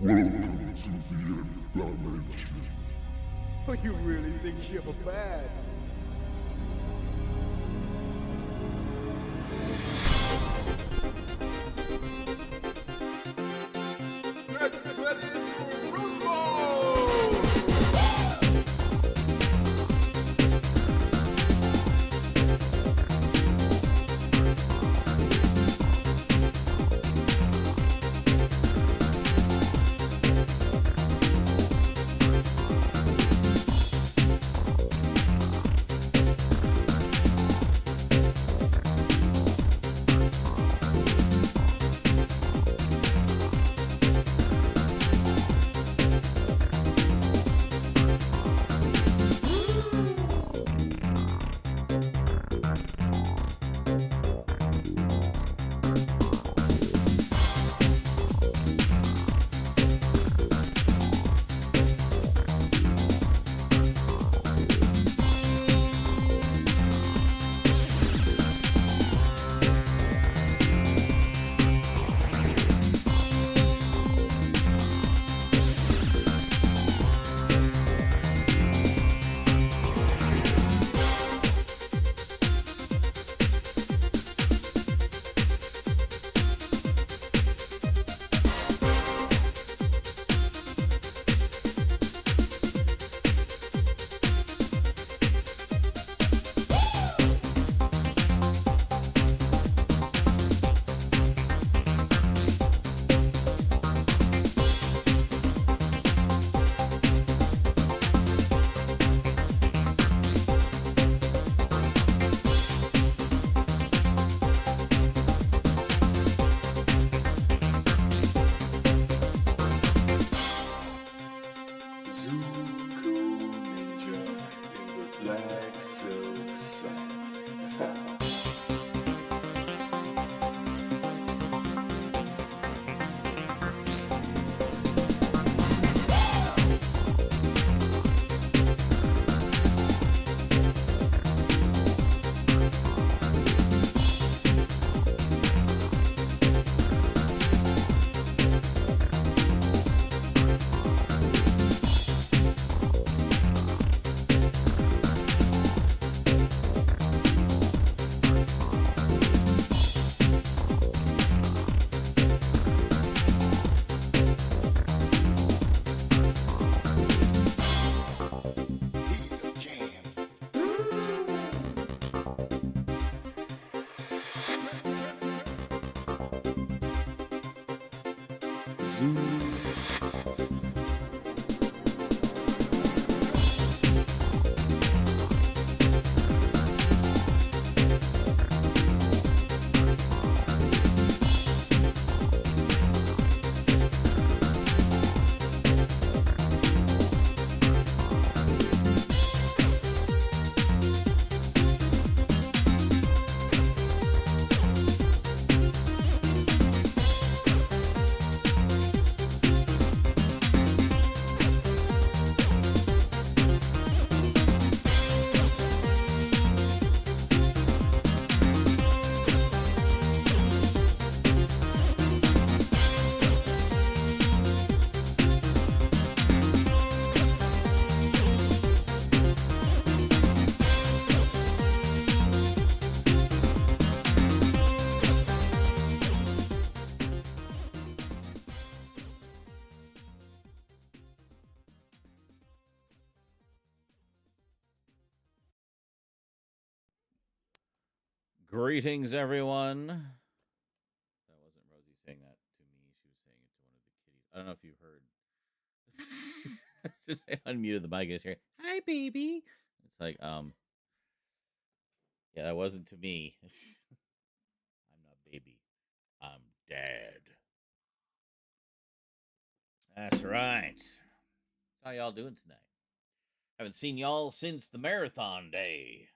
Welcome to the dimension. Oh, you really think you're bad? Get ready to rumble! Greetings, everyone. That wasn't Rosie saying that to me. She was saying it to one of the kitties. I don't know if you heard. Just I unmuted the mic and here. Hi, baby. It's like, yeah, that wasn't to me. I'm not baby. I'm dad. That's right. How y'all doing tonight? Haven't seen y'all since the marathon day.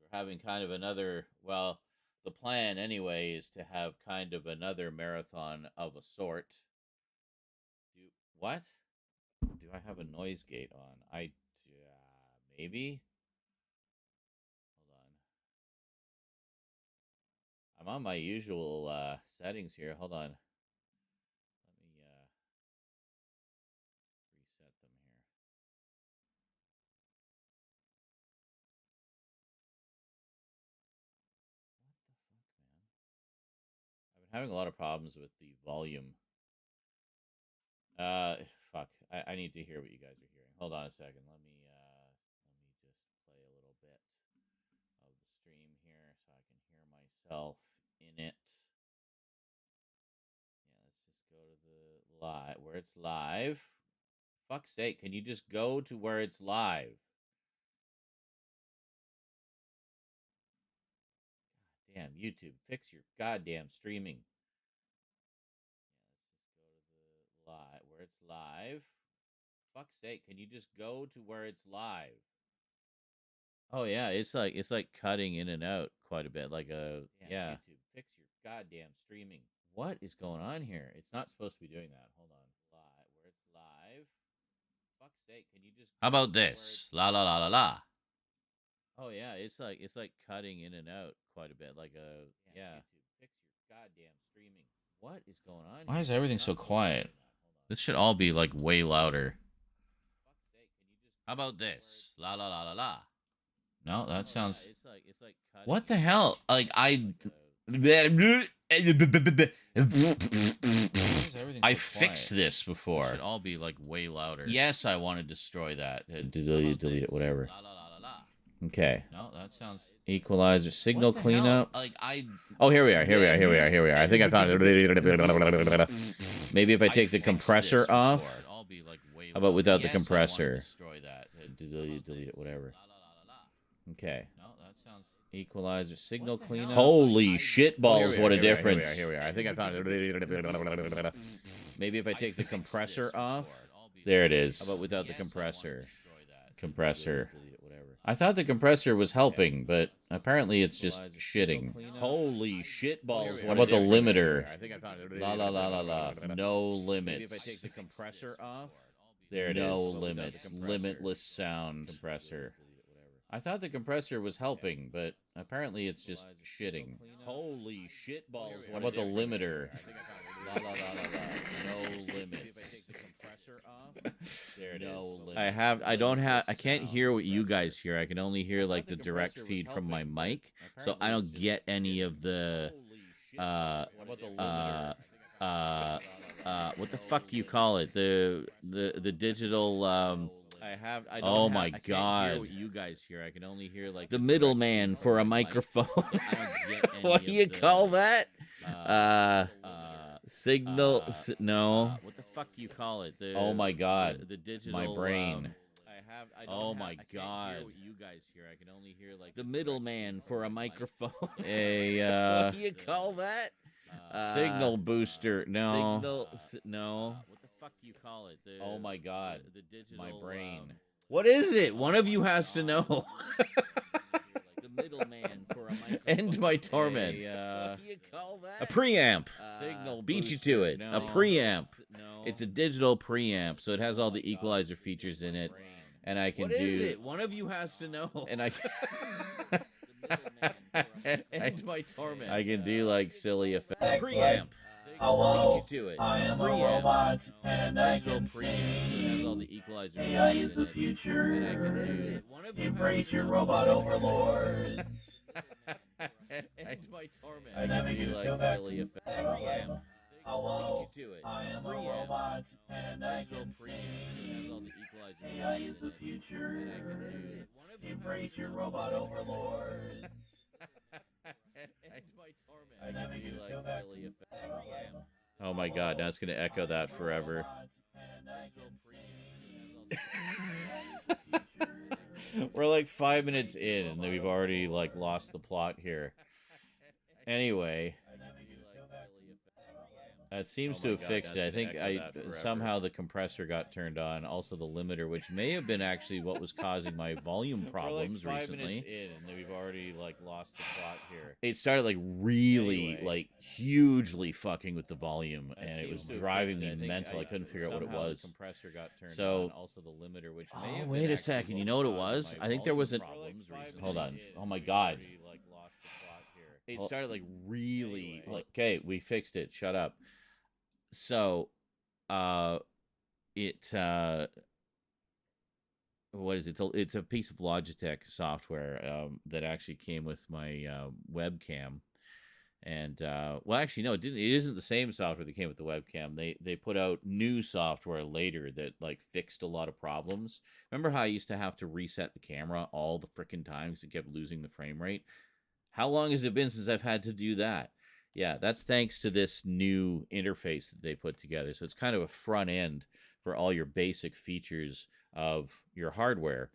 We're having kind of another, well, the plan anyway is to have kind of another marathon of a sort. What? Do I have a noise gate on? Maybe. Hold on. I'm on my usual settings here. Hold on. Let me I'm having a lot of problems with the volume. Fuck. I need to hear what you guys are hearing. Hold on a second. Let me just play a little bit of the stream here so I can hear myself in it. Yeah, let's just go to the live where it's live. Fuck's sake, can you just go to where it's live? Damn, YouTube, fix your goddamn streaming. Yeah, let's just go to the live where it's live. Fuck's sake, can you just go to where it's live? Oh yeah, it's like cutting in and out quite a bit. Like yeah. YouTube, fix your goddamn streaming. What is going on here? It's not supposed to be doing that. Hold on. Live where it's live. Fuck's sake, can you just How about this? La la la la la. Oh yeah, it's like cutting in and out quite a bit. Like yeah. YouTube, fix your goddamn streaming. What is going on? Why is everything so quiet? This should all be like way louder. How about this? La la la la la. No, that sounds. It's like what the hell? Like I fixed this before. It should all be like way louder. Yes, I want to destroy that. Delete it, whatever. Okay. No, that sounds equalizer signal cleanup. Like Oh, here we are. I think I found it. Maybe if I take the compressor off. How about without the compressor? Delete it, whatever. Okay. No, that sounds equalizer signal cleanup. Holy shit balls! What a difference! Here we are. I think I found it. Maybe if I take the compressor off. There it is. How about without the compressor? Compressor. I thought the compressor was helping, but apparently it's just shitting. Holy shit balls! What about the limiter? La la la la la. No limits. Maybe if I take the compressor off. There it is. No limits. Limitless sound compressor. I thought the compressor was helping, but apparently it's just shitting. Holy shit balls! What about the limiter? La la la la la. No limits. If I take the compressor off, there it is. I can't hear what you guys hear. I can only hear like the direct feed from my mic, so I don't get any of the what the fuck do you call it? The digital Oh my god! I can't hear what you guys hear. I can only hear like the middleman for a microphone. What do you call that? Signal? No. What the fuck do you call it? Oh my god! The digital. My brain. Oh my god! Hear what you guys hear. I can only hear like the middleman for a microphone. What do you call that? Signal booster. No. No. What the fuck do you call it? Oh my god. The digital. My brain. What is it? One of you has to know. The middleman for a microphone. End my torment. What do you call that? A preamp. Signal. Beat you to it. No. A preamp. No. It's a digital preamp, so it has all the equalizer features in it, and I can do. What is it? One of you has to know. And I. End my torment. I can do like silly effects. Preamp. Hello, Beat you to it. I am a Preamp. robot, and I Digital can preamp, so it has all sing. the equalizer AI features is in the it. future. And I can do. Embrace your robot overlords. End my torment. And I then we can do just like go back silly to effects. Preamp. hello, Beat you to it. I am a Preamp. robot, and I Digital can preamp, so it has all sing. the equalizer AI features is in the it. future. And I can do. Embrace your robot overlords. End my torment. And then we do just like go back silly to effects. Preamp. Oh my god, now it's gonna echo that forever. We're like 5 minutes in, and we've already like lost the plot here. Anyway, that seems to have fixed it. I think somehow the compressor got turned on, also the limiter, which may have been actually what was causing my volume problems We're like 5 recently. minutes in, and then we've already like lost the plot here. It started like really, like hugely fucking with the volume, and it was driving me mental. I couldn't figure out what it was. The compressor got turned So- on, also the limiter, which may Oh, have wait been a actually second. what You know what it causing was? my I think there was volume an. problems recently. Hold on. In, Oh my we've god. already, like lost the plot here. It started like really like okay, we fixed it. Shut up. So it what is it? It's a piece of Logitech software that actually came with my webcam, And well, actually, no, it didn't. It isn't the same software that came with the webcam. They put out new software later that like fixed a lot of problems. Remember how I used to have to reset the camera all the freaking times? It kept losing the frame rate. How long has it been since I've had to do that? Yeah, that's thanks to this new interface that they put together. So it's kind of a front end for all your basic features of your hardware.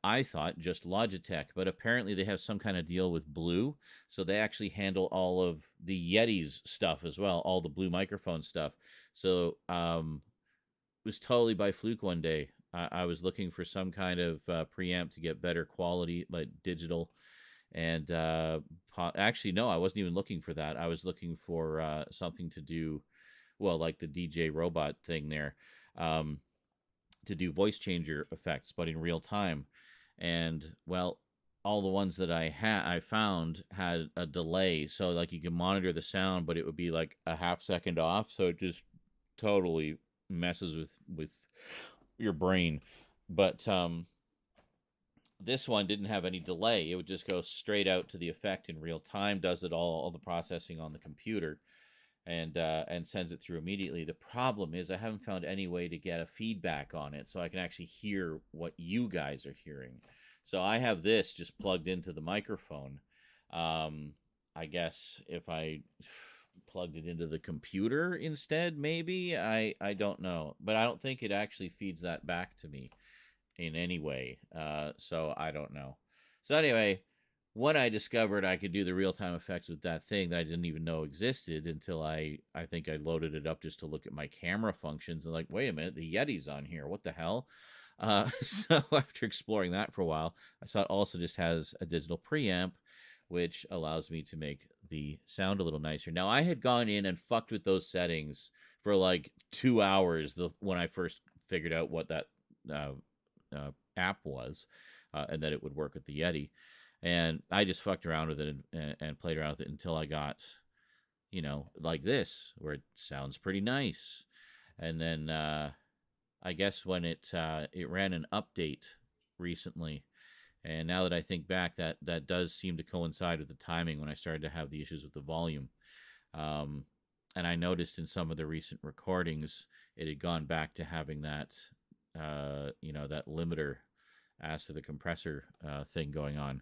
I thought just Logitech, but apparently they have some kind of deal with Blue. So they actually handle all of the Yeti's stuff as well, all the Blue microphone stuff. So it was totally by fluke one day. I was looking for some kind of preamp to get better quality, like digital. And actually, no, I wasn't even looking for that. I was looking for something to do, well, like the DJ robot thing there. To do voice changer effects, but in real time. And well, all the ones that I found had a delay, so like you can monitor the sound, but it would be like a half second off, so it just totally messes with your brain. But this one didn't have any delay. It would just go straight out to the effect in real time, does it all the processing on the computer, and sends it through immediately. The problem is I haven't found any way to get a feedback on it so I can actually hear what you guys are hearing. So I have this just plugged into the microphone. I guess if I plugged it into the computer instead, maybe. I don't know. But I don't think it actually feeds that back to me in any way. So I don't know. So anyway, when I discovered I could do the real-time effects with that thing that I didn't even know existed until I think I loaded it up just to look at my camera functions, and like, wait a minute, the Yeti's on here. What the hell? So after exploring that for a while, I saw it also just has a digital preamp, which allows me to make the sound a little nicer. Now, I had gone in and fucked with those settings for like 2 hours when I first figured out what that app was, and that it would work with the Yeti. And I just fucked around with it and played around with it until I got, like this, where it sounds pretty nice. And then I guess when it ran an update recently, and now that I think back, that does seem to coincide with the timing when I started to have the issues with the volume. And I noticed in some of the recent recordings, it had gone back to having that, that limiter as to the compressor thing going on.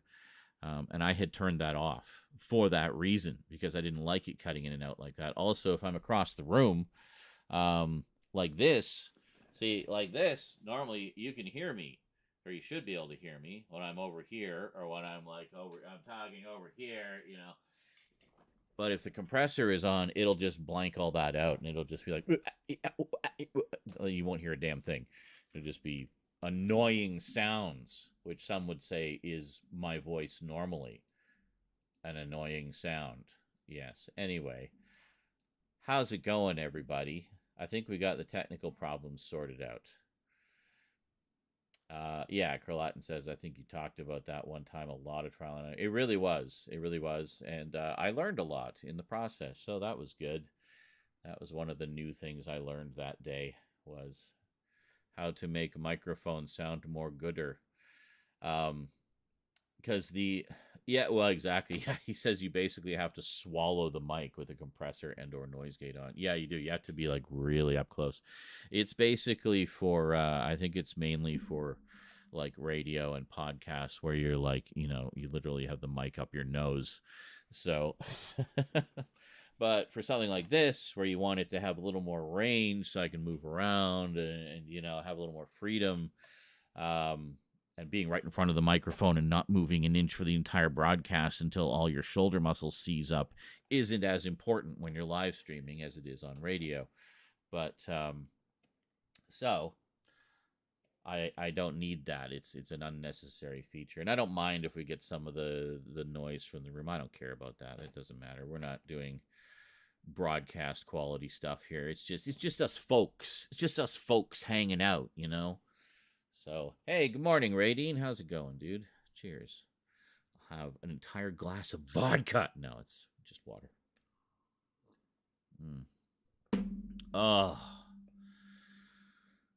And I had turned that off for that reason, because I didn't like it cutting in and out like that. Also, if I'm across the room, like this, normally you can hear me, or you should be able to hear me when I'm over here, or when I'm I'm talking over here, But if the compressor is on, it'll just blank all that out, and it'll just be like, you won't hear a damn thing. It'll just be annoying sounds, which some would say is my voice normally. An annoying sound. Yes. Anyway, how's it going, everybody? I think we got the technical problems sorted out. Yeah, Carlatin says, I think you talked about that one time, a lot of trial and error. It really was. It really was. And I learned a lot in the process, so that was good. That was one of the new things I learned that day, was how to make microphones sound more gooder. Because well, exactly. He says you basically have to swallow the mic with a compressor and or noise gate on. Yeah, you do. You have to be like really up close. It's basically for, I think it's mainly for like radio and podcasts where you're like, you literally have the mic up your nose. So, but for something like this, where you want it to have a little more range so I can move around and have a little more freedom, and being right in front of the microphone and not moving an inch for the entire broadcast until all your shoulder muscles seize up, isn't as important when you're live streaming as it is on radio. But so I don't need that. It's an unnecessary feature, and I don't mind if we get some of the noise from the room. I don't care about that. It doesn't matter. We're not doing broadcast quality stuff here. It's just us folks. It's just us folks hanging out, So, hey, good morning, Radine. How's it going, dude? Cheers. I'll have an entire glass of vodka. No, it's just water. Oh.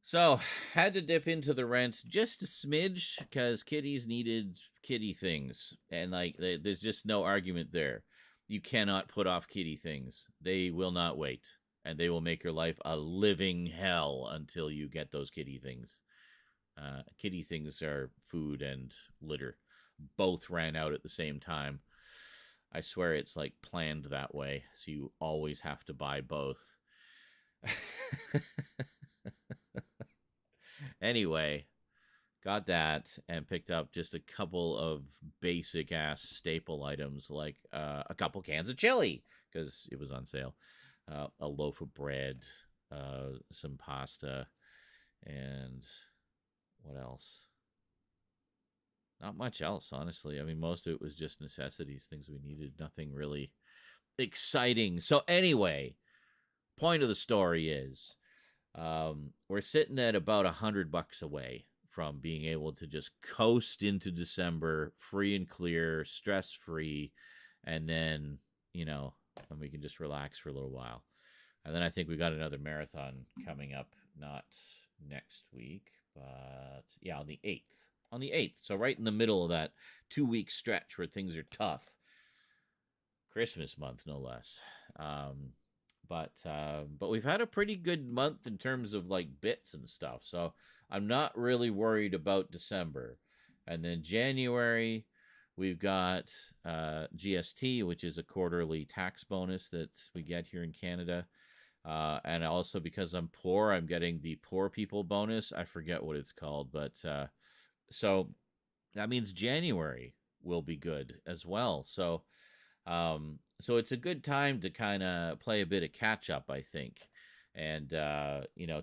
So, had to dip into the rent just a smidge because kitties needed kitty things. And, there's just no argument there. You cannot put off kitty things. They will not wait, and they will make your life a living hell until you get those kitty things. Kitty things are food and litter. Both ran out at the same time. I swear it's like planned that way, so you always have to buy both. Anyway, got that and picked up just a couple of basic ass staple items like a couple cans of chili because it was on sale, a loaf of bread, some pasta, and what else? Not much else, honestly. I mean, most of it was just necessities, things we needed, nothing really exciting. So, anyway, point of the story is we're sitting at about $100 away from being able to just coast into December free and clear, stress free, and then, and we can just relax for a little while. And then I think we got another marathon coming up, not next week, but yeah, on the 8th. On the 8th. So right in the middle of that 2-week stretch where things are tough. Christmas month, no less. But we've had a pretty good month in terms of like bits and stuff. So I'm not really worried about December. And then January, we've got GST, which is a quarterly tax bonus that we get here in Canada. And also because I'm poor, I'm getting the poor people bonus. I forget what it's called, but so that means January will be good as well. So it's a good time to kind of play a bit of catch up, I think. And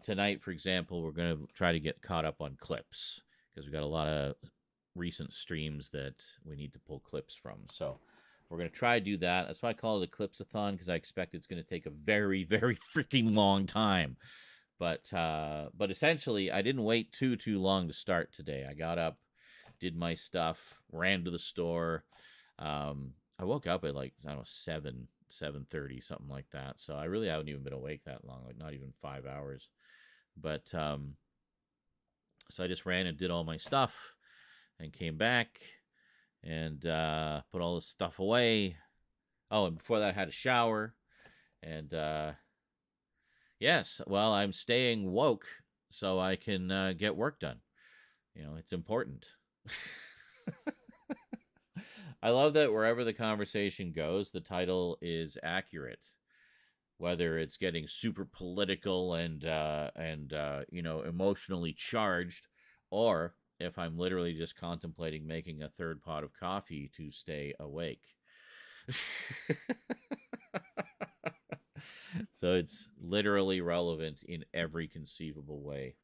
tonight, for example, we're going to try to get caught up on clips because we got a lot of recent streams that we need to pull clips from. So we're going to try to do that. That's why I call it a Clips-a-Thon, because I expect it's going to take a very, very freaking long time. But essentially, I didn't wait too long to start today. I got up, did my stuff, ran to the store. I woke up at like, I don't know, 7:30, something like that. So I really haven't even been awake that long, like not even 5 hours. But so I just ran and did all my stuff and came back and put all this stuff away. Oh, and before that, I had a shower. And yes, well, I'm staying woke so I can get work done. It's important. I love that wherever the conversation goes, the title is accurate. Whether it's getting super political and emotionally charged, or if I'm literally just contemplating making a third pot of coffee to stay awake. So it's literally relevant in every conceivable way.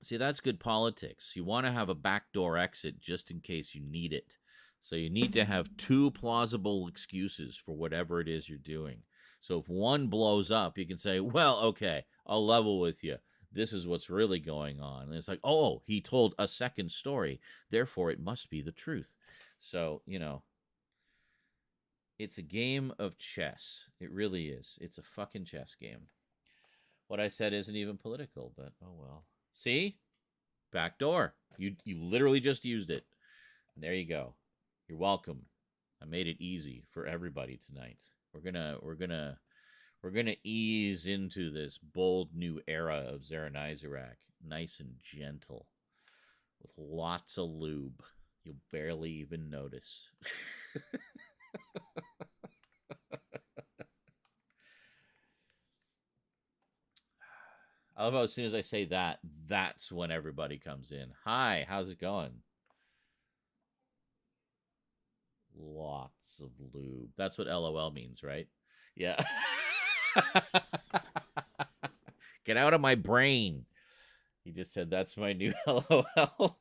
See, that's good politics. You want to have a backdoor exit just in case you need it. So you need to have two plausible excuses for whatever it is you're doing. So if one blows up, you can say, well, okay, I'll level with you. This is what's really going on. And it's like, oh, he told a second story. Therefore, it must be the truth. So, it's a game of chess. It really is. It's a fucking chess game. What I said isn't even political, but oh well. See? Back door. You literally just used it. And there you go. You're welcome. I made it easy for everybody tonight. We're gonna ease into this bold new era of Zaranizarak, nice and gentle, with lots of lube. You'll barely even notice. I love how as soon as I say that, that's when everybody comes in. Hi, how's it going? Lots of lube. That's what LOL means, right? Yeah. Get out of my brain. He just said that's my new LOL.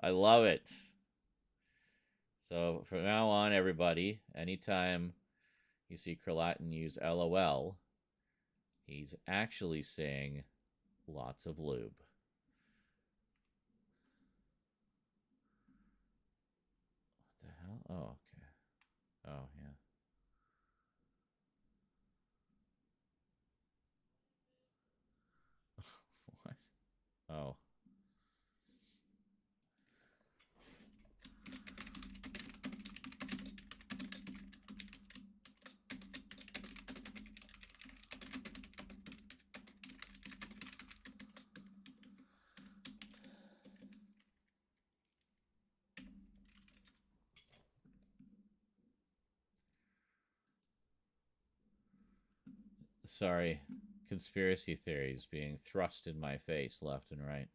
I love it. So from now on, everybody, anytime you see Chattin use LOL, he's actually saying lots of lube. What the hell? Oh, okay. Oh, yeah. What? Oh. sorry, conspiracy theories being thrust in my face left and right.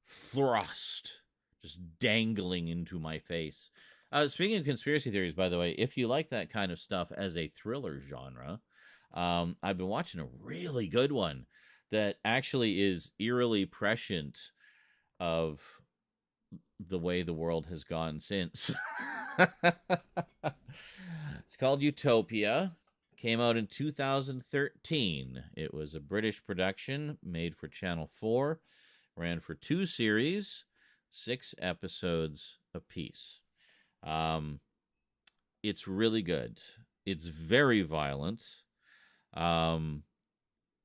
Thrust. Just dangling into my face. Speaking of conspiracy theories, by the way, if you like that kind of stuff as a thriller genre, I've been watching a really good one that actually is eerily prescient of the way the world has gone since. It's called Utopia. Came out in 2013. It was a British production made for Channel 4. Ran for 2 series, 6 episodes apiece. It's really good. It's very violent.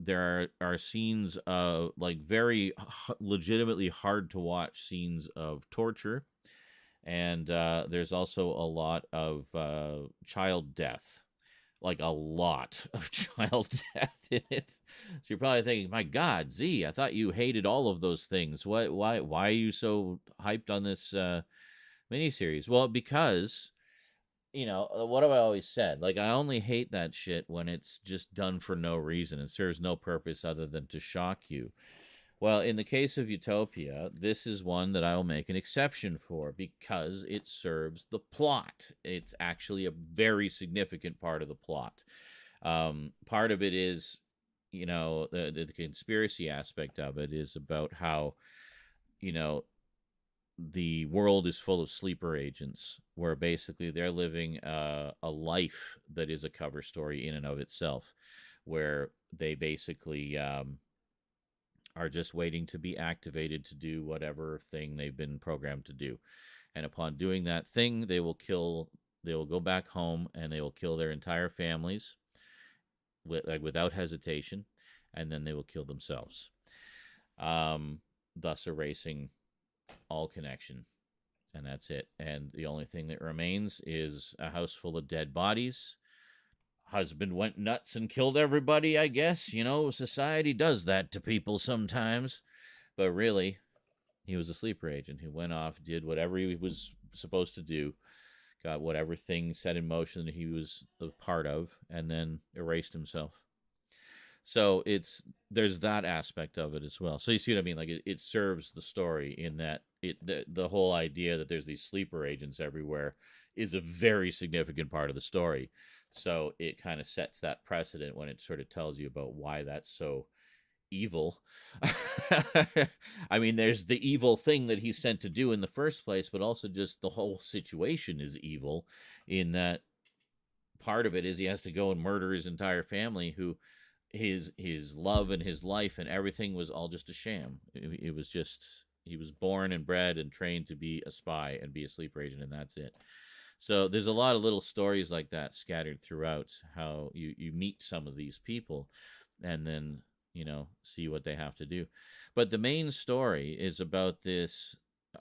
There are scenes of like very legitimately hard to watch scenes of torture, and there's also a lot of child death, like a lot of child death in it. So you're probably thinking, my God, Z, I thought you hated all of those things. Why are you so hyped on this miniseries? Well, because, what have I always said? Like, I only hate that shit when it's just done for no reason and serves no purpose other than to shock you. Well, in the case of Utopia, this is one that I will make an exception for because it serves the plot. It's actually a very significant part of the plot. Part of it is, the conspiracy aspect of it is about how, the world is full of sleeper agents where basically they're living a life that is a cover story in and of itself, where they basically are just waiting to be activated to do whatever thing they've been programmed to do. And upon doing that thing, they will go back home and they will kill their entire families without hesitation, and then they will kill themselves, thus erasing all connection. And that's it. And the only thing that remains is a house full of dead bodies. Husband went nuts and killed everybody, I guess. Society does that to people sometimes. But really, he was a sleeper agent who went off, did whatever he was supposed to do, got whatever thing set in motion that he was a part of, and then erased himself. So there's that aspect of it as well. So you see what I mean? Like it serves the story in that the whole idea that there's these sleeper agents everywhere is a very significant part of the story. So it kind of sets that precedent when it sort of tells you about why that's so evil. I mean, there's the evil thing that he's sent to do in the first place, but also just the whole situation is evil in that part of it is he has to go and murder his entire family who his love and his life and everything was all just a sham. It was just, he was born and bred and trained to be a spy and be a sleeper agent, and that's it. So there's a lot of little stories like that scattered throughout how you meet some of these people and then, see what they have to do. But the main story is about this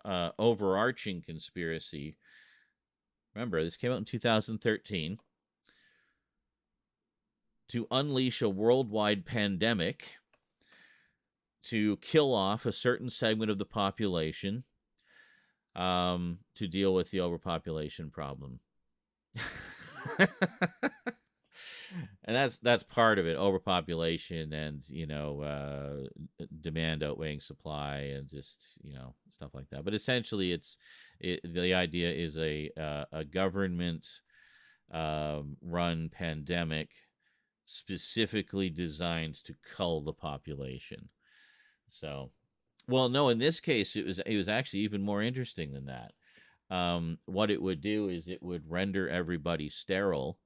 overarching conspiracy. Remember, this came out in 2013. To unleash a worldwide pandemic to kill off a certain segment of the population to deal with the overpopulation problem. And that's part of it, overpopulation and, demand outweighing supply and just, stuff like that. But essentially the idea is a government run pandemic specifically designed to cull the population. So, well, no, in this case, it was actually even more interesting than that. What it would do is it would render everybody sterile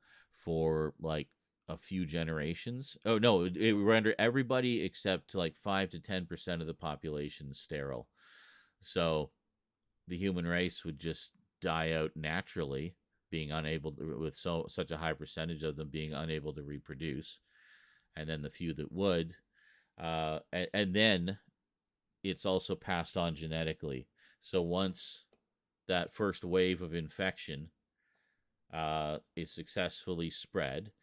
for like a few generations. Oh no, it would render everybody except like 5 to 10% of the population sterile. So the human race would just die out naturally, being unable to, with such a high percentage of them being unable to reproduce, and then the few that would, and then it's also passed on genetically. So once that first wave of infection is successfully spread,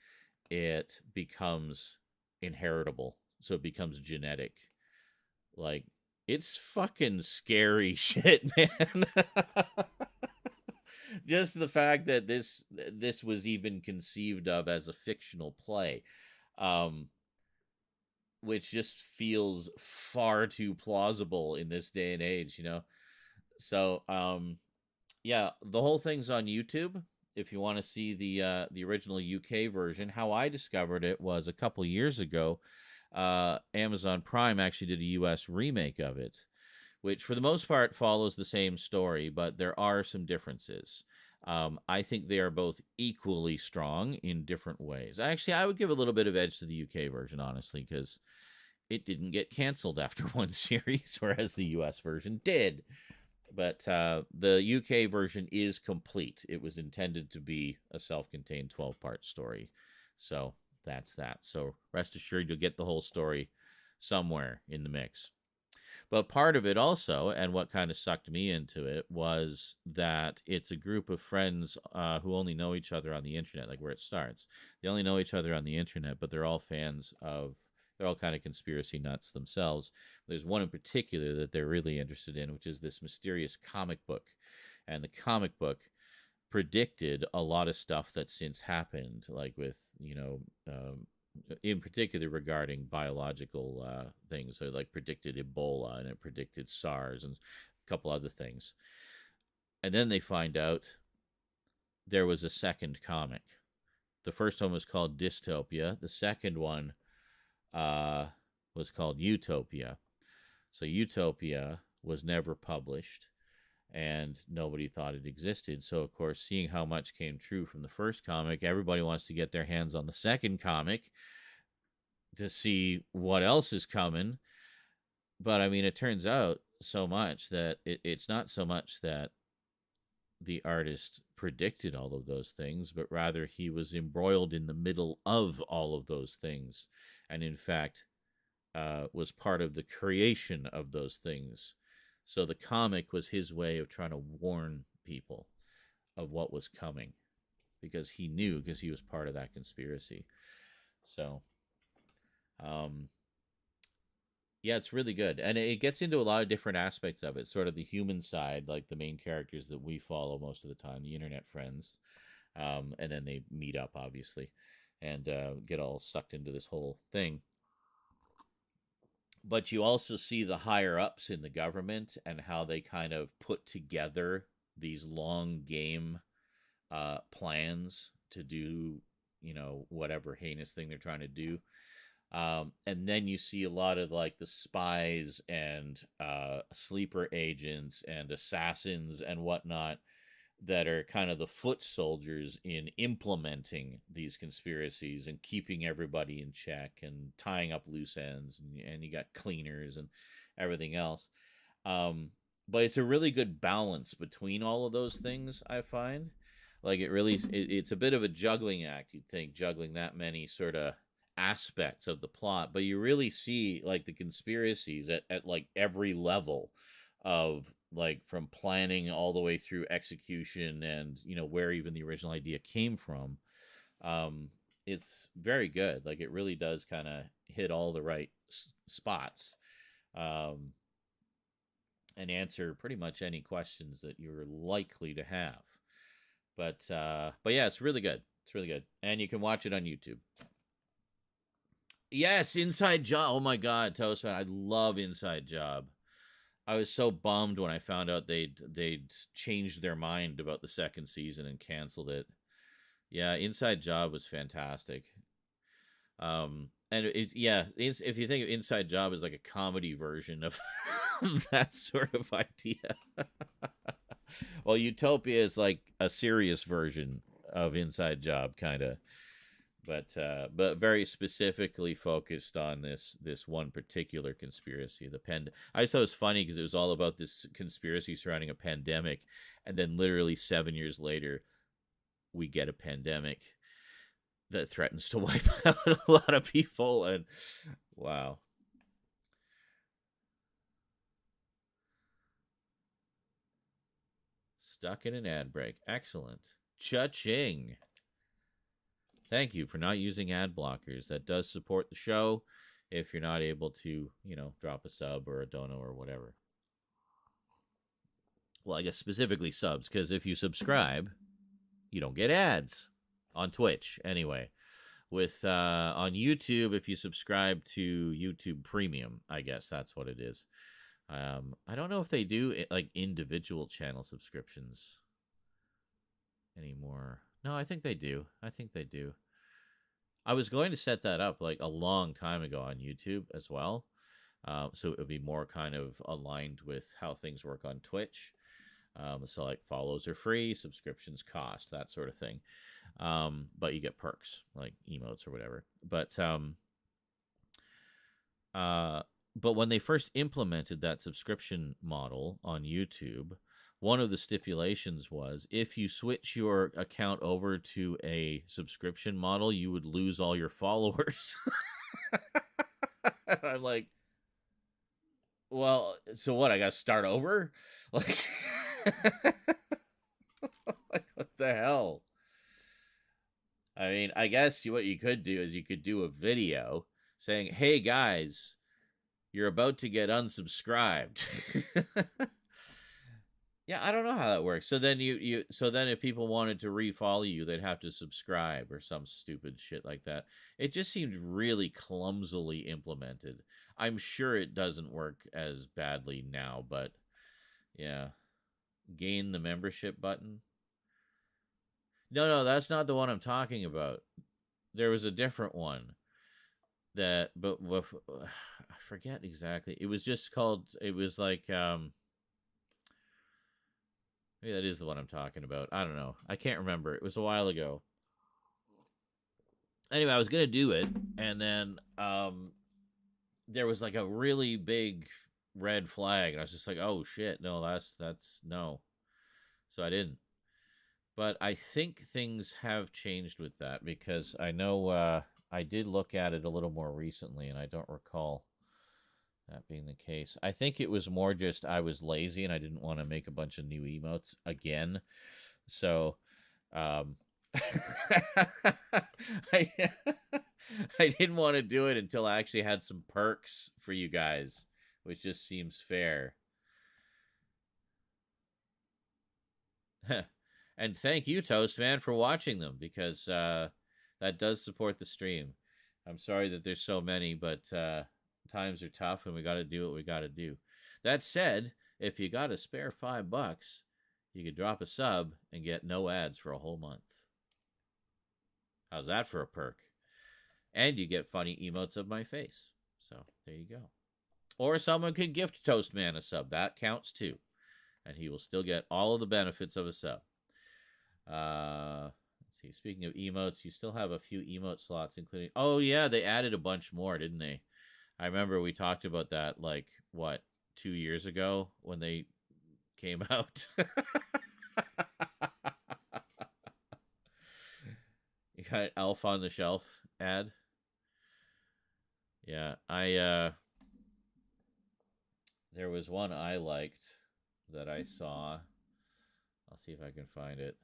it becomes inheritable. So it becomes genetic. Like, it's fucking scary shit, man. Just the fact that this was even conceived of as a fictional play. um, which just feels far too plausible in this day and age, you know. So, yeah, the whole thing's on YouTube. If you want to see the original UK version, how I discovered it was a couple years ago. Amazon Prime actually did a US remake of it, which for the most part follows the same story, but there are some differences. I think they are both equally strong in different ways. Actually, I would give a little bit of edge to the UK version, honestly, because it didn't get canceled after one series, whereas the US version did. But the UK version is complete. It was intended to be a self-contained 12-part story. So that's that. So rest assured you'll get the whole story somewhere in the mix. But part of it also, and what kind of sucked me into it, was that it's a group of friends who only know each other on the internet, like where it starts. They only know each other on the internet, but they're all fans of, they're all kind of conspiracy nuts themselves. There's one in particular that they're really interested in, which is this mysterious comic book. And the comic book predicted a lot of stuff that's since happened, like with, in particular regarding biological things. So, like, predicted Ebola and it predicted SARS and a couple other things. And then they find out there was a second comic. The first one was called Dystopia. The second one was called Utopia. So Utopia was never published and nobody thought it existed. So, of course, seeing how much came true from the first comic, everybody wants to get their hands on the second comic to see what else is coming. But, I mean, it turns out so much that it's not so much that the artist predicted all of those things, but rather he was embroiled in the middle of all of those things. And, in fact, was part of the creation of those things. So the comic was his way of trying to warn people of what was coming, because he knew, because he was part of that conspiracy. So, yeah, it's really good. And it gets into a lot of different aspects of it, sort of the human side, like the main characters that we follow most of the time, the internet friends. And then they meet up, obviously, and get all sucked into this whole thing. But you also see the higher ups in the government and how they kind of put together these long game plans to do, whatever heinous thing they're trying to do. And then you see a lot of like the spies and sleeper agents and assassins and whatnot that are kind of the foot soldiers in implementing these conspiracies and keeping everybody in check and tying up loose ends, and you got cleaners and everything else. But it's a really good balance between all of those things, I find. Like, it's a bit of a juggling act, you'd think, juggling that many sort of aspects of the plot, but you really see like the conspiracies at like every level of, like, from planning all the way through execution, and where even the original idea came from. It's very good. Like, it really does kind of hit all the right spots, and answer pretty much any questions that you're likely to have. But yeah, it's really good. It's really good, and you can watch it on YouTube. Yes, Inside Job. Oh my God, Toastman, I love Inside Job. I was so bummed when I found out they'd changed their mind about the second season and canceled it. Yeah, Inside Job was fantastic. And if you think of Inside Job as like a comedy version of that sort of idea, well, Utopia is like a serious version of Inside Job, kind of. But very specifically focused on this one particular conspiracy. I just thought it was funny because it was all about this conspiracy surrounding a pandemic, and then literally 7 years later, we get a pandemic that threatens to wipe out a lot of people. And wow. Stuck in an ad break. Excellent. Cha-ching. Thank you for not using ad blockers. That does support the show if you're not able to, drop a sub or a dono or whatever. Well, I guess specifically subs, because if you subscribe, you don't get ads on Twitch anyway. with on YouTube, if you subscribe to YouTube Premium, I guess that's what it is. I don't know if they do like individual channel subscriptions anymore. No, I think they do. I think they do. I was going to set that up like a long time ago on YouTube as well. So it would be more kind of aligned with how things work on Twitch. So like follows are free, subscriptions cost, that sort of thing. But you get perks like emotes or whatever. But when they first implemented that subscription model on YouTube, one of the stipulations was if you switch your account over to a subscription model, you would lose all your followers. I'm like, well, so what? I got to start over? Like, like, what the hell? I mean, I guess what you could do is you could do a video saying, hey, guys, you're about to get unsubscribed. Yeah, I don't know how that works. So then so then if people wanted to refollow you, they'd have to subscribe or some stupid shit like that. It just seemed really clumsily implemented. I'm sure it doesn't work as badly now, but yeah. Gain the membership button. No, that's not the one I'm talking about. There was a different one that, but I forget exactly. It was just called, it was like, maybe that is the one I'm talking about. I don't know. I can't remember. It was a while ago. Anyway, I was going to do it, and then there was like a really big red flag, and I was just like, oh shit, no, that's no. So I didn't. But I think things have changed with that, because I know I did look at it a little more recently, and I don't recall that being the case. I think it was more just I was lazy and I didn't want to make a bunch of new emotes again. So I, I didn't want to do it until I actually had some perks for you guys, which just seems fair. And thank you, Toastman, for watching them, because that does support the stream. I'm sorry that there's so many, but times are tough and we got to do what we got to do. That said, if you got a spare $5, you could drop a sub and get no ads for a whole month. How's that for a perk? And you get funny emotes of my face. So there you go. Or someone could gift Toastman a sub. That counts too. And he will still get all of the benefits of a sub. Let's see. Speaking of emotes, you still have a few emote slots, including... Oh, yeah, they added a bunch more, didn't they? I remember we talked about that, like, what, 2 years ago when they came out? You got Elf on the Shelf ad? Yeah, there was one I liked that I saw. I'll see if I can find it.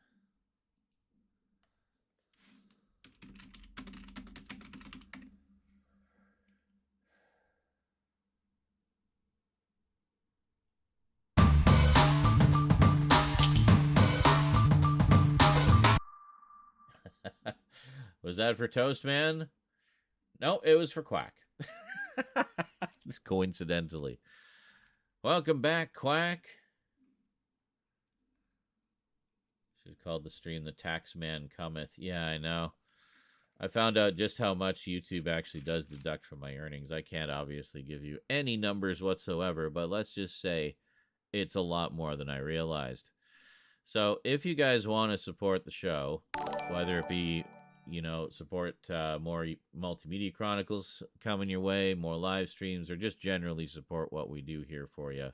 Was that for Toastman? No, it was for Quack. Just coincidentally. Welcome back, Quack. Should have called the stream The Taxman Cometh. Yeah, I know. I found out just how much YouTube actually does deduct from my earnings. I can't obviously give you any numbers whatsoever, but let's just say it's a lot more than I realized. So if you guys want to support the show, whether it be, you know, support more Multimedia Chronicles coming your way, more live streams, or just generally support what we do here for you,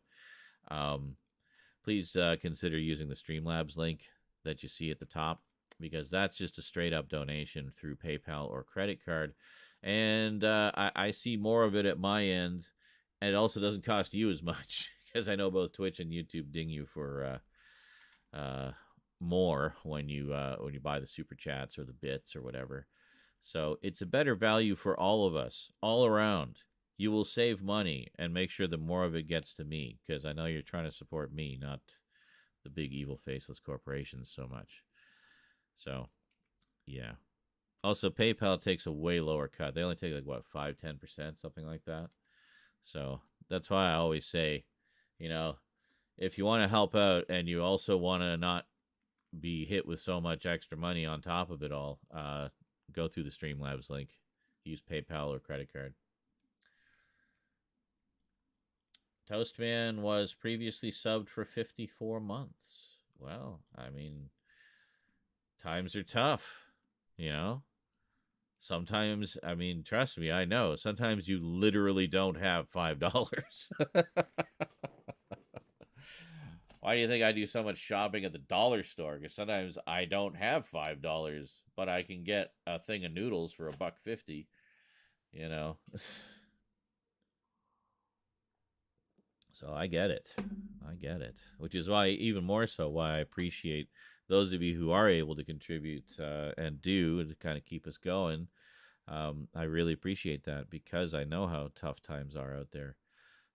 please consider using the Streamlabs link that you see at the top, because that's just a straight up donation through PayPal or credit card. And I see more of it at my end, and it also doesn't cost you as much, because I know both Twitch and YouTube ding you for more when you buy the super chats or the bits or whatever. So it's a better value for all of us, all around. You will save money and make sure that more of it gets to me, because I know you're trying to support me, not the big evil faceless corporations so much. So, yeah. Also, PayPal takes a way lower cut. They only take like what 5-10%, something like that. So that's why I always say, you know, if you want to help out and you also want to not be hit with so much extra money on top of it all, go through the Streamlabs link. Use PayPal or credit card. Toastman was previously subbed for 54 months. Well, I mean, times are tough, you know? Sometimes, I mean, trust me, I know. Sometimes you literally don't have $5. Why do you think I do so much shopping at the dollar store? Because sometimes I don't have $5, but I can get a thing of noodles for $1.50, you know? So I get it. I get it. Which is why, even more so, why I appreciate those of you who are able to contribute and do to kind of keep us going. I really appreciate that because I know how tough times are out there.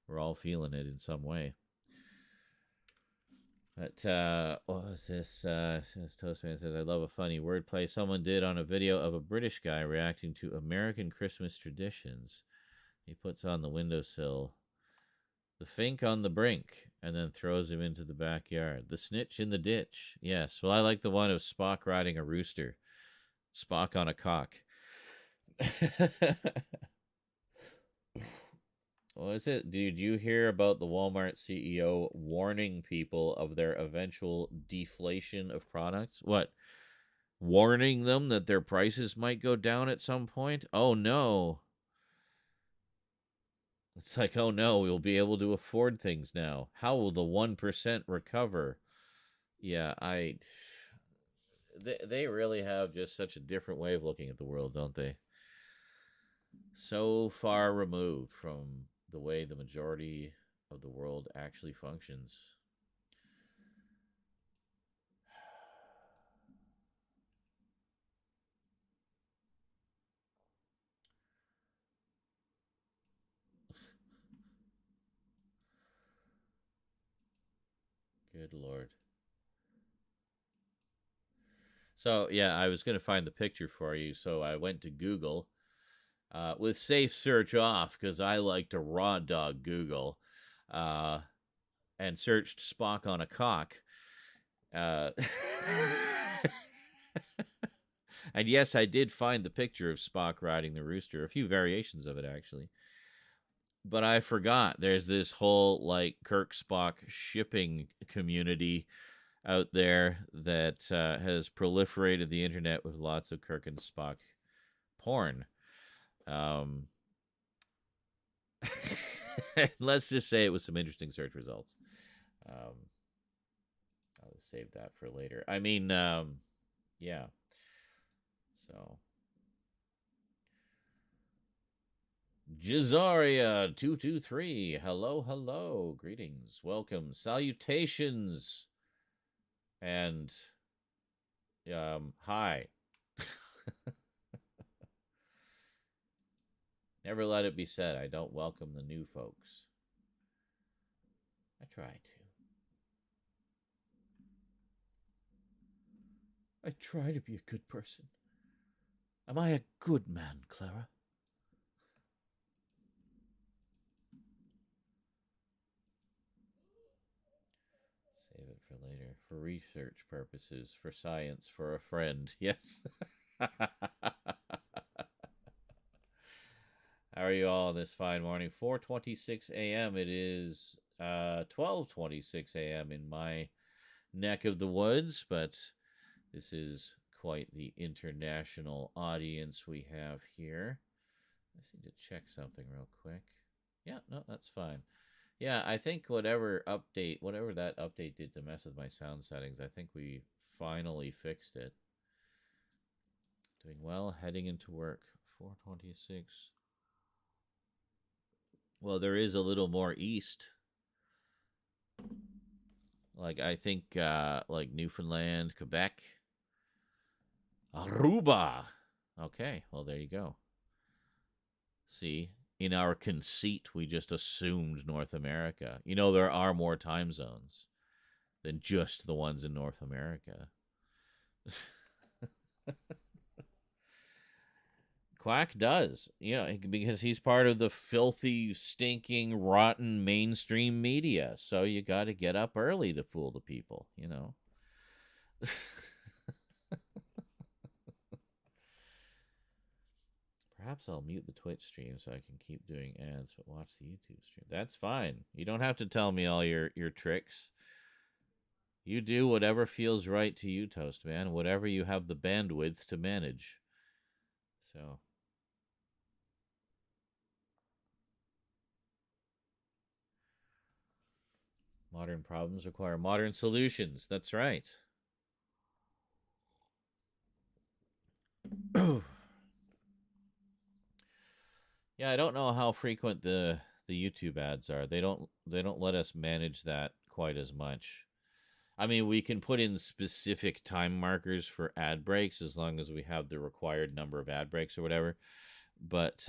We're all feeling it in some way. But what was this? Says Toastman says, I love a funny wordplay someone did on a video of a British guy reacting to American Christmas traditions. He puts on the windowsill the fink on the brink, and then throws him into the backyard. The snitch in the ditch. Yes, well, I like the one of Spock riding a rooster. Spock on a cock. What is it? Did you hear about the Walmart CEO warning people of their eventual deflation of products? What? Warning them that their prices might go down at some point? Oh, no. It's like, oh no, we'll be able to afford things now. How will the 1% recover? Yeah, they really have just such a different way of looking at the world, don't they? So far removed from the way the majority of the world actually functions. Good Lord. So, yeah, I was going to find the picture for you, so I went to Google with safe search off because I like to raw dog Google and searched Spock on a cock. And yes, I did find the picture of Spock riding the rooster, a few variations of it, actually. But I forgot there's this whole, like, Kirk Spock shipping community out there that has proliferated the internet with lots of Kirk and Spock porn. Let's just say it was some interesting search results. I'll save that for later. I mean, yeah. So, Jizaria223. Hello, hello. Greetings. Welcome. Salutations. And hi. Never let it be said I don't welcome the new folks. I try to. I try to be a good person. Am I a good man, Clara? Save it for later. For research purposes, for science, for a friend. Yes. How are you all on this fine morning? 4:26 a.m. It is 12:26 a.m. in my neck of the woods, but this is quite the international audience we have here. I just need to check something real quick. Yeah, no, that's fine. Yeah, I think whatever that update did to mess with my sound settings, I think we finally fixed it. Doing well, heading into work. 4:26. Well, there is a little more east. Like, I think, like Newfoundland, Quebec, Aruba. Okay, well, there you go. See, in our conceit, we just assumed North America. You know, there are more time zones than just the ones in North America. Quack does, because he's part of the filthy, stinking, rotten mainstream media. So you got to get up early to fool the people, Perhaps I'll mute the Twitch stream so I can keep doing ads, but watch the YouTube stream. That's fine. You don't have to tell me all your tricks. You do whatever feels right to you, Toast Man, whatever you have the bandwidth to manage. So... modern problems require modern solutions. That's right. Yeah, I don't know how frequent the YouTube ads are. They don't let us manage that quite as much. I mean, we can put in specific time markers for ad breaks as long as we have the required number of ad breaks or whatever. But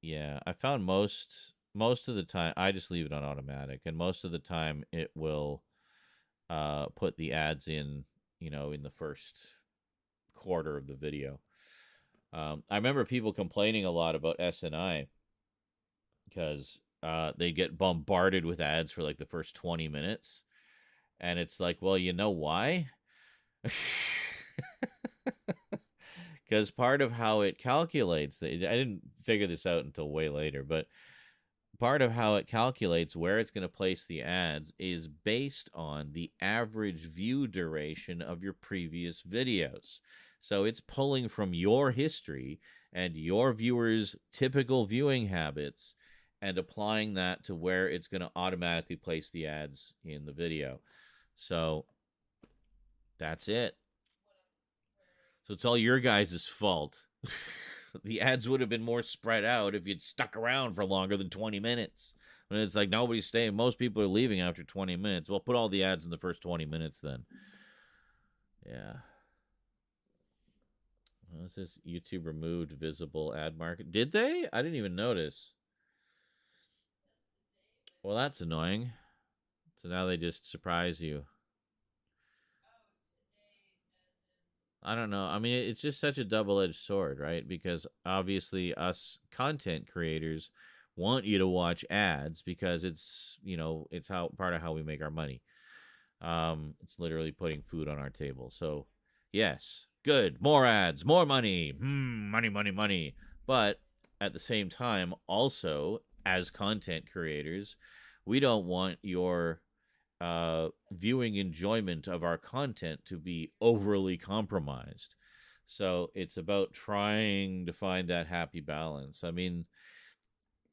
yeah, I found most of the time I just leave it on automatic, and most of the time it will put the ads in, in the first quarter of the video. I remember people complaining a lot about SNI because they get bombarded with ads for like the first 20 minutes. And it's like, well, you know why? Because part of how it calculates, I didn't figure this out until way later, but part of how it calculates where it's going to place the ads is based on the average view duration of your previous videos. So it's pulling from your history and your viewers' typical viewing habits and applying that to where it's going to automatically place the ads in the video. So that's it. So it's all your guys' fault. The ads would have been more spread out if you'd stuck around for longer than 20 minutes. When it's like nobody's staying. Most people are leaving after 20 minutes. Well, put all the ads in the first 20 minutes then. Yeah. What's this? YouTube removed visible ad market. Did they? I didn't even notice. Well, that's annoying. So now they just surprise you. I don't know. I mean, it's just such a double-edged sword, right? Because obviously us content creators want you to watch ads because it's, it's how part of how we make our money. It's literally putting food on our table. So, yes, good. More ads, more money. Money, money, money. But at the same time, also, as content creators, we don't want your viewing enjoyment of our content to be overly compromised. So it's about trying to find that happy balance. I mean,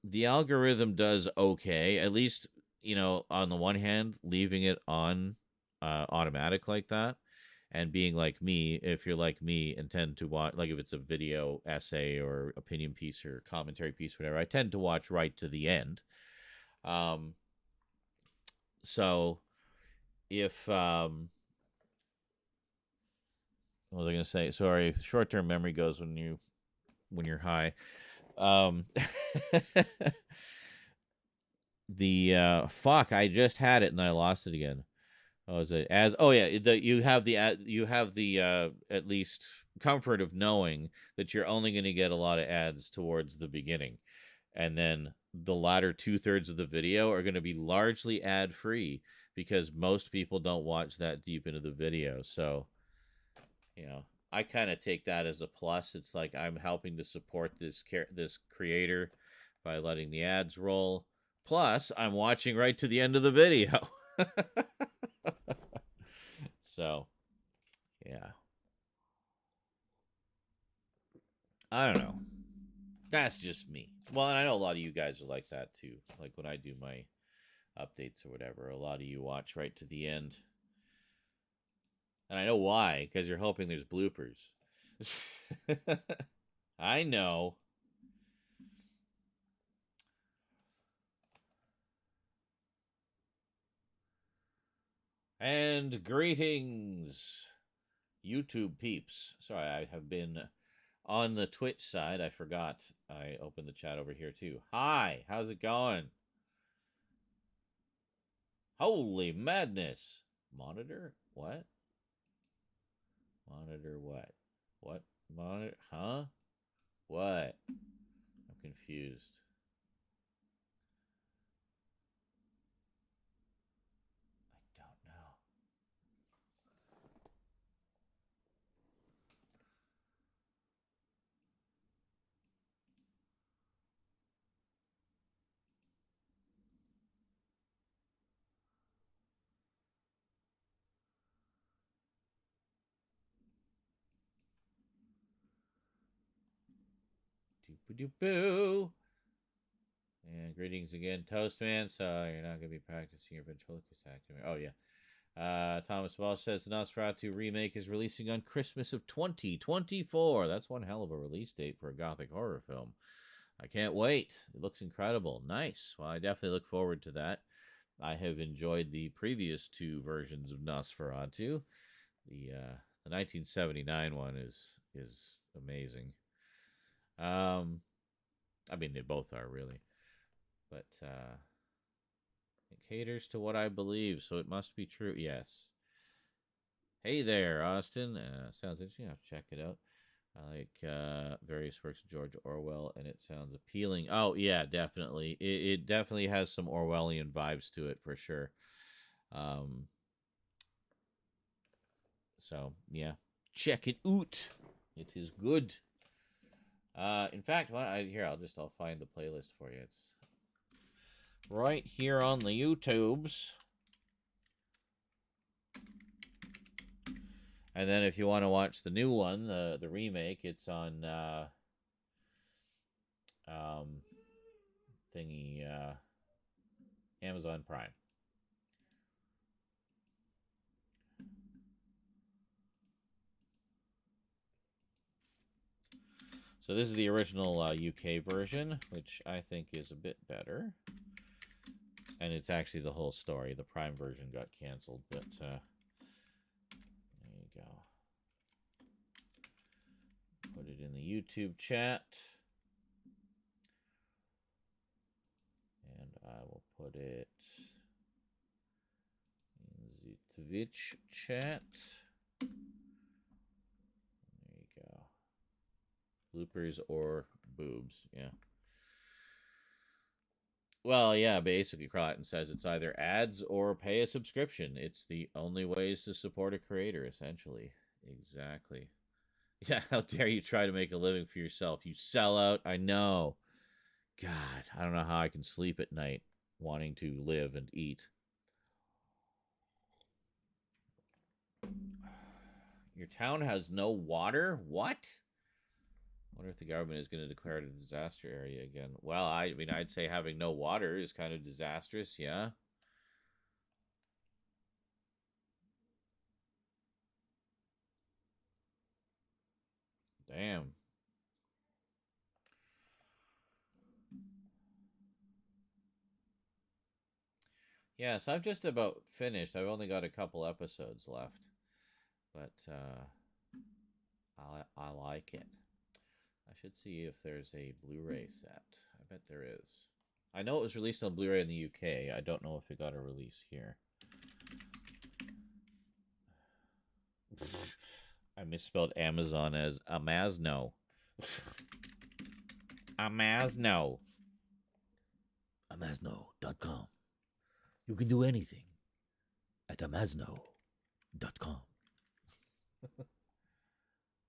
the algorithm does okay, at least, on the one hand, leaving it on automatic like that, and being like me, if you're like me and tend to watch, like if it's a video essay or opinion piece or commentary piece, whatever, I tend to watch right to the end. So if what was I going to say? Sorry, short-term memory goes when you're high. The fuck, I just had it and I lost it again. Oh, is it as? Oh yeah, you have the at least comfort of knowing that you're only going to get a lot of ads towards the beginning, and then the latter 2/3 of the video are going to be largely ad free because most people don't watch that deep into the video. So, I kind of take that as a plus. It's like I'm helping to support this creator by letting the ads roll. Plus, I'm watching right to the end of the video. So, yeah. I don't know. That's just me. Well, and I know a lot of you guys are like that too. Like when I do my updates or whatever, a lot of you watch right to the end. And I know why, because you're hoping there's bloopers. I know. And greetings, YouTube peeps. Sorry, I have been on the Twitch side. I forgot I opened the chat over here too. Hi, how's it going? Holy madness. Monitor? What? Monitor what? What? Monitor? Huh? What? I'm confused. I don't know. Doop-a-doop-boo. And greetings again, Toastman. So you're not going to be practicing your ventriloquist acting. Oh, yeah. Thomas Walsh says the Nosferatu remake is releasing on Christmas of 2024. That's one hell of a release date for a gothic horror film. I can't wait. It looks incredible. Nice. Well, I definitely look forward to that. I have enjoyed the previous two versions of Nosferatu. The 1979 one is amazing. I mean, they both are really, but it caters to what I believe, so it must be true. Yes. Hey there, Austin. Sounds interesting. I'll check it out. I like various works of George Orwell, and it sounds appealing. Oh, yeah, definitely. It definitely has some Orwellian vibes to it, for sure. So, yeah. Check it out. It is good. In fact, I'll find the playlist for you. It's right here on the YouTubes. And then if you want to watch the new one, the remake, it's on Amazon Prime. So this is the original UK version, which I think is a bit better. And it's actually the whole story. The Prime version got canceled, but there you go. Put it in the YouTube chat. And I will put it in the Twitch chat. There you go. Bloopers or boobs, yeah. Well, yeah, basically, Crichton says it's either ads or pay a subscription. It's the only ways to support a creator, essentially. Exactly. Yeah, how dare you try to make a living for yourself? You sell out. I know. God, I don't know how I can sleep at night wanting to live and eat. Your town has no water? What? I wonder if the government is going to declare it a disaster area again. Well, I mean, I'd say having no water is kind of disastrous, yeah. Damn. Yeah, so I'm just about finished. I've only got a couple episodes left. But I like it. I should see if there's a Blu-ray set. I bet there is. I know it was released on Blu-ray in the UK. I don't know if it got a release here. I misspelled Amazon as Amazno. Amazno. Amazno.com. You can do anything at Amazno.com.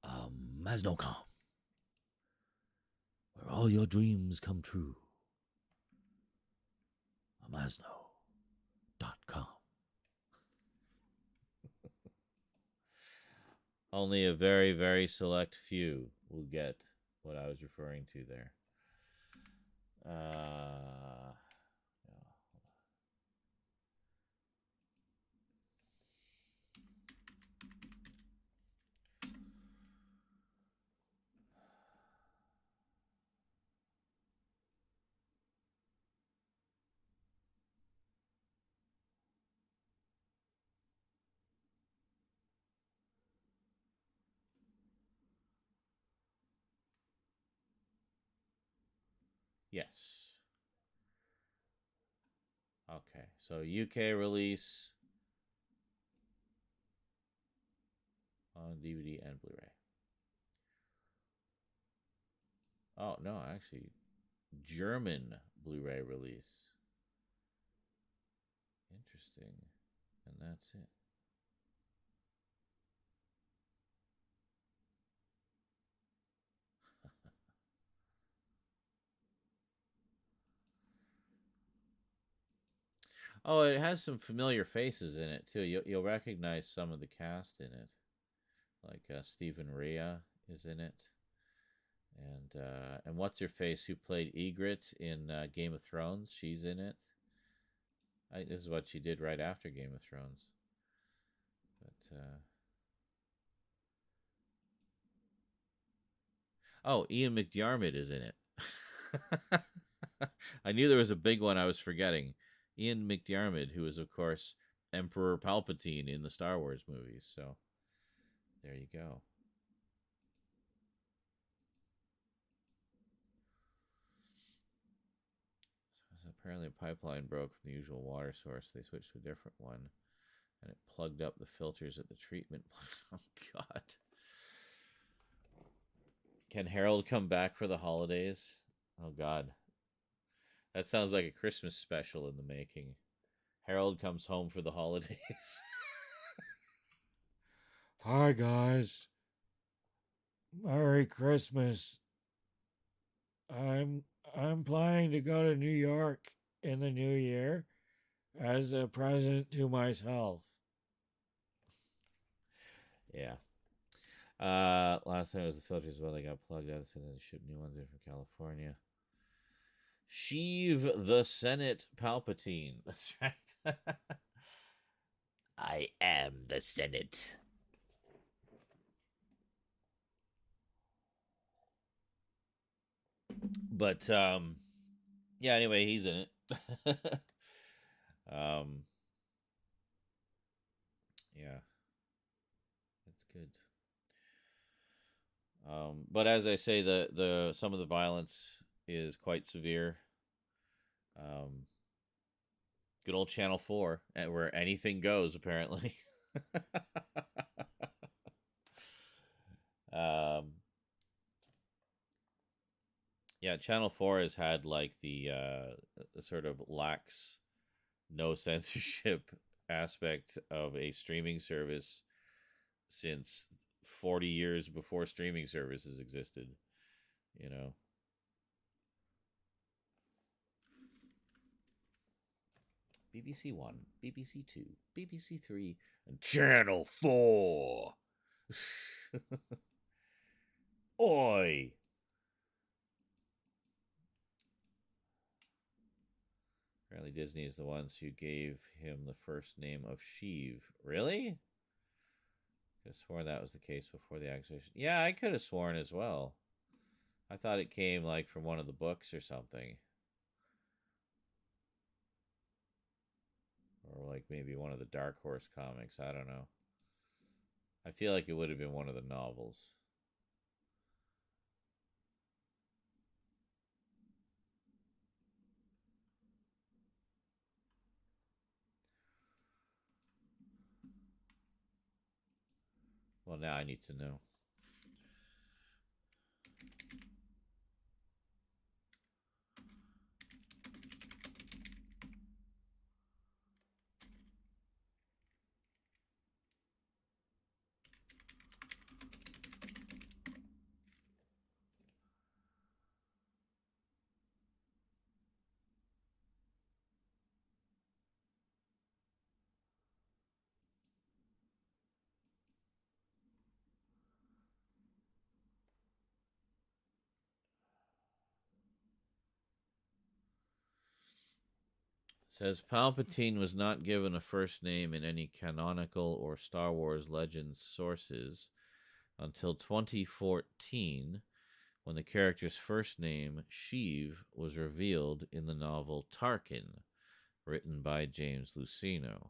Amazno.com. Where all your dreams come true. Amazno.com. Only a very, very select few will get what I was referring to there. Yeah. Yes. Okay, so UK release on DVD and Blu-ray. Oh, no, actually, German Blu-ray release. Interesting. And that's it. Oh, it has some familiar faces in it too. You'll recognize some of the cast in it, like Stephen Rea is in it, and what's her face who played Ygritte in Game of Thrones? She's in it. This is what she did right after Game of Thrones. But oh, Ian McDiarmid is in it. I knew there was a big one I was forgetting. Ian McDiarmid, who is of course Emperor Palpatine in the Star Wars movies. So there you go. So apparently a pipeline broke from the usual water source. They switched to a different one, and it plugged up the filters at the treatment plant. Oh God. Can Harold come back for the holidays? Oh God. That sounds like a Christmas special in the making. Harold comes home for the holidays. Hi guys. Merry Christmas. I'm planning to go to New York in the new year as a present to myself. Yeah. Last time it was the filters. Well, they got plugged out, so they shipped new ones in from California. Sheev the Senate Palpatine. That's right. I am the Senate. But yeah, anyway, he's in it. Yeah. That's good. But as I say, the some of the violence is quite severe. Good old Channel 4, where anything goes, apparently. um, yeah, Channel 4 has had like the sort of lax, no censorship aspect of a streaming service since 40 years before streaming services existed, you know. BBC One, BBC Two, BBC Three, and Channel 4. Oi! Apparently, Disney is the ones who gave him the first name of Sheev. Really? Could have sworn that was the case before the acquisition. Yeah, I could have sworn as well. I thought it came like from one of the books or something. Or like maybe one of the Dark Horse comics. I don't know. I feel like it would have been one of the novels. Well, now I need to know. Says Palpatine was not given a first name in any canonical or Star Wars Legends sources until 2014, when the character's first name, Sheev, was revealed in the novel Tarkin, written by James Luceno.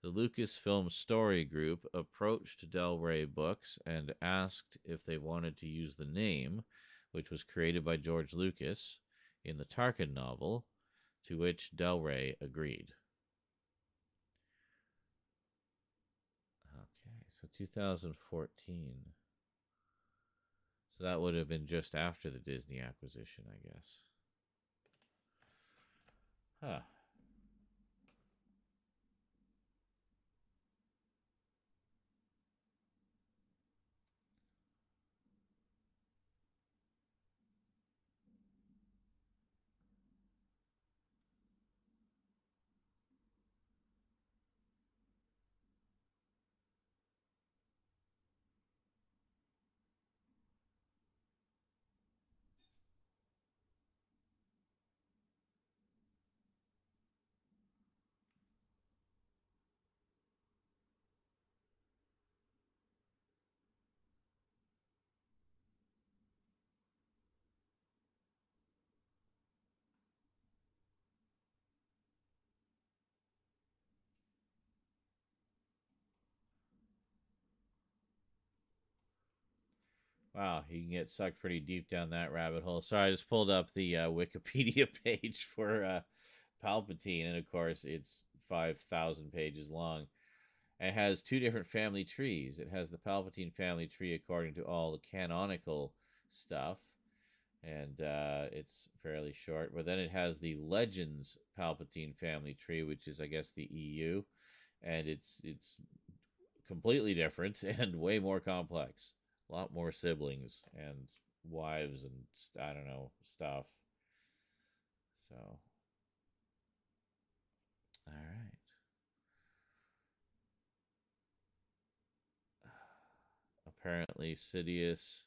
The Lucasfilm Story Group approached Del Rey Books and asked if they wanted to use the name, which was created by George Lucas, in the Tarkin novel, to which Del Rey agreed. Okay, so 2014. So that would have been just after the Disney acquisition, I guess. Huh. Wow, you can get sucked pretty deep down that rabbit hole. Sorry, I just pulled up the Wikipedia page for Palpatine, and of course, it's 5,000 pages long. And it has two different family trees. It has the Palpatine family tree according to all the canonical stuff, and it's fairly short. But then it has the Legends Palpatine family tree, which is, I guess, the EU, and it's completely different and way more complex. A lot more siblings and wives and I don't know stuff. So, all right. Apparently, Sidious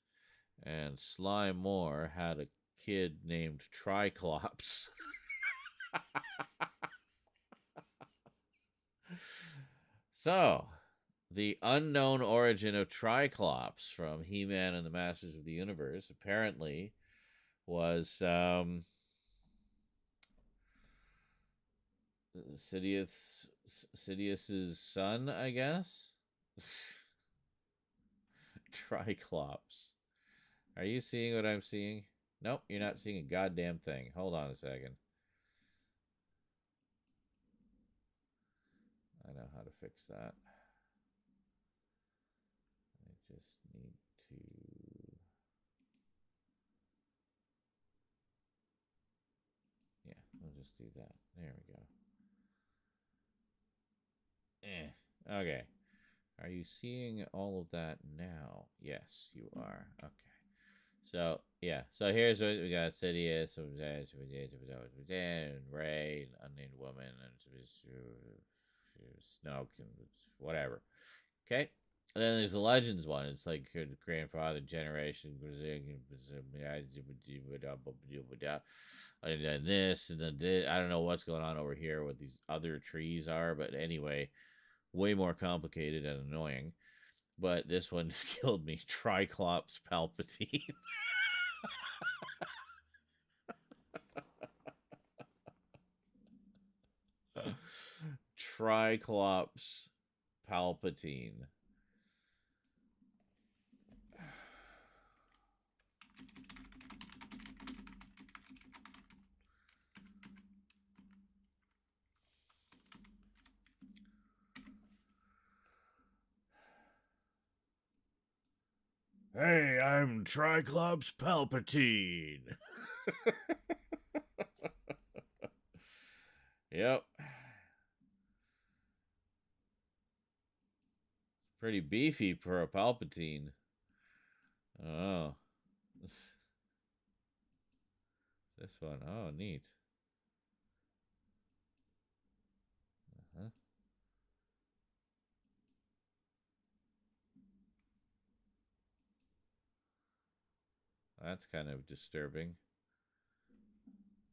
and Sly Moore had a kid named Triclops. So, the unknown origin of Triclops from He-Man and the Masters of the Universe apparently was Sidious's son, I guess. Triclops. Are you seeing what I'm seeing? Nope, you're not seeing a goddamn thing. Hold on a second. I know how to fix that. I just need to... Yeah, we'll just do that. There we go. Okay. Are you seeing all of that now? Yes, you are. Okay. So, yeah. So here's what we got. Sidious, and Ray, unnamed woman, and Snoke, and whatever. Okay? And then there's the Legends one. It's like her grandfather generation. And then this, and then this. I don't know what's going on over here, what these other trees are, but anyway, way more complicated and annoying. But this one just killed me. Triclops Palpatine. Triclops Palpatine. Hey, I'm Triclops Palpatine. Yep. Pretty beefy for a Palpatine. Oh. This one. Oh, neat. Uh-huh. That's kind of disturbing.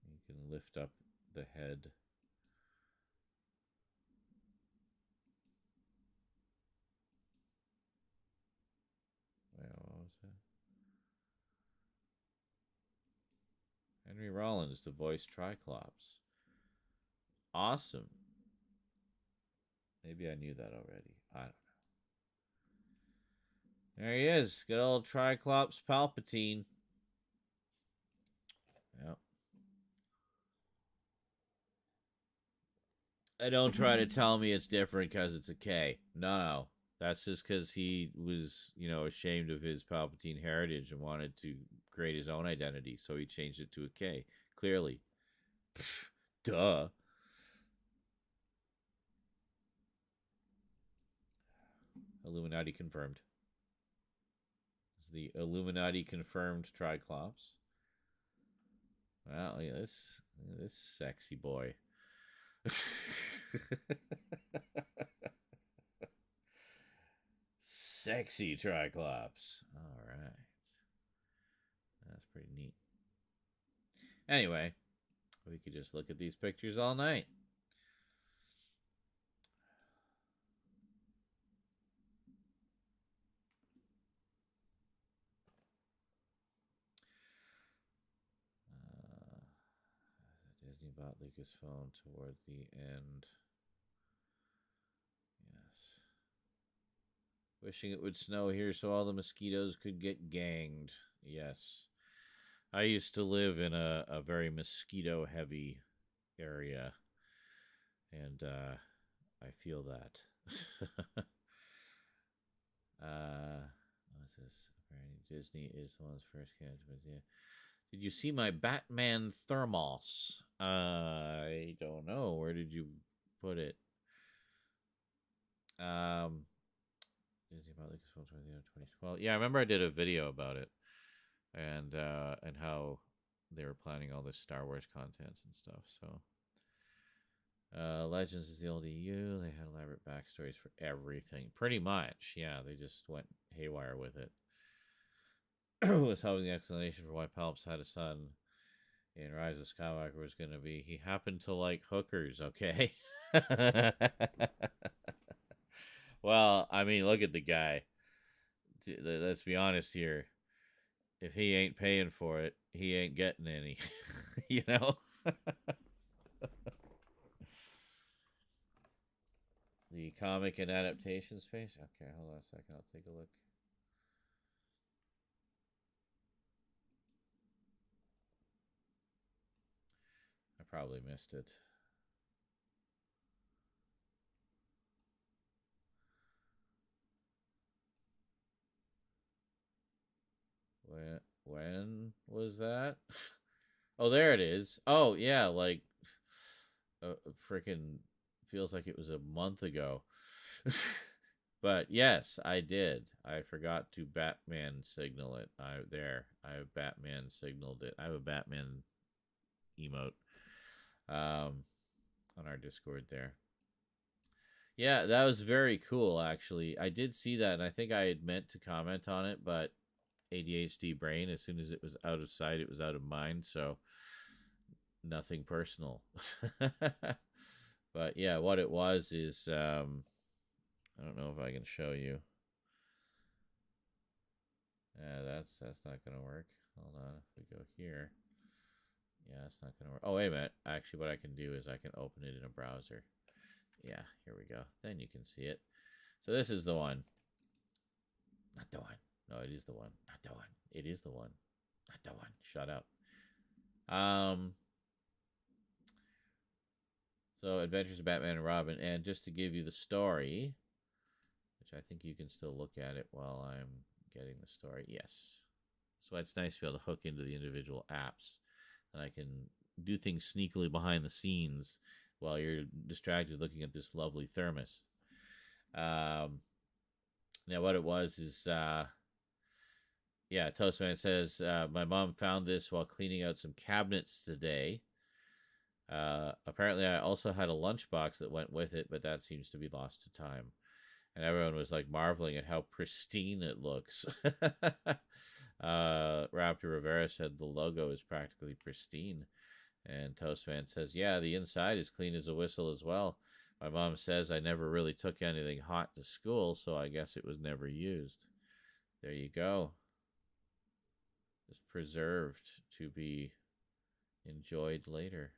You can lift up the head. Wait, what was that? Henry Rollins to voice Triclops. Awesome. Maybe I knew that already. I don't know. There he is. Good old Triclops Palpatine. Yep. And don't try to tell me it's different because it's a K. No. That's just because he was, ashamed of his Palpatine heritage and wanted to create his own identity, so he changed it to a K. Clearly. Duh. Illuminati confirmed. It's the Illuminati confirmed Triclops. Well, look at this sexy boy. Sexy Triclops. All right. That's pretty neat. Anyway, we could just look at these pictures all night. Disney bought Lucasfilm toward the end. Yes. Wishing it would snow here so all the mosquitoes could get ganged. Yes. I used to live in a very mosquito-heavy area, and I feel that. What's this? Apparently Disney is the one's first character. Yeah. Did you see my Batman thermos? I don't know. Where did you put it? Disney about Lucasfilm 2012. Yeah, I remember I did a video about it, and how they were planning all this Star Wars content and stuff. So, Legends is the old EU. They had elaborate backstories for everything, pretty much. Yeah, they just went haywire with it. Was hoping the explanation for why Palps had a son in Rise of Skywalker was going to be he happened to like hookers. Okay. Well, I mean, look at the guy. Let's be honest here. If he ain't paying for it, he ain't getting any. You know? The comic and adaptation space? Okay, hold on a second. I'll take a look. I probably missed it. When was that? Oh, there it is. Oh, yeah, like freaking feels like it was a month ago. But yes, I did. I forgot to Batman signal it. I Batman signaled it. I have a Batman emote on our Discord there. Yeah, that was very cool, actually. I did see that, and I think I had meant to comment on it, but ADHD brain, as soon as it was out of sight, it was out of mind, so nothing personal. But yeah, what it was is, I don't know if I can show you. That's not going to work. Hold on, if we go here. Yeah, it's not going to work. Oh, wait a minute. Actually, what I can do is I can open it in a browser. Yeah, here we go. Then you can see it. So this is the one. Not the one. No, it is the one. Not the one. It is the one. Not the one. Shut up. So Adventures of Batman and Robin, and just to give you the story, which I think you can still look at it while I'm getting the story. Yes. So it's nice to be able to hook into the individual apps, and I can do things sneakily behind the scenes while you're distracted looking at this lovely thermos. Now what it was is, yeah, Toastman says, my mom found this while cleaning out some cabinets today. Apparently I also had a lunchbox that went with it, but that seems to be lost to time. And everyone was like marveling at how pristine it looks. Raptor Rivera said the logo is practically pristine. And Toastman says, yeah, the inside is clean as a whistle as well. My mom says I never really took anything hot to school, so I guess it was never used. There you go. Just preserved to be enjoyed later.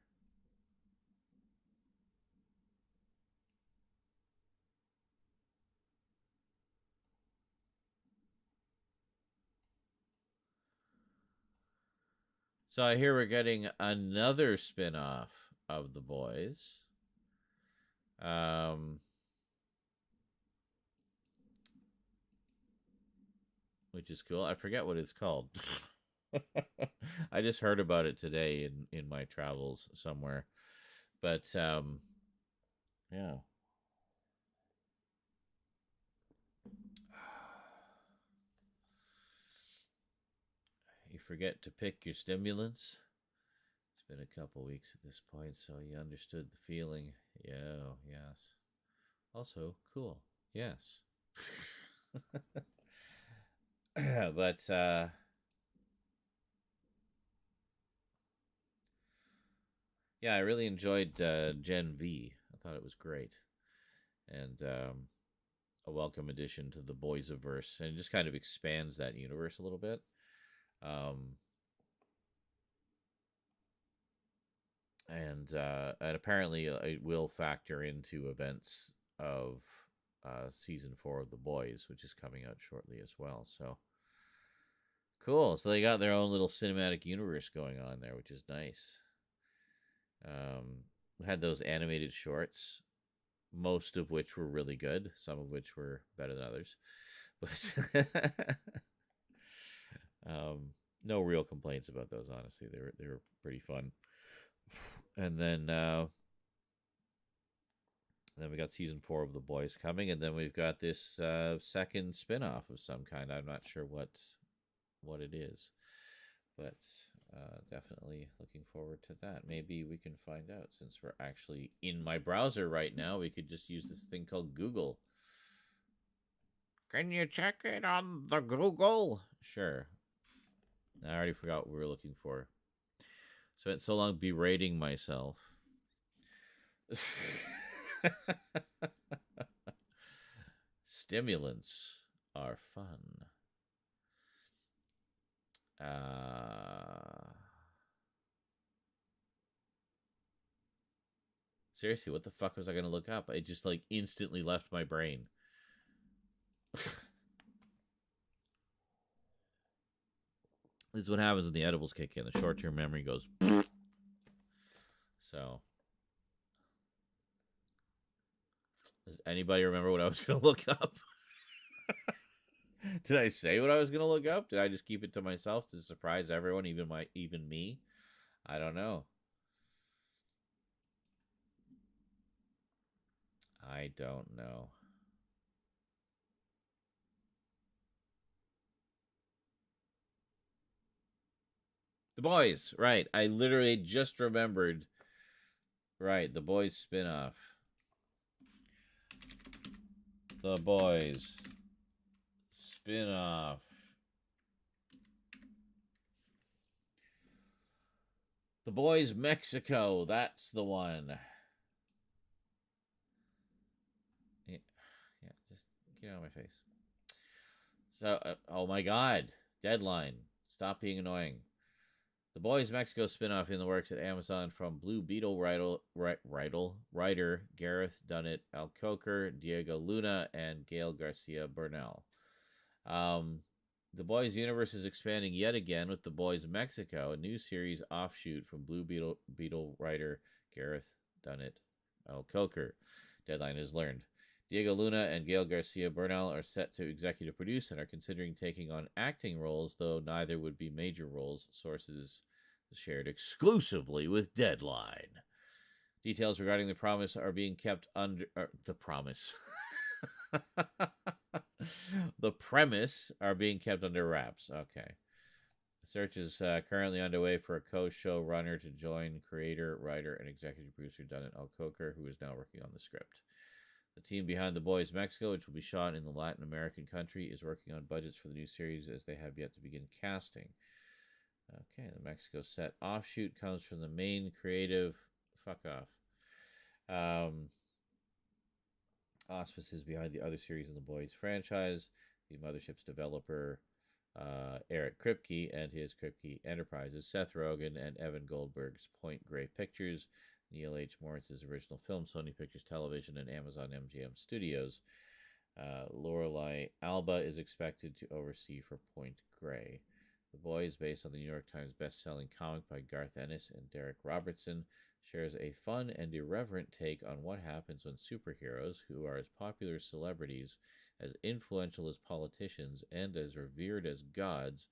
So I hear we're getting another spin-off of The Boys. which is cool. I forget what it's called. I just heard about it today in my travels somewhere. But yeah. You forget to pick your stimulants. It's been a couple weeks at this point, so you understood the feeling. Yeah, yes. Also, cool. Yes. But yeah, I really enjoyed Gen V. I thought it was great. And a welcome addition to the Boys-averse, and it just kind of expands that universe a little bit. And apparently it will factor into events of season 4 of The Boys, which is coming out shortly as well. So cool. So they got their own little cinematic universe going on there, which is nice. We had those animated shorts, most of which were really good, some of which were better than others. But no real complaints about those, honestly. They were pretty fun. And then we got season 4 of The Boys coming, and then we've got this second spin-off of some kind. I'm not sure what it is, but definitely looking forward to that. Maybe we can find out, since we're actually in my browser right now. We could just use this thing called Google. Can you check it on the Google? Sure. I already forgot what we were looking for. Spent so long berating myself. Stimulants are fun. Seriously, what the fuck was I gonna look up? It just like instantly left my brain. This is what happens when the edibles kick in. The short-term memory goes. So, does anybody remember what I was gonna look up? Did I say what I was gonna look up? Did I just keep it to myself to surprise everyone, even me? I don't know. I don't know. The Boys, right. I literally just remembered. Right, The Boys spin-off. The Boys spin-off. The Boys Mexico, that's the one. Yeah, just get out of my face. So, oh my god. Deadline. Stop being annoying. The Boys Mexico spinoff in the works at Amazon from Blue Beetle writer Gareth Dunnett, Al Coker, Diego Luna, and Gail Garcia Bernal. The Boys universe is expanding yet again with The Boys Mexico, a new series offshoot from Blue Beetle writer Gareth Dunnett, Al Coker. Deadline is learned. Diego Luna and Gail Garcia Bernal are set to executive produce and are considering taking on acting roles, though neither would be major roles, sources shared exclusively with Deadline. Details regarding the promise are being kept under... the promise. The premise are being kept under wraps. Okay. The search is currently underway for a co-show runner to join creator, writer, and executive producer Dunnett L. Coker, who is now working on the script. The team behind The Boys Mexico, which will be shot in the Latin American country, is working on budgets for the new series as they have yet to begin casting. Okay, the Mexico set offshoot comes from the main creative... Fuck off. Auspices behind the other series in the Boys franchise, the Mothership's developer Eric Kripke and his Kripke Enterprises, Seth Rogen and Evan Goldberg's Point Grey Pictures, Neil H. Morris's original film, Sony Pictures Television, and Amazon MGM Studios. Lorelei Alba is expected to oversee for Point Grey. The Boys, based on the New York Times best-selling comic by Garth Ennis and Derek Robertson, shares a fun and irreverent take on what happens when superheroes, who are as popular as celebrities, as influential as politicians, and as revered as gods,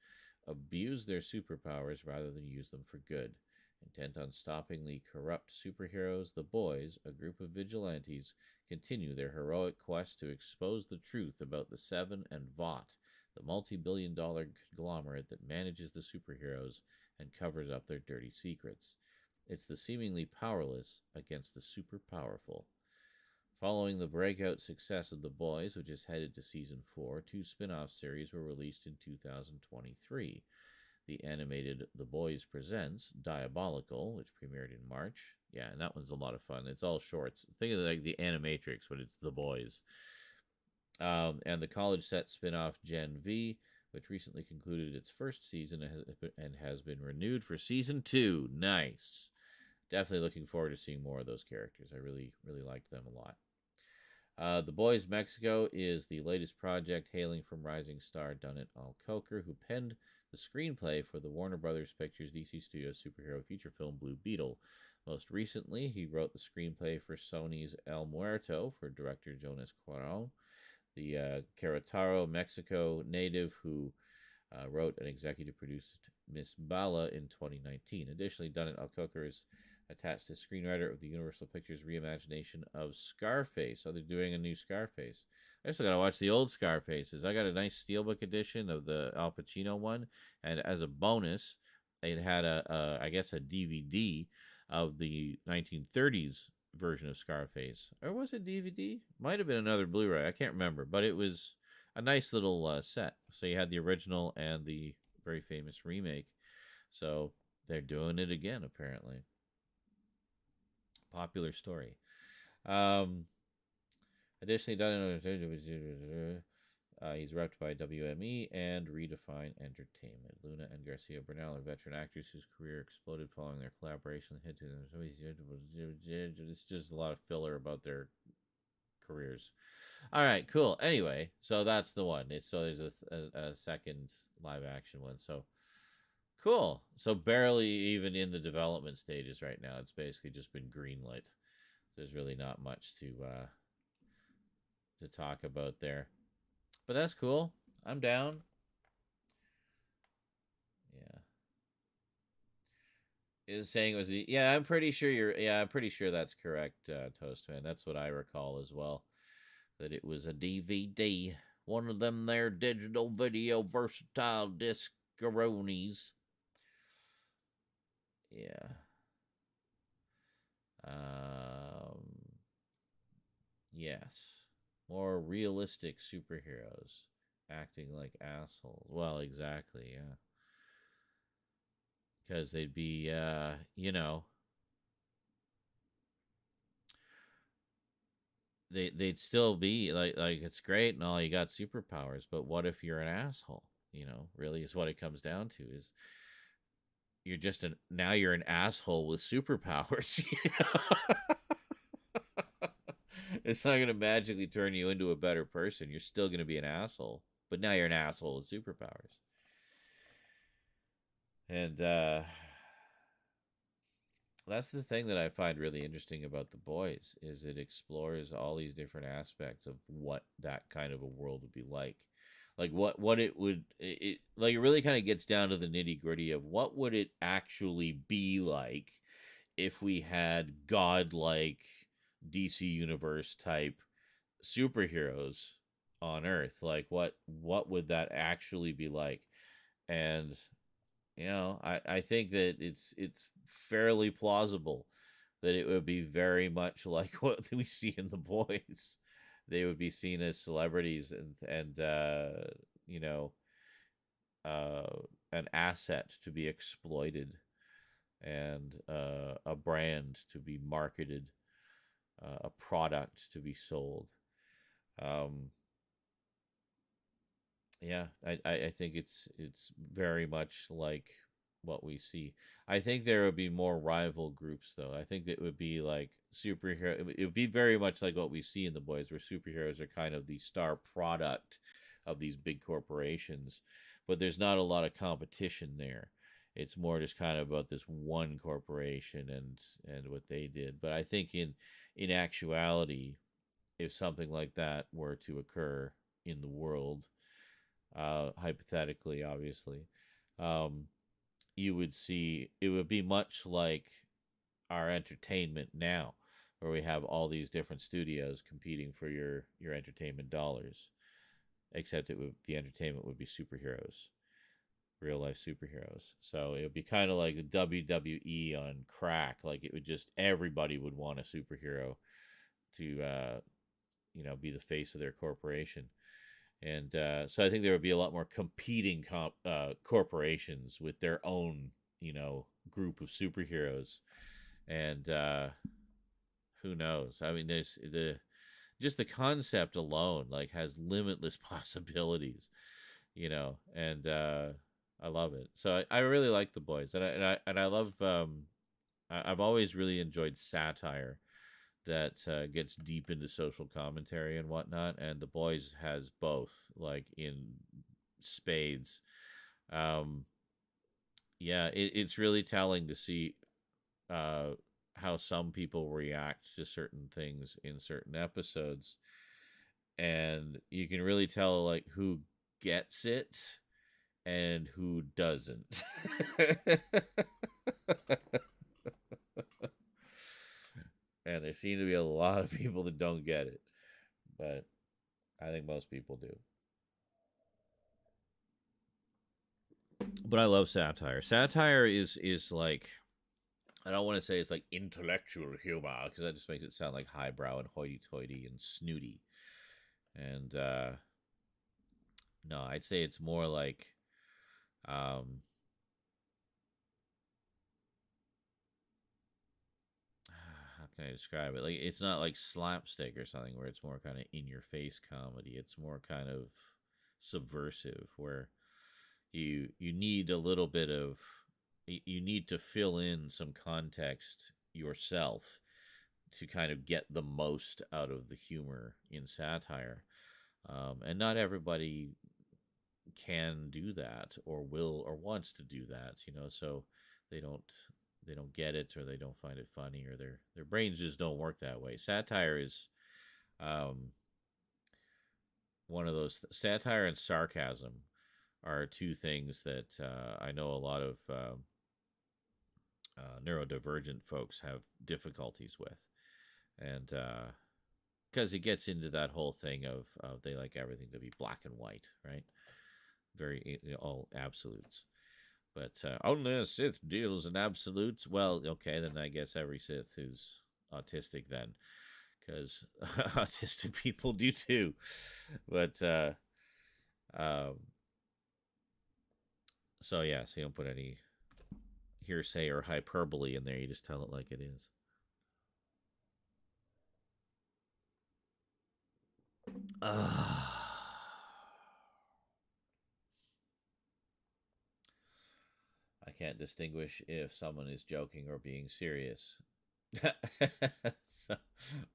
abuse their superpowers rather than use them for good. Intent on stopping the corrupt superheroes, the Boys, a group of vigilantes, continue their heroic quest to expose the truth about the Seven and Vought, the multi-billion-dollar conglomerate that manages the superheroes and covers up their dirty secrets. It's the seemingly powerless against the super powerful. Following the breakout success of The Boys, which is headed to season 4, 2 spin off series were released in 2023. The animated The Boys Presents Diabolical, which premiered in March. Yeah, and that one's a lot of fun. It's all shorts. Think of it like the Animatrix, but it's The Boys. And the college set spin off Gen V, which recently concluded its first season and has been renewed for season 2. Nice. Definitely looking forward to seeing more of those characters. I really, really liked them a lot. The Boys Mexico is the latest project hailing from rising star Dunnet Alcoker, who penned the screenplay for the Warner Brothers Pictures DC Studios superhero feature film Blue Beetle. Most recently, he wrote the screenplay for Sony's El Muerto for director Jonas Cuarón, the Querétaro, Mexico native who wrote and executive produced Miss Bala in 2019. Additionally, Dunnet Alcoker is attached as screenwriter of the Universal Pictures reimagination of Scarface. So they're doing a new Scarface. I still gotta watch the old Scarfaces. I got a nice steelbook edition of the Al Pacino one, and as a bonus, it had I guess a DVD of the 1930s version of Scarface, or was it DVD? Might have been another Blu-ray. I can't remember, but it was a nice little set. So you had the original and the very famous remake. So they're doing it again, apparently. Popular story. Additionally, he's repped by WME and Redefine Entertainment. Luna and Garcia Bernal are veteran actors whose career exploded following their collaboration. It's just a lot of filler about their careers. All right, cool. Anyway, so that's the one. There's a second live action one. So cool. So barely even in the development stages right now. It's basically just been greenlit. There's really not much to talk about there. But that's cool. I'm down. Yeah. Is saying it was yeah, I'm pretty sure that's correct, Toastman. That's what I recall as well. That it was a DVD. One of them there digital video versatile disc-a-ronies. Yeah. Yes. More realistic superheroes acting like assholes. Well, exactly, yeah. Because they'd be, they'd still be like it's great and all, you got superpowers, but what if you're an asshole? Really is what it comes down to. Is now you're an asshole with superpowers. It's not going to magically turn you into a better person. You're still going to be an asshole, but now you're an asshole with superpowers. And that's the thing that I find really interesting about The Boys, is it explores all these different aspects of what that kind of a world would be like what it would, it really kind of gets down to the nitty gritty of what would it actually be like if we had godlike DC universe type superheroes on Earth. Like what would that actually be like? And I think that it's fairly plausible that it would be very much like what we see in The Boys. They would be seen as celebrities and an asset to be exploited, and a brand to be marketed, a product to be sold. Yeah, I think it's very much like what we see. I think there would be more rival groups, though. I think it would be like superhero. It would be very much like what we see in The Boys, where superheroes are kind of the star product of these big corporations, but there's not a lot of competition there. It's more just kind of about this one corporation and what they did. But I think in actuality, if something like that were to occur in the world, hypothetically, obviously, um, you would see it would be much like our entertainment now, where we have all these different studios competing for your entertainment dollars. Except the entertainment would be superheroes, real life superheroes. So it would be kind of like the WWE on crack. Like it would just everybody would want a superhero to be the face of their corporation. And so I think there would be a lot more competing corporations with their own group of superheroes. And who knows? I mean, there's the just the concept alone like has limitless possibilities, and I love it. So I really like The Boys, and I love I've always really enjoyed satire that gets deep into social commentary and whatnot, and The Boys has both, like in spades. Um, yeah, it's really telling to see uh, how some people react to certain things in certain episodes, and you can really tell like who gets it and who doesn't. And there seem to be a lot of people that don't get it, but I think most people do. But I love satire. Satire is like, I don't want to say it's like intellectual humor because that just makes it sound like highbrow and hoity-toity and snooty. And no, I'd say it's more like um, how can I describe it? Like it's not like slapstick or something where it's more kind of in your face comedy. It's more kind of subversive where you need a little bit of you need to fill in some context yourself to kind of get the most out of the humor in satire. And not everybody can do that or will or wants to do that, so they don't they don't get it or they don't find it funny or their brains just don't work that way. Satire is um, one of those satire and sarcasm are two things that I know a lot of neurodivergent folks have difficulties with, and because it gets into that whole thing of they like everything to be black and white, right? Very all absolutes. But only a Sith deals in absolutes. Well, okay, then I guess every Sith is autistic then, because autistic people do too. But um, so yeah, so you don't put any hearsay or hyperbole in there. You just tell it like it is. I can't distinguish if someone is joking or being serious. So,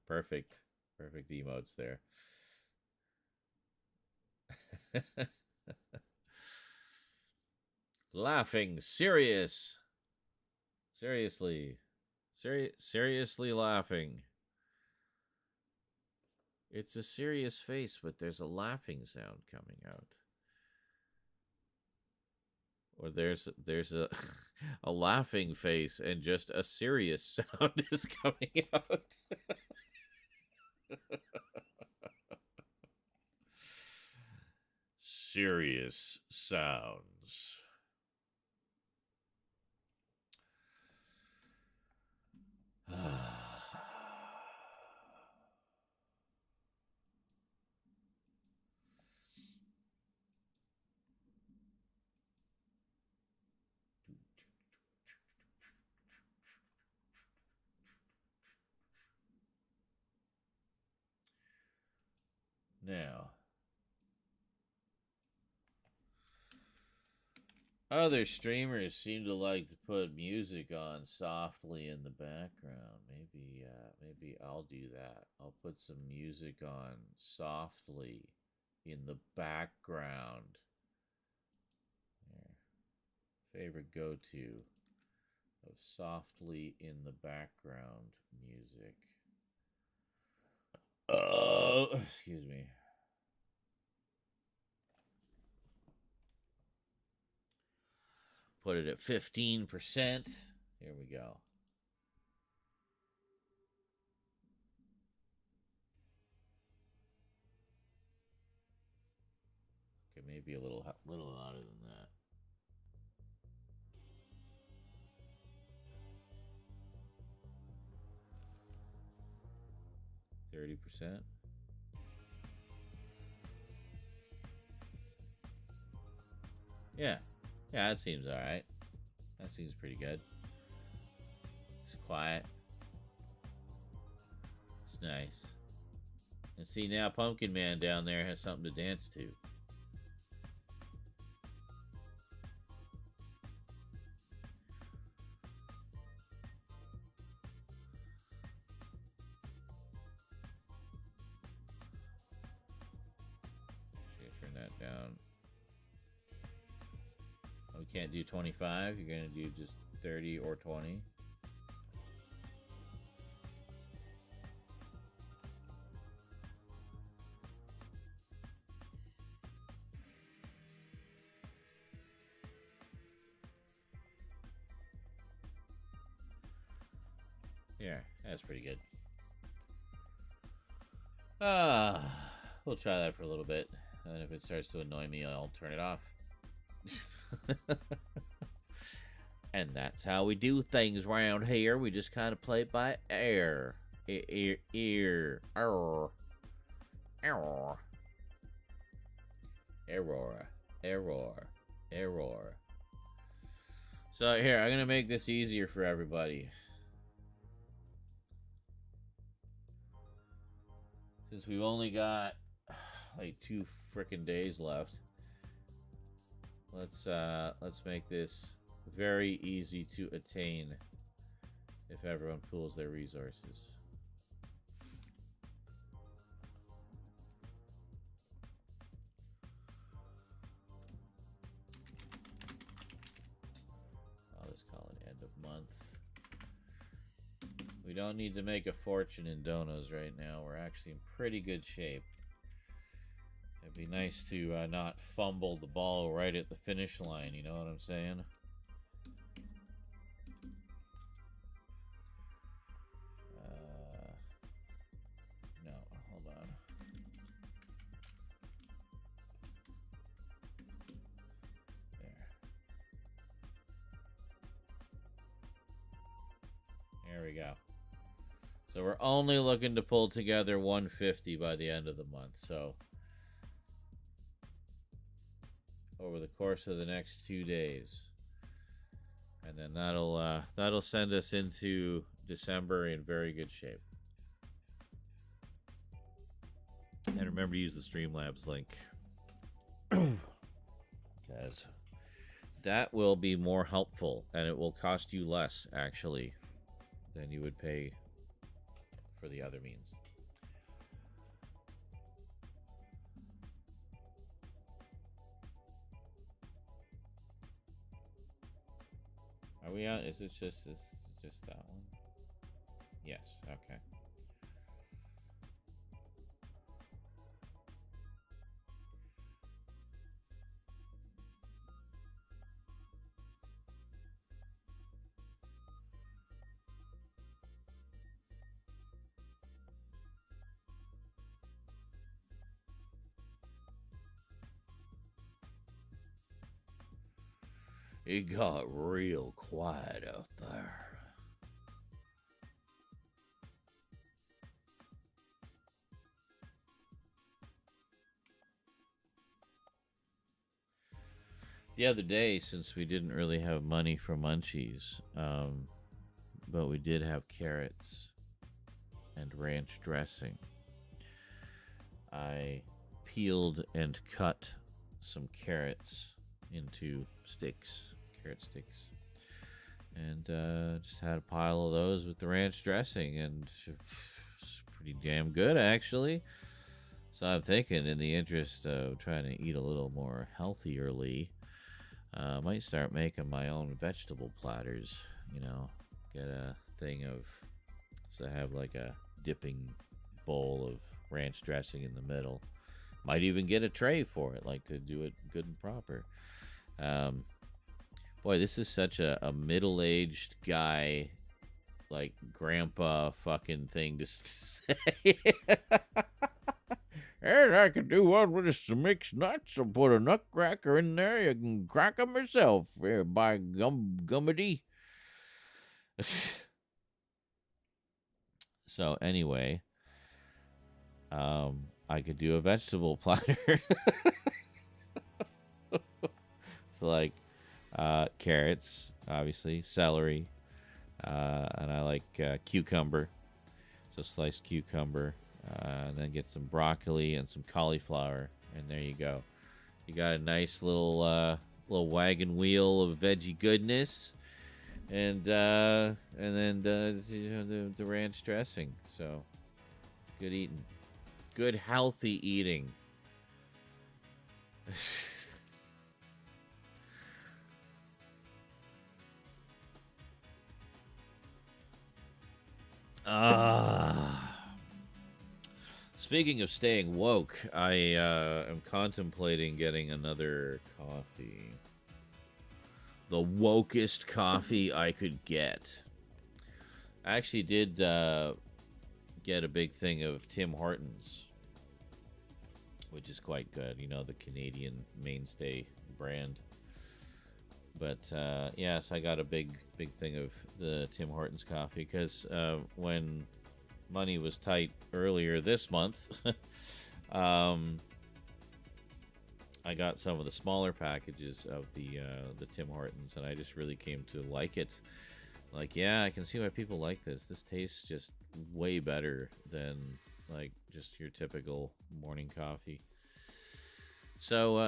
perfect. Perfect emotes there. Laughing, serious. Seriously. Seriously laughing. It's a serious face, but there's a laughing sound coming out. Or there's a a laughing face and just a serious sound is coming out. Serious sounds. Now, other streamers seem to like to put music on softly in the background. Maybe I'll do that. I'll put some music on softly in the background. There. favorite go-to of softly in the background music. Excuse me. Put it at 15%. Here we go. Okay, maybe a little louder than that. 30%. Yeah. Yeah, that seems alright. That seems pretty good. It's quiet. It's nice. And see, now Pumpkin Man down there has something to dance to. Okay, turn that down. We can't do 25. You're going to do just 30 or 20. Yeah, that's pretty good. We'll try that for a little bit. And if it starts to annoy me, I'll turn it off. And that's how we do things around here. We just kind of play by ear. Error. So here, I'm gonna make this easier for everybody. Since we've only got like 2 frickin' days left, let's make this very easy to attain if everyone pools their resources. I'll just call it end of month. We don't need to make a fortune in donos right now. We're actually in pretty good shape. It'd be nice to not fumble the ball right at the finish line, you know what I'm saying? No, hold on. There we go. So we're only looking to pull together 150 by the end of the month. So over the course of the next 2 days, and then that'll send us into December in very good shape. And remember to use the Streamlabs link, because that will be more helpful, and it will cost you less actually than you would pay for the other means. Are we on? Is it just that one? Yes. Okay. It got real quiet out there. The other day, since we didn't really have money for munchies, but we did have carrots and ranch dressing, I peeled and cut some carrots into sticks. Carrot sticks, and just had a pile of those with the ranch dressing, and it's pretty damn good actually. So I'm thinking, in the interest of trying to eat a little more healthierly, Might start making my own vegetable platters. You know, get a thing of, so I have like a dipping bowl of ranch dressing in the middle. Might even get a tray for it, like to do it good and proper. Boy, this is such a middle-aged guy, like grandpa fucking thing to say. And I can do one with some mixed nuts. I'll put a nutcracker in there. You can crack 'em yourself. Here, by gummity. So anyway, I could do a vegetable platter. So like carrots, obviously, celery, and I like cucumber. So sliced cucumber, and then get some broccoli and some cauliflower, and there you go. You got a nice little wagon wheel of veggie goodness, and then the ranch dressing. So good eating, good healthy eating. Speaking of staying woke, I am contemplating getting another coffee. The wokest coffee I could get. I actually did get a big thing of Tim Hortons, which is quite good. You know, the Canadian mainstay brand. But yes, I got a big thing of the Tim Hortons coffee because when money was tight earlier this month, I got some of the smaller packages of the Tim Hortons, and I just really came to like it. Like, yeah, I can see why people like this. This tastes just way better than like just your typical morning coffee. So,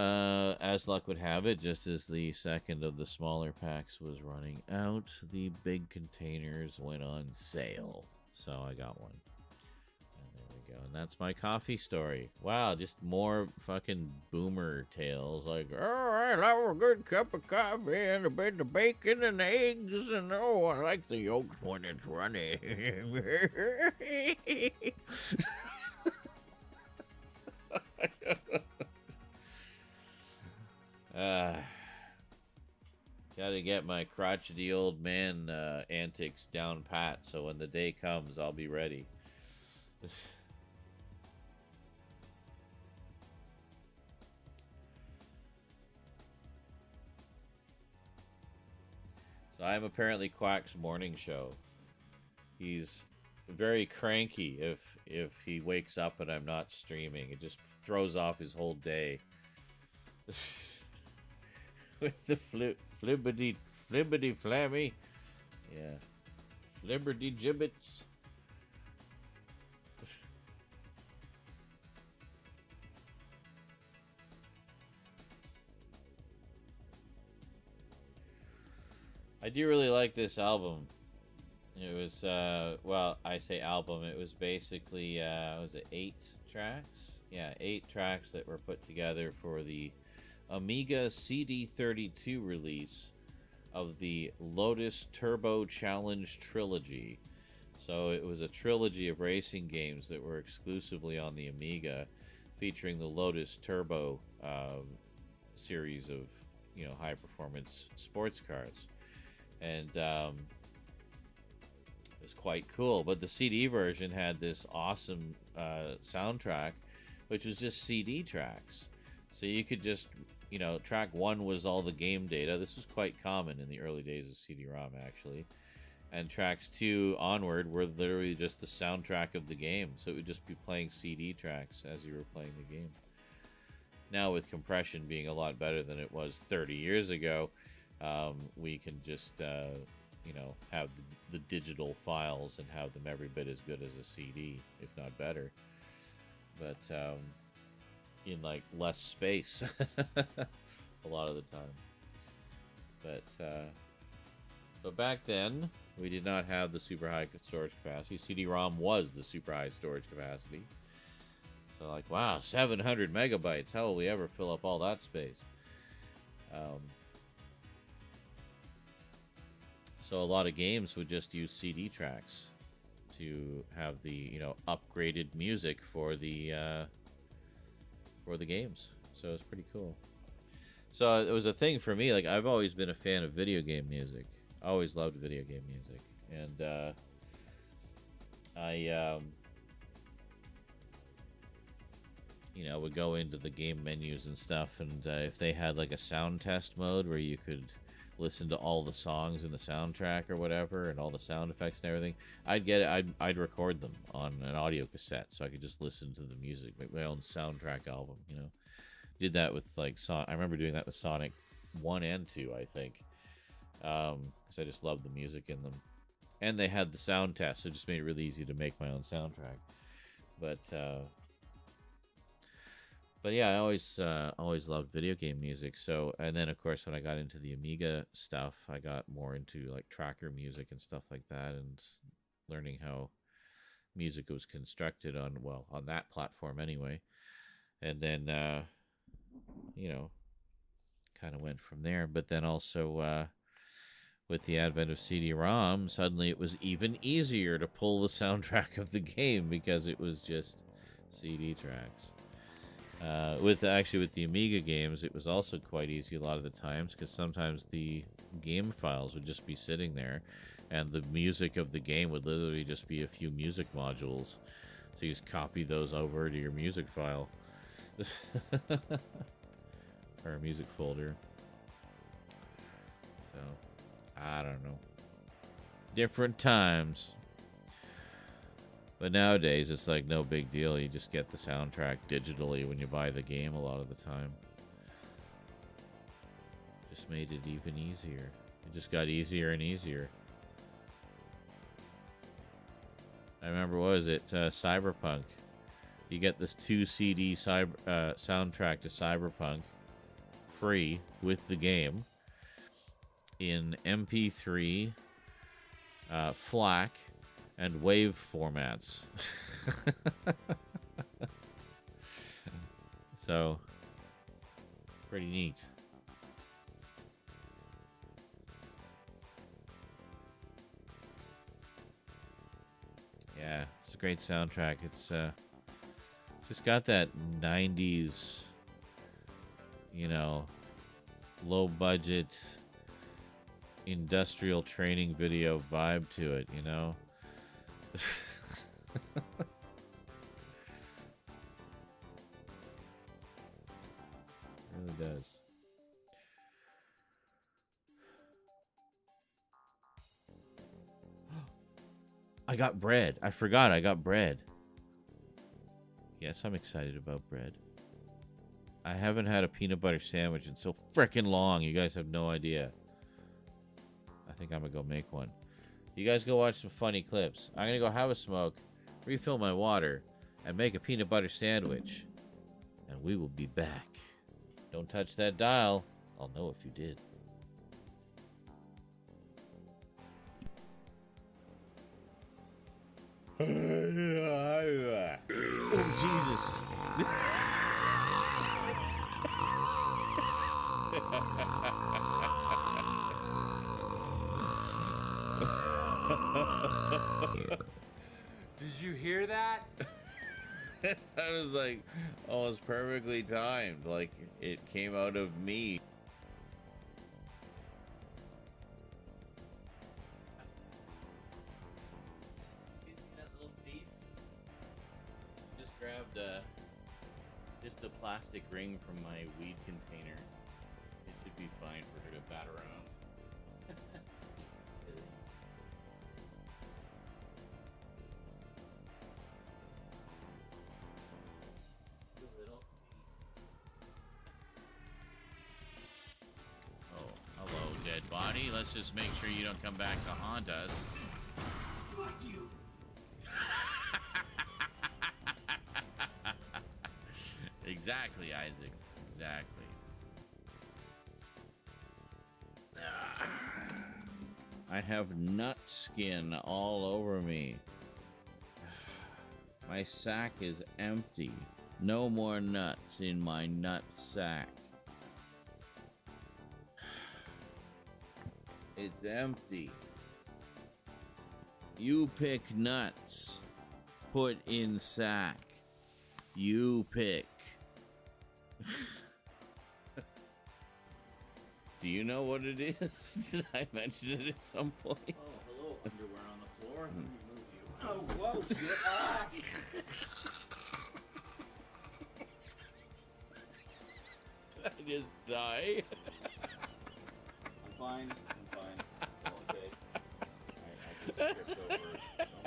as luck would have it, just as the second of the smaller packs was running out, the big containers went on sale. So I got one. And there we go. And that's my coffee story. Wow, just more fucking boomer tales. Like, oh, I love a good cup of coffee and a bit of bacon and eggs. And oh, I like the yolks when it's runny. Gotta get my crotchety old man antics down pat, so when the day comes, I'll be ready. So I'm apparently Quack's morning show. He's very cranky if he wakes up and I'm not streaming. It just throws off his whole day. With the flibbity flammy. Yeah. Liberty gibbets. I do really like this album. It was, well, I say album. It was basically, was it 8 tracks? Yeah, 8 tracks that were put together for the Amiga CD32 release of the Lotus Turbo Challenge Trilogy. So it was a trilogy of racing games that were exclusively on the Amiga, featuring the Lotus Turbo series of, you know, high-performance sports cars. And it was quite cool. But the CD version had this awesome soundtrack, which was just CD tracks. So you could just, you know, track 1 was all the game data. This was quite common in the early days of CD-ROM, actually. And tracks 2 onward were literally just the soundtrack of the game. So it would just be playing CD tracks as you were playing the game. Now, with compression being a lot better than it was 30 years ago, we can just, you know, have the digital files and have them every bit as good as a CD, if not better. But in like less space a lot of the time. But back then we did not have the super high storage capacity. CD-ROM was the super high storage capacity. So like, wow, 700 megabytes. How will we ever fill up all that space? So a lot of games would just use CD tracks to have the, you know, upgraded music for the games. So it's pretty cool. So it was a thing for me. Like, I've always been a fan of video game music. I always loved video game music, and I you know, would go into the game menus and stuff, and if they had like a sound test mode where you could listen to all the songs in the soundtrack or whatever, and all the sound effects and everything, I'd get it. I'd record them on an audio cassette, so I could just listen to the music, make my own soundtrack album. You know, did that with like I remember doing that with Sonic 1 and 2, I think, because I just loved the music in them, and they had the sound test, so it just made it really easy to make my own soundtrack. But yeah, I always loved video game music. So, and then of course when I got into the Amiga stuff, I got more into like tracker music and stuff like that, and learning how music was constructed on that platform anyway. And then you know, kind of went from there. But then also with the advent of CD-ROM, suddenly it was even easier to pull the soundtrack of the game because it was just CD tracks. With the Amiga games, it was also quite easy a lot of the times, because sometimes the game files would just be sitting there, and the music of the game would literally just be a few music modules. So you just copy those over to your music file. Or a music folder. So, I don't know. Different times. But nowadays, it's like no big deal. You just get the soundtrack digitally when you buy the game a lot of the time. Just made it even easier. It just got easier and easier. I remember, what was it? Cyberpunk. You get this 2 CD soundtrack to Cyberpunk free with the game in MP3, FLAC, and WAV formats. So, pretty neat. Yeah, it's a great soundtrack. It's just got that 90s, you know, low budget industrial training video vibe to it, you know? It really does. I got bread. I forgot I got bread. Yes, I'm excited about bread. I haven't had a peanut butter sandwich in so frickin' long. You guys have no idea. I think I'm gonna go make one. You guys go watch some funny clips. I'm gonna go have a smoke, refill my water, and make a peanut butter sandwich. And we will be back. Don't touch that dial. I'll know if you did. Oh, Jesus. Did you hear that? I was like, almost perfectly timed. Like, it came out of me. You see that little thief? Just grabbed just a plastic ring from my weed container. It should be fine for her to bat around. Hello, dead body. Let's just make sure you don't come back to haunt us. Fuck you. Exactly, Isaac. Exactly. I have nut skin all over me. My sack is empty. No more nuts in my nut sack. It's empty. You pick nuts. Put in sack. You pick. Do you know what it is? Did I mention it at some point? Oh, hello, underwear on the floor. Let me move you. Oh, whoa, shit. Ah! Did I just die? I'm fine. I'm fine. I'm okay. I just tripped over something.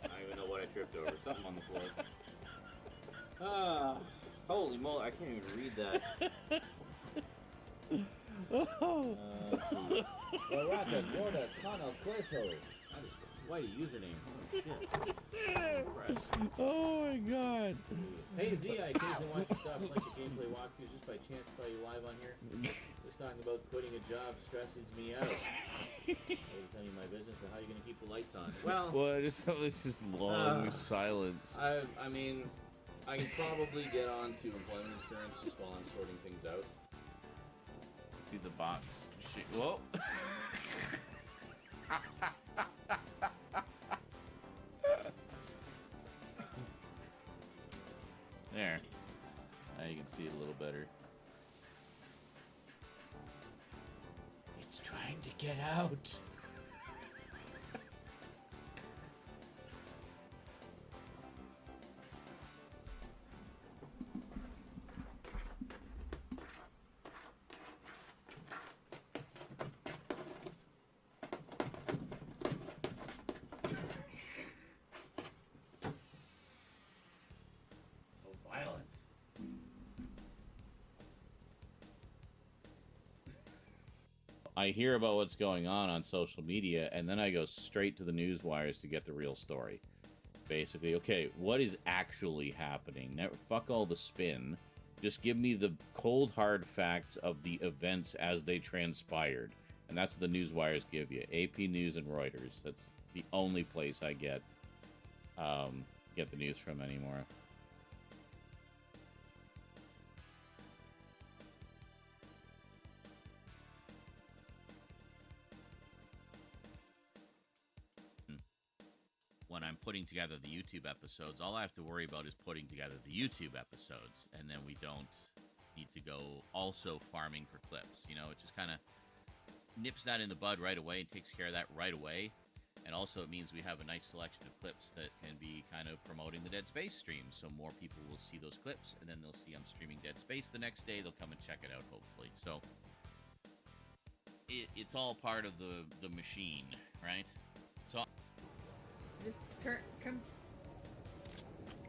I don't even know what I tripped over. Something on the floor. Ah, holy moly! I can't even read that. Well, we're at the Florida Connell Queso. That is quite a username. Holy shit. I'm impressed. Oh my god. Hey Z, I occasionally watch your stuff like the gameplay walkthroughs. Just by chance saw you live on here. Just talking about quitting a job stresses me out. I was telling you my business, but how are you going to keep the lights on? Well, It's just long silence. I mean, I can probably get on to employment insurance just while I'm sorting things out. See the box. Shit. Whoa. There. Now you can see it a little better. It's trying to get out. I hear about what's going on social media, and then I go straight to the news wires to get the real story. Basically, okay, what is actually happening? Now, fuck all the spin. Just give me the cold, hard facts of the events as they transpired. And that's what the news wires give you. AP News and Reuters. That's the only place I get the news from anymore. When I'm putting together the YouTube episodes, all I have to worry about is putting together the YouTube episodes, and then we don't need to go also farming for clips. You know, it just kind of nips that in the bud right away and takes care of that right away. And also it means we have a nice selection of clips that can be kind of promoting the Dead Space stream, so more people will see those clips, and then they'll see I'm streaming Dead Space the next day. They'll come and check it out, hopefully. So it's all part of the machine, right? So Just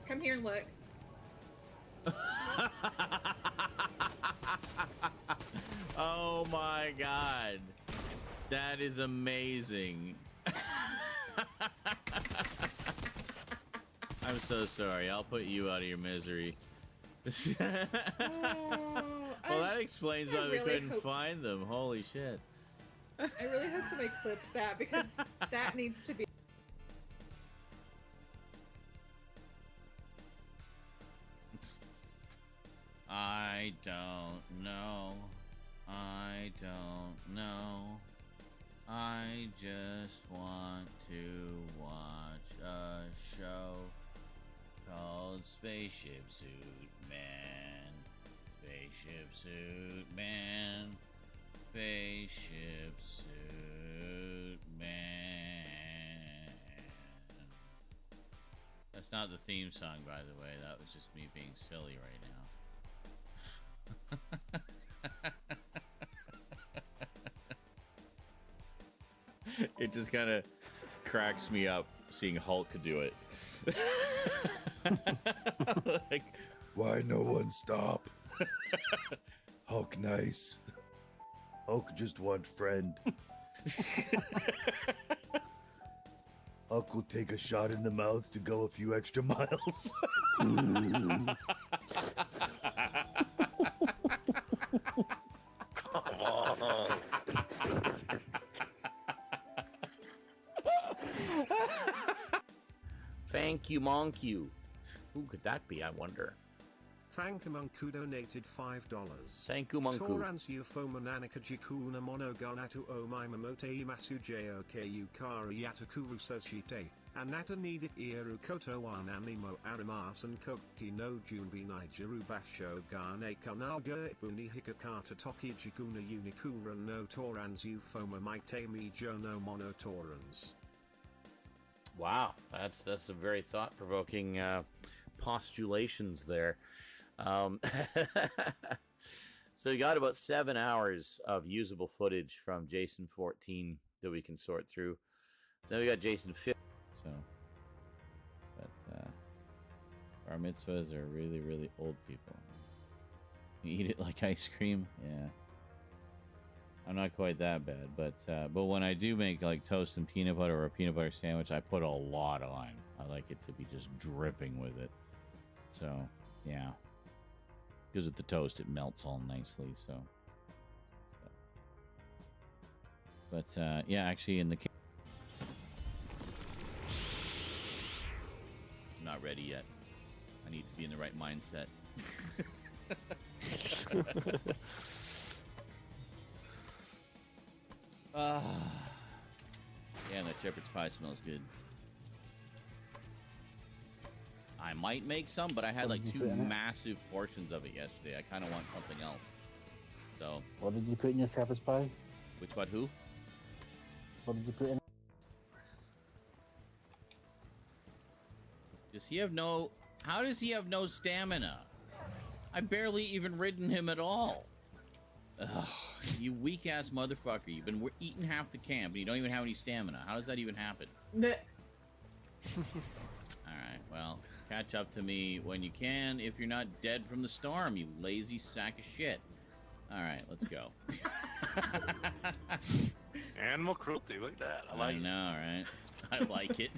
come here and look. Oh my god. That is amazing. I'm so sorry. I'll put you out of your misery. Well, that explains why we couldn't find them. Holy shit. I really hope somebody clips that, because that needs to be. I don't know. I don't know. I just want to watch a show called Spaceship Suit Man. Spaceship Suit Man. Spaceship Suit Man. That's not the theme song, by the way. That was just me being silly right now. It just kind of cracks me up seeing Hulk do it. Like, Why no one stop? Hulk nice. Hulk just want friend. Hulk will take a shot in the mouth to go a few extra miles. Come on. Thank you, Monk you. Who could that be, I wonder? Fankamunku donated $5. Thank you, Munku. Torans Ufomananaka Jikuna Monogonatu Omimamote Imasu Joke Yukara Yatakuru Soshite, Anata Nidit Iru Koto Animo Arimasan Koki no Junbi Nigeru Basho Gane Kanaga Ibuni Hikakata Toki Jikuna Unikura no Torans Ufoma Maitemi Jono Monotorans. Wow, that's some very thought-provoking postulations there. So you got about 7 hours of usable footage from Jason 14 that we can sort through. Then we got Jason 15. So, but bar mitzvahs are really, really old people. You eat it like ice cream, yeah. I'm not quite that bad, but when I do make like toast and peanut butter or a peanut butter sandwich, I put a lot on. I like it to be just dripping with it. So, yeah. Because with the toast, it melts all nicely, so. But, yeah, actually, in the... I'm not ready yet. I need to be in the right mindset. Yeah, that shepherd's pie smells good. I might make some, but I had like 2 massive portions of it yesterday. I kind of want something else. So. What did you put in your shepherd's pie? Which what? Who? What did you put in? Does he have no... How does he have no stamina? I barely even ridden him at all. Ugh, you weak-ass motherfucker. You've been eating half the camp, and you don't even have any stamina. How does that even happen? Alright, well, catch up to me when you can if you're not dead from the storm, you lazy sack of shit. Alright, let's go. Animal cruelty, look at that. I like it. I know, right? I like it.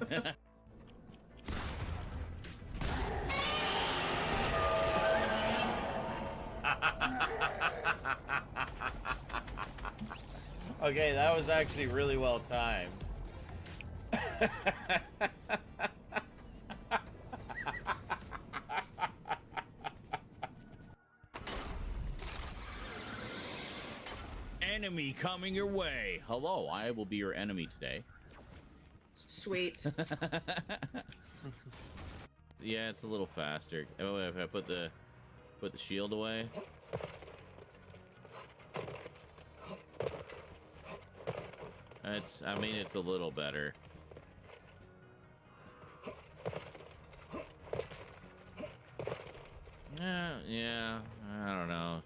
Okay, that was actually really well timed. Enemy coming your way. Hello, I will be your enemy today. Sweet. Yeah, it's a little faster. Oh, if I put the shield away. I mean, it's a little better. Yeah, I don't know.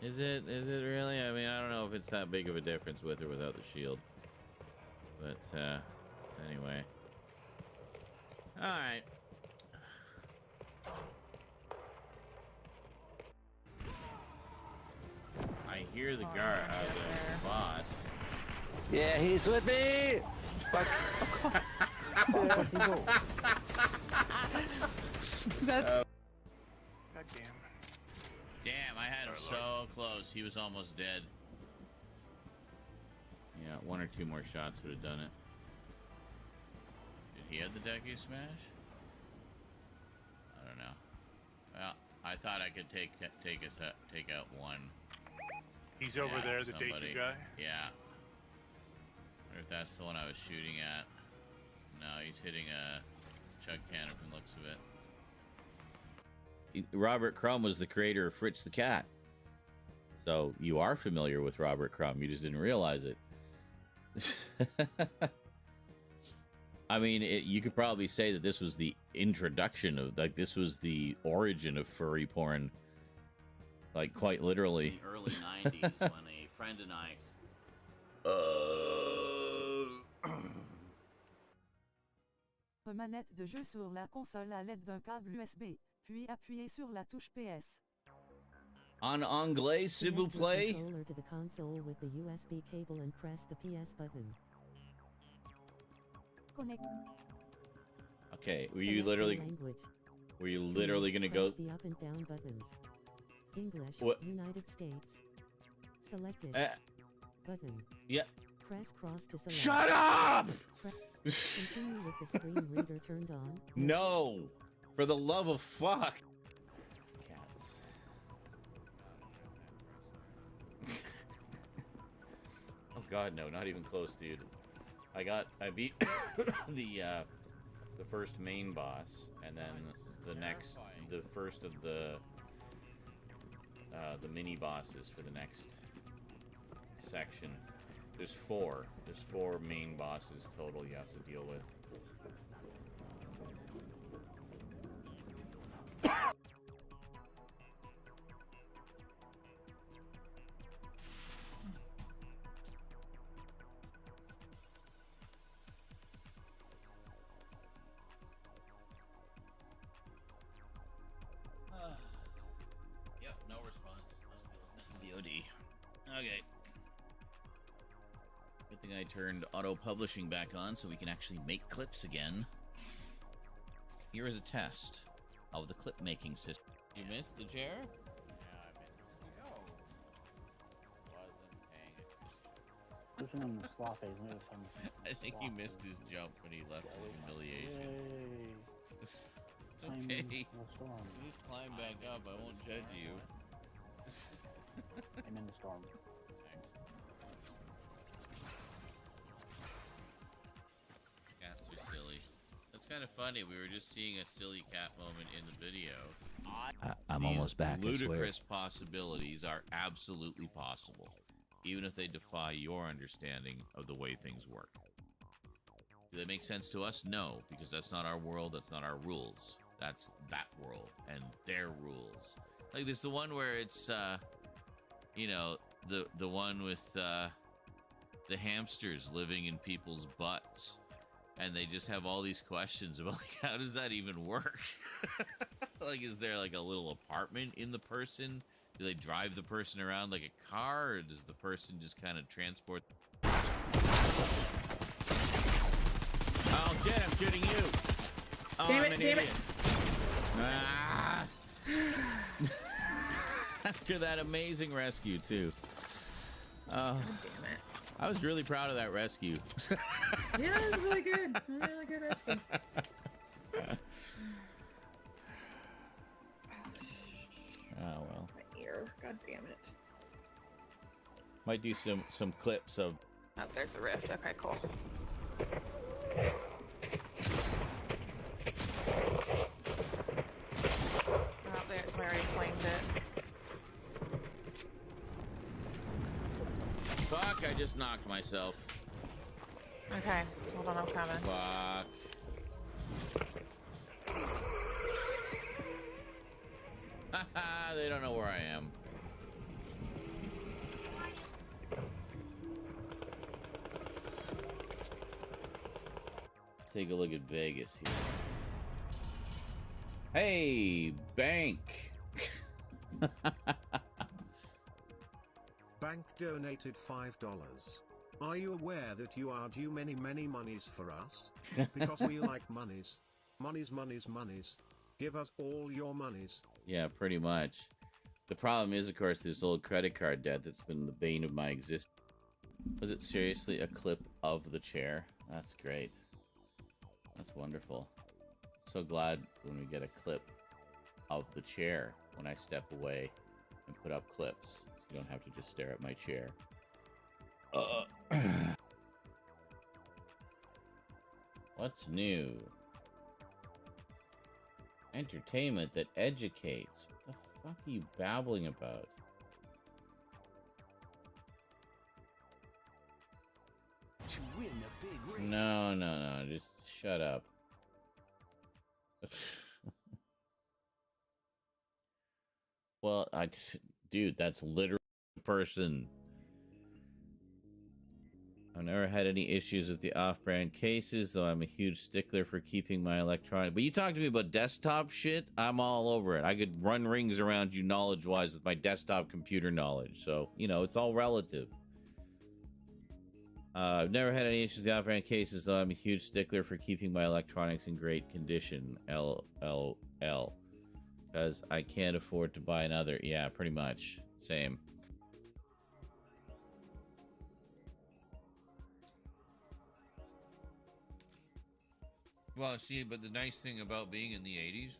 Is it really? I mean, I don't know if it's that big of a difference with or without the shield. But, anyway. Alright. I hear the guard, the boss. Yeah, he's with me! Fuck. That's... God damn. Damn, I had him so close. He was almost dead. Yeah, 1 or 2 more shots would have done it. Did he have the Deku Smash? I don't know. Well, I thought I could take out one. He's over there, the Deku guy? Yeah. I wonder if that's the one I was shooting at. No, he's hitting a chug cannon from the looks of it. Robert Crumb was the creator of Fritz the Cat. So you are familiar with Robert Crumb. You just didn't realize it. I mean, you could probably say that this was the introduction of, like, this was the origin of furry porn. Like, quite literally. In the early 90s, when a friend and I... Manette de jeu sur la console à l'aide d'un câble USB, puis appuyez sur la touche PS. En anglais, s'il vous plaît. Controller to the console with the USB cable and press the PS button. Connect. Okay, were you literally gonna go? Press the up and down buttons. English, What? United States. Selected. Button. Yeah. Press cross to select. Shut up! Continue with the screen reader turned on. No! For the love of fuck! Cats. God, no, not even close, dude. I beat the first main boss, and then the first of the mini bosses for the next section. There's four main bosses total you have to deal with. Yep, no response. VOD. Okay. Good thing I turned auto-publishing back on so we can actually make clips again. Here is a test of the clip-making system. You missed the chair? Yeah, I missed it. No. Wasn't paying attention. I think he missed his jump when he left the humiliation. It's okay. Just climb back up. I won't judge you. I'm in the storm. Cats are silly. That's kind of funny. We were just seeing a silly cat moment in the video. I'm almost back. Ludicrous possibilities are absolutely possible, even if they defy your understanding of the way things work. Do they make sense to us? No, because that's not our world. That's not our rules. That's that world and their rules. Like there's the one where it's, you know, the one with the hamsters living in people's butts, and they just have all these questions about like, how does that even work? Like, is there like a little apartment in the person? Do they drive the person around like a car, or does the person just kind of transport? Oh shit! I'm shooting you. Oh, Damn I'm it! an Damn idiot. it! Ah. After that amazing rescue too. God damn it! I was really proud of that rescue. Yeah, it was really good. Really good rescue. Oh well. My ear. God damn it. Might do some clips of. Oh, there's the rift. Okay, cool. Oh, there's where he claimed it. Fuck! I just knocked myself. Okay, hold on, I'm coming. Fuck. Haha, they don't know where I am. Let's take a look at Vegas here. Hey, bank. Bank donated $5. Are you aware that you are due many monies for us? Because we like monies. Monies. Give us all your monies. Yeah, pretty much. The problem is, of course, this old credit card debt that's been the bane of my existence. Was it seriously a clip of the chair? That's great. That's wonderful. So glad when we get a clip of the chair when I step away and put up clips. So you don't have to just stare at my chair. What's new? Entertainment that educates. What the fuck are you babbling about? To win the big race. No. Just shut up. Well, dude, that's literally a person. I've never had any issues with the off-brand cases, though I'm a huge stickler for keeping my electronic. But you talk to me about desktop shit, I'm all over it. I could run rings around you knowledge-wise with my desktop computer knowledge. So, you know, it's all relative. I've never had any issues with the off-brand cases, though I'm a huge stickler for keeping my electronics in great condition. LLL. Because I can't afford to buy another. Yeah, pretty much. Same. Well, see, but the nice thing about being in the 80s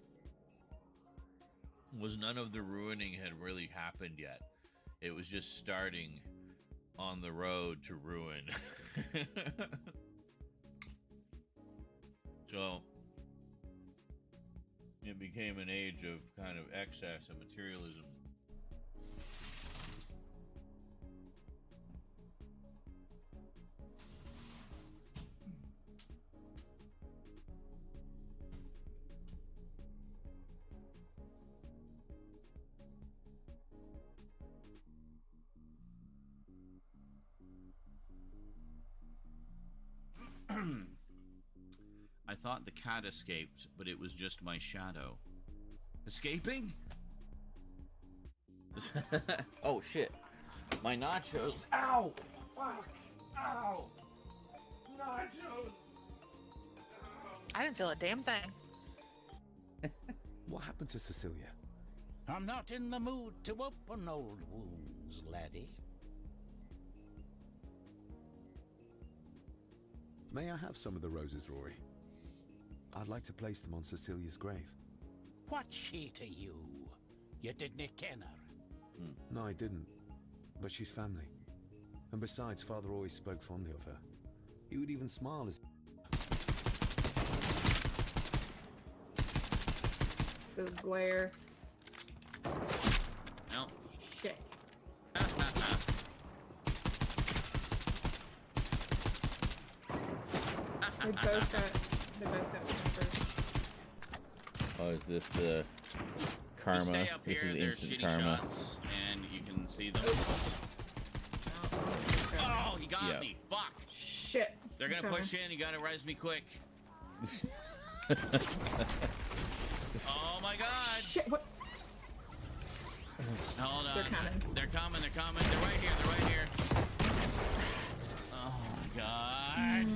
was none of the ruining had really happened yet. It was just starting on the road to ruin. So it became an age of kind of excess and materialism. I thought the cat escaped, but it was just my shadow. Escaping? Oh shit. My nachos. Ow! Fuck! Ow! Nachos! I didn't feel a damn thing. What happened to Cecilia? I'm not in the mood to open old wounds, laddie. May I have some of the roses, Rory? I'd like to place them on Cecilia's grave. What's she to you? You didn't ken her. No, I didn't. But she's family. And besides, Father always spoke fondly of her. He would even smile as... The glare. No. Shit. They both got first. Oh, is this the karma? You stay up This here, is there's instant shitty karma. shots, and you can see them. Oh, he got Yep. me. Fuck. Shit. They're gonna Okay. push in. You gotta res me quick. Oh my god. Shit. What? Hold on. They're coming. They're coming. They're coming. They're right here. They're right here. Oh my god.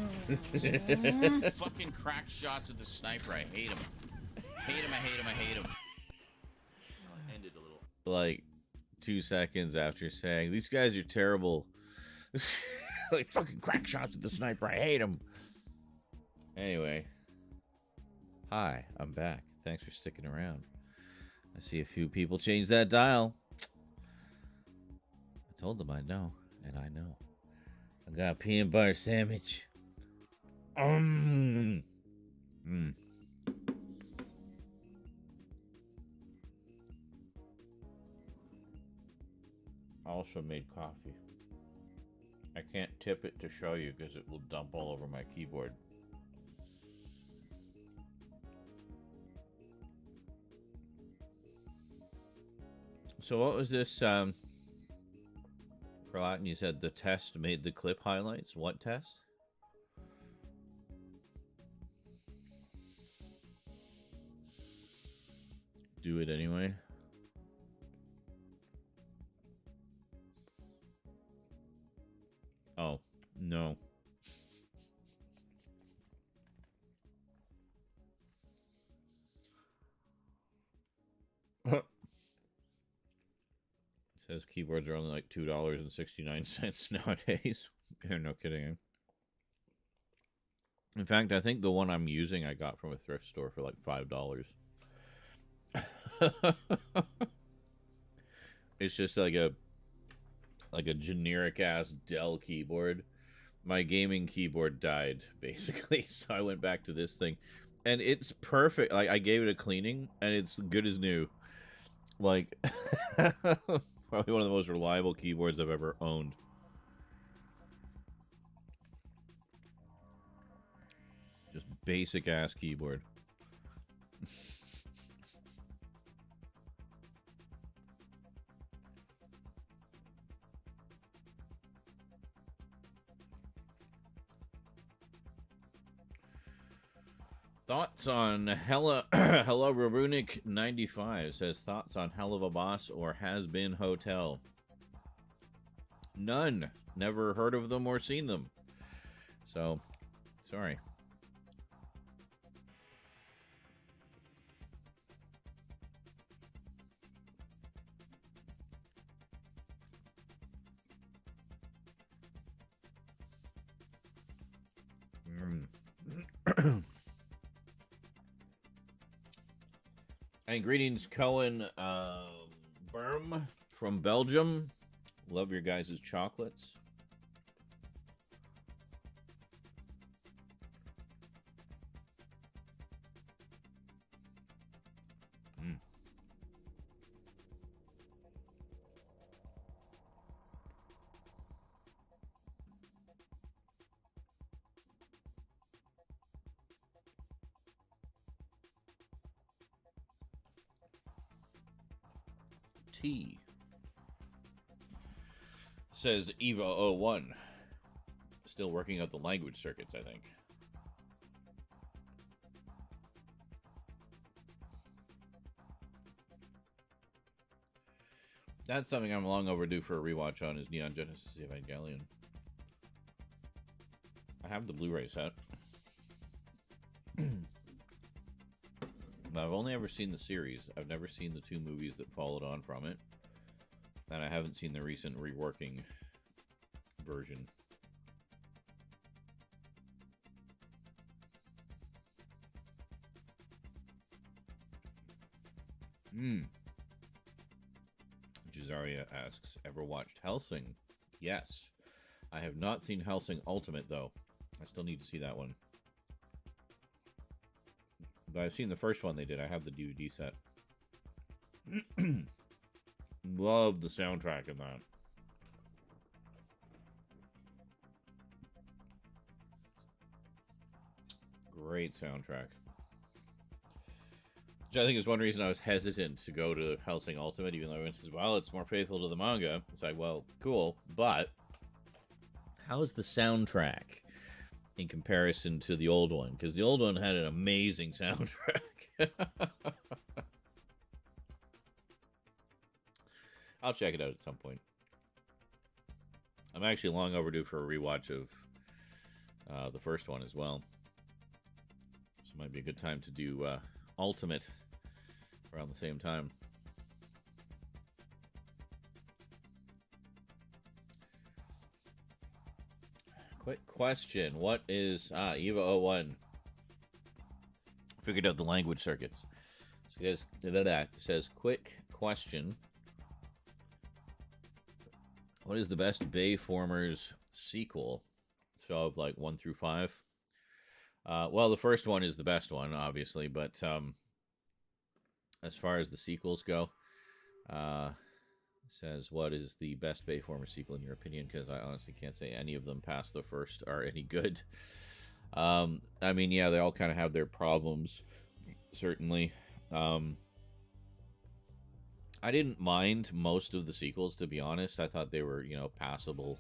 Fucking crack shots at the sniper. I hate him. Hate him. I hate him. I hate him. Ended a little. Like 2 seconds after saying, "These guys are terrible." Like fucking crack shots at the sniper. I hate him. Anyway. Hi, I'm back. Thanks for sticking around. I see a few people change that dial. I told them I'd know, and I know. I got a peanut butter sandwich. Mm. I also made coffee. I can't tip it to show you because it will dump all over my keyboard. So what was this, for Latin, you said the test made the clip highlights? What test? Do it anyway. Oh, no. Says keyboards are only like $2.69 nowadays. Yeah, no kidding. In fact, I think the one I'm using I got from a thrift store for like $5. It's just like a generic ass Dell keyboard. My gaming keyboard died basically, so I went back to this thing, and it's perfect. Like I gave it a cleaning, and it's good as new. Like probably one of the most reliable keyboards I've ever owned. Just basic ass keyboard. Thoughts on Hella Hello Runic 95 says thoughts on Hell of a Boss or Has Been Hotel. None. Never heard of them or seen them. So, sorry. And greetings, Cohen Berm from Belgium. Love your guys' chocolates. T. Says Eva01. Still working out the language circuits, I think. That's something I'm long overdue for a rewatch on, is Neon Genesis Evangelion. I have the Blu-ray set. But I've only ever seen the series. I've never seen the 2 movies that followed on from it. And I haven't seen the recent reworking version. Jazaria asks, ever watched Hellsing? Yes. I have not seen Hellsing Ultimate, though. I still need to see that one. But I've seen the first one they did. I have the DVD set. Love the soundtrack in that. Great soundtrack. Which I think is one reason I was hesitant to go to Hellsing Ultimate, even though everyone says, well, it's more faithful to the manga. It's like, well, cool, but how's the soundtrack in comparison to the old one? Because the old one had an amazing soundtrack. I'll check it out at some point. I'm actually long overdue for a rewatch of the first one as well. So it might be a good time to do Ultimate around the same time. Quick question. What is Eva01? Figured out the language circuits. So it says, quick question. What is the best Bayformers sequel? So of like 1 through 5? Well, the first one is the best one, obviously, but as far as the sequels go, says, what is the best Bayformer sequel in your opinion? Because I honestly can't say any of them past the first are any good. I mean, yeah, they all kind of have their problems, certainly. I didn't mind most of the sequels, to be honest. I thought they were, passable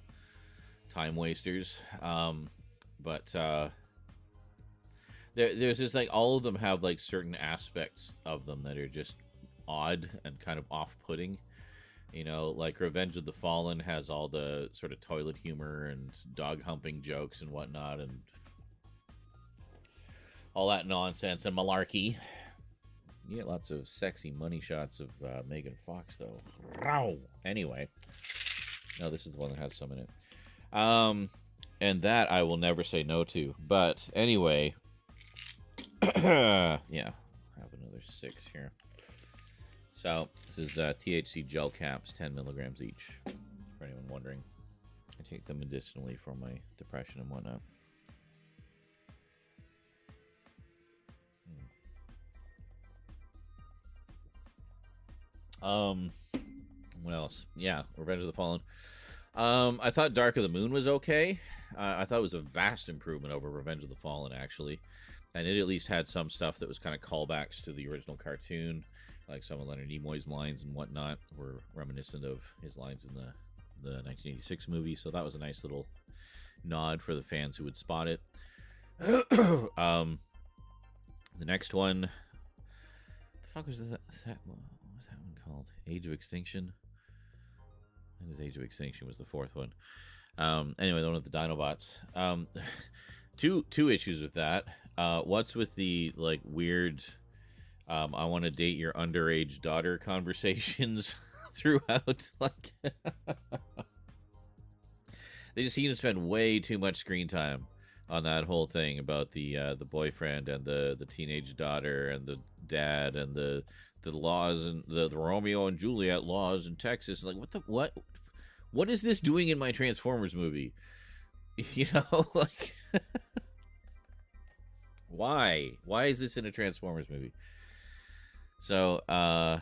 time wasters. But there's just, like, all of them have, like, certain aspects of them that are just odd and kind of off-putting. Like Revenge of the Fallen has all the sort of toilet humor and dog-humping jokes and whatnot, and all that nonsense and malarkey. You get lots of sexy money shots of Megan Fox, though. Wow. Anyway. No, this is the one that has some in it. And that I will never say no to. But anyway. Yeah. I have another 6 here. So, this is THC gel caps, 10 milligrams each. For anyone wondering. I take them medicinally for my depression and whatnot. What else? Yeah, Revenge of the Fallen. I thought Dark of the Moon was okay. I thought it was a vast improvement over Revenge of the Fallen, actually. And it at least had some stuff that was kind of callbacks to the original cartoon. Like some of Leonard Nimoy's lines and whatnot were reminiscent of his lines in the 1986 movie. So that was a nice little nod for the fans who would spot it. The next one... What the fuck was that? What was that one called? Age of Extinction? I think it was Age of Extinction was the 4th one. Anyway, the one with the Dinobots. Two issues with that. What's with the, like, weird... I want to date your underage daughter conversations throughout. Like, they just seem to spend way too much screen time on that whole thing about the boyfriend and the teenage daughter and the dad and the laws and the Romeo and Juliet laws in Texas. Like, what is this doing in my Transformers movie? Like, why is this in a Transformers movie? So, and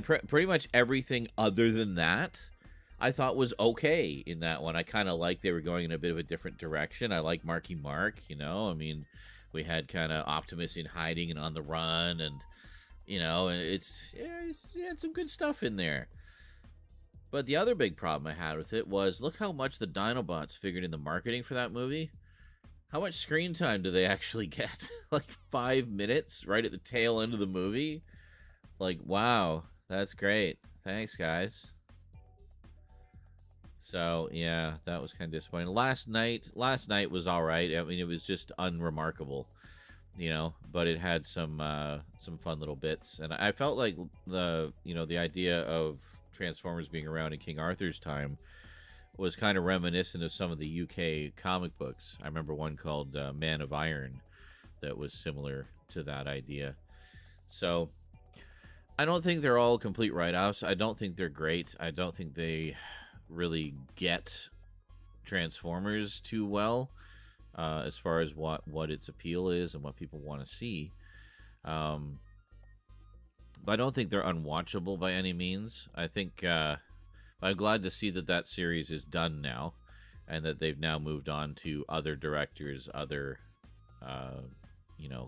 pretty much everything other than that, I thought was okay in that one. I kind of like they were going in a bit of a different direction. I like Marky Mark, I mean, we had kind of Optimus in hiding and on the run, and, You know, and it had some good stuff in there. But the other big problem I had with it was, look how much the Dinobots figured in the marketing for that movie. How much screen time do they actually get? Like 5 minutes right at the tail end of the movie? Like, wow, that's great. Thanks, guys. So, yeah, that was kind of disappointing. Last night was all right. I mean, it was just unremarkable, you know, but it had some fun little bits. And I felt like the idea of Transformers being around in King Arthur's time was kind of reminiscent of some of the UK comic books. I remember one called Man of Iron that was similar to that idea. So I don't think they're all complete write-offs. I don't think they're great. I don't think they really get Transformers too well as far as what its appeal is and what people want to see. But I don't think they're unwatchable by any means. I think I'm glad to see that series is done now, and that they've now moved on to other directors, other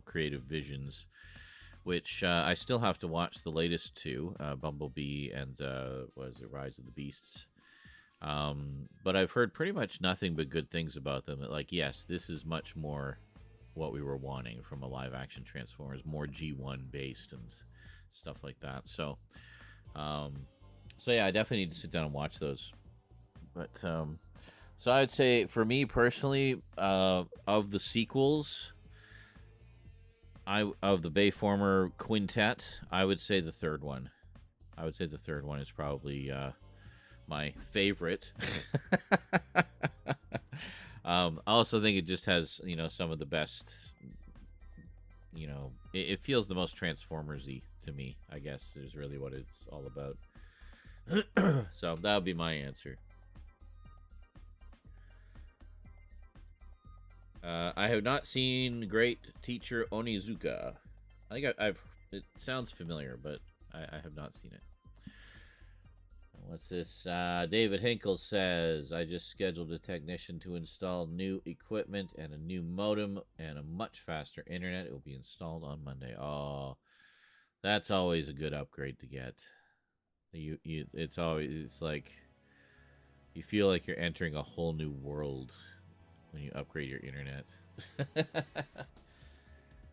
creative visions. Which I still have to watch the latest two, Bumblebee and Rise of the Beasts. But I've heard pretty much nothing but good things about them. Like, yes, this is much more what we were wanting from a live-action Transformers, more G1 based and stuff like that. So yeah, I definitely need to sit down and watch those. But so I'd say for me personally, of the sequels, of the Bayformer quintet, I would say the third one. I would say the third one is probably my favorite. I also think it just has, some of the best, it feels the most Transformers-y to me, I guess, is really what it's all about. So that would be my answer. I have not seen Great Teacher Onizuka. I think it sounds familiar, but I have not seen it. What's this? David Hinkle says, I just scheduled a technician to install new equipment and a new modem and a much faster internet. It will be installed on Monday. Oh, that's always a good upgrade to get. It's like you feel like you're entering a whole new world when you upgrade your internet. It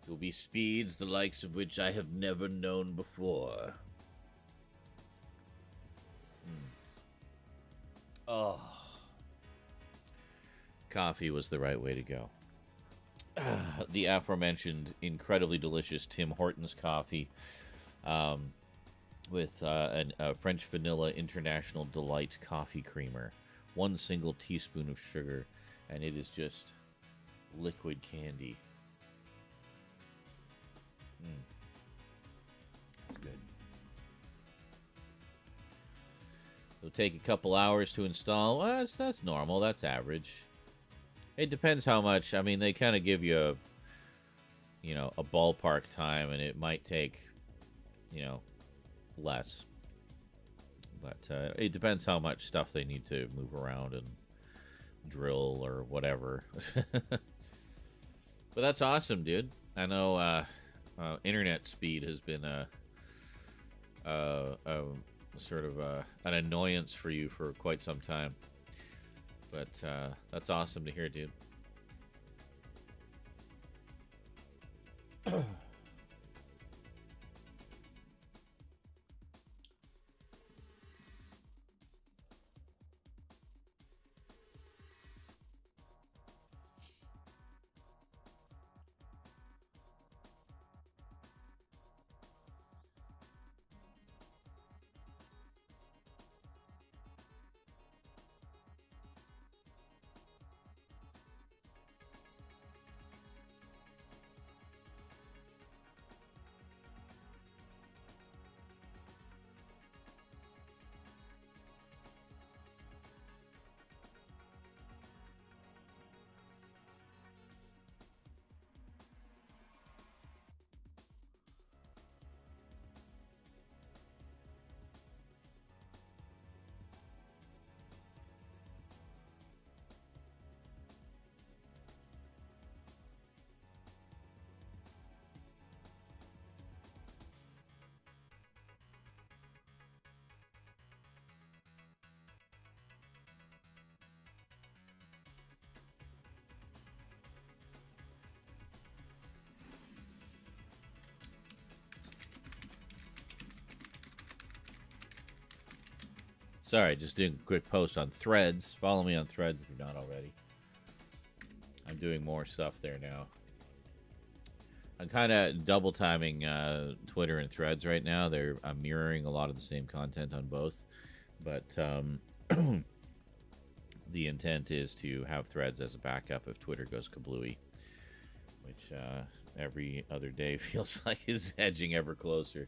will be speeds the likes of which I have never known before. Oh. Coffee was the right way to go. The aforementioned incredibly delicious Tim Hortons coffee with a French Vanilla International Delight coffee creamer. 1 single teaspoon of sugar, and it is just liquid candy. It's good. It'll take a couple hours to install. Well, that's normal. That's average. It depends how much. I mean, they kind of give you a ballpark time, and it might take, less. But it depends how much stuff they need to move around and drill or whatever. But that's awesome, dude. I know internet speed has been a sort of an annoyance for you for quite some time. But that's awesome to hear, dude. Sorry, just doing a quick post on Threads. Follow me on Threads if you're not already. I'm doing more stuff there now. I'm kind of double timing Twitter and Threads right now. I'm mirroring a lot of the same content on both, but the intent is to have Threads as a backup if Twitter goes kablooey, which every other day feels like is edging ever closer.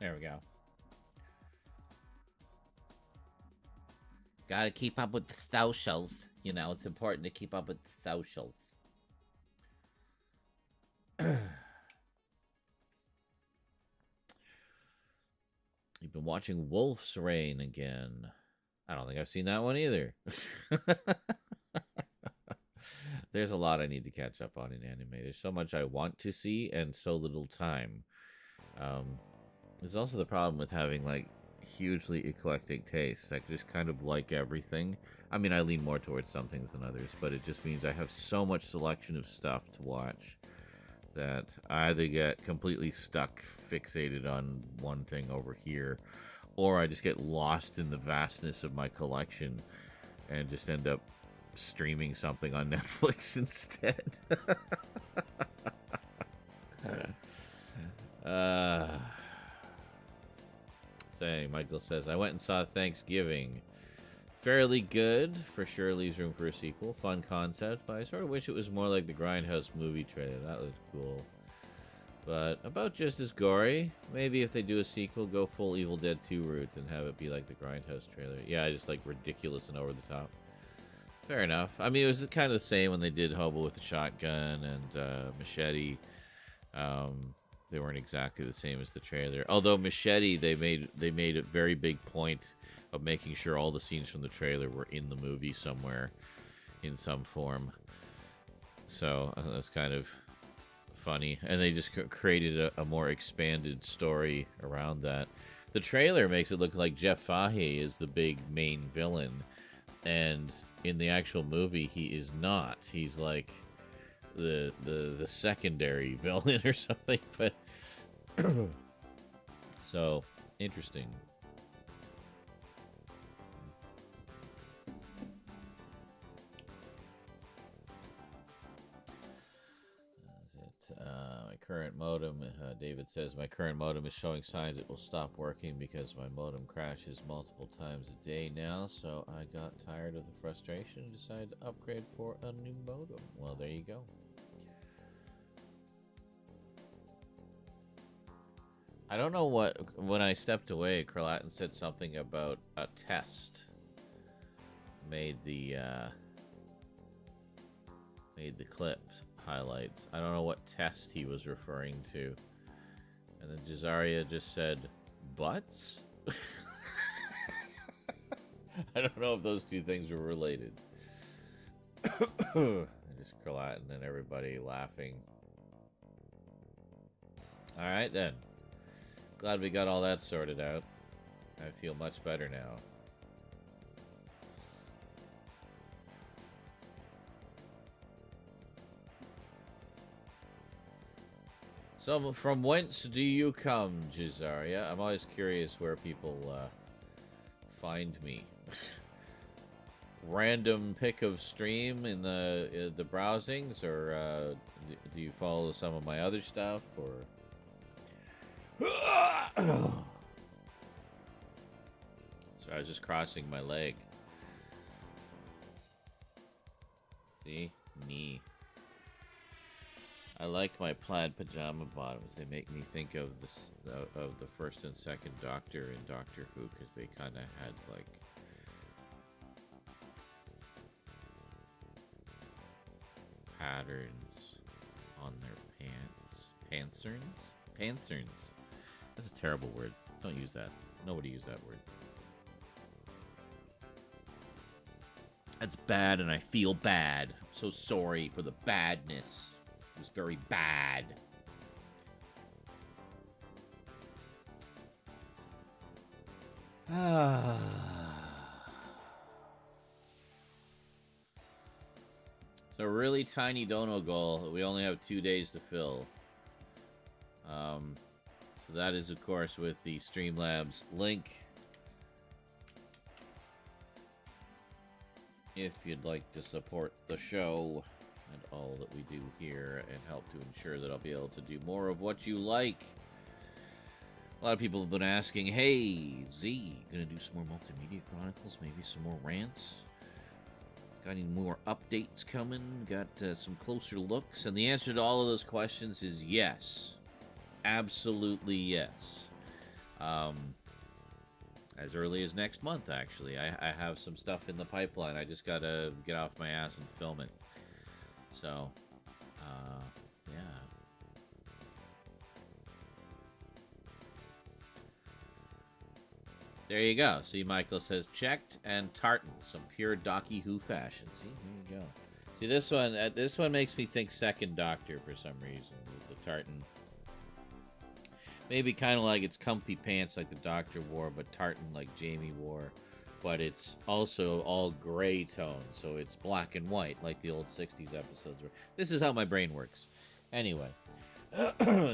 There we go. Gotta keep up with the socials. You know, it's important to keep up with the socials. You've been watching Wolf's Rain again. I don't think I've seen that one either. There's a lot I need to catch up on in anime. There's so much I want to see and so little time. There's also the problem with having, like, hugely eclectic tastes. I just kind of like everything. I mean, I lean more towards some things than others, but it just means I have so much selection of stuff to watch that I either get completely stuck, fixated on one thing over here, or I just get lost in the vastness of my collection and just end up streaming something on Netflix instead. Say, Michael says, I went and saw Thanksgiving. Fairly good. For sure leaves room for a sequel. Fun concept, but I sort of wish it was more like the Grindhouse movie trailer. That looked cool. But about just as gory. Maybe if they do a sequel, go full Evil Dead 2 route and have it be like the Grindhouse trailer. Yeah, just like ridiculous and over the top. Fair enough. I mean, it was kind of the same when they did Hobo with the Shotgun and Machete. They weren't exactly the same as the trailer. Although Machete, they made a very big point of making sure all the scenes from the trailer were in the movie somewhere, in some form. So that's kind of funny. And they just created a more expanded story around that. The trailer makes it look like Jeff Fahey is the big main villain, and in the actual movie, he is not. He's like the secondary villain or something, but so interesting. My current modem, David says, my current modem is showing signs it will stop working because my modem crashes multiple times a day now, so I got tired of the frustration and decided to upgrade for a new modem. Well, there you go. I don't know when I stepped away, Kralatin said something about a test. made the clips highlights. I don't know what test he was referring to. And then Jazaria just said, butts? I don't know if those two things were related. I just Latin and everybody laughing. Alright then. Glad we got all that sorted out. I feel much better now. So, from whence do you come, Jizaria? I'm always curious where people find me. Random pick of stream in the browsings, or do you follow some of my other stuff, or? So I was just crossing my leg. See? Knee. I like my plaid pajama bottoms. They make me think of the first and second Doctor in Doctor Who, because they kind of had like patterns on their pants. Pancerns. That's a terrible word. Don't use that. Nobody use that word. That's bad, and I feel bad. I'm so sorry for the badness. It was very bad. So really tiny dono goal. We only have 2 days to fill. So that is, of course, with the Streamlabs link. If you'd like to support the show and all that we do here and help to ensure that I'll be able to do more of what you like. A lot of people have been asking, hey, Z, gonna do some more Multimedia Chronicles, maybe some more rants? Got any more updates coming? Got some closer looks? And the answer to all of those questions is yes. Absolutely yes. As early as next month, actually. I have some stuff in the pipeline. I just gotta get off my ass and film it. So, yeah. There you go. See, Michael says, checked and tartan. Some pure Docky Who fashion. See, there you go. See, this one makes me think Second Doctor for some reason. The tartan. Maybe kind of like it's comfy pants like the Doctor wore, but tartan like Jamie wore. But it's also all gray tone, so it's black and white like the old 60s episodes were. This is how my brain works. Anyway,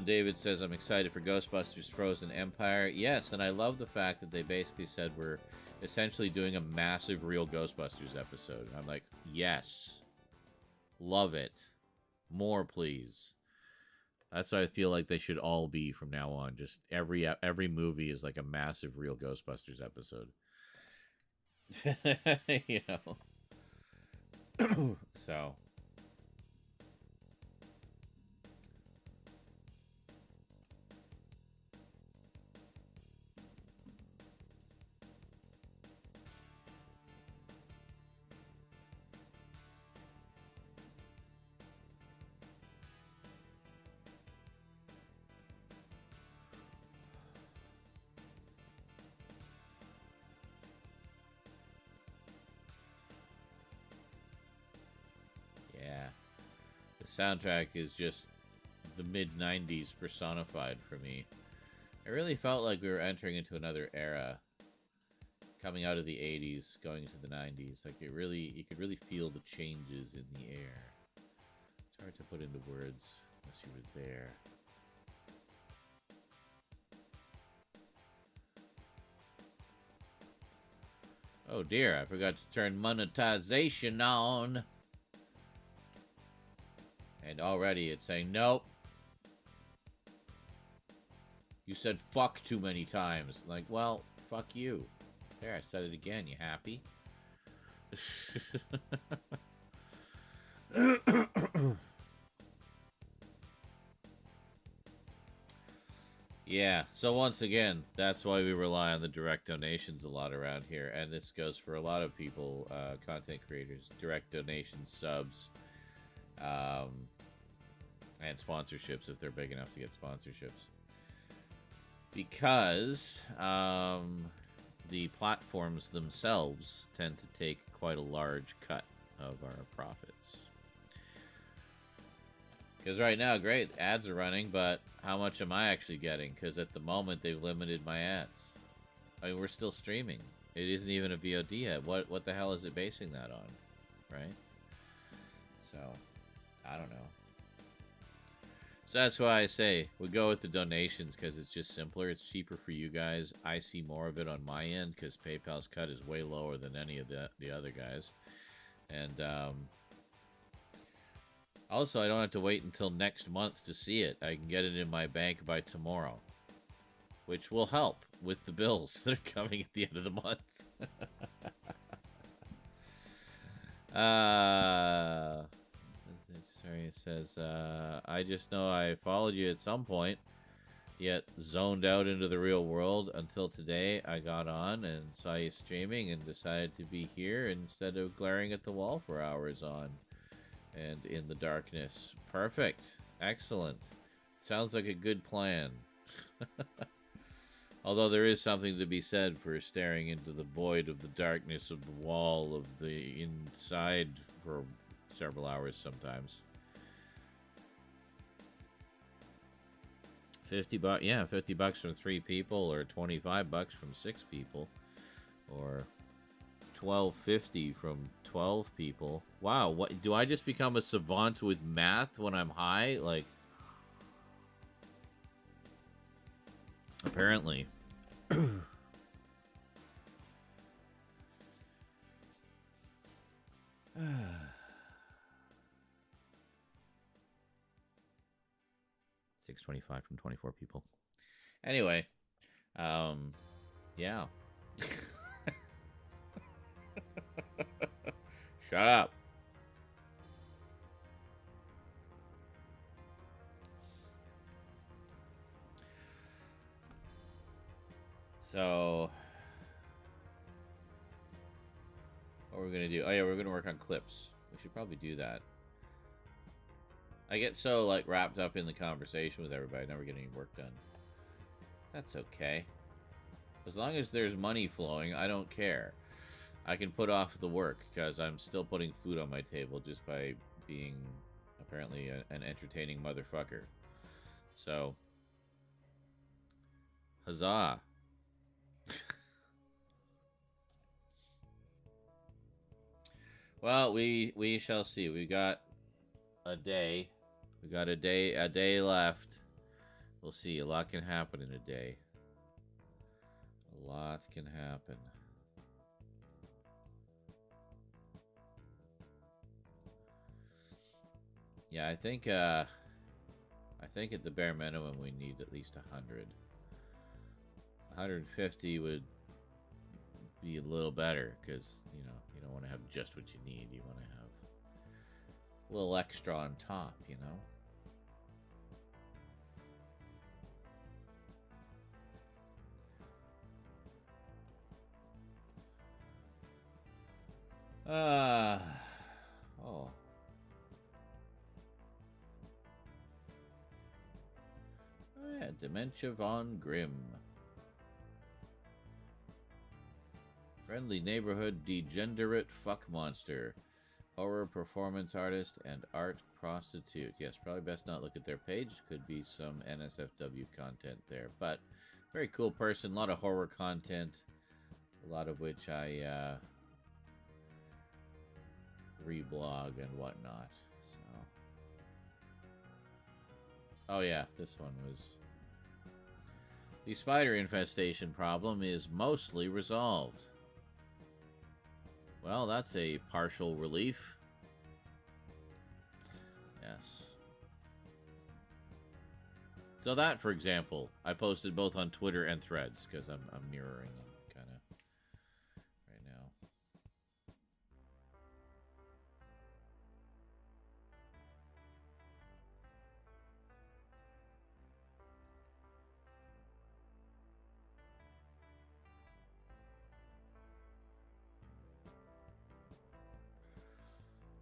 David says, I'm excited for Ghostbusters Frozen Empire. Yes, and I love the fact that they basically said we're essentially doing a massive Real Ghostbusters episode. I'm like, yes. Love it. More, please. That's what I feel like they should all be from now on. Just every movie is like a massive Real Ghostbusters episode. You know. So. Yeah. The soundtrack is just the mid-90s personified for me. I really felt like we were entering into another era. Coming out of the 80s, going into the 90s. Like, you could really feel the changes in the air. It's hard to put into words unless you were there. Oh dear, I forgot to turn monetization on. And already it's saying, nope. You said fuck too many times. Like, well, fuck you. There, I said it again. You happy? Yeah, so once again, that's why we rely on the direct donations a lot around here, and this goes for a lot of people, content creators, direct donations, subs, and sponsorships if they're big enough to get sponsorships. Because the platforms themselves tend to take quite a large cut of our profits. Because right now, great, ads are running, but how much am I actually getting? Because at the moment, they've limited my ads. I mean, we're still streaming. It isn't even a VOD yet. What the hell is it basing that on? Right? So, I don't know. So that's why I say we go with the donations, because it's just simpler. It's cheaper for you guys. I see more of it on my end, because PayPal's cut is way lower than any of the other guys. And, also, I don't have to wait until next month to see it. I can get it in my bank by tomorrow, which will help with the bills that are coming at the end of the month. Sorry, it says, I just know I followed you at some point, yet zoned out into the real world until today. I got on and saw you streaming and decided to be here instead of glaring at the wall for hours on and in the darkness. Perfect. Excellent. Sounds like a good plan. Although there is something to be said for staring into the void of the darkness of the wall of the inside for several hours sometimes. $50, yeah, $50 from 3 people, or $25 from 6 people, or $12.50 from 12 people. Wow, what do I just become a savant with math when I'm high? Like, apparently. $6.25 from 24 people. Anyway, yeah. Shut up. So, what we're gonna do? Oh yeah, we're gonna work on clips. We should probably do that. I get so like wrapped up in the conversation with everybody, I never get any work done. That's okay. As long as there's money flowing, I don't care. I can put off the work because I'm still putting food on my table just by being apparently an entertaining motherfucker. So, huzzah. Well, we shall see. We got a day. We got a day left. We'll see. A lot can happen in a day. A lot can happen. Yeah, I think at the bare minimum we need at least 100. 150 would be a little better because, you know, you don't want to have just what you need. You want to have a little extra on top, you know? Oh. Oh yeah, Dementia Von Grimm. Friendly neighborhood degenerate fuck monster. Horror performance artist and art prostitute. Yes, probably best not look at their page. Could be some NSFW content there. But very cool person. A lot of horror content. A lot of which I reblog and whatnot. So. Oh yeah, this one was... The spider infestation problem is mostly resolved. Well, that's a partial relief. Yes. So that, for example, I posted both on Twitter and Threads because I'm mirroring them kind of right now.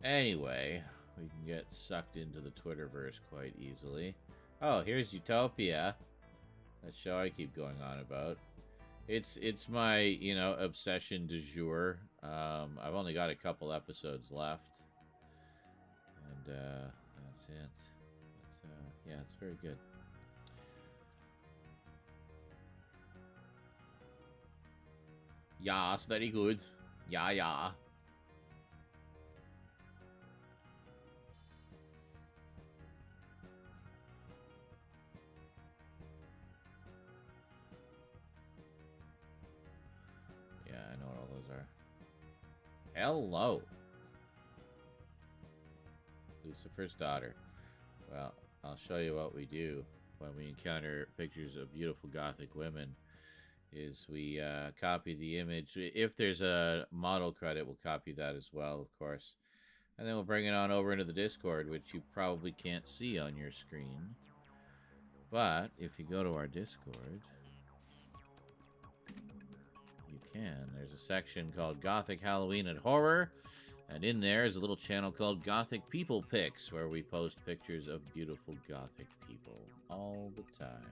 Anyway, we can get sucked into the Twitterverse quite easily. Oh, here's Utopia. That show I keep going on about. It's my, obsession du jour. I've only got a couple episodes left. And that's it. But, yeah, it's very good. Yeah, it's very good. Yeah. Yeah, I know what all those are. Hello. Lucifer's daughter. Well, I'll show you what we do when we encounter pictures of beautiful gothic women. Is we copy the image. If there's a model credit, we'll copy that as well, of course. And then we'll bring it on over into the Discord, which you probably can't see on your screen. But if you go to our Discord, you can. There's a section called Gothic Halloween and Horror. And in there is a little channel called Gothic People Pics, where we post pictures of beautiful Gothic people all the time.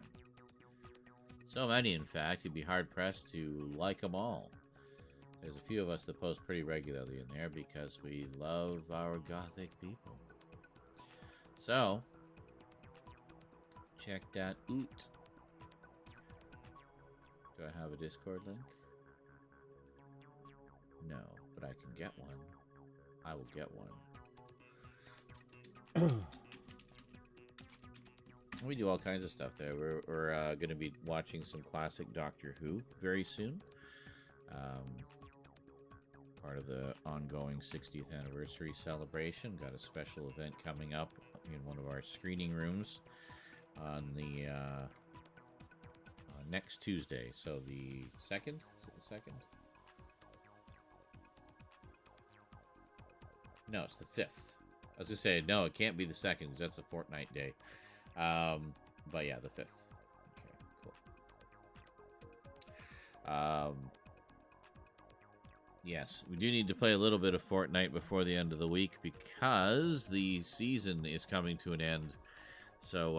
So many, in fact, you'd be hard-pressed to like them all. There's a few of us that post pretty regularly in there because we love our Gothic people. So, check that out. Do I have a Discord link? No, but I can get one. I will get one. We do all kinds of stuff there. We're going to be watching some classic Doctor Who very soon. Part of the ongoing 60th anniversary celebration. Got a special event coming up in one of our screening rooms on the next Tuesday. So the 2nd? Is it the 2nd? No, it's the 5th. I was going to say, no, it can't be the 2nd because that's a Fortnite day. But yeah, the 5th. Okay, cool. Yes, we do need to play a little bit of Fortnite before the end of the week because the season is coming to an end. So,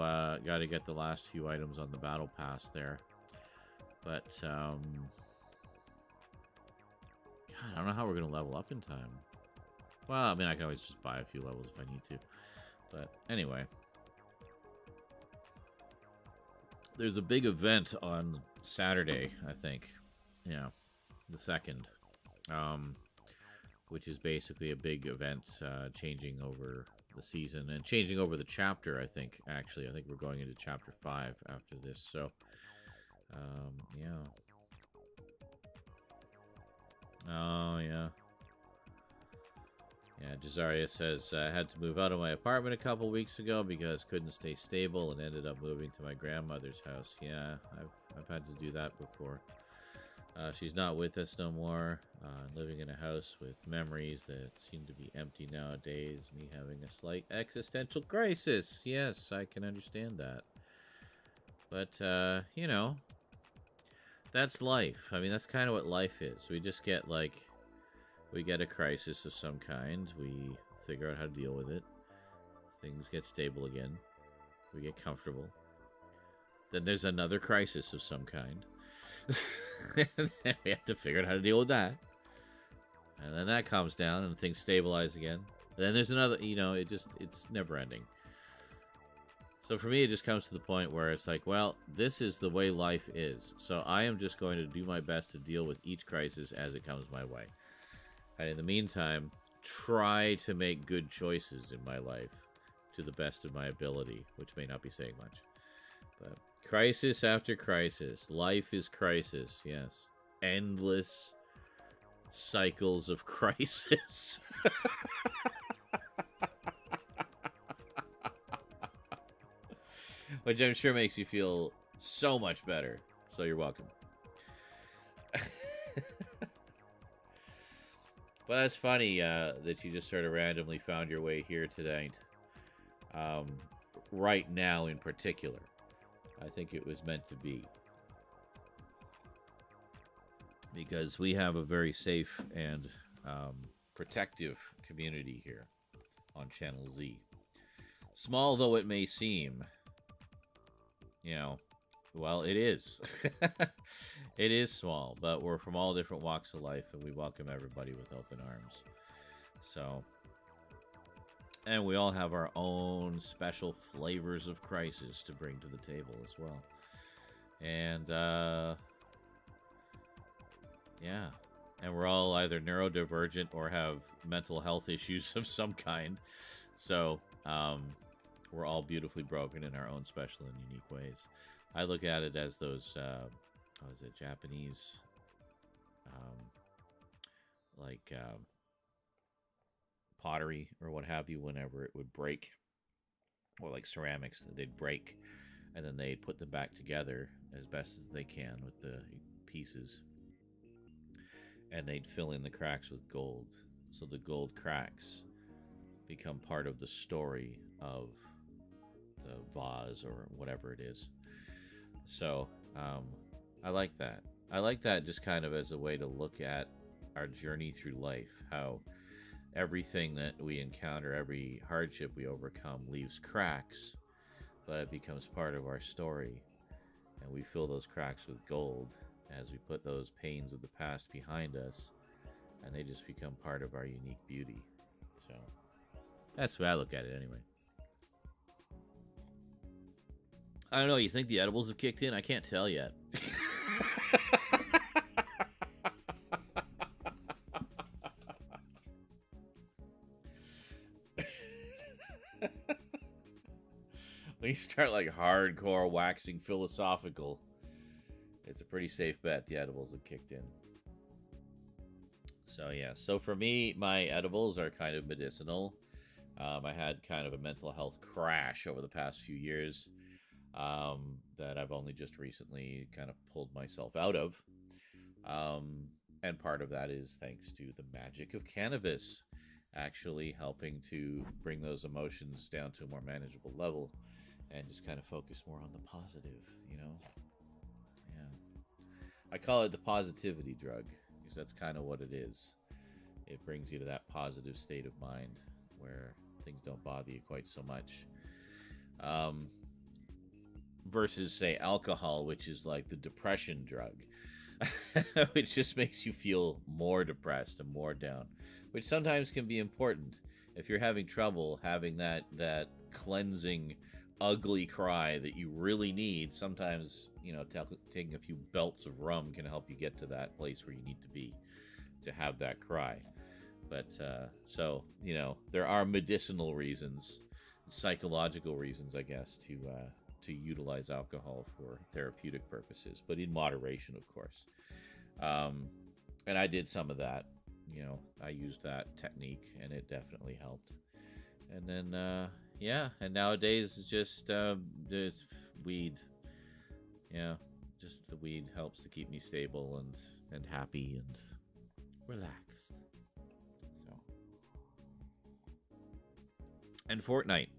got to get the last few items on the battle pass there. But, God, I don't know how we're going to level up in time. Well, I mean, I can always just buy a few levels if I need to. But anyway. There's a big event on Saturday, I think. Yeah, the 2nd. Which is basically a big event changing over the season and changing over the chapter, I think, actually. I think we're going into chapter 5 after this, so, yeah. Oh, yeah. Yeah, Jazaria says, I had to move out of my apartment a couple weeks ago because couldn't stay stable and ended up moving to my grandmother's house. Yeah, I've had to do that before. She's not with us no more. Living in a house with memories that seem to be empty nowadays. Me having a slight existential crisis. Yes, I can understand that. But, you know, that's life. I mean, that's kind of what life is. We just get, like, we get a crisis of some kind. We figure out how to deal with it. Things get stable again. We get comfortable. Then there's another crisis of some kind. And then we have to figure out how to deal with that. And then that calms down and things stabilize again. And then there's another, you know, it's never ending. So for me, it just comes to the point where it's like, well, this is the way life is. So I am just going to do my best to deal with each crisis as it comes my way. And in the meantime, try to make good choices in my life to the best of my ability, which may not be saying much. But crisis after crisis. Life is crisis, yes. Endless cycles of crisis. Which I'm sure makes you feel so much better. So you're welcome. But that's funny that you just sort of randomly found your way here tonight. Right now in particular. I think it was meant to be. Because we have a very safe and protective community here. on Channel Z. Small though it may seem, you know, well, it is. It is small, but we're from all different walks of life, and we welcome everybody with open arms. So, and we all have our own special flavors of crisis to bring to the table as well. And, yeah. And we're all either neurodivergent or have mental health issues of some kind. So, we're all beautifully broken in our own special and unique ways. I look at it as those, what is it, Japanese, pottery or what have you, whenever it would break, or like ceramics, they'd break, and then they'd put them back together as best as they can with the pieces, and they'd fill in the cracks with gold. So the gold cracks become part of the story of the vase or whatever it is. So I like that. I like that just kind of as a way to look at our journey through life, how everything that we encounter, every hardship we overcome leaves cracks, but it becomes part of our story. And we fill those cracks with gold as we put those pains of the past behind us, and they just become part of our unique beauty. So that's the way I look at it anyway. I don't know, you think the edibles have kicked in? I can't tell yet. When you start like hardcore waxing philosophical, it's a pretty safe bet the edibles have kicked in. So yeah, so for me, my edibles are kind of medicinal. I had kind of a mental health crash over the past few years that I've only just recently kind of pulled myself out of. And part of that is thanks to the magic of cannabis actually helping to bring those emotions down to a more manageable level and just kind of focus more on the positive, you know? Yeah. I call it the positivity drug because that's kind of what it is. It brings you to that positive state of mind where things don't bother you quite so much. Versus, say, alcohol, which is like the depression drug, which just makes you feel more depressed and more down, which sometimes can be important. If you're having trouble having that cleansing, ugly cry that you really need, sometimes, you know, taking a few belts of rum can help you get to that place where you need to be to have that cry. But, so, you know, there are medicinal reasons, psychological reasons, I guess, to utilize alcohol for therapeutic purposes, but in moderation, of course. And I did some of that, you know, I used that technique and it definitely helped. And then, yeah, and nowadays it's just, it's weed. Yeah, just the weed helps to keep me stable and happy and relaxed. So. And Fortnite.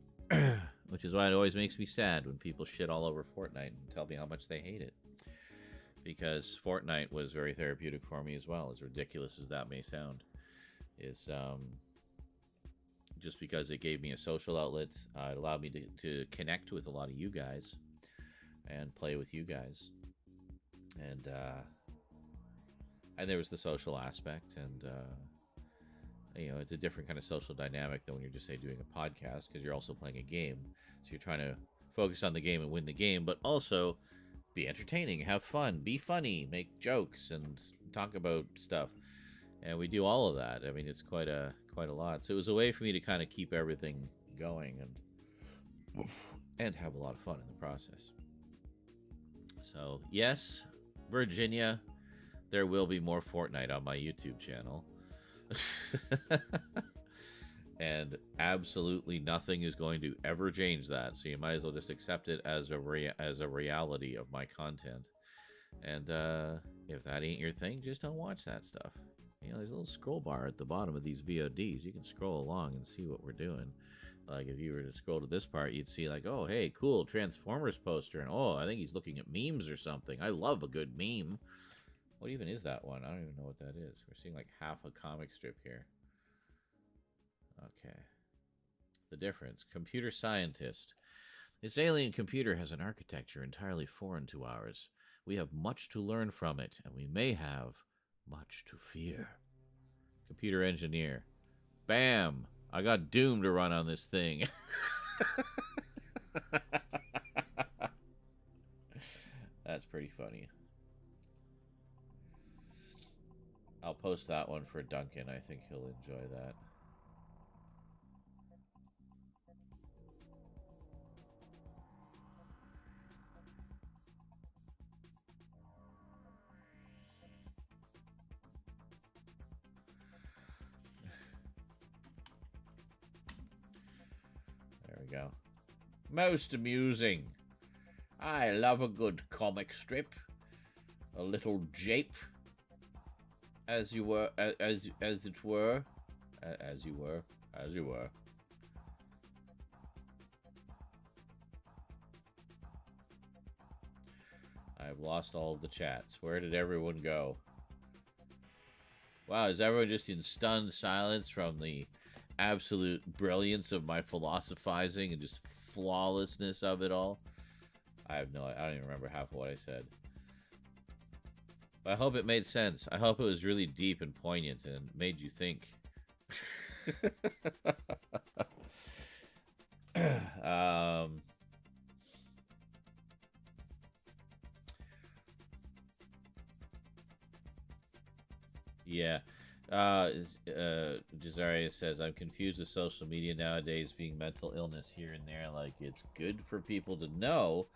Which is why it always makes me sad when people shit all over Fortnite and tell me how much they hate it. Because Fortnite was very therapeutic for me as well, as ridiculous as that may sound. Is just because it gave me a social outlet, it allowed me to connect with a lot of you guys and play with you guys. And there was the social aspect, and you know, it's a different kind of social dynamic than when you're just, say, doing a podcast, because you're also playing a game. So you're trying to focus on the game and win the game, but also be entertaining, have fun, be funny, make jokes, and talk about stuff. And we do all of that. I mean, it's quite a lot. So it was a way for me to kind of keep everything going and have a lot of fun in the process. So, yes, Virginia, there will be more Fortnite on my YouTube channel. And absolutely nothing is going to ever change that, so you might as well just accept it as a reality of my content. And if that ain't your thing, just don't watch that stuff. You know, there's a little scroll bar at the bottom of these VODs. You can scroll along and see what we're doing. Like, if you were to scroll to this part, you'd see, like, oh, hey, cool, Transformers poster, and oh, I think he's looking at memes or something. I love a good meme. What even is that one? I don't even know what that is. We're seeing like half a comic strip here. Okay. the difference. Computer scientist. This alien computer has an architecture entirely foreign to ours. We have much to learn from it, and we may have much to fear. Computer engineer. Bam! I got Doom to run on this thing. That's pretty funny. I'll post that one for Duncan. I think he'll enjoy that. There we go. Most amusing. I love a good comic strip. A little jape. As you were, as it were. As you were. As you were. I've lost all the chats. Where did everyone go? Wow, is everyone just in stunned silence from the absolute brilliance of my philosophizing and just flawlessness of it all? I don't even remember half of what I said. But I hope it made sense. I hope it was really deep and poignant and made you think. Yeah. Jazaria says, I'm confused with social media nowadays being mental illness here and there. Like, it's good for people to know,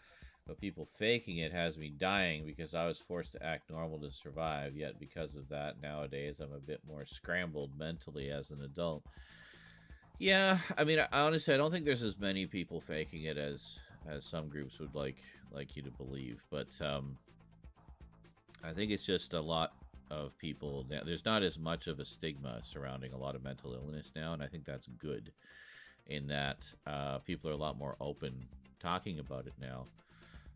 but people faking it has me dying because I was forced to act normal to survive. Yet because of that, nowadays I'm a bit more scrambled mentally as an adult. Yeah, I mean, honestly, I don't think there's as many people faking it as some groups would like you to believe. But I think it's just a lot of people. There's not as much of a stigma surrounding a lot of mental illness now, and I think that's good in that people are a lot more open talking about it now,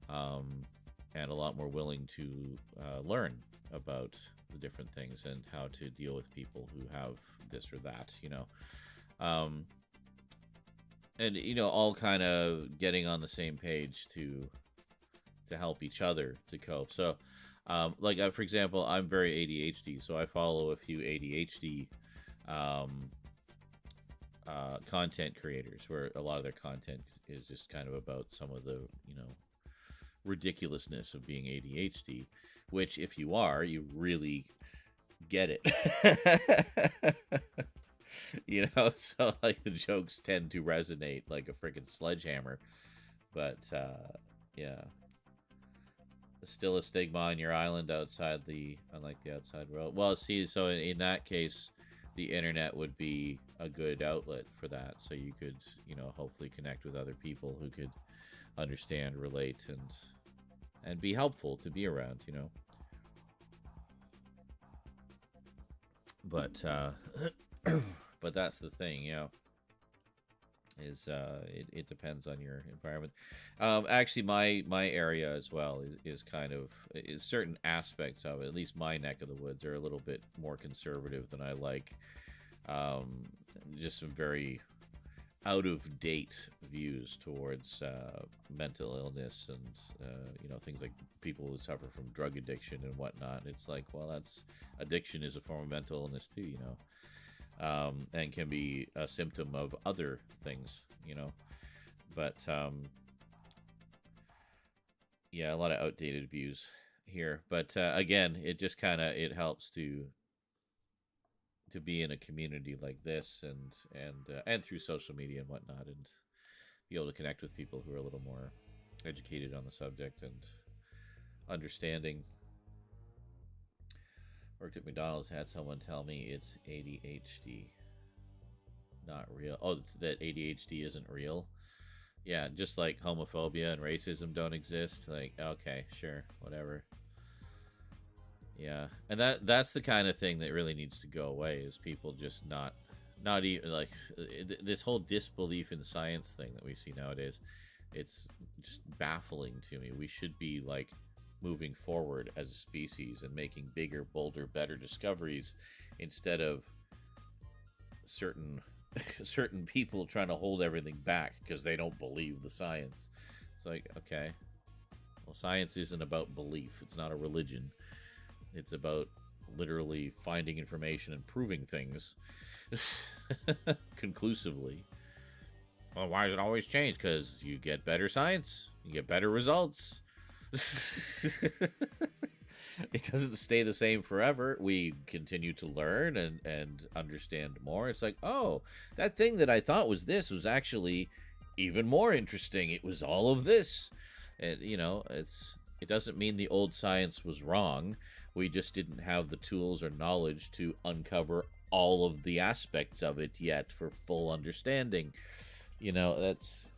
and a lot more willing to learn about the different things and how to deal with people who have this or that, and all kind of getting on the same page to help each other to cope. So for example, I'm very ADHD, so I follow a few ADHD content creators where a lot of their content is just kind of about some of the ridiculousness of being ADHD, which if you are, you really get it. So like the jokes tend to resonate like a freaking sledgehammer, but yeah, still a stigma on your island unlike the outside world. Well, see, so in that case, the internet would be a good outlet for that, so you could hopefully connect with other people who could understand, relate, and be helpful to be around, but but that's the thing, is it depends on your environment. Actually, my area as well is kind of certain aspects of it, at least my neck of the woods, are a little bit more conservative than I like. Just some very out of date views towards mental illness and things like people who suffer from drug addiction and whatnot. It's like, well, addiction is a form of mental illness too, and can be a symptom of other things, but yeah, a lot of outdated views here, but again, it just it helps to be in a community like this and through social media and whatnot, and be able to connect with people who are a little more educated on the subject and understanding. Worked at McDonald's, had someone tell me it's ADHD, not real. Oh, that ADHD isn't real. Yeah, just like homophobia and racism don't exist. Like, okay, sure, whatever. Yeah, and that's the kind of thing that really needs to go away, is people just not even like this whole disbelief in science thing that we see nowadays. It's just baffling to me. We should be like moving forward as a species and making bigger, bolder, better discoveries instead of certain certain people trying to hold everything back because they don't believe the science. It's like, okay, well, science isn't about belief. It's not a religion. It's about literally finding information and proving things conclusively. Well, why does it always change? Because you get better science, you get better results. It doesn't stay the same forever. We continue to learn and understand more. It's like, oh, that thing that I thought was this was actually even more interesting. It was all of this. And, you know, it doesn't mean the old science was wrong. We just didn't have the tools or knowledge to uncover all of the aspects of it yet for full understanding. You know, that's...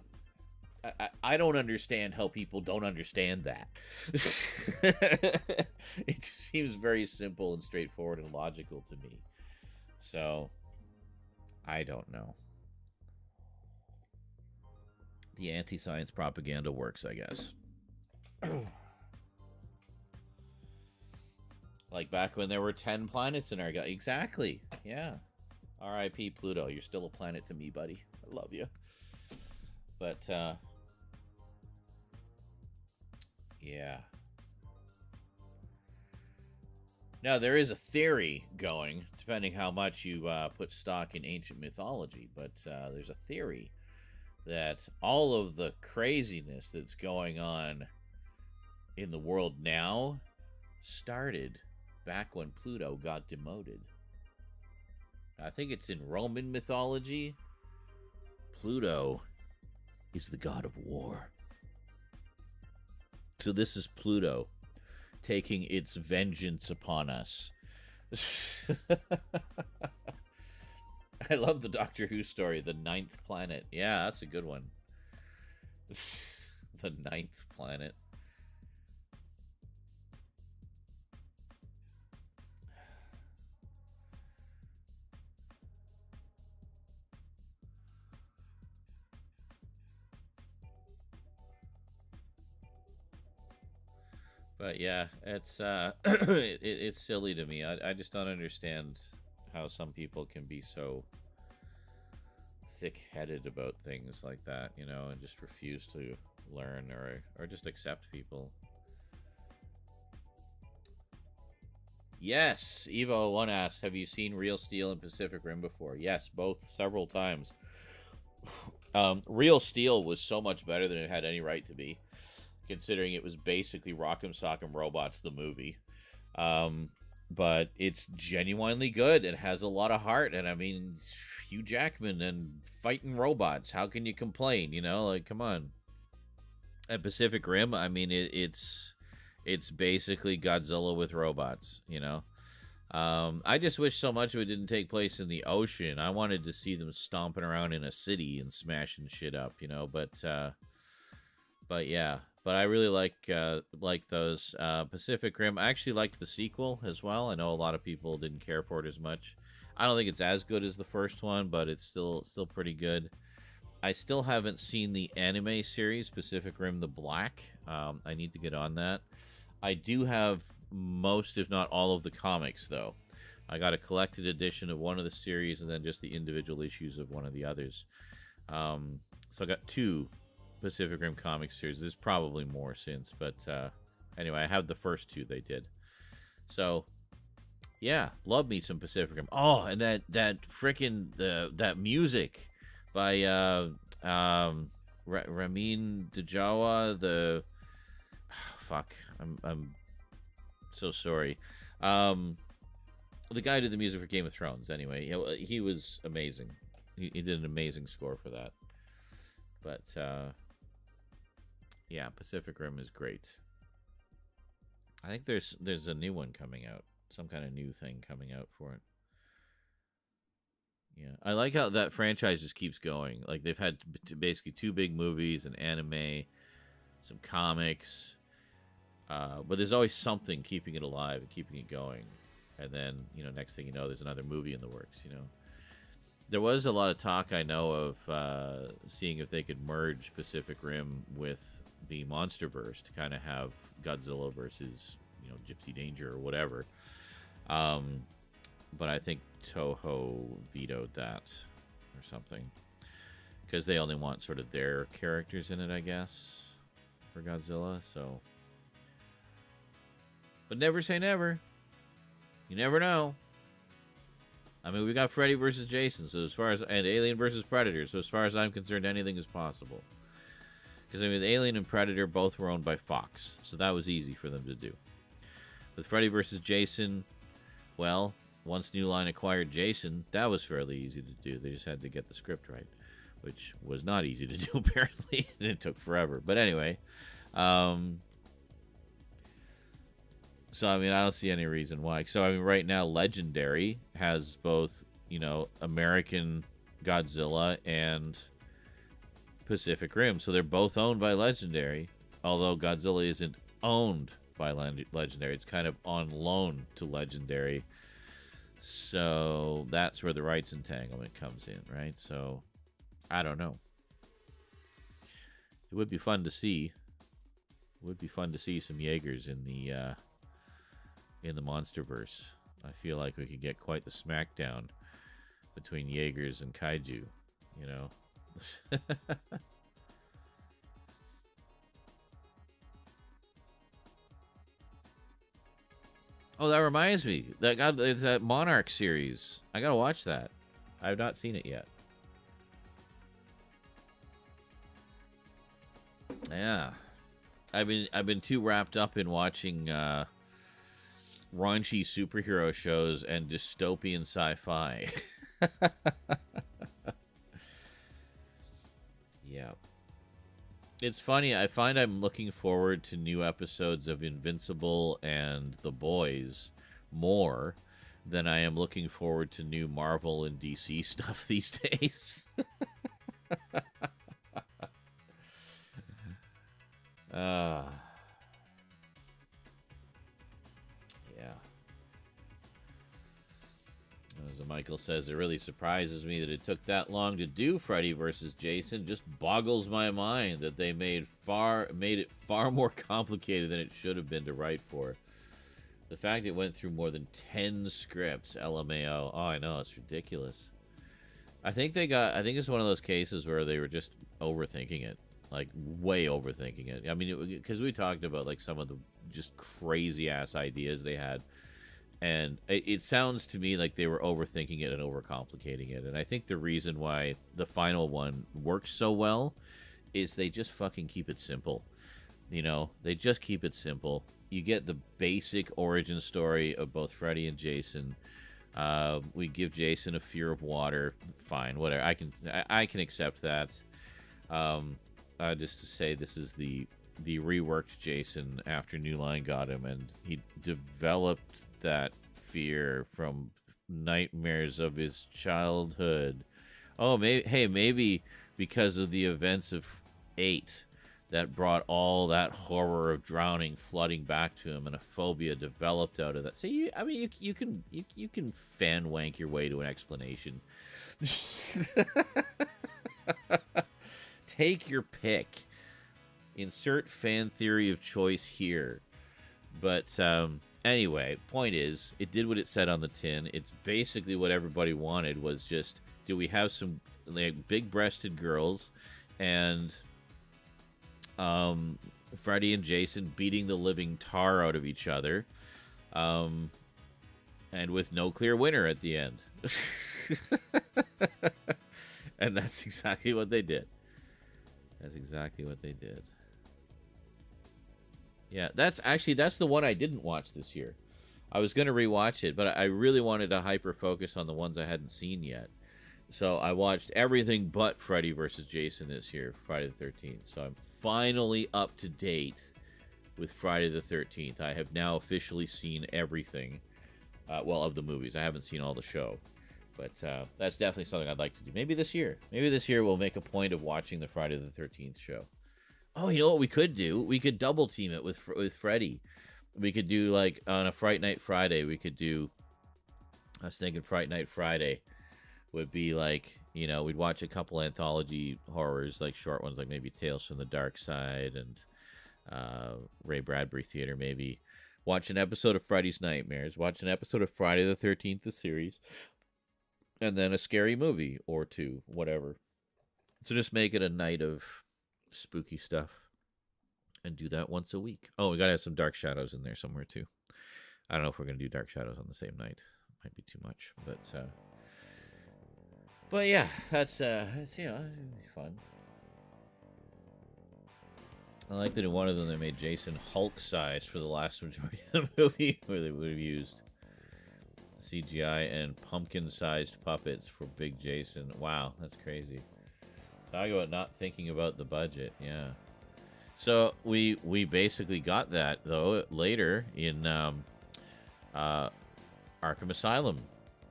I don't understand how people don't understand that. It just seems very simple and straightforward and logical to me. So, I don't know. The anti-science propaganda works, I guess. Like back when there were 10 planets in our galaxy. Exactly. Yeah. R.I.P. Pluto. You're still a planet to me, buddy. I love you. But, yeah. Now, there is a theory going, depending how much you put stock in ancient mythology, but there's a theory that all of the craziness that's going on in the world now started back when Pluto got demoted. I think it's in Roman mythology. Pluto is the god of war. So this is Pluto taking its vengeance upon us. I love the Doctor Who story, the 9th planet. Yeah, that's a good one. The 9th planet. But yeah, it's it's silly to me. I just don't understand how some people can be so thick-headed about things like that, you know, and just refuse to learn or just accept people. Yes, Evo1 asks, have you seen Real Steel and Pacific Rim before? Yes, both several times. Real Steel was so much better than it had any right to be, considering it was basically Rock'em Sock'em Robots, the movie. But it's genuinely good. It has a lot of heart, and I mean, Hugh Jackman and fighting robots. How can you complain? You know, like, come on. At Pacific Rim, I mean, it's basically Godzilla with robots, you know? I just wish so much of it didn't take place in the ocean. I wanted to see them stomping around in a city and smashing shit up, you know? But yeah. But I really like those. Pacific Rim. I actually liked the sequel as well. I know a lot of people didn't care for it as much. I don't think it's as good as the first one, but it's still pretty good. I still haven't seen the anime series, Pacific Rim the Black. I need to get on that. I do have most, if not all, of the comics, though. I got a collected edition of one of the series and then just the individual issues of one of the others. So I got 2 Pacific Rim comic series. There's probably more since, but anyway, I have the first 2 they did. So yeah, love me some Pacific Rim. Oh, and that frickin' that music by Ramin Djawa. Fuck, I'm so sorry. The guy who did the music for Game of Thrones. Anyway, he was amazing. He did an amazing score for that. But yeah, Pacific Rim is great. I think there's a new one coming out. Some kind of new thing coming out for it. Yeah, I like how that franchise just keeps going. Like, they've had basically 2 big movies, an anime, some comics, but there's always something keeping it alive and keeping it going. And then, you know, next thing you know, there's another movie in the works, you know. There was a lot of talk, I know, of seeing if they could merge Pacific Rim with the MonsterVerse to kind of have Godzilla versus, you know, Gypsy Danger or whatever. But I think Toho vetoed that. or something. Because they only want sort of their characters in it, I guess, for Godzilla, so. But never say never. You never know. I mean, we got Freddy versus Jason, so as far as, and Alien versus Predator, so as far as I'm concerned, anything is possible. Because, I mean, Alien and Predator both were owned by Fox, so that was easy for them to do. With Freddy versus Jason, well, once New Line acquired Jason, that was fairly easy to do. They just had to get the script right, which was not easy to do, apparently, and it took forever. But anyway, so, I mean, I don't see any reason why. So, I mean, right now, Legendary has both, you know, American Godzilla and Pacific Rim. So, they're both owned by Legendary, although Godzilla isn't owned by Legendary. It's kind of on loan to Legendary. So, that's where the rights entanglement comes in, right? So, I don't know. It would be fun to see. It would be fun to see some Jaegers in the Monsterverse. I feel like we could get quite the smackdown between Jaegers and Kaiju, you know. Oh, that reminds me. It's that Monarch series. I gotta watch that. I have not seen it yet. Yeah, I've been too wrapped up in watching raunchy superhero shows and dystopian sci-fi. Yeah. It's funny, I find I'm looking forward to new episodes of Invincible and The Boys more than I am looking forward to new Marvel and DC stuff these days. Yeah. As Michael says, it really surprises me that it took that long to do Freddy versus Jason. Just boggles my mind that they made it far more complicated than it should have been to write for. The fact it went through more than 10 scripts, LMAO. Oh, I know, it's ridiculous. I think it's one of those cases where they were just overthinking it. Like, way overthinking it. I mean, because we talked about, like, some of the just crazy-ass ideas they had. And it sounds to me like they were overthinking it and overcomplicating it. And I think the reason why the final one works so well is they just fucking keep it simple. You know, they just keep it simple. You get the basic origin story of both Freddy and Jason. We give Jason a fear of water. Fine, whatever. I can accept that. Just to say, this is the reworked Jason after New Line got him, and he developed that fear from nightmares of his childhood. Oh, maybe because of the events of 8 that brought all that horror of drowning flooding back to him, and a phobia developed out of that. So you can fan wank your way to an explanation. Take your pick. Insert fan theory of choice here. But anyway, point is, it did what it said on the tin. It's basically what everybody wanted, was just, do we have some like big-breasted girls and Freddy and Jason beating the living tar out of each other, and with no clear winner at the end. And that's exactly what they did. That's exactly what they did. Yeah, that's the one I didn't watch this year. I was going to rewatch it, but I really wanted to hyper-focus on the ones I hadn't seen yet. So I watched everything but Freddy vs. Jason this year, Friday the 13th. So I'm finally up to date with Friday the 13th. I have now officially seen everything, of the movies. I haven't seen all the show. But that's definitely something I'd like to do. Maybe this year. Maybe this year we'll make a point of watching the Friday the 13th show. Oh, you know what we could do? We could double team it with Freddy. We could do, like, on a Fright Night Friday, we could do... I was thinking Fright Night Friday would be, like, you know, we'd watch a couple anthology horrors, like short ones, like maybe Tales from the Dark Side and Ray Bradbury Theater, maybe. Watch an episode of Freddy's Nightmares. Watch an episode of Friday the 13th, the series. and then a scary movie or two, whatever. So just make it a night of spooky stuff and do that once a week. Oh, we got to have some Dark Shadows in there somewhere too. I don't know if we're going to do Dark Shadows on the same night. Might be too much, but yeah, that's it'll be fun. I like that in one of them they made Jason Hulk size for the last majority of the movie, where they would have used CGI and pumpkin-sized puppets for Big Jason. Wow, that's crazy. Talk about not thinking about the budget. Yeah. So we basically got that though later in Arkham Asylum,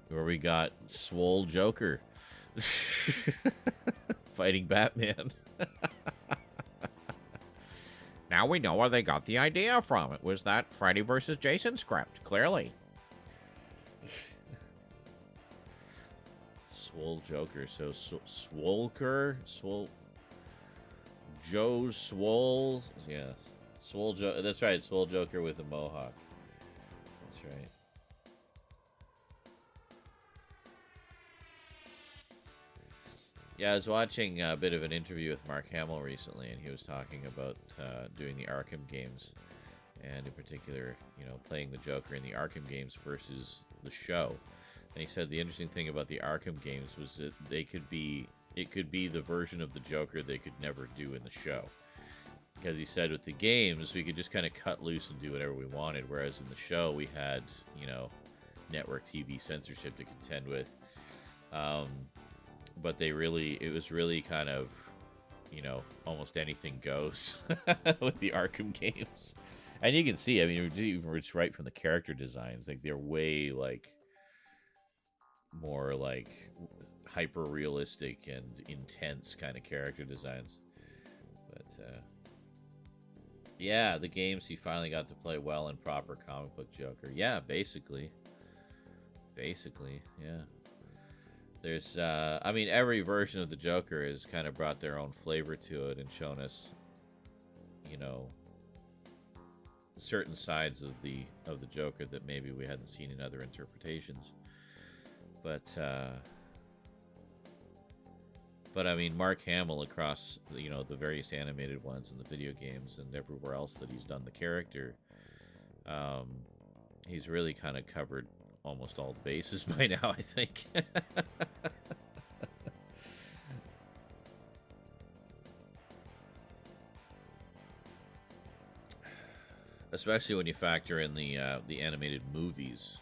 where we got Swole Joker fighting Batman. Now we know where they got the idea from. It was that Freddy vs. Jason script, clearly. Swole Joker. So Swolker? Joe Swole? Yes. Swole Joker. That's right. Swole Joker with a mohawk. That's right. Yeah, I was watching a bit of an interview with Mark Hamill recently, and he was talking about doing the Arkham games, and in particular, playing the Joker in the Arkham games versus the show. And he said the interesting thing about the Arkham games was that it could be the version of the Joker they could never do in the show. Because he said with the games, we could just kind of cut loose and do whatever we wanted, whereas in the show we had, network TV censorship to contend with. But it was really kind of, almost anything goes with the Arkham games. And you can see, it's right from the character designs. Like, they're way, more, hyper-realistic and intense kind of character designs. But, yeah, the games he finally got to play well and proper comic book Joker. Yeah, basically, yeah. There's, every version of the Joker has kind of brought their own flavor to it and shown us, certain sides of the Joker that maybe we hadn't seen in other interpretations. But Mark Hamill across, the various animated ones and the video games and everywhere else that he's done the character, he's really kind of covered almost all the bases by now, I think. Especially when you factor in the animated movies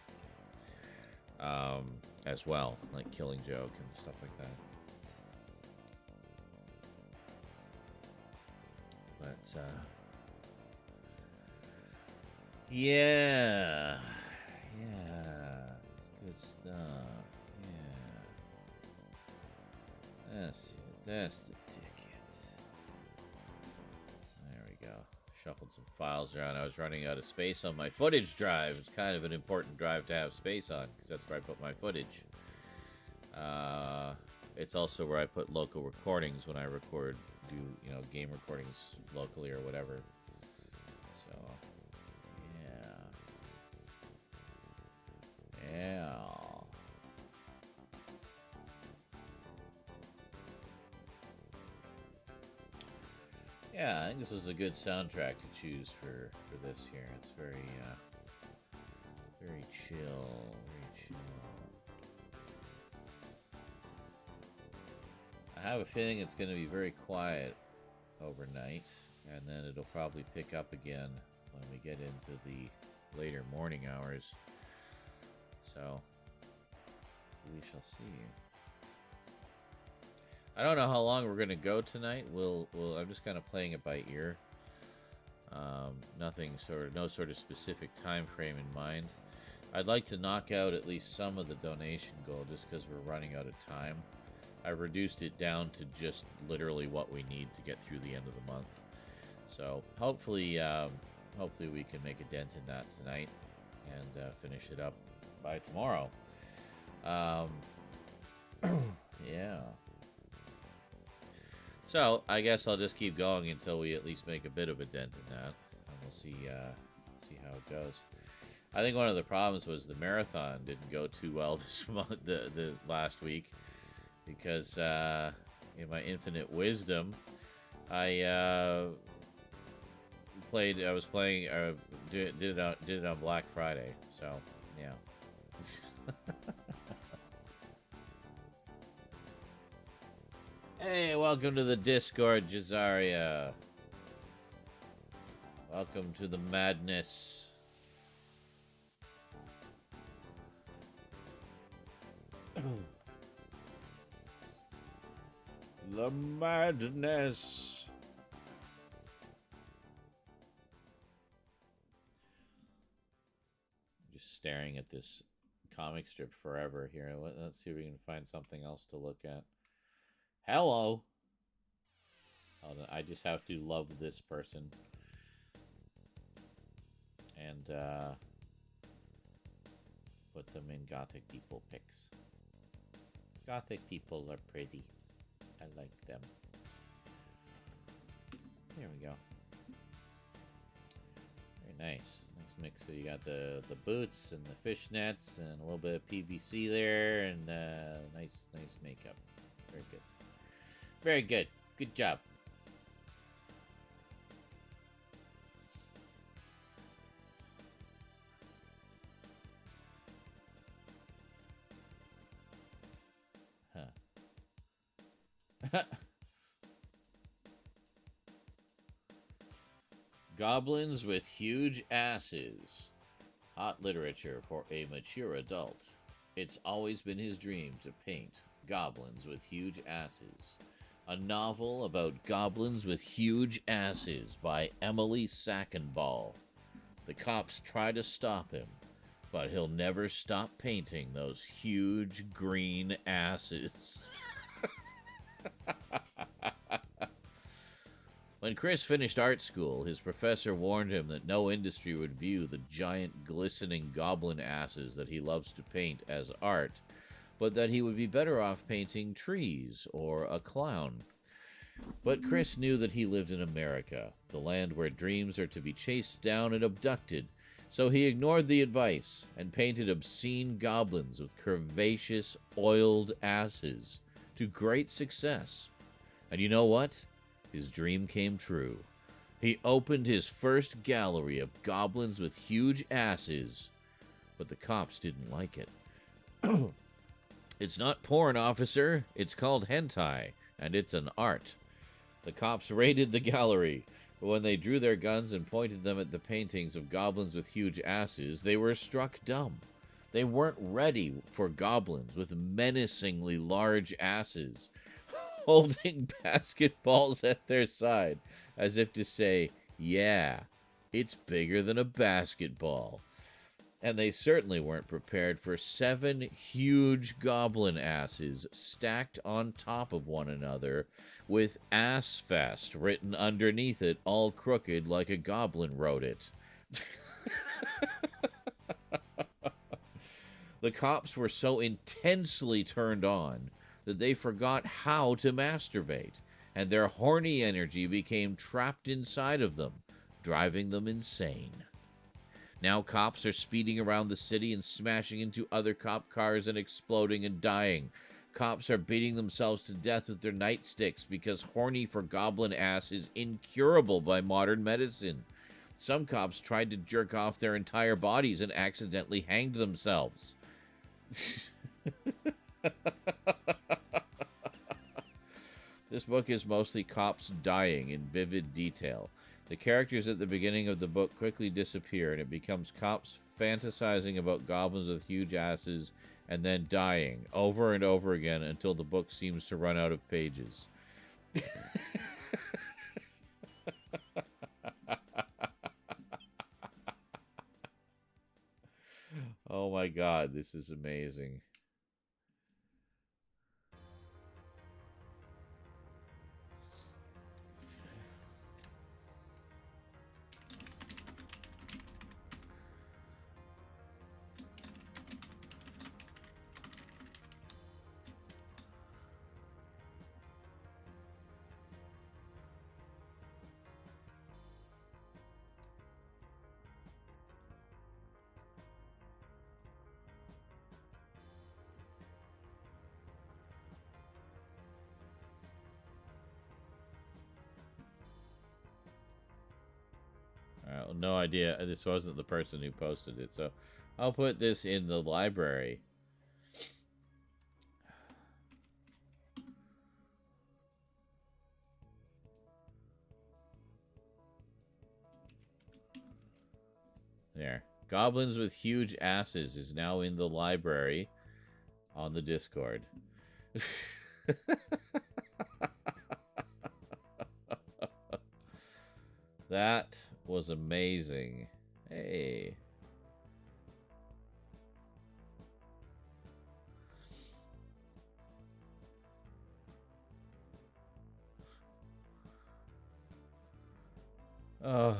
as well, like Killing Joke and stuff like that. But yeah. Good stuff. Yeah. That's the ticket. There we go. Shuffled some files around. I was running out of space on my footage drive. It's kind of an important drive to have space on, because that's where I put my footage. It's also where I put local recordings when I do game recordings locally or whatever. So, yeah. Yeah, I think this was a good soundtrack to choose for this here. It's very chill, I have a feeling it's going to be very quiet overnight, and then it'll probably pick up again when we get into the later morning hours. So, we shall see. I don't know how long we're gonna go tonight. I'm just kind of playing it by ear. No sort of specific time frame in mind. I'd like to knock out at least some of the donation goal, just because we're running out of time. I've reduced it down to just literally what we need to get through the end of the month. So hopefully we can make a dent in that tonight and finish it up by tomorrow. Yeah. So I guess I'll just keep going until we at least make a bit of a dent in that, and we'll see how it goes. I think one of the problems was the marathon didn't go too well this month, the last week, because in my infinite wisdom, I was playing, did it on Black Friday. So yeah. Hey, welcome to the Discord, Jazaria. Welcome to the madness. The madness. Just staring at this comic strip forever here. Let's see if we can find something else to look at. Hello. Hold on, I just have to love this person. And put them in Gothic people pics. Gothic people are pretty. I like them. There we go. Very nice. Nice mix. So you got the boots and the fishnets and a little bit of PVC there, and nice makeup. Very good. Very good. Good job. Huh. Goblins with huge asses. Hot literature for a mature adult. It's always been his dream to paint goblins with huge asses. A novel about goblins with huge asses by Emily Sackenball. The cops try to stop him, but he'll never stop painting those huge green asses. When Chris finished art school, his professor warned him that no industry would view the giant glistening goblin asses that he loves to paint as art, but that he would be better off painting trees or a clown. But Chris knew that he lived in America, the land where dreams are to be chased down and abducted, so he ignored the advice and painted obscene goblins with curvaceous, oiled asses to great success. And you know what? His dream came true. He opened his first gallery of goblins with huge asses, but the cops didn't like it. It's not porn, officer. It's called hentai, and it's an art. The cops raided the gallery, but when they drew their guns and pointed them at the paintings of goblins with huge asses, they were struck dumb. They weren't ready for goblins with menacingly large asses, holding basketballs at their side, as if to say, yeah, it's bigger than a basketball. And they certainly weren't prepared for 7 huge goblin asses stacked on top of one another, with Ass Fest written underneath it, all crooked like a goblin wrote it. The cops were so intensely turned on that they forgot how to masturbate, and their horny energy became trapped inside of them, driving them insane. Now cops are speeding around the city and smashing into other cop cars and exploding and dying. Cops are beating themselves to death with their nightsticks because horny for goblin ass is incurable by modern medicine. Some cops tried to jerk off their entire bodies and accidentally hanged themselves. This book is mostly cops dying in vivid detail. The characters at the beginning of the book quickly disappear, and it becomes cops fantasizing about goblins with huge asses and then dying over and over again until the book seems to run out of pages. Oh my god, this is amazing. no idea. This wasn't the person who posted it, so I'll put this in the library. There. Goblins with huge asses is now in the library on the Discord. That was amazing. Hey. Oh.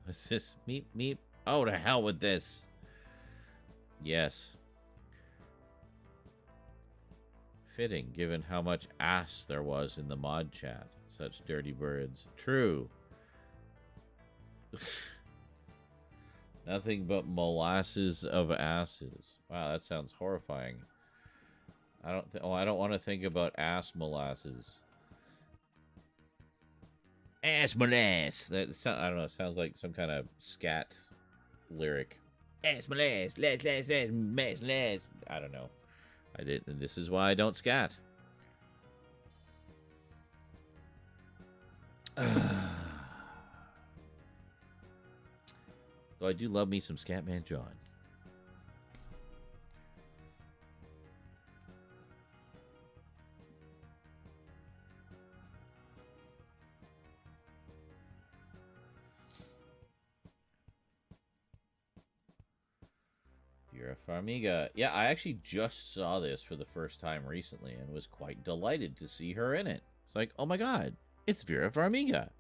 What's this? Meep, meep. Oh, to hell with this. Yes. Fitting, given how much ass there was in the mod chat. Such dirty birds. True. Nothing but molasses of asses. Wow, that sounds horrifying. I don't want to think about ass molasses. Ass molasses. I don't know. It sounds like some kind of scat lyric. Ass molasses. Less. I don't know. I did. And this is why I don't scat. Though I do love me some Scatman John. Vera Farmiga. Yeah, I actually just saw this for the first time recently and was quite delighted to see her in it. It's like, oh my god, it's Vera Farmiga.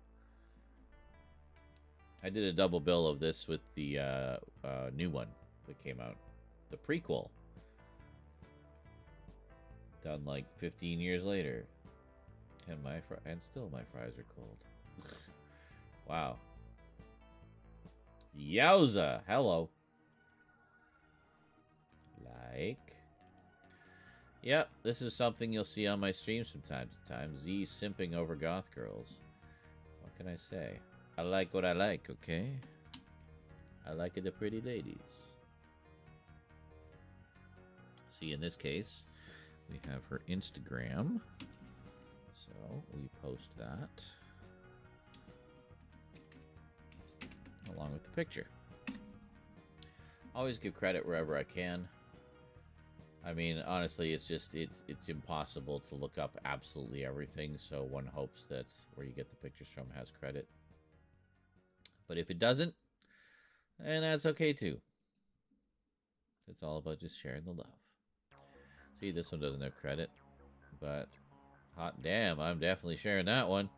I did a double bill of this with the new one that came out. The prequel. Done like 15 years later. And still my fries are cold. Wow. Yowza! Hello. Like. Yep, this is something you'll see on my streams from time to time. Z simping over goth girls. What can I say? I like what I like, okay? I like the pretty ladies. See, in this case, we have her Instagram. So, we post that. Along with the picture. Always give credit wherever I can. I mean, honestly, it's impossible to look up absolutely everything, so one hopes that where you get the pictures from has credit. But if it doesn't, then that's okay too. It's all about just sharing the love. See, this one doesn't have credit, but hot damn, I'm definitely sharing that one.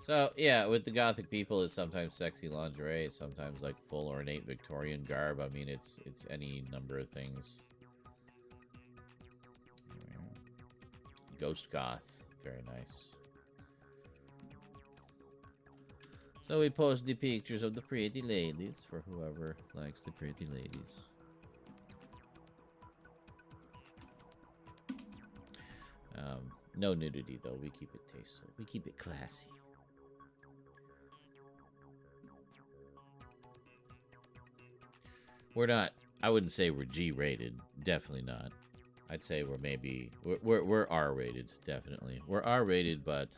So, yeah, with the gothic people, it's sometimes sexy lingerie, it's sometimes like full ornate Victorian garb. I mean, it's any number of things. Ghost goth. Very nice. So we post the pictures of the pretty ladies for whoever likes the pretty ladies. No nudity, though. We keep it tasteful. We keep it classy. We're not, I wouldn't say we're G-rated. Definitely not. I'd say we're maybe, we're R-rated, definitely. We're R-rated, but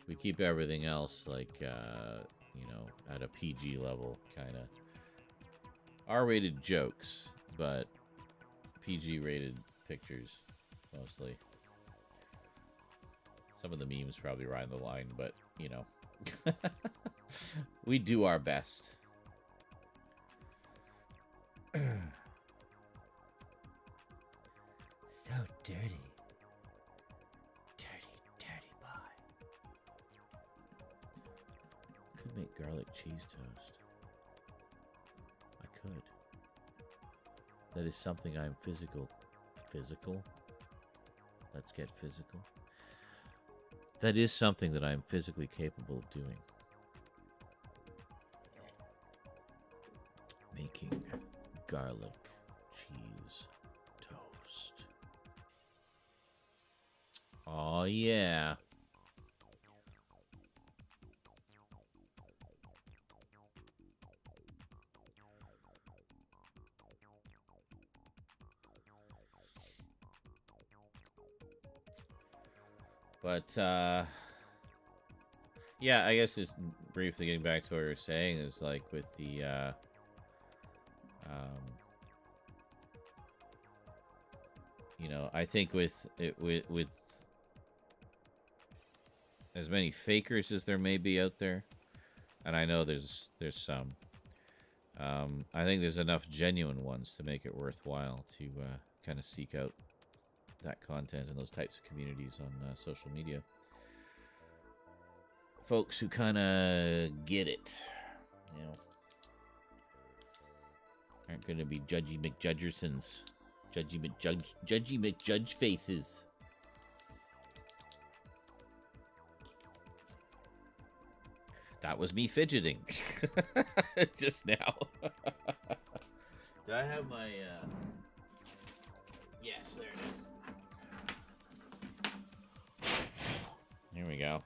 we keep everything else, like, you know, at a PG level, kind of. R-rated jokes, but PG-rated pictures, mostly. Some of the memes probably ride the line, but, you know. We do our best. So dirty. Dirty boy. Could make garlic cheese toast. I could. That is something I am physical. Let's get physical. That is something that I am physically capable of doing. making garlic cheese toast. Oh, yeah. But, yeah, I guess just briefly getting back to what we were saying is like with the, you know, I think with as many fakers as there may be out there, and I know there's some, I think there's enough genuine ones to make it worthwhile to kind of seek out that content and those types of communities on social media. Folks who kind of get it, you know, aren't going to be judgy McJudgersons, judgy McJudge faces. That was me fidgeting just now. Do I have my? Yes, there it is. Here we go.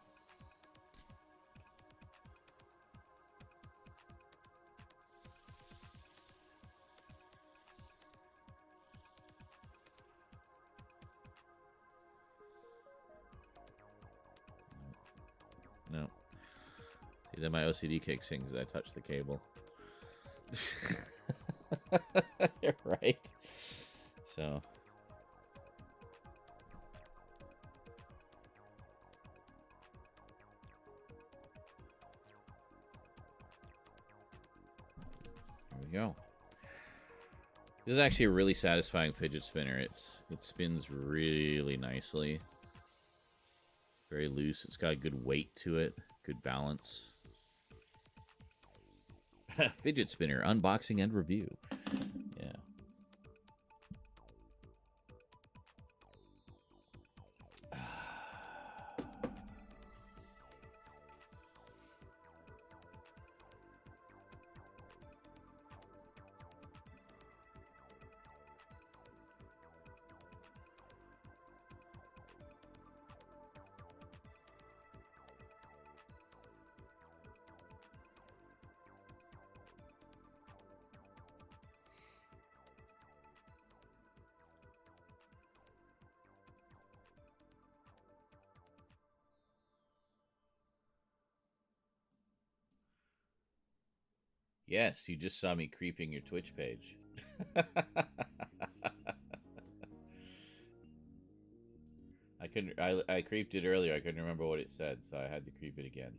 No. See, then my OCD kicks in because I touched the cable. Right? So. There we go. This is actually a really satisfying fidget spinner. It spins really nicely. Very loose. It's got a good weight to it. Good balance. Fidget spinner unboxing and review. Yeah. Yes, you just saw me creeping your Twitch page. I creeped it earlier. I couldn't remember what it said, so I had to creep it again.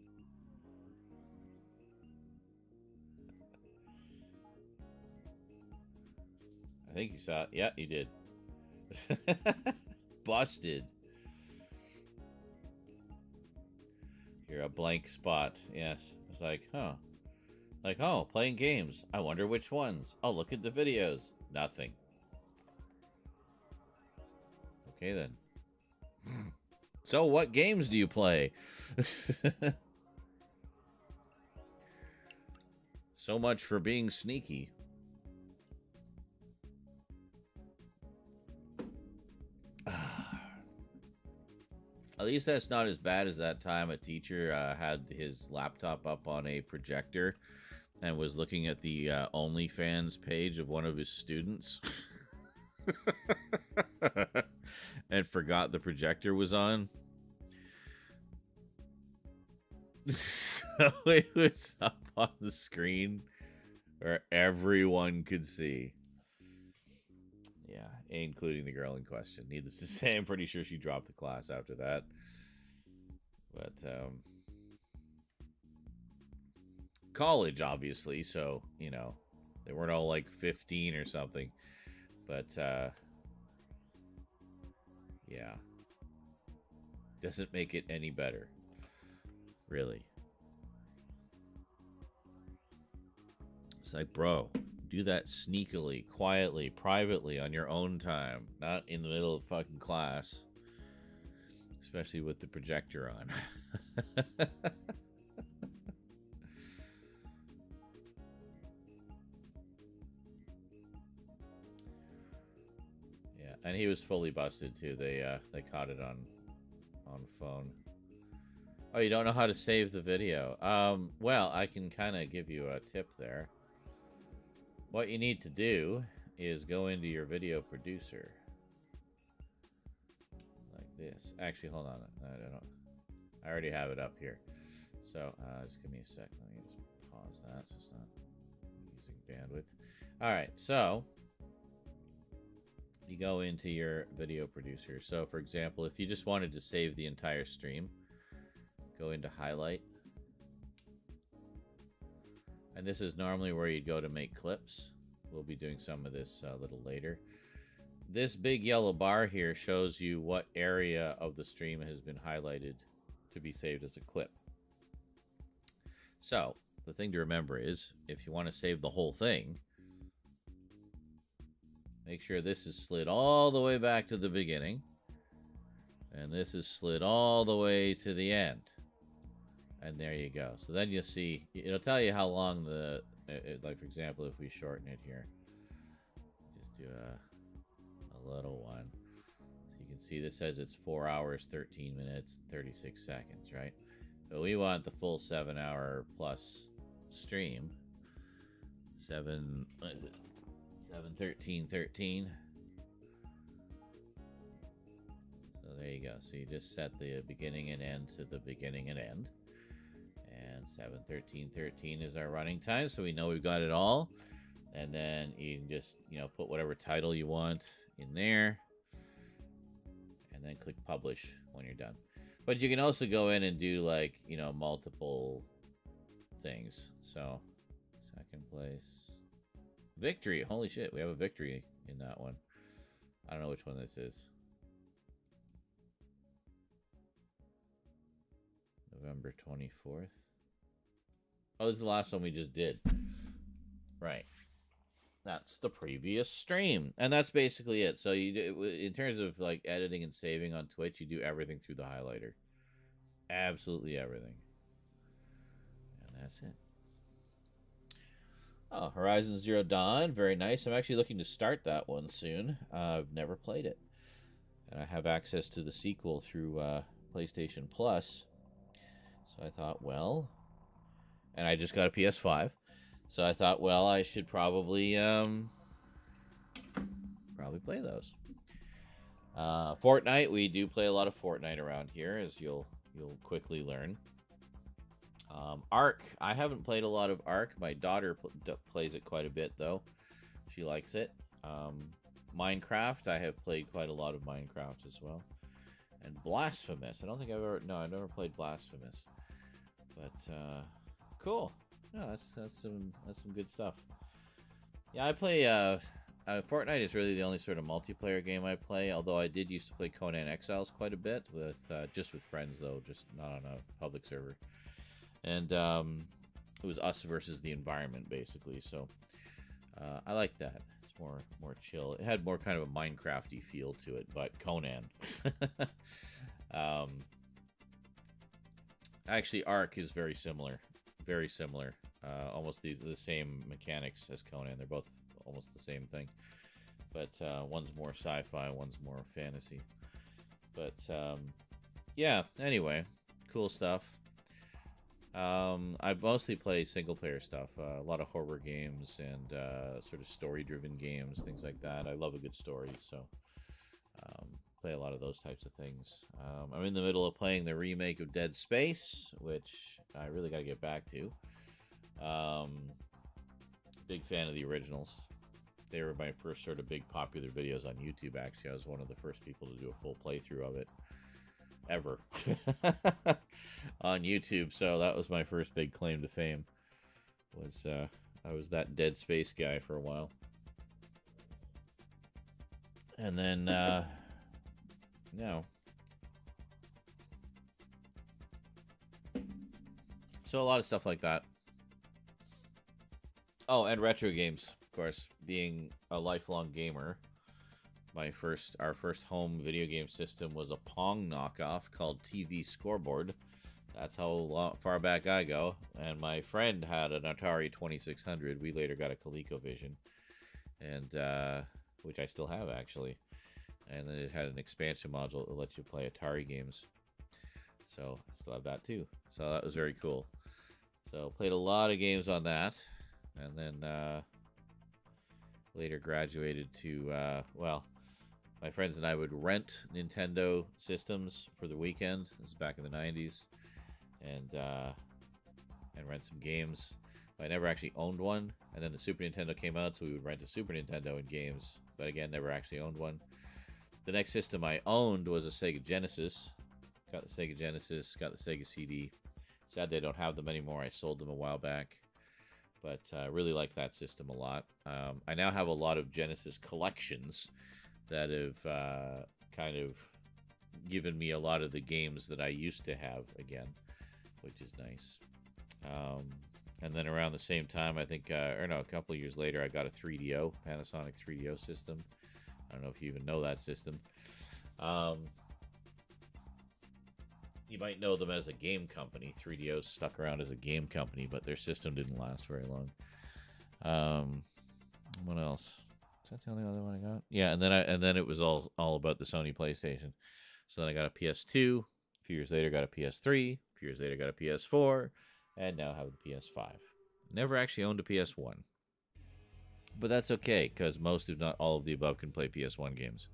I think you saw it. Yeah, you did. Busted. You're a blank spot. Yes. It's like, huh. Like, oh, playing games. I wonder which ones. Oh, look at the videos. Nothing. Okay, then. So, what games do you play? So much for being sneaky. At least that's not as bad as that time a teacher had his laptop up on a projector and was looking at the OnlyFans page of one of his students and forgot the projector was on. So it was up on the screen where everyone could see. Yeah, including the girl in question. Needless to say, I'm pretty sure she dropped the class after that. But, college, obviously, so, you know, they weren't all like 15 or something. But, yeah. Doesn't make it any better. Really. It's like, bro, do that sneakily, quietly, privately, on your own time. Not in the middle of fucking class. Especially with the projector on. And he was fully busted too. They caught it on phone. Oh, you don't know how to save the video? Well, I can kind of give you a tip there. What you need to do is go into your video producer. Like this. Actually, hold on. I already have it up here. So, just give me a sec. Let me just pause that so it's not using bandwidth. Alright, so you go into your video producer. So, for example, if you just wanted to save the entire stream, go into highlight. And this is normally where you'd go to make clips. We'll be doing some of this a little later. This big yellow bar here shows you what area of the stream has been highlighted to be saved as a clip. So, the thing to remember is, if you want to save the whole thing, make sure this is slid all the way back to the beginning. And this is slid all the way to the end. And there you go. So then you'll see, it'll tell you how long the, like for example, if we shorten it here, just do a little one. So you can see this says it's 4 hours, 13 minutes, 36 seconds, right? But we want the full 7 hour plus stream. 7, what is it? 7:13:13. So there you go. So you just set the beginning and end to the beginning and end. And 7:13:13 is our running time, so we know we've got it all. And then you can just, put whatever title you want in there. And then click publish when you're done. But you can also go in and do, like, multiple things. So, second place. Victory! Holy shit, we have a victory in that one. I don't know which one this is. November 24th. Oh, this is the last one we just did. Right. That's the previous stream. And that's basically it. So you do, in terms of like editing and saving on Twitch, you do everything through the highlighter. Absolutely everything. And that's it. Oh, Horizon Zero Dawn. Very nice. I'm actually looking to start that one soon. I've never played it. And I have access to the sequel through PlayStation Plus. So I thought, well... And I just got a PS5. So I thought, well, I should probably play those. Fortnite, we do play a lot of Fortnite around here, as you'll quickly learn. Ark, I haven't played a lot of Ark. My daughter plays it quite a bit, though. She likes it. Minecraft, I have played quite a lot of Minecraft as well. And Blasphemous, I don't think I've never played Blasphemous. But cool. No, that's some good stuff. Yeah, I play Fortnite is really the only sort of multiplayer game I play, although I did used to play Conan Exiles quite a bit with just with friends though, just not on a public server. And it was us versus the environment basically, so I like that. It's more chill. It had more kind of a Minecraft-y feel to it, but Conan. Actually, Ark is very similar. Very similar. Almost the same mechanics as Conan. They're both almost the same thing. But one's more sci-fi, one's more fantasy. But, yeah, anyway. Cool stuff. I mostly play single-player stuff. A lot of horror games and sort of story-driven games, things like that. I love a good story, so... play a lot of those types of things. I'm in the middle of playing the remake of Dead Space, which I really got to get back to. Big fan of the originals. They were my first sort of big popular videos on YouTube, actually. I was one of the first people to do a full playthrough of it. Ever. On YouTube, so that was my first big claim to fame. I was that Dead Space guy for a while. And then, so a lot of stuff like that. Oh, and retro games, of course. Being a lifelong gamer, our first home video game system was a Pong knockoff called TV Scoreboard. That's how far back I go. And my friend had an Atari 2600. We later got a ColecoVision, and which I still have actually. And then it had an expansion module that lets you play Atari games. So I still have that too. So that was very cool. So played a lot of games on that. And then later graduated to, well, my friends and I would rent Nintendo systems for the weekend. This is back in the 90s. And rent some games. But I never actually owned one. And then the Super Nintendo came out, so we would rent a Super Nintendo and games. But again, never actually owned one. The next system I owned was a Sega Genesis. Got the Sega Genesis, got the Sega CD. Sad they don't have them anymore. I sold them a while back. But I really like that system a lot. I now have a lot of Genesis collections that have kind of given me a lot of the games that I used to have again, which is nice. And then around the same time, I think, or no, a couple of years later, I got a 3DO, Panasonic 3DO system. I don't know if you even know that system. You might know them as a game company. 3DO stuck around as a game company, but their system didn't last very long. What else? Is that the only other one I got? Yeah, and then it was all about the Sony PlayStation. So then I got a PS2. A few years later, got a PS3. A few years later, got a PS4. And now have the PS5. Never actually owned a PS1. But that's okay, because most, if not all of the above, can play PS1 games.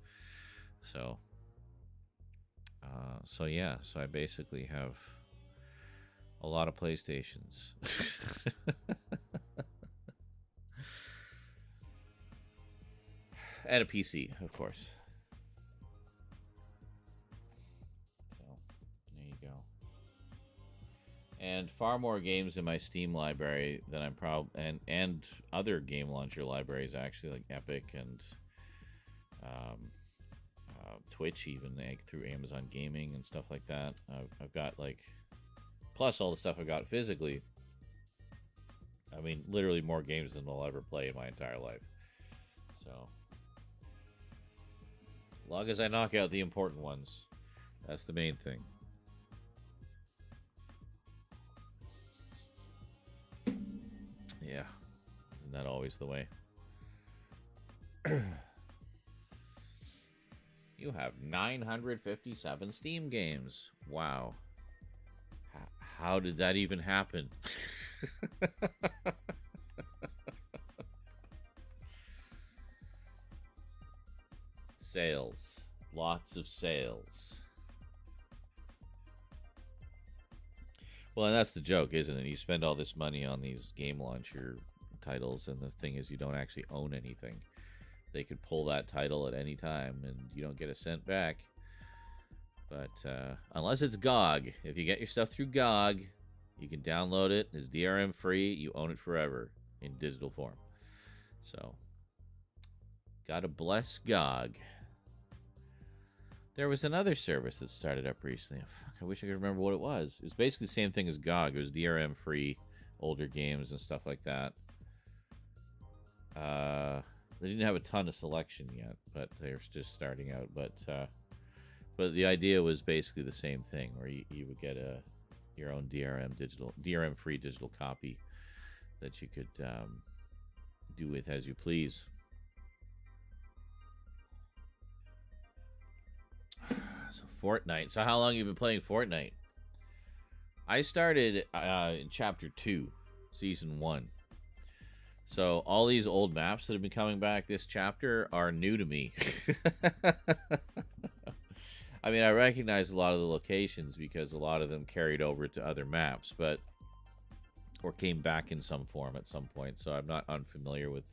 So yeah, so I basically have a lot of PlayStations. And a PC, of course. So, there you go. And far more games in my Steam library than I'm and other game launcher libraries, actually, like Epic and Twitch, even through Amazon Gaming and stuff like that. I've got, like, plus all the stuff I got physically. I mean, literally more games than I'll ever play in my entire life. So, as long as I knock out the important ones, that's the main thing. Yeah, isn't that always the way? You have 957 Steam games. Wow. How did that even happen? Sales. Lots of sales. Well, and that's the joke, isn't it? You spend all this money on these game launcher titles, and the thing is you don't actually own anything. They could pull that title at any time, and you don't get a cent back. But unless it's GOG. If you get your stuff through GOG, you can download it. It's DRM free. You own it forever in digital form. So, gotta bless GOG. There was another service that started up recently. Fuck, I wish I could remember what it was. It was basically the same thing as GOG. It was DRM free, older games and stuff like that. They didn't have a ton of selection yet, but they're just starting out. But the idea was basically the same thing, where you would get your own DRM free digital copy that you could do with as you please. So Fortnite. So how long have you been playing Fortnite? I started in Chapter 2, Season 1. So all these old maps that have been coming back this chapter are new to me. I mean, I recognize a lot of the locations because a lot of them carried over to other maps, or came back in some form at some point. So I'm not unfamiliar with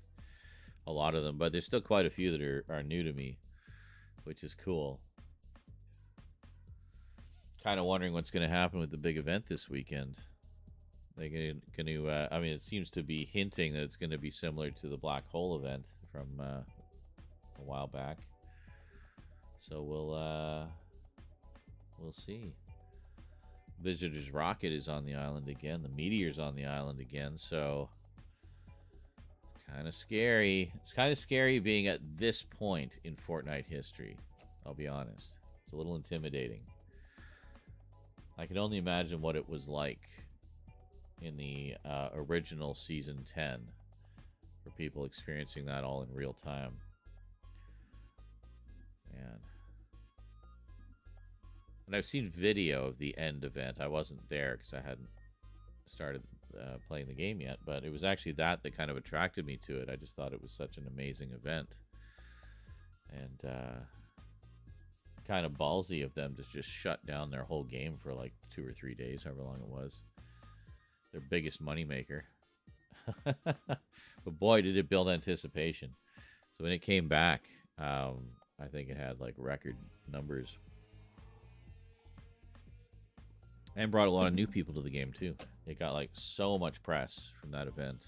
a lot of them, but there's still quite a few that are new to me, which is cool. Kind of wondering what's going to happen with the big event this weekend. They're going to I mean, it seems to be hinting that it's going to be similar to the Black Hole event from a while back. So we'll see. Visitor's Rocket is on the island again. The Meteor's on the island again. So it's kind of scary. It's kind of scary being at this point in Fortnite history. I'll be honest. It's a little intimidating. I can only imagine what it was like in the original Season 10 for people experiencing that all in real time. Man. And I've seen video of the end event. I wasn't there because I hadn't started playing the game yet, but it was actually that kind of attracted me to it. I just thought it was such an amazing event. And kind of ballsy of them to just shut down their whole game for like 2 or 3 days, however long it was. Their biggest moneymaker. But boy, did it build anticipation. So when it came back, I think it had like record numbers. And brought a lot of new people to the game too. It got like so much press from that event.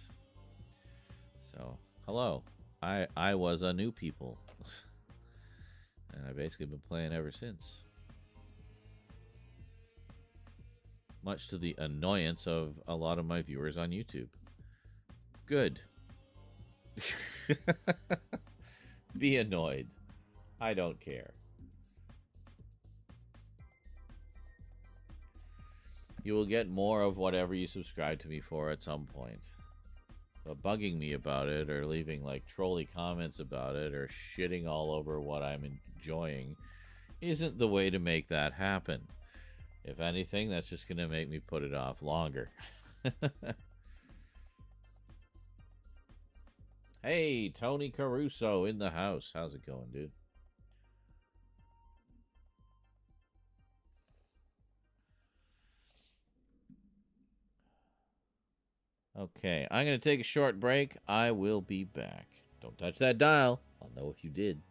So, hello. I was a new people. And I've basically been playing ever since. Much to the annoyance of a lot of my viewers on YouTube. Good. Be annoyed. I don't care. You will get more of whatever you subscribe to me for at some point. But bugging me about it, or leaving like trolly comments about it, or shitting all over what I'm enjoying isn't the way to make that happen. If anything, that's just going to make me put it off longer. Hey, Tony Caruso in the house. How's it going, dude? Okay, I'm going to take a short break. I will be back. Don't touch that dial. I'll know if you did.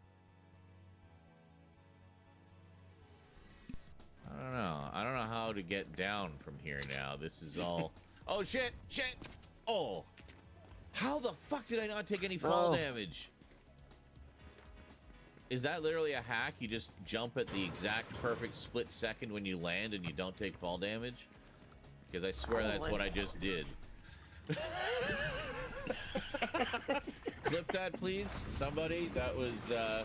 I don't know. I don't know how to get down from here now. This is all... Oh, shit! Shit! Oh! How the fuck did I not take any fall damage? Is that literally a hack? You just jump at the exact perfect split second when you land and you don't take fall damage? Because I swear that's what I just did. Clip that, please. Somebody. That was, a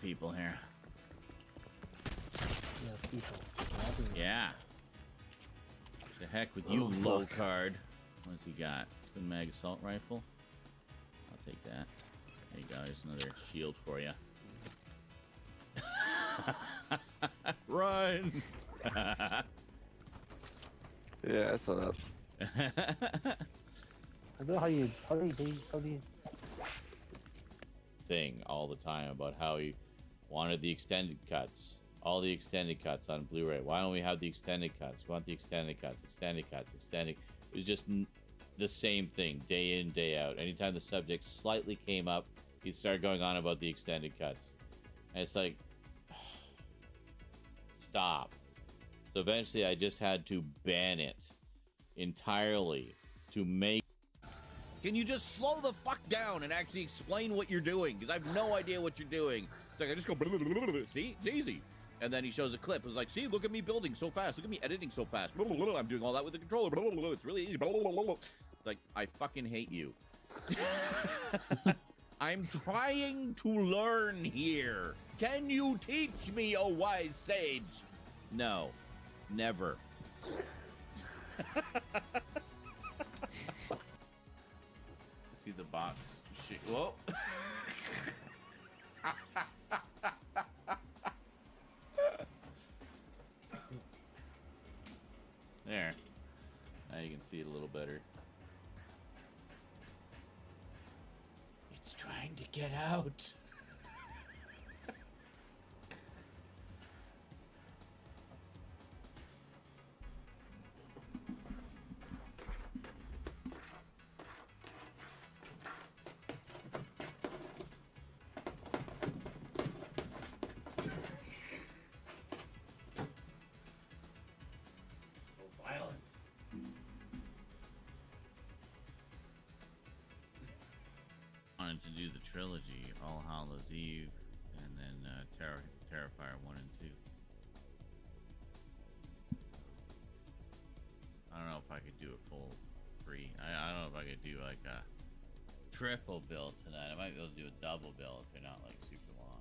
people here. Yeah, people. Yeah. The heck with you, low card. What's he got? Twin mag assault rifle. I'll take that. There you go. There's another shield for you. Run! Yeah, I saw that. I don't know how do you thing all the time about how he wanted the extended cuts. All the extended cuts on Blu-ray. Why don't we have the extended cuts? We want the extended cuts, extended cuts, extended. It was just the same thing, day in, day out. Anytime the subject slightly came up, he'd start going on about the extended cuts. And it's like, stop. So eventually I just had to ban it entirely to make... Can you just slow the fuck down and actually explain what you're doing? Because I have no idea what you're doing. It's like I just go... See? It's easy. And then he shows a clip. It's like, see, look at me building so fast. Look at me editing so fast. I'm doing all that with the controller. It's really easy. It's like, I fucking hate you. I'm trying to learn here. Can you teach me, oh wise sage? No. Never. See the box. Whoa. There. Now you can see it a little better. It's trying to get out. To do the trilogy, All Hallows Eve, and then Terrifier 1 and 2. I don't know if I could do a full 3. I don't know if I could do like a triple build tonight. I might be able to do a double build if they're not like super long.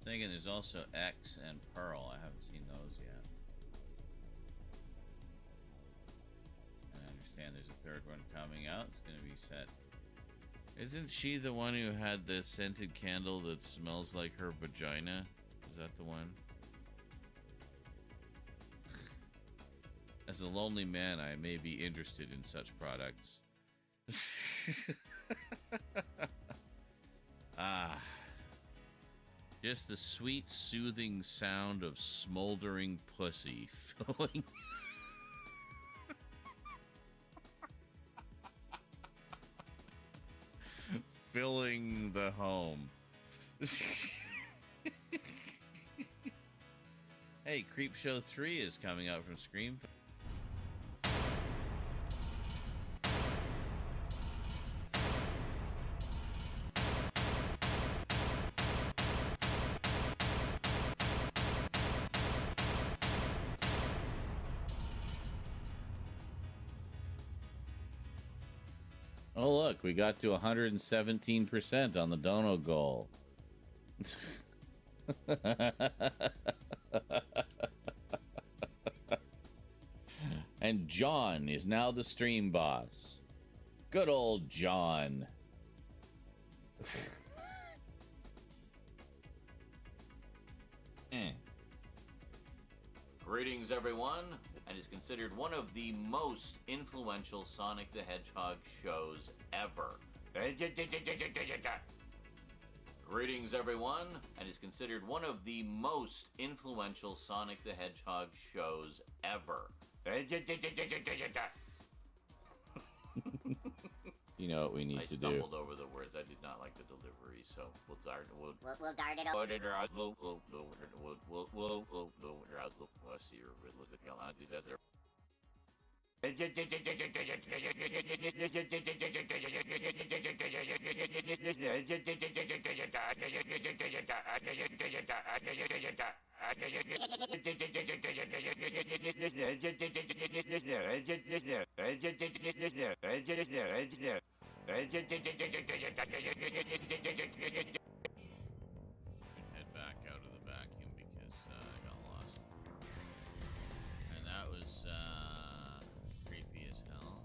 Thinking there's also X and Pearl. I haven't seen those yet. third one coming out. It's going to be set. Isn't she the one who had the scented candle that smells like her vagina? Is that the one? As a lonely man, I may be interested in such products. Just the sweet, soothing sound of smoldering pussy filling. Filling the home. Hey, Creepshow 3 is coming out from Scream. Oh, look, we got to 117% on the dono goal. And John is now the stream boss. Good old John. Greetings, everyone, and is considered one of the most influential Sonic the Hedgehog shows ever. Greetings, everyone, and is considered one of the most influential Sonic the Hedgehog shows ever. You know what we need to do. I stumbled over the words. I did not like the delivery, so we'll dart it. We'll dart it over. We'll see your look at the line. Do that there. Head back out of the vacuum because I got lost. And that was creepy as hell.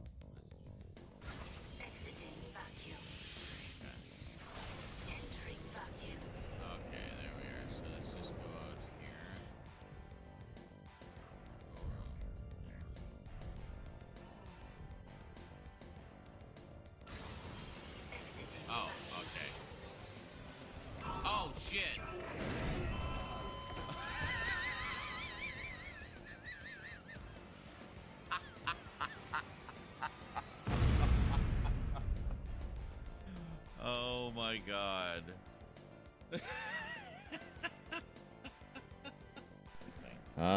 Exiting vacuum. Entering vacuum. Okay, there we are. So let's just go out here. Oh, okay. Oh, shit. Oh my god.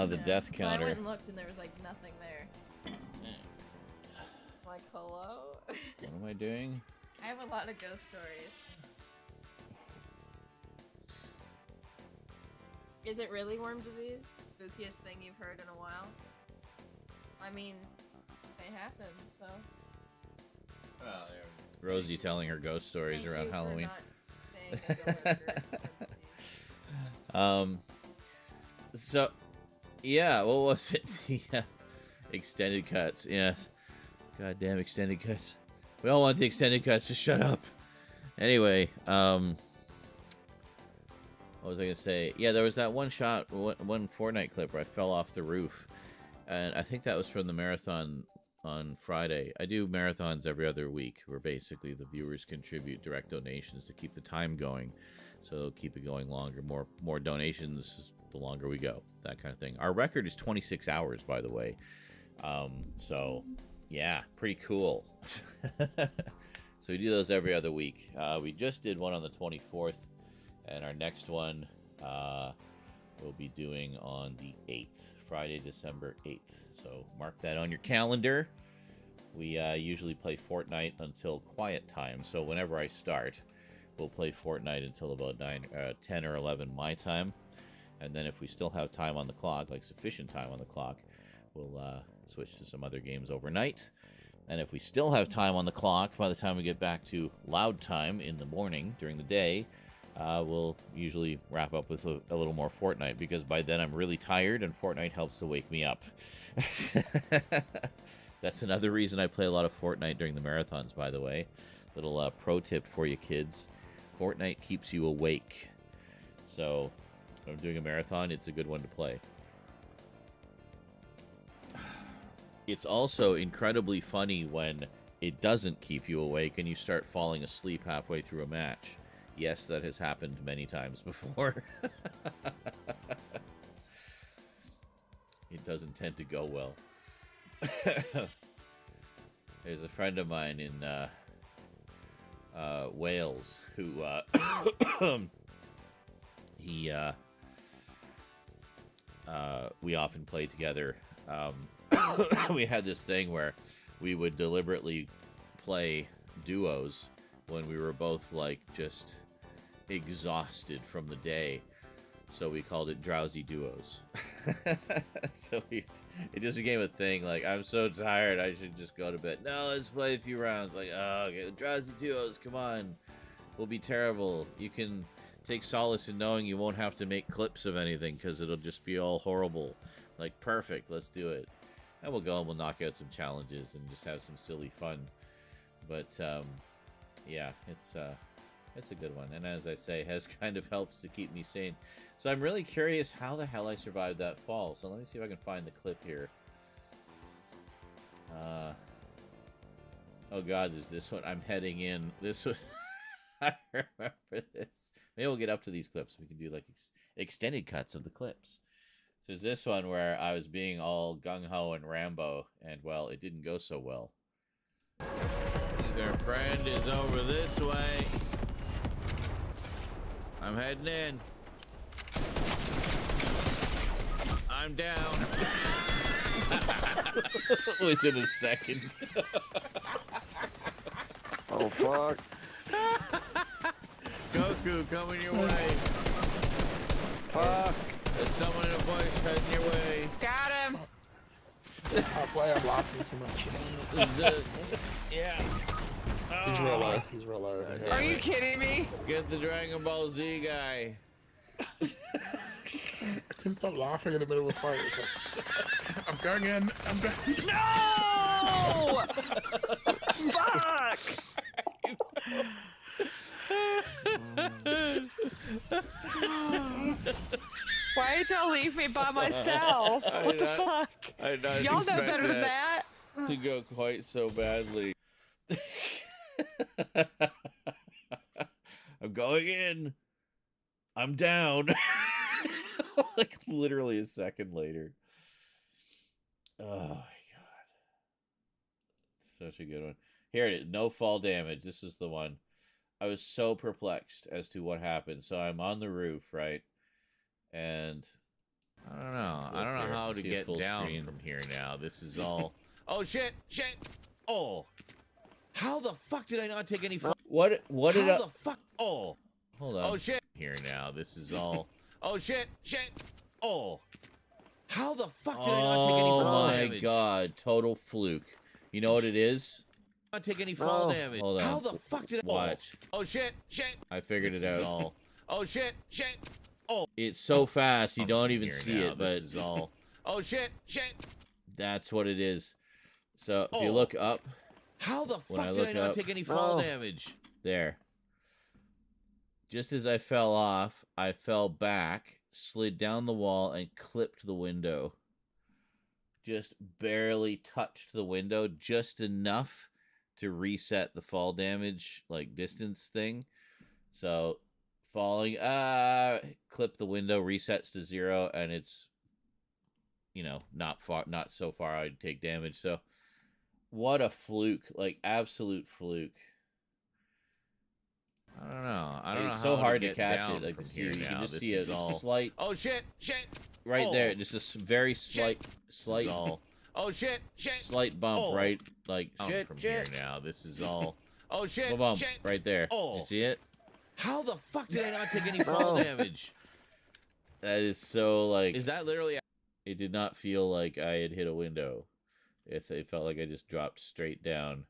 The death counter. I went and looked and there was like nothing there. Like, hello? What am I doing? I have a lot of ghost stories. Is it really worm disease? Spookiest thing you've heard in a while? I mean, they happen, so. Oh, there. Rosie telling her ghost stories Thank around you Halloween. For not staying a villager. So, yeah, what was it? The extended cuts, yes. Goddamn extended cuts. We all want the extended cuts, just shut up. Anyway, what was I gonna say? Yeah, there was that one Fortnite clip where I fell off the roof. And I think that was from the marathon on Friday. I do marathons every other week where basically the viewers contribute direct donations to keep the time going. So they'll keep it going longer. More donations, the longer we go. That kind of thing. Our record is 26 hours, by the way. So, yeah, pretty cool. So we do those every other week. We just did one on the 24th. And our next one we'll be doing on the 8th. Friday, December 8th. So mark that on your calendar. We usually play Fortnite until quiet time. So whenever I start, we'll play Fortnite until about 10 or 11 my time. And then if we still have time on the clock, like sufficient time on the clock, we'll switch to some other games overnight. And if we still have time on the clock by the time we get back to loud time in the morning during the day, we'll usually wrap up with a little more Fortnite, because by then I'm really tired and Fortnite helps to wake me up. That's another reason I play a lot of Fortnite during the marathons, by the way. Little pro tip for you kids. Fortnite keeps you awake. So, when I'm doing a marathon, it's a good one to play. It's also incredibly funny when it doesn't keep you awake and you start falling asleep halfway through a match. Yes, that has happened many times before. It doesn't tend to go well. There's a friend of mine in Wales who we often play together. We had this thing where we would deliberately play duos when we were both like just exhausted from the day, so we called it drowsy duos. So it just became a thing, like, I'm so tired, I should just go to bed. No, let's play a few rounds. Like, oh, okay, drowsy duos, come on, we'll be terrible. You can take solace in knowing you won't have to make clips of anything because it'll just be all horrible. Like, perfect, let's do it. And we'll go and we'll knock out some challenges and just have some silly fun. But yeah, it's a good one, and as I say, has kind of helped to keep me sane. So I'm really curious how the hell I survived that fall. So let me see if I can find the clip here. Oh god, there's this one. I'm heading in. This one. I remember this. Maybe we'll get up to these clips. We can do like extended cuts of the clips. So there's this one where I was being all gung-ho and Rambo, and well, it didn't go so well. Their friend is over this way. I'm heading in. I'm down. Within a second. Oh, fuck. Goku, coming your way. Fuck. There's someone in a bush heading your way. Got him. I'm laughing too much. Yeah. He's real low. He's real low. Are you kidding me? Get the Dragon Ball Z guy. I couldn't stop laughing in the middle of a fight. Like, I'm going in. I'm going. No! Fuck! Why'd y'all leave me by myself? What the fuck? Y'all know better than that. To go quite so badly. I'm going in. I'm down. Like literally a second later. Oh my god. Such a good one. Here it is. No fall damage. This is the one. I was so perplexed as to what happened. So I'm on the roof, right? And I don't know. I don't know how to get down from here now. This is all. Oh shit! Shit! Oh. How the fuck did I not take any? What did I? How the fuck? Oh. Hold on. Oh shit! Here now. This is all. Oh shit! Shit! Oh. How the fuck did I not take any fall damage? Oh my god! Total fluke. You know what it is? Not take any fall damage. Hold on. How the fuck did I watch? Oh shit! Shit! I figured it out. Oh shit! Shit! Oh. It's so fast you don't even see it, but it's all. Oh shit! Shit! That's what it is. So if you look up. How the fuck did I not take any fall damage? There. Just as I fell off, I fell back, slid down the wall, and clipped the window. Just barely touched the window, just enough to reset the fall damage, like, distance thing. So, falling, clip the window, resets to 0, and it's, you know, not so far I'd take damage. So, what a fluke, like, absolute fluke. I don't know. I don't know. It's so hard to catch it. Like, you can just see a slight. Oh shit! Shit! Right there, just a very slight. Oh shit! Shit! Slight bump, right? Like shit! From here now, this is all. Oh shit! Bump right there. You see it? How the fuck did I not take any fall damage? That is so like. Is that literally? It did not feel like I had hit a window. It felt like I just dropped straight down.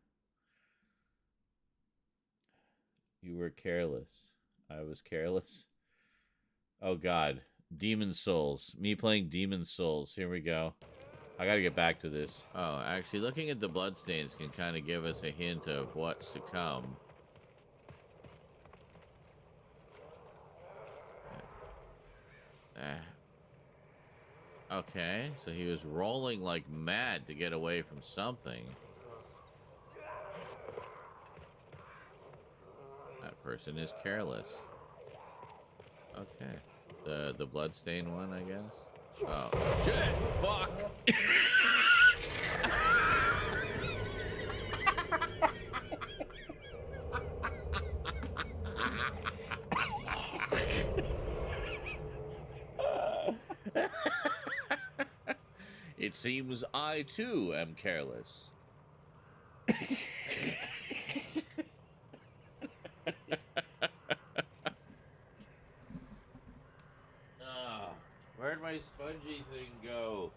You were careless. I was careless. Oh god. Demon Souls. Me playing Demon Souls. Here we go. I gotta get back to this. Oh, actually, looking at the bloodstains can kind of give us a hint of what's to come. Okay, so he was rolling like mad to get away from something. That person is careless. Okay. The bloodstained one, I guess. Oh, shit! Fuck! It seems I, too, am careless. Where'd my spongy thing go?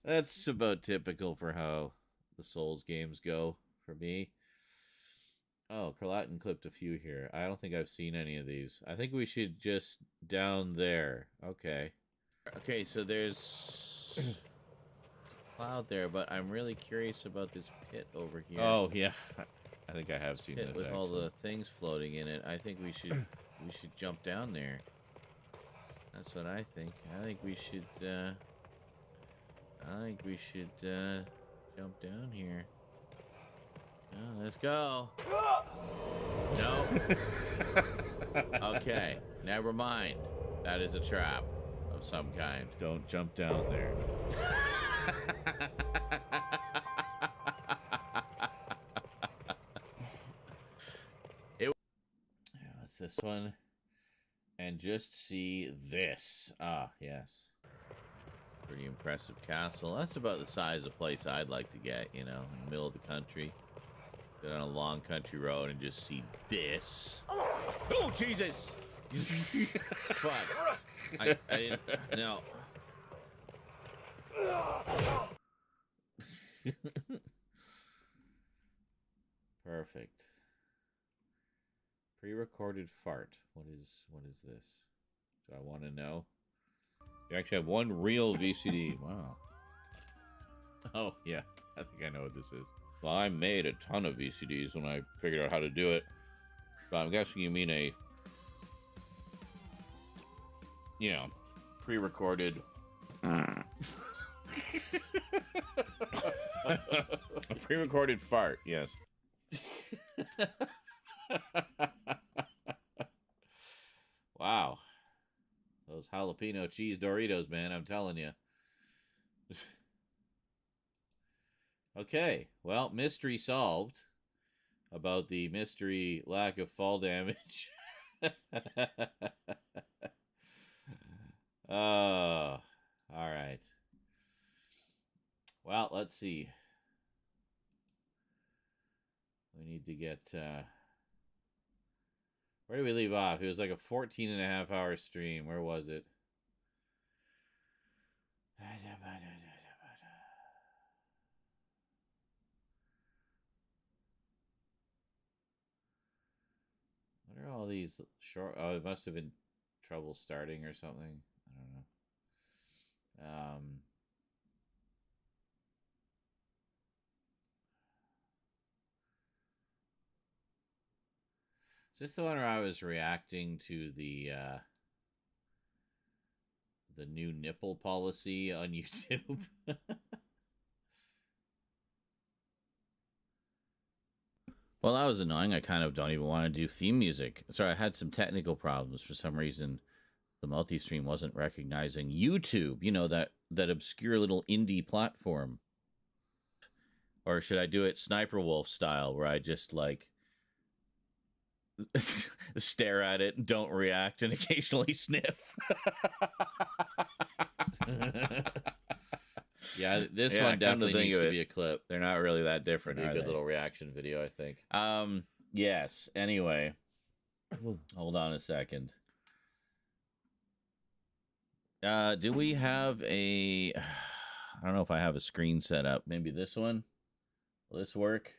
That's about typical for how the Souls games go for me. Oh, Chattin clipped a few here. I don't think I've seen any of these. I think we should just down there. Okay. Okay, so there's a cloud there, but I'm really curious about this pit over here. Oh, yeah. I think I have seen this with all the things floating in it. I think we should jump down there. That's what I think. I think we should jump down here. Oh, let's go. No. Okay, never mind. That is a trap of some kind. Don't jump down there. What's this one? And just see this. Ah, yes. Pretty impressive castle. That's about the size of place I'd like to get, you know, in the middle of the country. Get on a long country road and just see this. Oh, Jesus! Fuck. I didn't... No. Perfect. Pre-recorded fart. What is this? Do I want to know? You actually have one real VCD. Wow. Oh, yeah. I think I know what this is. Well, I made a ton of VCDs when I figured out how to do it. But I'm guessing you mean a, you know, pre-recorded... a pre-recorded fart, yes. Wow. Those jalapeno cheese Doritos, man, I'm telling you. Okay, well, mystery solved about the mystery lack of fall damage. All right. Well, let's see. We need to get... where did we leave off? It was like a 14.5-hour stream. Where was it? What are all these short... Oh, it must have been trouble starting or something. I don't know. Is this the one where I was reacting to the new nipple policy on YouTube? Well, that was annoying. I kind of don't even want to do theme music. Sorry, I had some technical problems. For some reason, the multi-stream wasn't recognizing YouTube. You know, that obscure little indie platform. Or should I do it Sniper Wolf style, where I just, like, stare at it and don't react and occasionally sniff? Yeah, this one definitely needs to be a clip. They're not really that different. It'd be a good little reaction video, I think. Yes. Anyway, hold on a second. Do we have a... I don't know if I have a screen set up. Maybe this one? Will this work?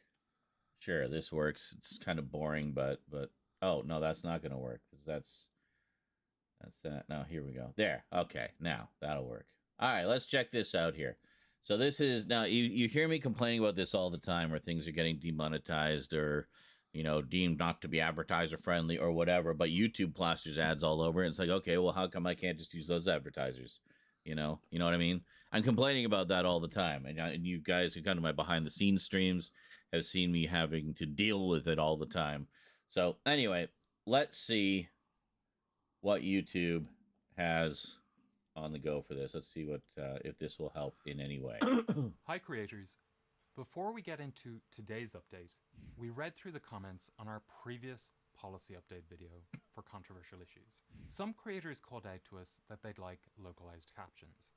Sure, this works. It's kind of boring, but... Oh, no, that's not going to work. That's That's that. Now, here we go. There. Okay. Now, that'll work. All right, let's check this out here. So this is, now, you hear me complaining about this all the time, where things are getting demonetized or, you know, deemed not to be advertiser friendly or whatever, but YouTube plasters ads all over it. It's like, okay, well, how come I can't just use those advertisers? You know what I mean? I'm complaining about that all the time. And you guys who come to my behind the scenes streams have seen me having to deal with it all the time. So anyway, let's see what YouTube has on the go for this. Let's see what if this will help in any way. Hi creators. Before we get into today's update, we read through the comments on our previous policy update video for controversial issues. Some creators called out to us that they'd like localized captions.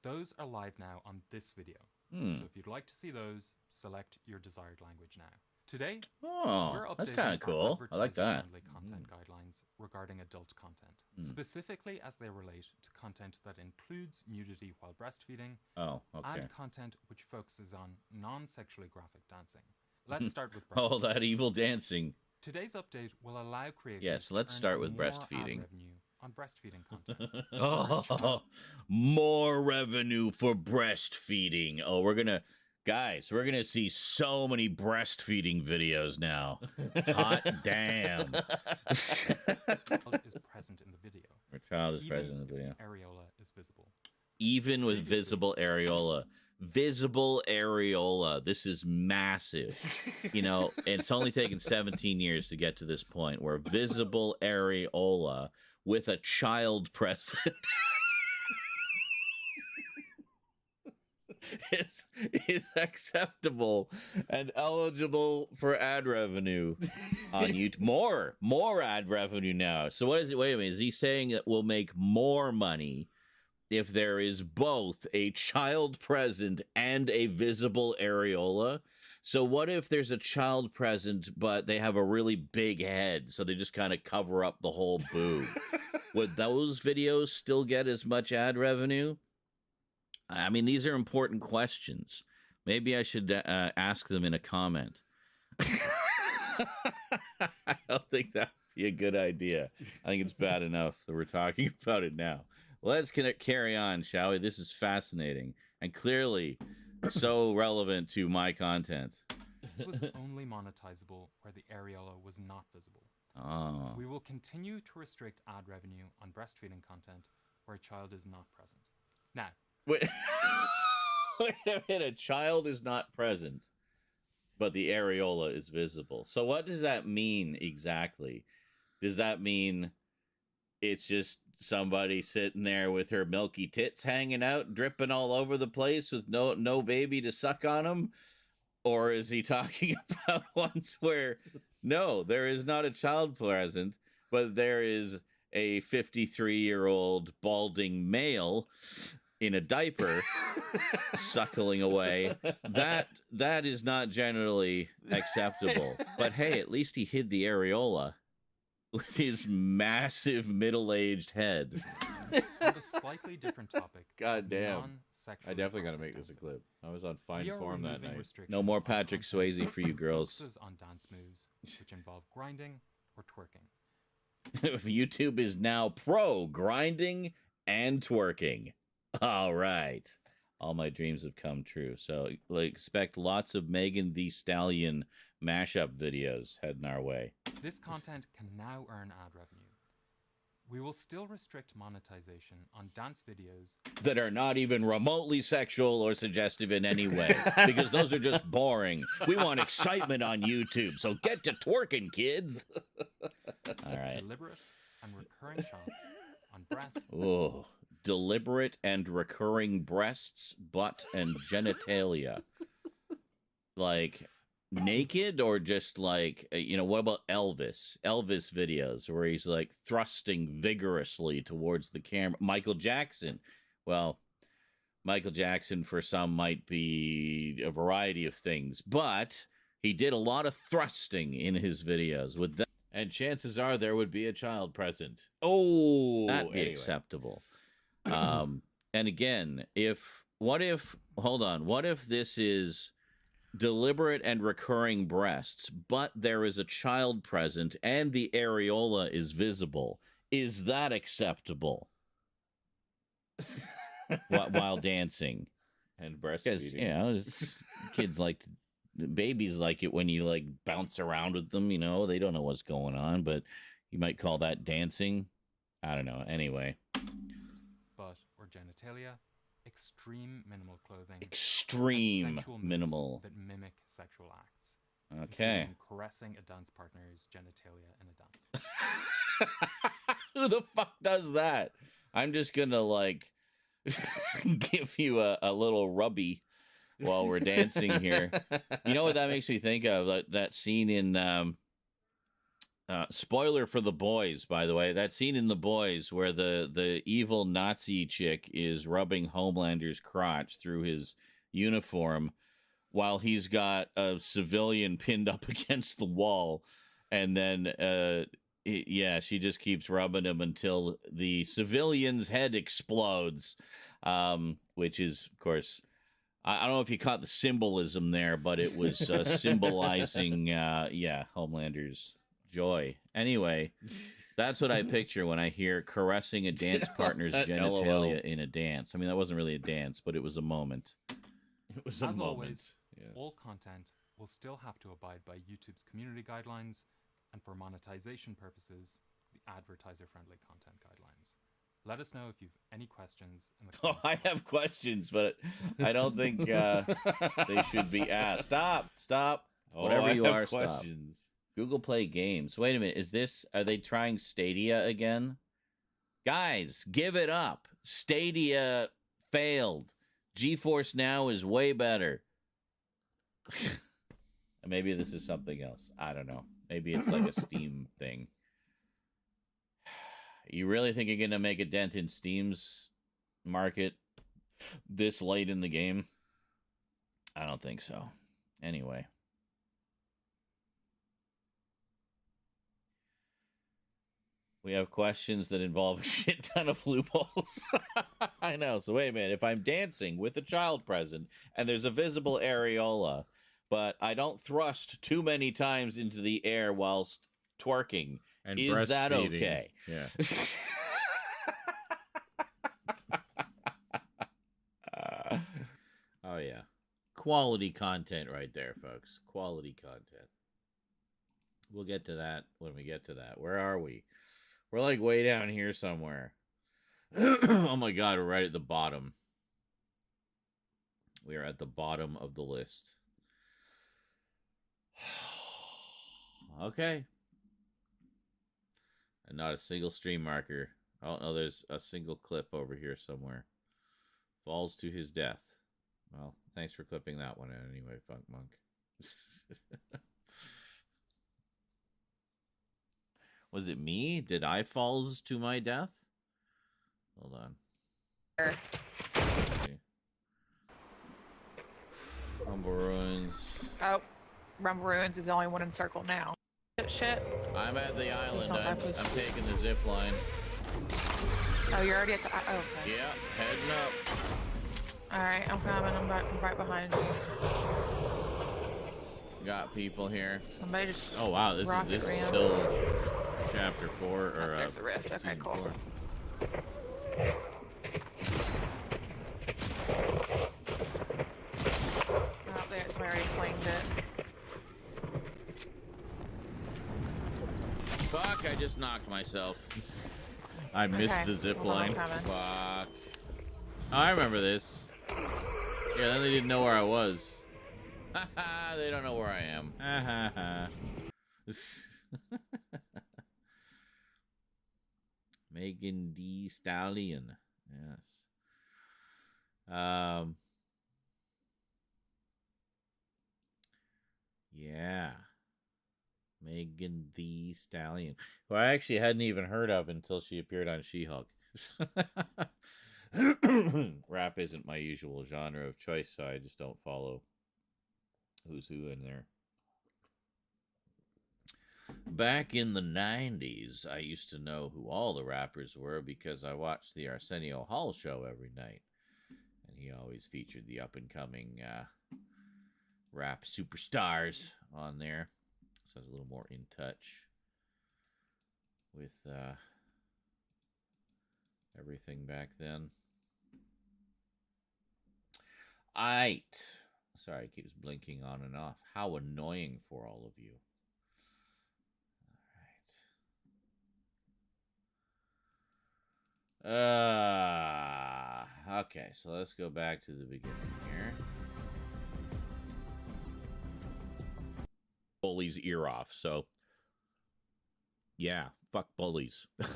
Those are live now on this video. So if you'd like to see those, select your desired language now. Today, we're that's updating kind of cool. I like that. advertiser-friendly content guidelines regarding adult content, specifically as they relate to content that includes nudity while breastfeeding, and content which focuses on non-sexually graphic dancing. Let's start with breastfeeding. Oh, that evil dancing. Today's update will allow creators Yes, let's to start earn with more ad breastfeeding. revenue on breastfeeding content. Oh, more revenue for breastfeeding. Oh, we're going to see so many breastfeeding videos now. Hot damn. Is present in the video. Our child is present in the video. Areola is visible. Even with visible areola. Visible areola. This is massive. You know, it's only taken 17 years to get to this point where visible areola with a child present is acceptable and eligible for ad revenue on YouTube. More ad revenue now. So what is it? Wait a minute. Is he saying that we'll make more money if there is both a child present and a visible areola? So what if there's a child present, but they have a really big head, so they just kind of cover up the whole boob? Would those videos still get as much ad revenue? I mean, these are important questions. Maybe I should ask them in a comment. I don't think that would be a good idea. I think it's bad enough that we're talking about it now. Let's carry on, shall we? This is fascinating and clearly so relevant to my content. This was only monetizable where the areola was not visible. Oh. We will continue to restrict ad revenue on breastfeeding content where a child is not present. Now, wait a minute, a child is not present, but the areola is visible. So what does that mean exactly? Does that mean it's just somebody sitting there with her milky tits hanging out, dripping all over the place with no baby to suck on them? Or is he talking about ones where, no, there is not a child present, but there is a 53-year-old balding male in a diaper suckling away? That is not generally acceptable. But hey, at least he hid the areola with his massive middle-aged head. on a slightly different topic. God damn. Non-sexually I definitely got to graphic make this a dancing. clip. I was on fine We are form that removing night. restrictions No more on Patrick content Swayze for you that girls. focuses on dance moves which involve grinding or twerking. YouTube is now pro grinding and twerking. All right. All my dreams have come true. So expect lots of Megan Thee Stallion mashup videos heading our way. This content can now earn ad revenue. We will still restrict monetization on dance videos That are not even remotely sexual or suggestive in any way, because those are just boring. We want excitement on YouTube, so get to twerking, kids. All right. deliberate and recurring shots on breast. Oh, deliberate and recurring breasts, butt, and genitalia. Like naked or just like, what about Elvis? Elvis videos where he's like thrusting vigorously towards the camera. Michael Jackson. Well, Michael Jackson for some might be a variety of things, but he did a lot of thrusting in his videos with that. And chances are there would be a child present. Oh, that'd be acceptable. And again, what if this is deliberate and recurring breasts, but there is a child present and the areola is visible? Is that acceptable? While dancing and because breastfeeding. kids babies like it when you like bounce around with them. They don't know what's going on, but you might call that dancing. I don't know. Anyway, butt or genitalia, extreme minimal clothing, extreme and sensual moves minimal that mimic sexual acts. Okay. Including caressing a dance partner's genitalia in a dance. Who the fuck does that? I'm just gonna give you a little rubby while we're dancing here. You know what that makes me think of? That scene in spoiler for The Boys, by the way. That scene in The Boys where the evil Nazi chick is rubbing Homelander's crotch through his uniform while he's got a civilian pinned up against the wall, and then she just keeps rubbing him until the civilian's head explodes, which is, of course, I don't know if you caught the symbolism there, but it was symbolizing, Homelander's joy. Anyway, that's what I picture when I hear caressing a dance partner's genitalia in a dance. I mean, that wasn't really a dance, but it was a moment. It was a As moment. always, Yes. all content will still have to abide by YouTube's community guidelines, and for monetization purposes, the advertiser-friendly content guidelines. Let us know if you've any questions in the comments. I have questions, but I don't think they should be asked. Stop. Whatever you are, questions. Stop. Google Play Games. Wait a minute. Are they trying Stadia again? Guys, give it up. Stadia failed. GeForce Now is way better. Maybe this is something else. I don't know. Maybe it's like a Steam thing. You really think you're going to make a dent in Steam's market this late in the game? I don't think so. Anyway. We have questions that involve a shit ton of loopholes. I know. So wait a minute. If I'm dancing with a child present and there's a visible areola, but I don't thrust too many times into the air whilst twerking, And is that breastfeeding. okay? Yeah. Oh, yeah. Quality content right there, folks. Quality content. We'll get to that when we get to that. Where are we? We're like way down here somewhere. Oh my God, we're right at the bottom. We are at the bottom of the list. Okay. And not a single stream marker. Oh, no, there's a single clip over here somewhere. Falls to his death. Well, thanks for clipping that one in anyway, Funk Monk. Was it me? Did I falls to my death? Hold on. Rumble Ruins. Oh, Rumble Ruins is the only one in circle now. Shit. I'm at the island. I'm taking the zip line. Oh, you're already at the... Oh, okay. Yeah, heading up. Alright, I'm coming. I'm right behind you. Got people here. Somebody just... Oh, wow. This is still chapter 4. Or, there's the rift. Okay, cool. 4. Oh, there's I already claimed it. Fuck, I just knocked myself. I missed the zip line. Fuck. Oh, I remember this. Yeah, then they didn't know where I was. They don't know where I am. Megan D. Stallion. Yes. Yeah. Megan the Stallion, who I actually hadn't even heard of until she appeared on She-Hulk. Rap isn't my usual genre of choice, so I just don't follow who's who in there. Back in the 90s, I used to know who all the rappers were because I watched the Arsenio Hall show every night. And he always featured the up-and-coming rap superstars on there. So I was a little more in touch with everything back then. Aight. Sorry, it keeps blinking on and off. How annoying for all of you. Okay, so let's go back to the beginning here. Bully's ear off, so yeah, fuck bullies. Is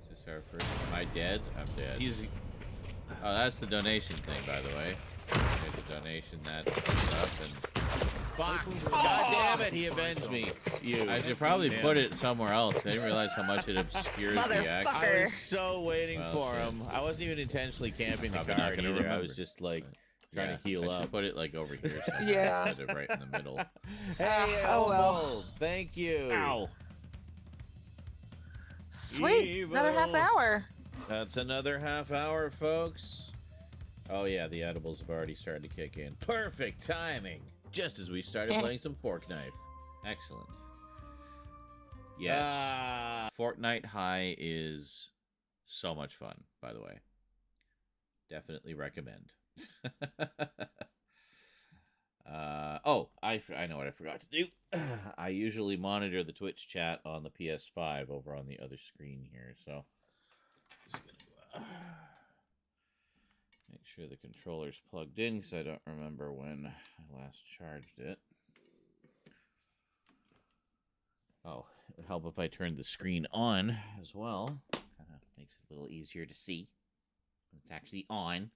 this our first? Am I dead? I'm dead. Oh, that's the donation thing, by the way. There's a donation that up and fuck! God damn it! He avenged me. I should probably put it somewhere else. I didn't realize how much it obscures the act. I was so waiting for him. I wasn't even intentionally camping the card either. Remember. I was just like trying to heal up. Put it like over here somewhere instead of right in the middle. Hey, well. Thank you. Ow. Sweet. Evil. Another half hour. That's another half hour, folks. Oh yeah, the edibles have already started to kick in. Perfect timing. Just as we started playing some Fortnite. Excellent. Yes. Fortnite High is so much fun, by the way. Definitely recommend. Oh, I know what I forgot to do. I usually monitor the Twitch chat on the PS5 over on the other screen here, so just gonna make sure the controller's plugged in because I don't remember when I last charged it. Oh, it would help if I turned the screen on as well. Kind of makes it a little easier to see when it's actually on.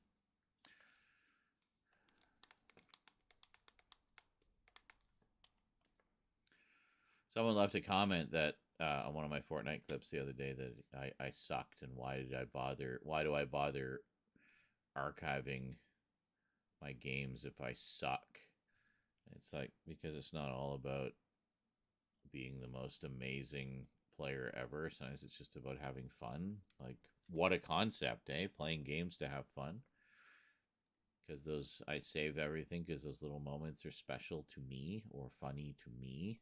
Someone left a comment that on one of my Fortnite clips the other day that I sucked, and why do I bother archiving my games if I suck? It's like, because it's not all about being the most amazing player ever. Sometimes it's just about having fun. Like, what a concept, eh? Playing games to have fun. Because I save everything because those little moments are special to me or funny to me.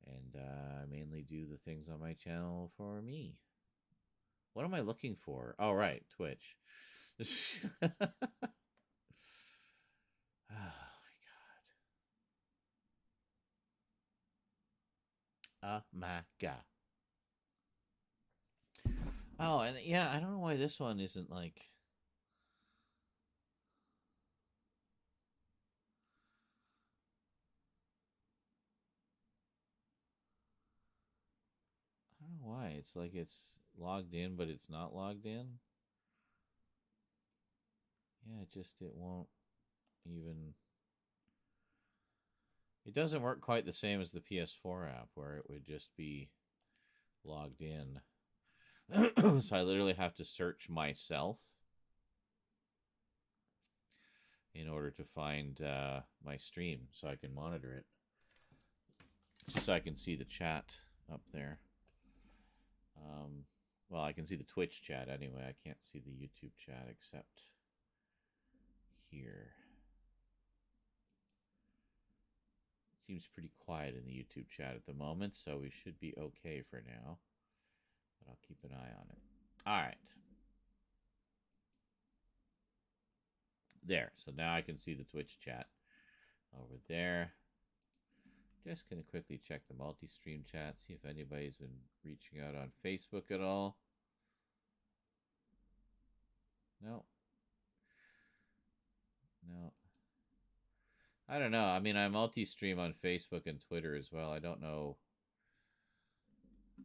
And I mainly do the things on my channel for me. What am I looking for? Oh, right, Twitch. Oh, my God. Oh, and yeah, I don't know why this one isn't like... I don't know why. It's like it's logged in, but it's not logged in. Yeah, it won't even... It doesn't work quite the same as the PS4 app, where it would just be logged in. So I literally have to search myself in order to find my stream so I can monitor it. Just so I can see the chat up there. Well, I can see the Twitch chat anyway. I can't see the YouTube chat except here. It seems pretty quiet in the YouTube chat at the moment, so we should be okay for now. But I'll keep an eye on it. All right. There. So now I can see the Twitch chat over there. Just going to quickly check the multi-stream chat, see if anybody's been reaching out on Facebook at all. No. No. I don't know. I mean, I multi-stream on Facebook and Twitter as well. I don't know.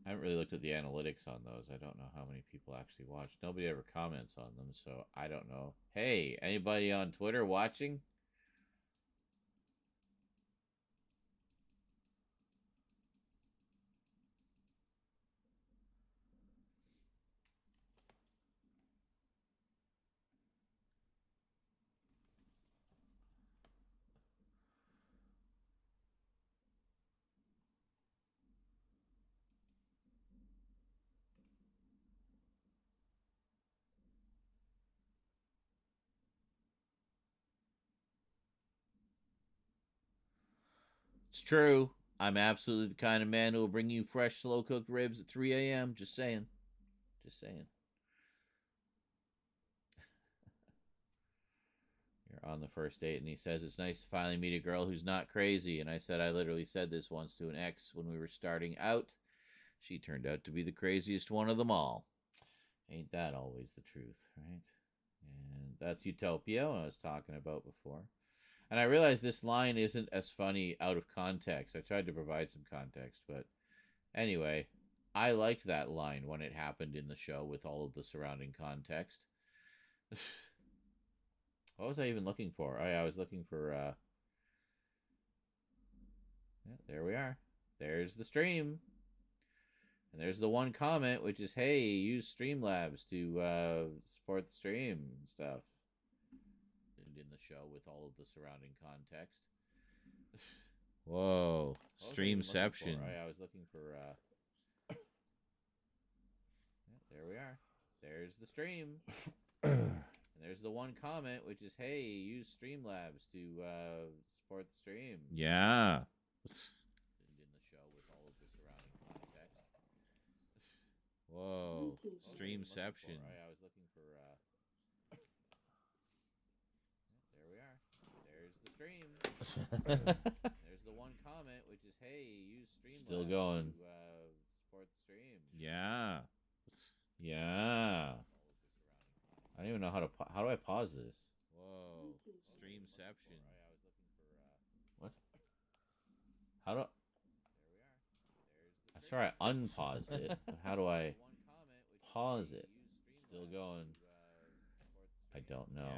I haven't really looked at the analytics on those. I don't know how many people actually watch. Nobody ever comments on them, so I don't know. Hey, anybody on Twitter watching? It's true. I'm absolutely the kind of man who will bring you fresh, slow-cooked ribs at 3 a.m. Just saying. Just saying. You're on the first date, and he says, it's nice to finally meet a girl who's not crazy. And I said, I literally said this once to an ex when we were starting out. She turned out to be the craziest one of them all. Ain't that always the truth, right? And that's Utopia, I was talking about before. And I realized this line isn't as funny out of context. I tried to provide some context, but anyway, I liked that line when it happened in the show with all of the surrounding context. What was I even looking for? Oh, yeah, I was looking for, yeah, there we are. There's the stream. And there's the one comment, which is, hey, use Streamlabs to support the stream and stuff. And in the show with all of the surrounding context. Whoa. Streamception. I was looking for, yeah, there we are. There's the stream. And there's the one comment, which is, hey, use Streamlabs to support the stream. Yeah. In the show with all of the surrounding context. Whoa. Streamception. I was looking for, yeah, there we are. There's the stream. There's the one comment, which is, hey, use Streamlabs. Still going. To support the stream. Yeah. Yeah. I don't even know how do I pause this? Whoa. Streamception. What? How do I'm sorry, I unpaused it. But how do I pause it? Still going. I don't know.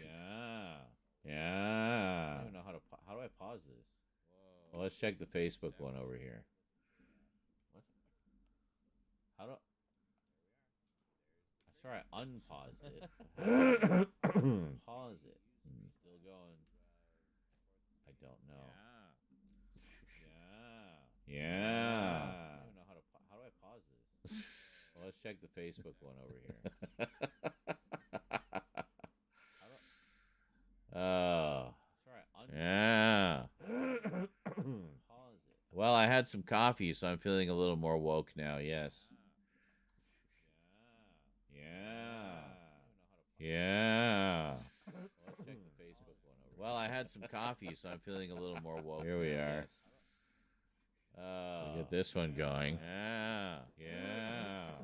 Yeah. Yeah. I don't even know how do I pause this? Well, let's check the Facebook one over here. What? How do I'm sorry, I unpaused it. Pause it. Still going. I don't know. Yeah. Yeah. I don't know how do I pause this? Well, let's check the Facebook one over here. Yeah. Pause it. Well, I had some coffee, so I'm feeling a little more woke now. Yes. Yeah. Yeah. Let's check the Facebook one over. Well, I had some coffee, so I'm feeling a little more woke. Here we are. We get this one going. Yeah. Yeah.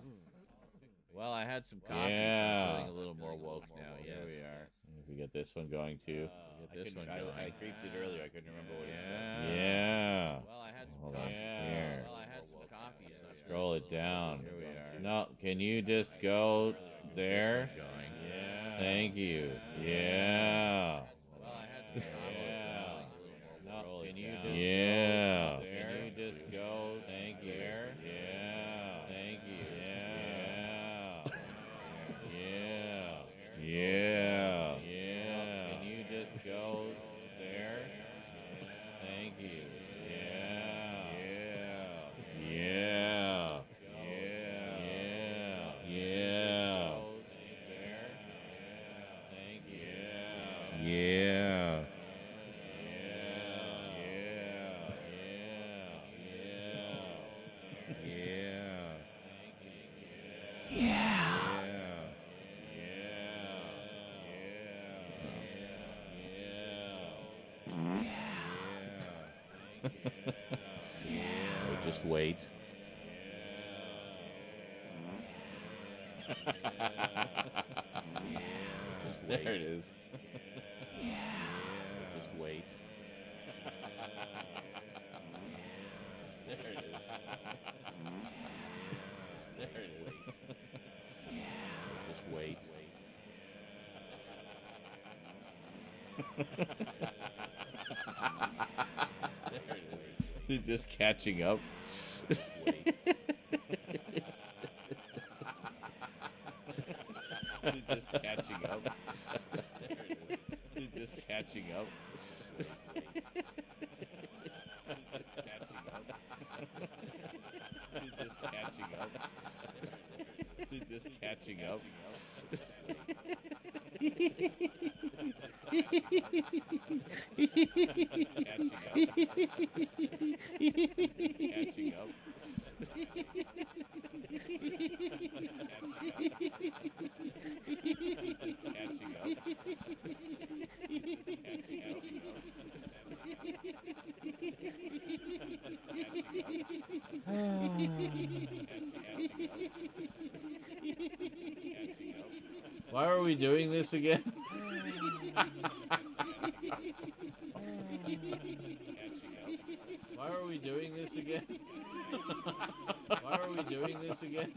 Well, I had some coffee, so I'm feeling a little more woke now. Yes. Here we are. If we get this one going too. Get this one going. I creeped it earlier. I couldn't remember what it said. Yeah. Well, I had some coffee. Here. Well, I had some coffee. So scroll it down. Here we are. No, can you just go there? Yeah. Thank you. Yeah. Well, I had some coffee. Yeah. No, can you just yeah. Can you just go? Thank you. Yeah. Thank you. Yeah. Yeah. Yeah. Yeah. Can you just go there? Thank you. Yeah. Yeah. Yeah. Yeah. Yeah. There. Thank you. Yeah. Just wait. There it is. Just wait. There it is. There it is. Just wait. You're just catching up. Just wait. You're just catching up. You're just catching up. You're just catching up. You're just catching up. Catching up. Why are we doing this again? Why are we doing this again? Why are we doing this again?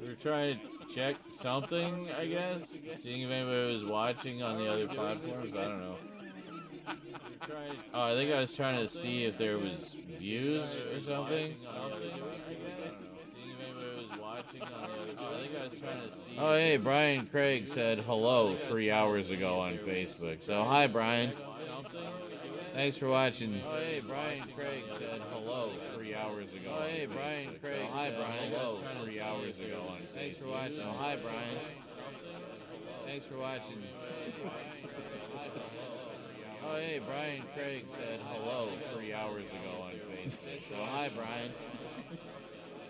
We're trying to check something, I guess. Seeing if anybody was watching on the other platforms. I don't know. Oh, I think I was trying to see if there was views or something. Oh, hey, Brian Craig said hello 3 hours ago on Facebook. So, hi, Brian. Thanks for watching. Oh, hey, Brian Craig said hello 3 hours ago. Oh, hey, Brian Craig. Hi, Brian. Hello 3 hours ago on Facebook. Thanks for watching. Oh, hi, Brian. Thanks for watching. Oh, hey, Brian Craig said hello 3 hours ago on Facebook. So, hi, Brian.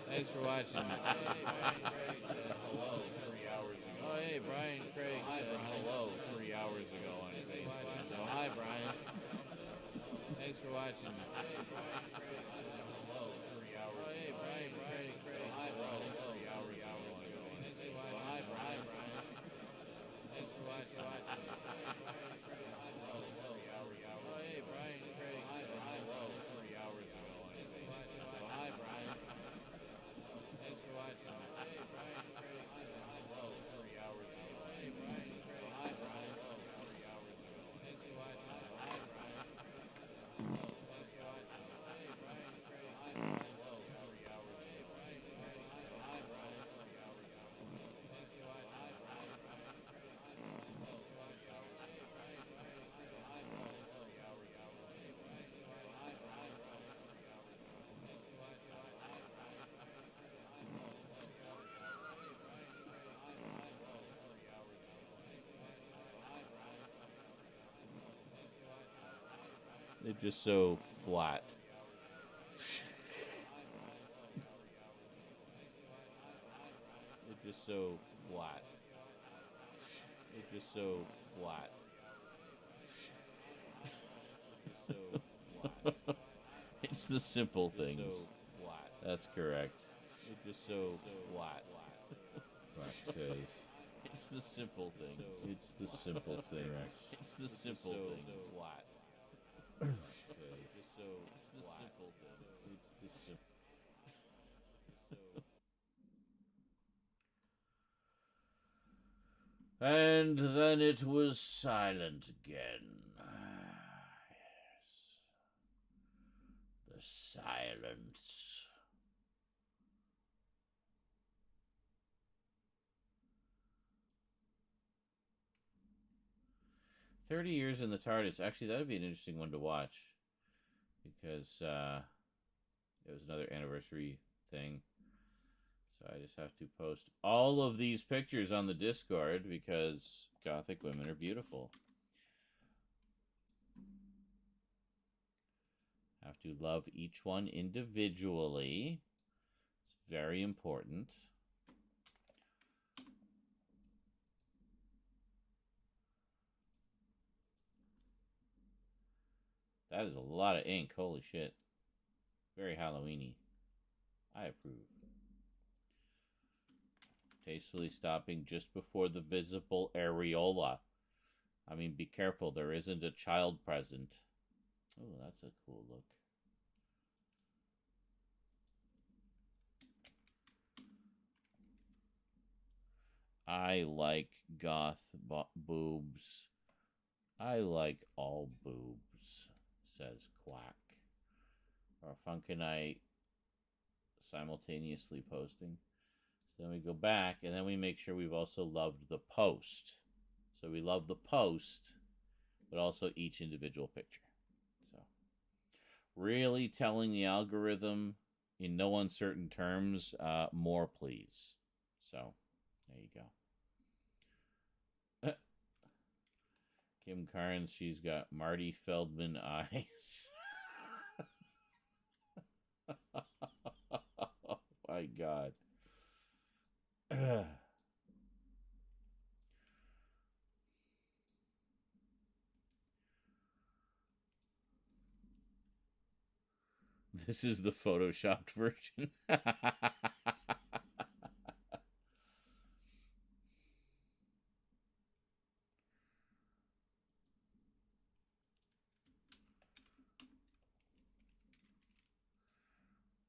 Thanks for watching. Oh, hey, Brian Craig said hello 3 hours ago on Facebook. So, hi, Brian. Thanks for watching. Hello 3 hours. Oh, hey, Brian Craig said hello 3 hours ago on Facebook. So, hi, Brian. Thanks for watching. Hello 3 hours. Oh, hey, Brian Craig said hello 3 hours ago on Facebook. So, hi, Brian. Thanks for watching. Hey, Brian Craig said hello 3 hours ago. Hey, Brian Craig. Hi, Brian. 3 hours ago. Thanks for watching. Hi, Brian. Thanks for watching. Hey, Brian Craig. Hi, Brian. 3 hours ago. Hey, Brian Craig. Hi, Brian. 3 hours ago. Thanks for watching. Hi, Brian. Thanks for watching. Hey, Brian Craig. Hi, Brian. 3 hours ago. Hey, Brian Craig. Hi, Brian. 3 hours ago. Thanks for watching. Hi, Brian. They're just so flat. They're just so flat. They're just so flat. So flat. It's the simple things. That's correct. They're just so flat. It's the simple things. It's the simple things. It's the simple things. Flat. Okay. So it's the simple thing. It's the simple. And then it was silent again. Yes. The silence. "30 years in the TARDIS." Actually, that would be an interesting one to watch. Because it was another anniversary thing. So I just have to post all of these pictures on the Discord because Gothic women are beautiful. Have to love each one individually. It's very important. That is a lot of ink. Holy shit. Very Halloween-y. I approve. Tastefully stopping just before the visible areola. I mean, be careful. There isn't a child present. Oh, that's a cool look. I like goth boobs. I like all boobs, says Quack. Or Funkinite simultaneously posting. So then we go back, and then we make sure we've also loved the post. So we love the post, but also each individual picture. So really telling the algorithm in no uncertain terms, more please. So, there you go. Kim Carnes, she's got Marty Feldman eyes. Oh my God. This is the photoshopped version.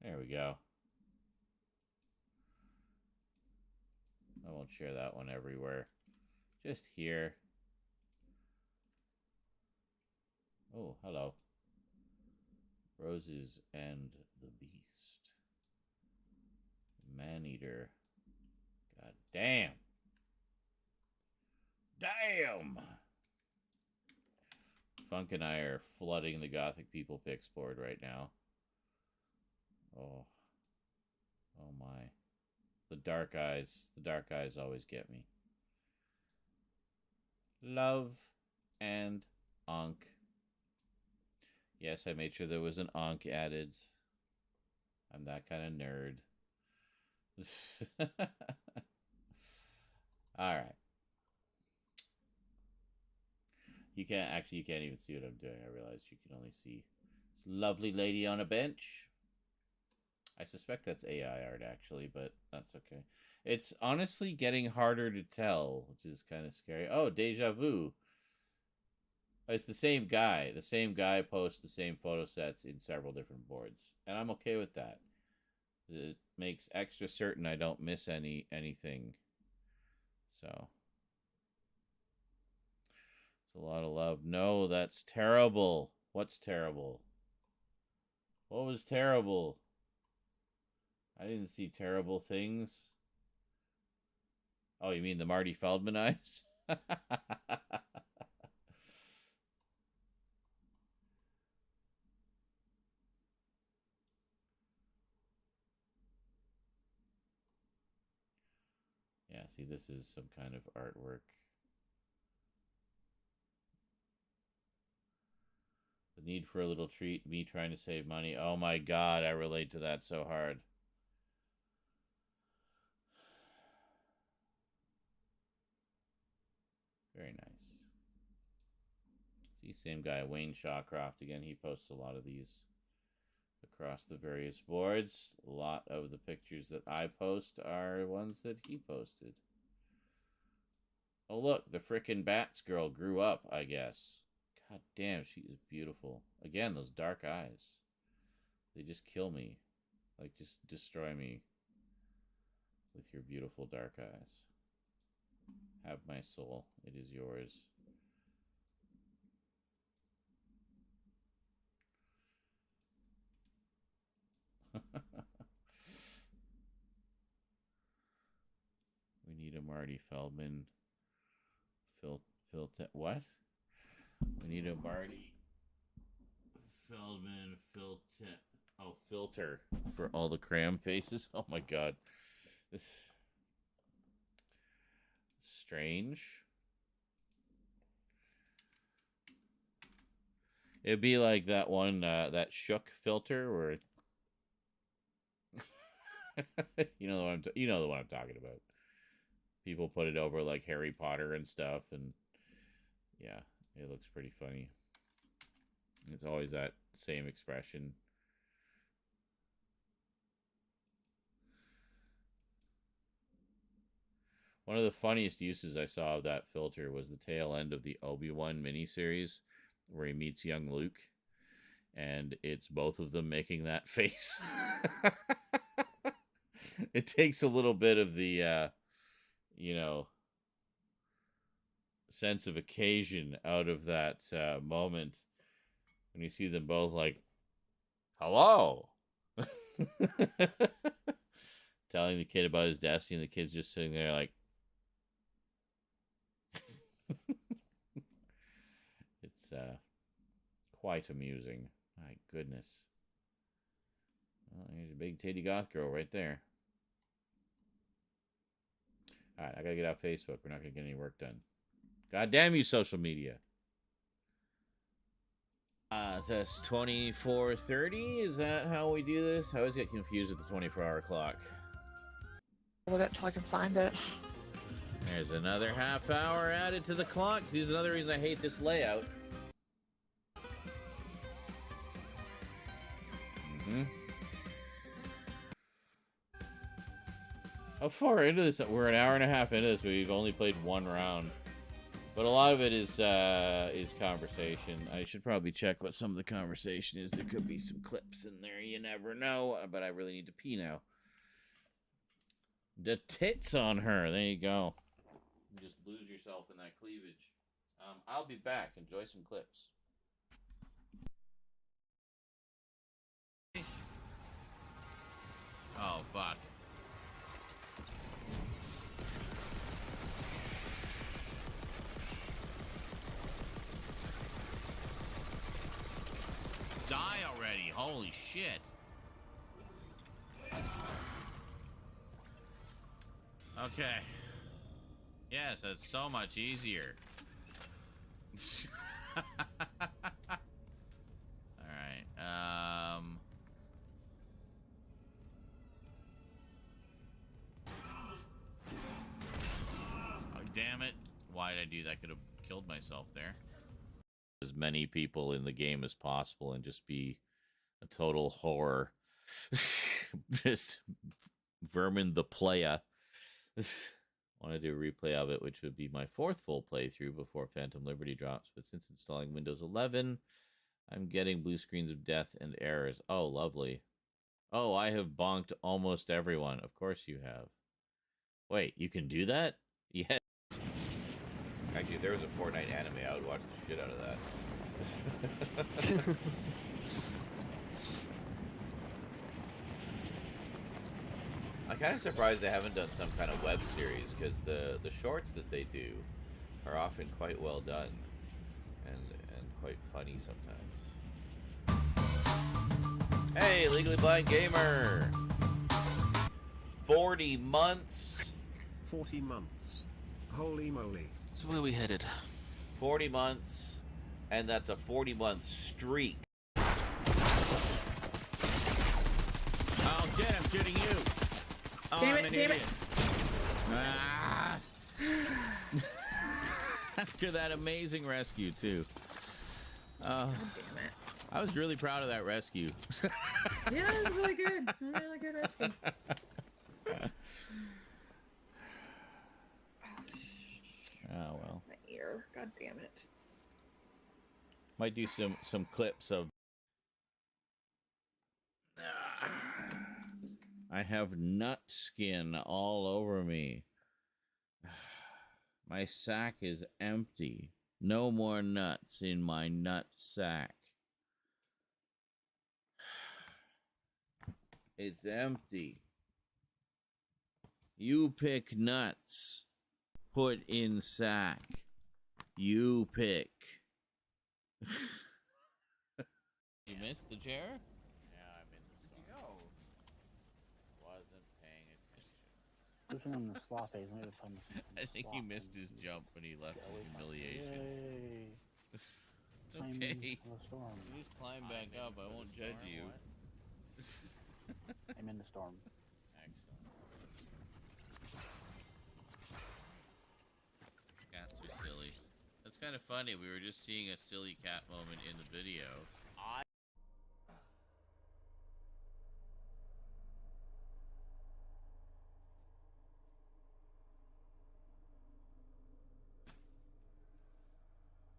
There we go. I won't share that one everywhere. Just here. Oh, hello. Roses and the Beast. Man-eater. God damn. Damn! Funk and I are flooding the Gothic People Picks board right now. Oh. Oh my. The dark eyes. The dark eyes always get me. Love and Ankh. Yes, I made sure there was an Ankh added. I'm that kind of nerd. Alright. You can't even see what I'm doing. I realized you can only see this lovely lady on a bench. I suspect that's AI art, actually, but that's okay. It's honestly getting harder to tell, which is kind of scary. Oh, deja vu. It's the same guy. The same guy posts the same photo sets in several different boards. And I'm okay with that. It makes extra certain I don't miss anything. So. It's a lot of love. No, that's terrible. What's terrible? What was terrible? I didn't see terrible things. Oh, you mean the Marty Feldman eyes? Yeah, see, this is some kind of artwork. The need for a little treat, me trying to save money. Oh my God, I relate to that so hard. Very nice. See, same guy, Wayne Shawcroft. Again, he posts a lot of these across the various boards. A lot of the pictures that I post are ones that he posted. Oh, look, the frickin' Bats girl grew up, I guess. God damn, she is beautiful. Again, those dark eyes. They just kill me. Like, just destroy me with your beautiful dark eyes. Have my soul. It is yours. We need a Marty Feldman filter. What? We need a Marty Feldman filter. Oh, filter for all the cram faces. Oh my God, this strange. It'd be like that one, that Shook filter, where you know the one I'm talking about. People put it over like Harry Potter and stuff, and yeah, it looks pretty funny. It's always that same expression. One of the funniest uses I saw of that filter was the tail end of the Obi-Wan miniseries, where he meets young Luke, and it's both of them making that face. It takes a little bit of the, sense of occasion out of that moment when you see them both like, hello. Telling the kid about his destiny, and the kid's just sitting there like, it's quite amusing. My goodness. Well, here's a big titty goth girl right there. All right, I gotta get off Facebook. We're not gonna get any work done. God damn you, social media. So that's 24:30. Is that how we do this? I always get confused with the 24-hour clock. With it till I can find it. There's another half hour added to the clock. See, this is another reason I hate this layout. How far into this? We're an hour and a half into this. We've only played one round, but a lot of it is conversation. I should probably check what some of the conversation is. There could be some clips in there. You never know. But I really need to pee now. The tits on her. There you go. You just lose yourself in that cleavage. I'll be back. Enjoy some clips. Oh, fuck. Die already. Holy shit. Okay. Yes, that's so much easier. Alright, oh, damn it. Why did I do that? I could have killed myself there. As many people in the game as possible and just be a total horror. Just vermin the playa. Want to do a replay of it, which would be my fourth full playthrough before Phantom Liberty drops. But since installing Windows 11, I'm getting blue screens of death and errors. Oh, lovely. Oh, I have bonked almost everyone. Of course you have. Wait, you can do that? Yeah. Actually, if there was a Fortnite anime, I would watch the shit out of that. I'm kind of surprised they haven't done some kind of web series, because the shorts that they do are often quite well done and quite funny sometimes. Hey, Legally Blind Gamer! 40 months? 40 months. Holy moly. So where are we headed? 40 months, and that's a 40-month streak. Oh, shit, I'm shooting you! Oh, damn I'm it, an damn idiot. Ah. After that amazing rescue, too. God damn it. I was really proud of that rescue. Yeah, it was really good. Really good rescue. Oh, well. My ear. God damn it. Might do some clips of... I have nut skin all over me. My sack is empty. No more nuts in my nut sack. It's empty. You pick nuts. Put in sack. You pick. You missed the chair? Yeah, I'm in the storm. Wasn't paying attention. Pushing on the slot phase. Maybe it's on the I think he missed his jump when he left the humiliation. Yay. It's okay. The storm. You just climb back up. I won't judge you. I'm in the storm. Excellent. Cats are silly. That's kind of funny. We were just seeing a silly cat moment in the video.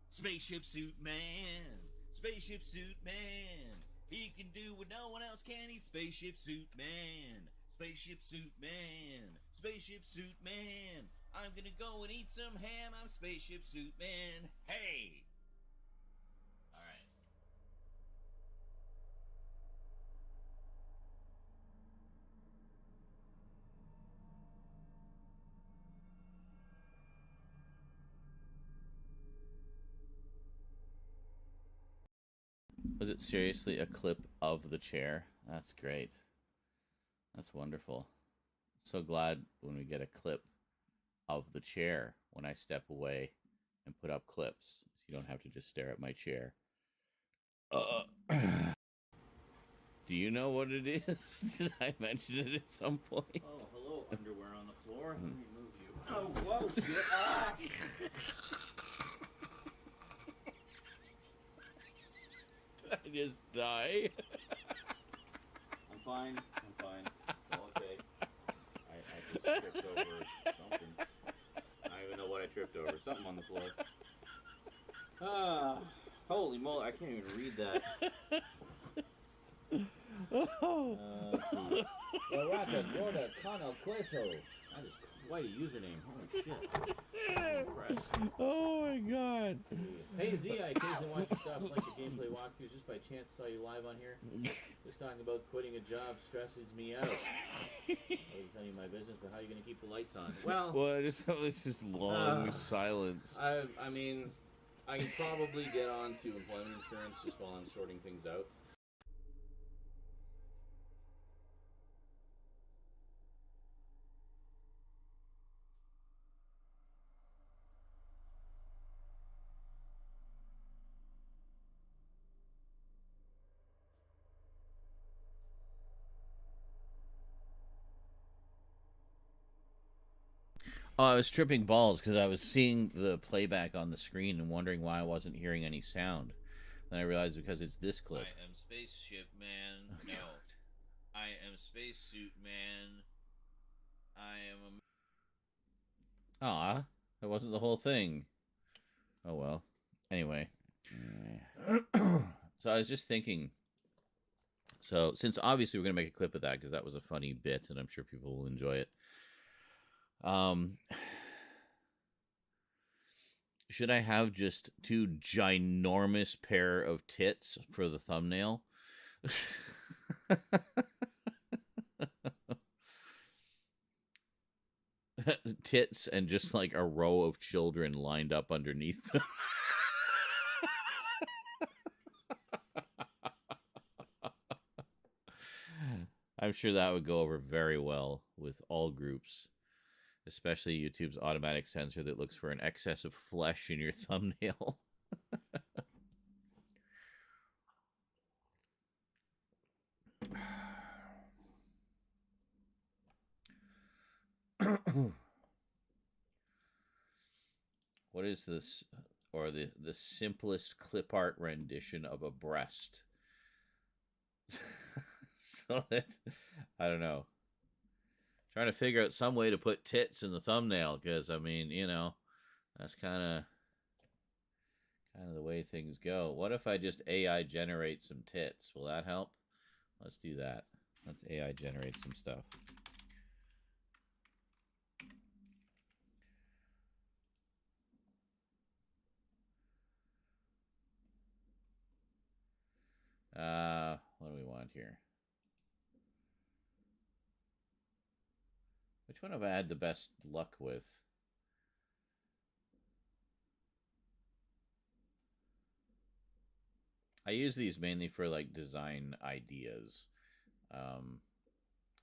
Spaceship suit man, spaceship suit man. He can do what no one else can. He's spaceship suit man, spaceship suit man, spaceship suit man. I'm gonna go and eat some ham. I'm spaceship suit man. Hey. All right. Was it seriously a clip of the chair? That's great. That's wonderful. So glad when we get a clip of the chair when I step away and put up clips, so you don't have to just stare at my chair. Do you know what it is? Did I mention it at some point? Oh, hello, underwear on the floor. Let me move you. Oh, whoa, shit. Ah! Did I just die? I'm fine. I'm fine. It's all okay. I just tripped over something. I don't even know what I tripped over. Something on the floor. Ah, holy moly. I can't even read that. Baraka Gorda Kano Queso. That is quite a username. Holy shit. I'm impressed. Oh my god. Hey Z, I occasionally watch your stuff like the gameplay walkthroughs. Just by chance saw you live on here. Just talking about quitting a job stresses me out. It's none of my business, but how are you going to keep the lights on? Well, I just have this just long silence. I mean, I can probably get on to employment insurance just while I'm sorting things out. Oh, I was tripping balls because I was seeing the playback on the screen and wondering why I wasn't hearing any sound. Then I realized because it's this clip. I am Spaceship Man. Oh, no. I am Spacesuit Man. I am a... Aw, that wasn't the whole thing. Oh well. Anyway. So I was just thinking. So since obviously we're going to make a clip of that because that was a funny bit and I'm sure people will enjoy it. Should I have just two ginormous pair of tits for the thumbnail? Tits and just like a row of children lined up underneath them. I'm sure that would go over very well with all groups, especially YouTube's automatic censor that looks for an excess of flesh in your thumbnail. What is this? Or the simplest clip art rendition of a breast. So that, I don't know. Trying to figure out some way to put tits in the thumbnail because, I mean, you know, that's kind of the way things go. What if I just AI generate some tits? Will that help? Let's do that. Let's AI generate some stuff. What do we want here? Which one have I had the best luck with? I use these mainly for like design ideas.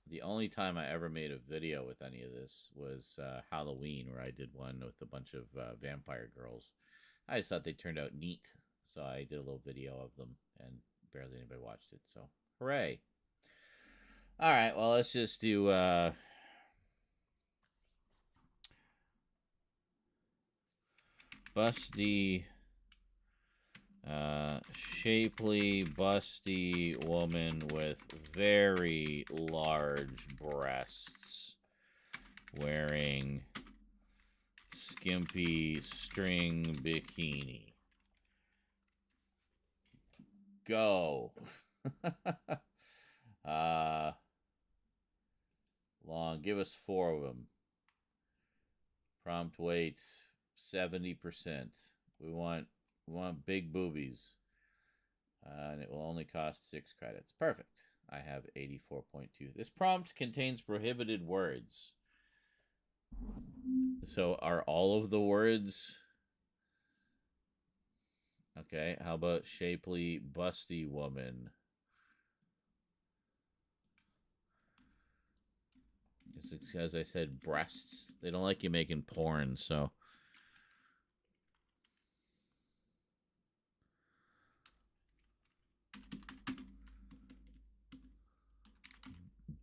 The only time I ever made a video with any of this was Halloween, where I did one with a bunch of vampire girls. I just thought they turned out neat, so I did a little video of them, and barely anybody watched it, so hooray. All right, well, let's just do... busty... shapely, busty woman with very large breasts wearing skimpy string bikini. Go. Long. Give us 4 of them. Prompt weight 70%. We want big boobies. And it will only cost 6 credits. Perfect. I have 84.2. This prompt contains prohibited words. So are all of the words... Okay, how about shapely, busty woman? as I said, breasts. They don't like you making porn, so.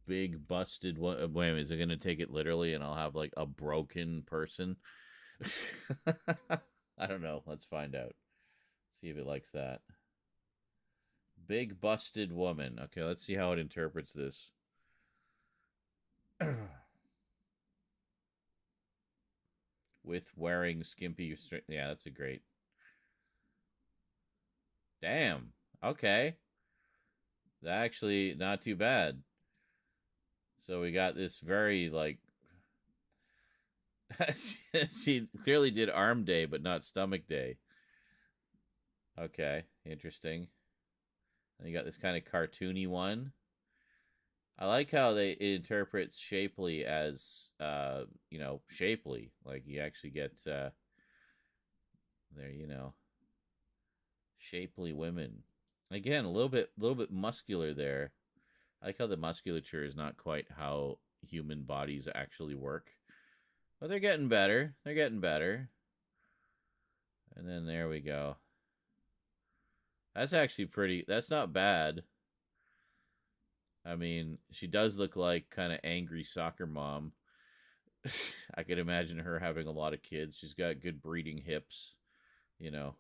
Big busted one. Wait, is it gonna take it literally and I'll have like a broken person? I don't know. Let's find out. See if it likes that. Big busted woman. Okay, let's see how it interprets this. With wearing skimpy. Yeah, that's a great. Damn. Okay. That actually not too bad. So we got this very, like... she clearly did arm day, but not stomach day. Okay, interesting. And you got this kind of cartoony one. I like how it interprets shapely as, you know, shapely. Like, you actually get, there, you know, shapely women. Again, a little bit muscular there. I like how the musculature is not quite how human bodies actually work. But they're getting better. They're getting better. And then there we go. That's actually pretty... That's not bad. I mean, she does look like kind of angry soccer mom. I could imagine her having a lot of kids. She's got good breeding hips, you know.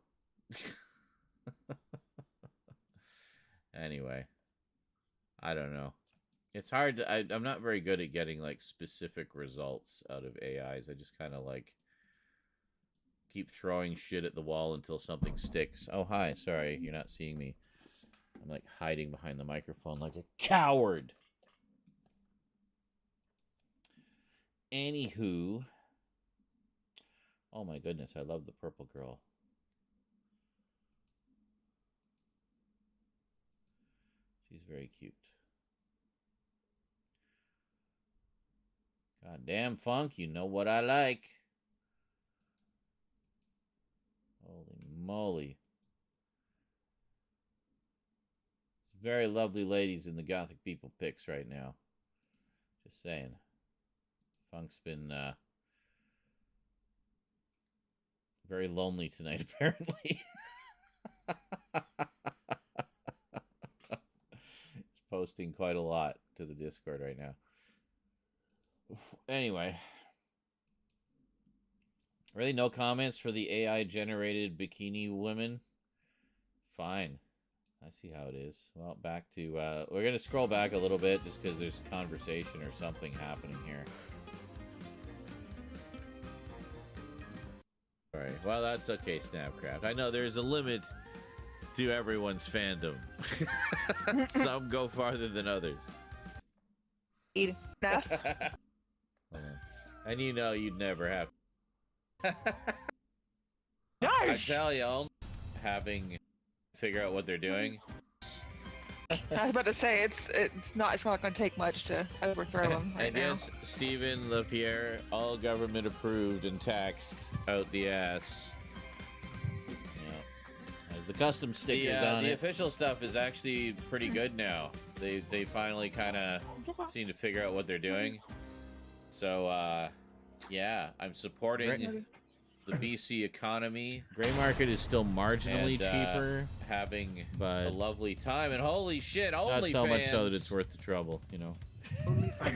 Anyway. I don't know. It's hard to... I'm not very good at getting, like, specific results out of AIs. I just kind of, like, keep throwing shit at the wall until something sticks. Oh, hi. Sorry, you're not seeing me. I'm, like, hiding behind the microphone like a coward. Anywho. Oh, my goodness. I love the purple girl. She's very cute. Goddamn Funk, you know what I like. Holy moly. Very lovely ladies in the Gothic People pics right now. Just saying. Funk's been very lonely tonight, apparently. He's posting quite a lot to the Discord right now. Anyway. Really no comments for the AI-generated bikini women? Fine. I see how it is. Well, back to... we're going to scroll back a little bit just because there's conversation or something happening here. Alright, well, that's okay, Snapcraft. I know there's a limit to everyone's fandom. Some go farther than others. Enough. And you know you'd never have... Nice. I tell you, having... figure out what they're doing. I was about to say it's not going to take much to overthrow them right and now. yes, Stephen LaPierre, all government approved and taxed out the ass. Yeah. As the custom stickers on the official stuff is actually pretty good now. They finally kind of seem to figure out what they're doing. So yeah, I'm supporting the BC economy. Gray market is still marginally cheaper, having a lovely time, and holy shit, not so much so that it's worth the trouble, you know. I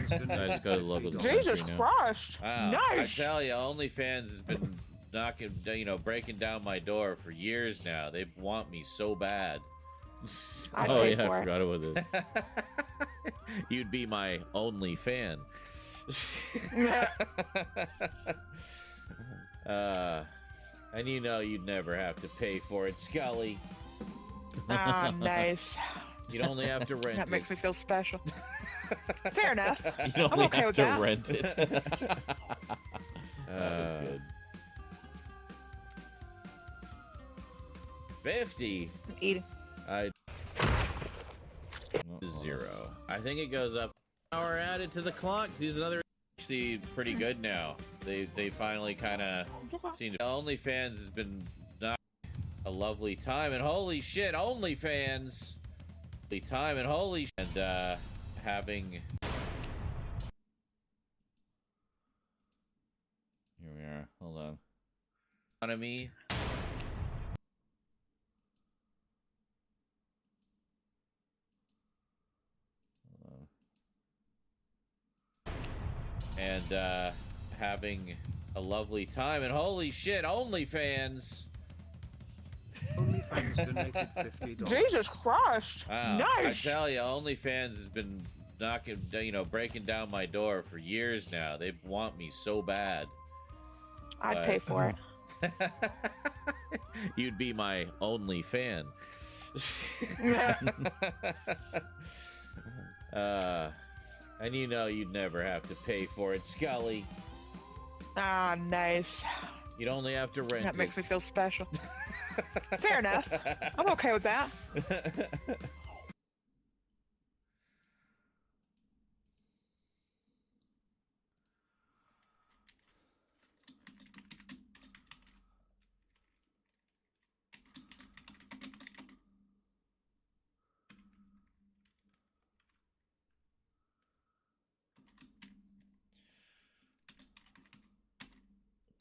just go to the local Jesus Christ! Wow. Nice. I tell you, OnlyFans has been knocking, breaking down my door for years now. They want me so bad. Oh yeah, I forgot about this. You'd be my only fan. And you know you'd never have to pay for it, Scully. Ah, nice. You'd only have to rent That it. makes me feel special. Fair enough. You'd only I'm okay have with to that. rent it. That was good. 50. Eat. I 0. I think it goes up. Hour added to the clock. These another actually pretty good now. They finally kind of seem to. OnlyFans has been not a lovely time, and holy shit, OnlyFans, the time and holy and having Here we are. Hold on. Economy. And having a lovely time. And holy shit, OnlyFans. OnlyFans donated $50. Jesus Christ! Wow. Nice. I tell you, OnlyFans has been knocking, breaking down my door for years now. They want me so bad. I'd pay for it. You'd be my only fan. And you know you'd never have to pay for it, Scully. Ah, nice. You'd only have to rent That makes it. me feel special. Fair enough. I'm okay with that.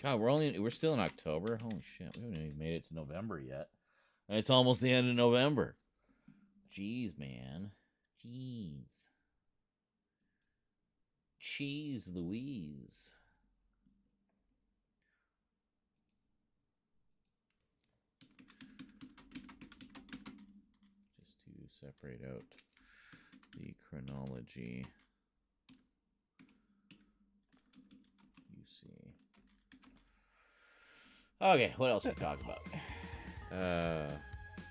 God, we're still in October. Holy shit, we haven't even made it to November yet. And it's almost the end of November. Jeez, man. Jeez. Cheese Louise. Just to separate out the chronology. You see. Okay, what else to talk about? So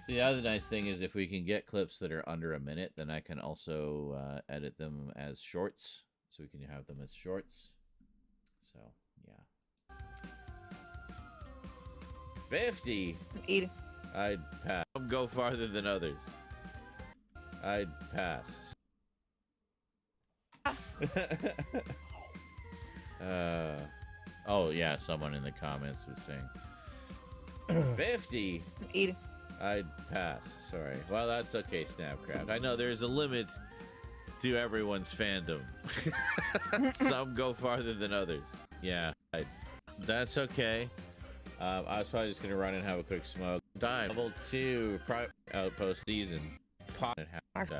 the other nice thing is if we can get clips that are under a minute, then I can also edit them as shorts. So we can have them as shorts. So, yeah. 50? Eat. I'd pass. Some go farther than others. I'd pass. Oh, yeah, someone in the comments was saying 50. Eat. I'd pass. Sorry. Well, that's okay, Snapcraft. I know there's a limit to everyone's fandom. Some go farther than others. Yeah, that's okay. I was probably just gonna run and have a quick smoke. Time. Level 2 outpost season. Pot and have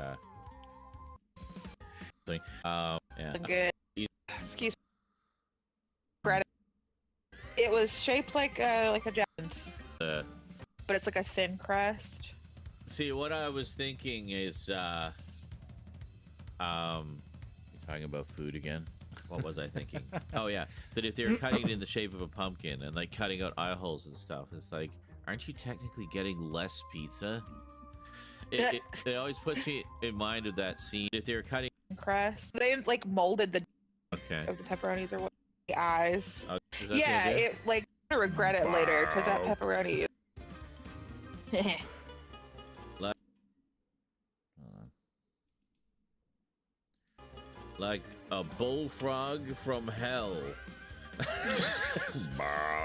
yeah. Good. Excuse me. It was shaped like a giant, but it's like a thin crust. See, what I was thinking is, you're talking about food again? What was I thinking? Oh yeah, that if they were cutting it in the shape of a pumpkin and like cutting out eye holes and stuff, it's like, aren't you technically getting less pizza? It always puts me in mind of that scene. If they were cutting Crust, they like molded the okay of the pepperonis or what? The eyes. Is that Yeah, the idea? it like I'm gonna regret it later because that pepperoni. Like a bullfrog from hell.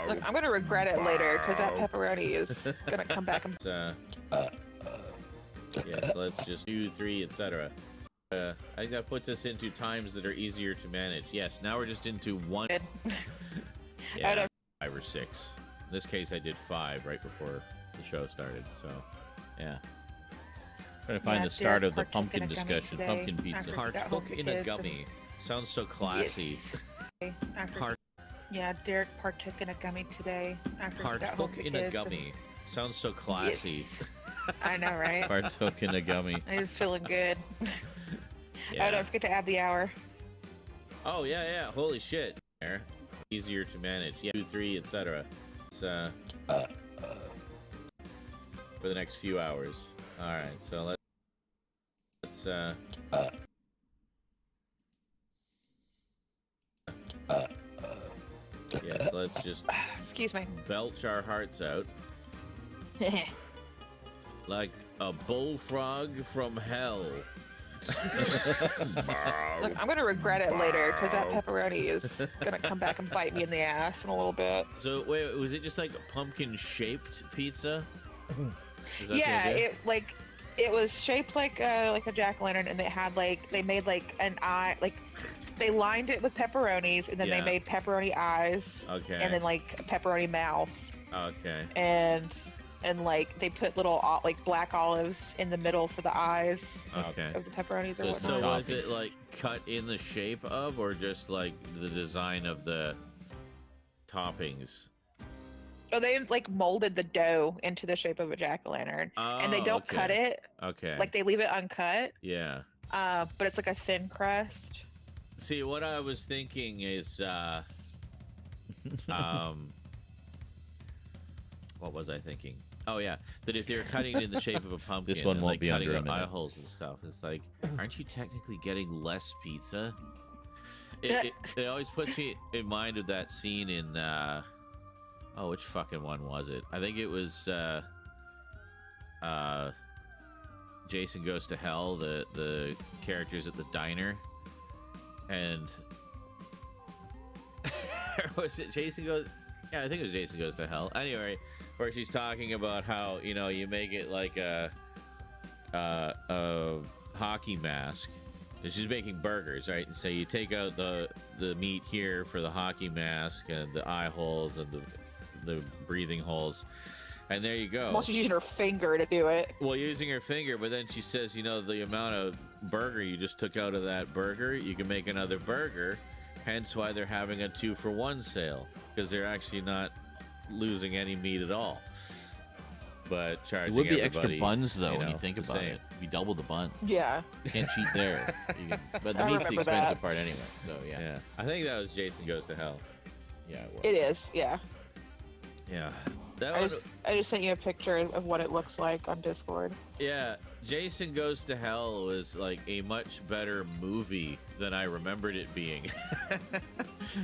Look, I'm gonna regret it later because that pepperoni is gonna come back and. Yeah, so let's just 2, 3, etc. I think that puts us into times that are easier to manage. Yes, now we're just into 1. Yeah, 5 or 6. In this case, I did 5 right before the show started. So, yeah. Trying to find the start of the pumpkin discussion. Pumpkin pizza. Partook in a gummy. Sounds so classy. Yes. Yeah, Derek partook in a gummy today. After Partook in a gummy. Sounds so classy. Yes. I know, right? Partook in a gummy. I was feeling good. Yeah. Oh, don't forget to add the hour. Oh, yeah, yeah. Holy shit. Easier to manage. Yeah, 2, 3, etc. It's, for the next few hours. Alright, so let's yeah, so let's just excuse me. Belch our hearts out. Like a bullfrog from hell. Look, I'm gonna regret it later because that pepperoni is gonna come back and bite me in the ass in a little bit. So wait, was it just like a pumpkin-shaped pizza? Yeah, it was shaped like a jack-o'-lantern, and they had like they made like an eye, like They lined it with pepperonis, and then they Yeah. made pepperoni eyes. Okay. And then like pepperoni mouth. Okay. And like they put little like black olives in the middle for the eyes. Okay. Of the pepperonis or So whatnot. was it like cut in the shape of, or just like the design of the toppings? Oh, they like molded the dough into the shape of a jack-o'-lantern, and they don't cut it. Okay. Like they leave it uncut. Yeah. But it's like a thin crust. See, what I was thinking is, what was I thinking? Oh yeah, that if they're cutting it in the shape of a pumpkin, This one and, won't like, be cutting under a out minute. eye holes and stuff, it's like, aren't you technically getting less pizza? It always puts me in mind of that scene in, oh, which fucking one was it? I think it was, Jason Goes to Hell, the characters at the diner, and was it Jason Goes? Yeah, I think it was Jason Goes to Hell. Anyway, where she's talking about how, you know, you make it like a hockey mask. And she's making burgers, right? And so you take out the meat here for the hockey mask and the eye holes and the breathing holes. And there you go. Well, she's using her finger to do it. Well, using her finger, but then she says, you know, the amount of burger you just took out of that burger, you can make another burger. Hence why they're having a 2-for-1 sale, because they're actually not losing any meat at all. But charging It would be extra everybody, buns, though, when know, you think the about same. it. We double the buns. Yeah. Can't cheat there. But the I meat's the remember expensive that. part anyway, so yeah. I think that was Jason Goes to Hell. Yeah, it was. It is, yeah. Yeah. That I one, just sent you a picture of what it looks like on Discord. yeah, Jason Goes to Hell was like a much better movie than I remembered it being.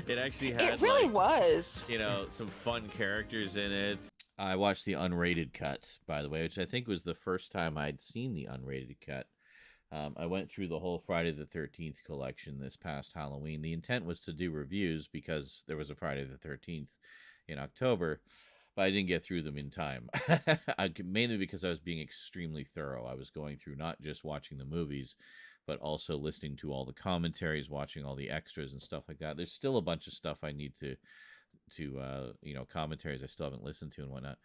It actually had, It really like, was. you know, some fun characters in it. I watched the unrated cut, by the way, which I think was the first time I'd seen the unrated cut. I went through the whole Friday the 13th collection this past Halloween. The intent was to do reviews because there was a Friday the 13th in October, but I didn't get through them in time. Mainly because I was being extremely thorough. I was going through not just watching the movies, but also listening to all the commentaries, watching all the extras and stuff like that. There's still a bunch of stuff I need to you know, commentaries I still haven't listened to and whatnot.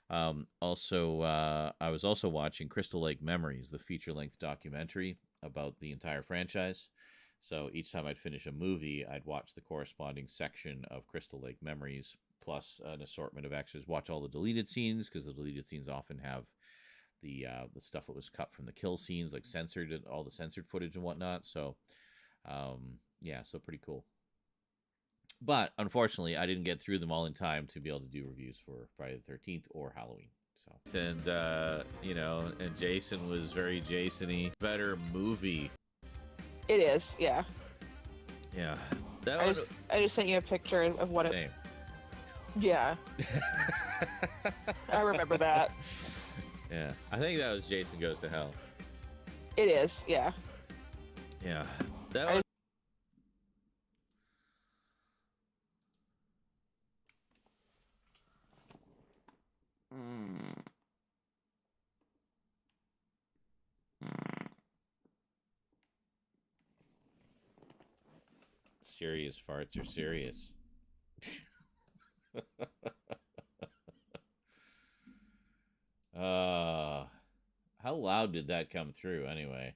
I was also watching Crystal Lake Memories, the feature-length documentary about the entire franchise. So each time I'd finish a movie, I'd watch the corresponding section of Crystal Lake Memories, plus an assortment of extras. Watch all the deleted scenes, because the deleted scenes often have the stuff that was cut from the kill scenes, like censored, and all the censored footage and whatnot. So, yeah, so pretty cool. But unfortunately, I didn't get through them all in time to be able to do reviews for Friday the 13th or Halloween. So, and you know, and Jason was very Jason-y. Better movie. It is, yeah. Yeah. That I just sent you a picture of what it. Same. Yeah. I remember that. Yeah, I think that was Jason Goes to Hell. It is, yeah. Yeah. That was. Serious farts are serious. How loud did that come through anyway?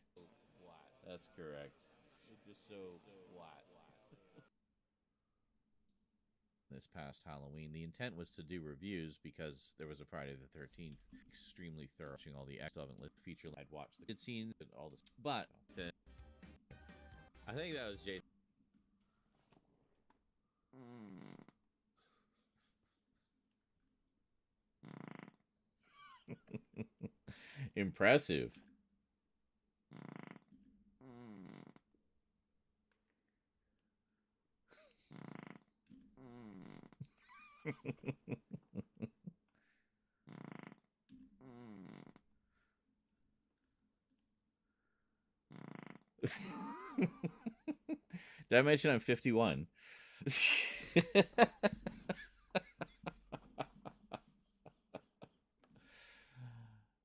That's correct. It's just so flat. This past Halloween, the intent was to do reviews because there was a Friday the 13th. Extremely thorough, watching all the feature. I'd watched the good scenes and all this, but I think that was Jason. Impressive. Did I mention I'm 51?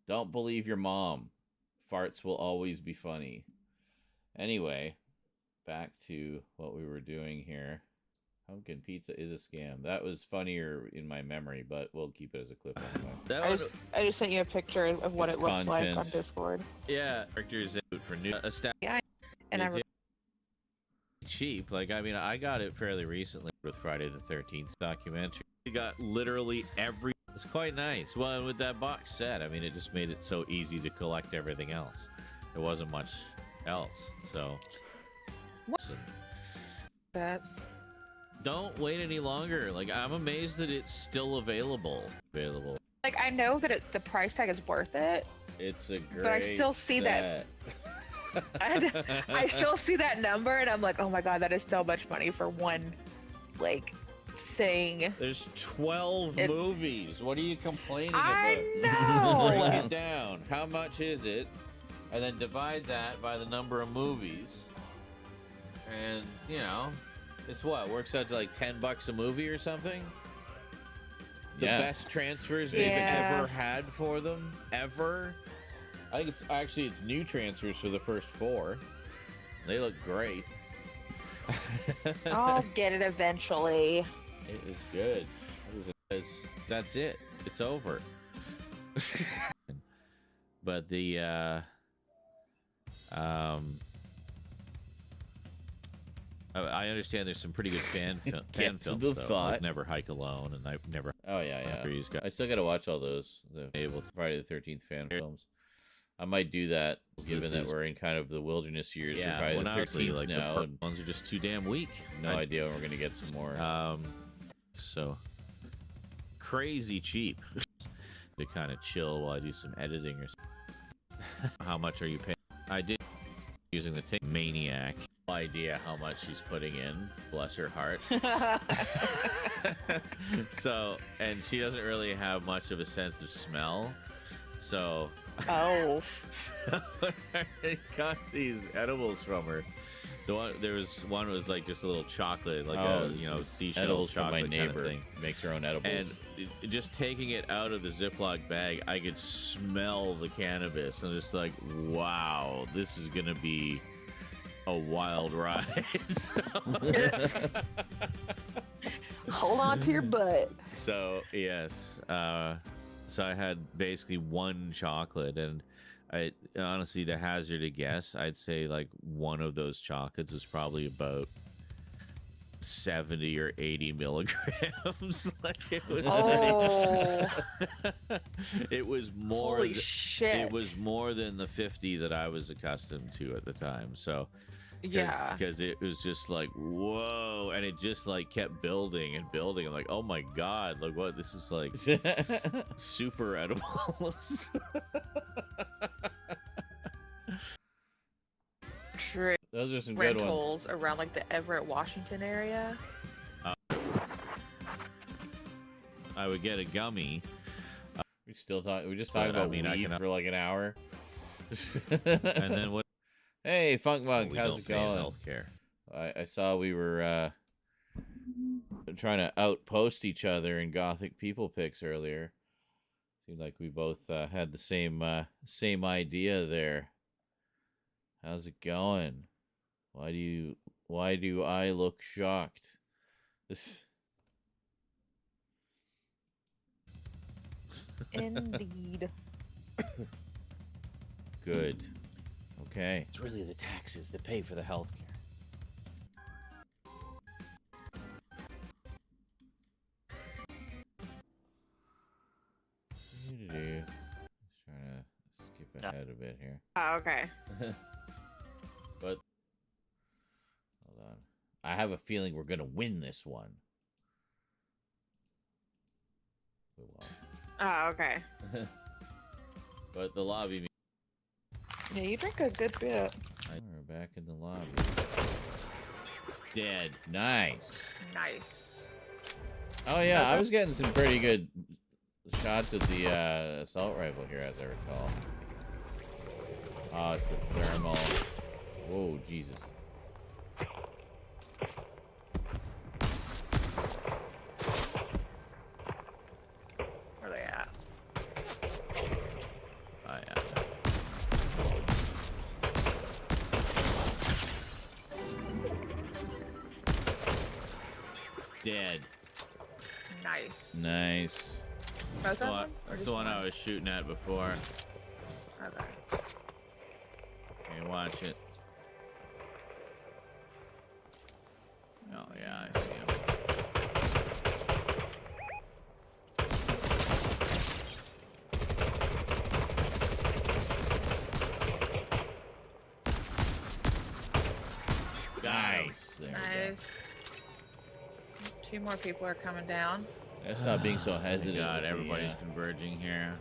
Don't believe your mom. Farts will always be funny. Anyway, back to what we were doing here. Pumpkin pizza is a scam. That was funnier in my memory, but we'll keep it as a clip anyway. I just sent you a picture of what it looks like on Discord. Yeah, characters out for new Yeah, and I cheap. Like, I mean, I got it fairly recently with Friday the 13th documentary. We got literally every. It's quite nice. Well, and with that box set, I mean, it just made it so easy to collect everything else. There wasn't much else, so. That. Don't wait any longer. Like, I'm amazed that it's still available. Like, I know that the price tag is worth it. It's a great But I still see set. that. I still see that number, and I'm like, oh my god, that is so much money for one, like, thing. There's 12 movies. What are you complaining I about? know. Break it down. How much is it? And then divide that by the number of movies. And, you know, it's what? Works out to like $10 a movie or something? The best transfers they've ever had for them? Ever? I think it's new transfers for the first 4. They look great. I'll get it eventually. It is good. That's it. It's over. But the I understand there's some pretty good fan films though. Like Never Hike Alone, and I've never. Oh yeah. I still got to watch all those. The Friday the 13th fan films. I might do that, given that we're in kind of the wilderness years. Yeah, Friday the 13th like now, and ones are just too damn weak. No idea when we're gonna get some more. So crazy cheap to kind of chill while I do some editing or something. How much are you paying? I did using the Maniac. No idea how much she's putting in, bless her heart. So, and she doesn't really have much of a sense of smell, so so I got these edibles from her. There was one was like just a little chocolate, like seashell edibles chocolate from my neighbor. kind of thing. Makes her own edibles. And just taking it out of the Ziploc bag, I could smell the cannabis. I'm just like, wow, this is gonna be a wild ride. Hold on to your butt. So yes, so I had basically one chocolate, and I honestly, to hazard a guess, I'd say like one of those chocolates was probably about 70 or 80 milligrams. Like it was. It was more. Holy shit! It was more than the 50 that I was accustomed to at the time. So. Yeah, because it was just like whoa, and it just like kept building and building. I'm like, oh my god, like what? This is like super edibles. True. Those are some good ones. Rentals around like the Everett, Washington area. I would get a gummy. We just talking about weed for like an hour, and then what? Hey, Funk Monk, how's it going? Healthcare. I saw we were trying to outpost each other in Gothic people pics earlier. Seemed like we both had the same idea there. How's it going? Why do I look shocked? Indeed. Good. Okay. It's really the taxes that pay for the health care. Just trying to skip ahead a bit here. Oh, okay. But hold on. I have a feeling we're gonna win this one. We won. Oh, okay. But the lobby. Yeah, you drink a good bit. We're back in the lobby. Dead. Nice. Nice. Oh yeah, I was getting some pretty good shots with the assault rifle here, as I recall. Oh, it's the thermal. Whoa, Jesus. Where are they at? Oh yeah. Dead. Nice. Nice. Oh, is that one? Or That's just the one I one? was shooting at before. Okay. Okay, watch it. Oh, yeah, I see him. Nice. There we go. Nice. 2 more people are coming down. Let's stop being so hesitant. God, everybody's converging here.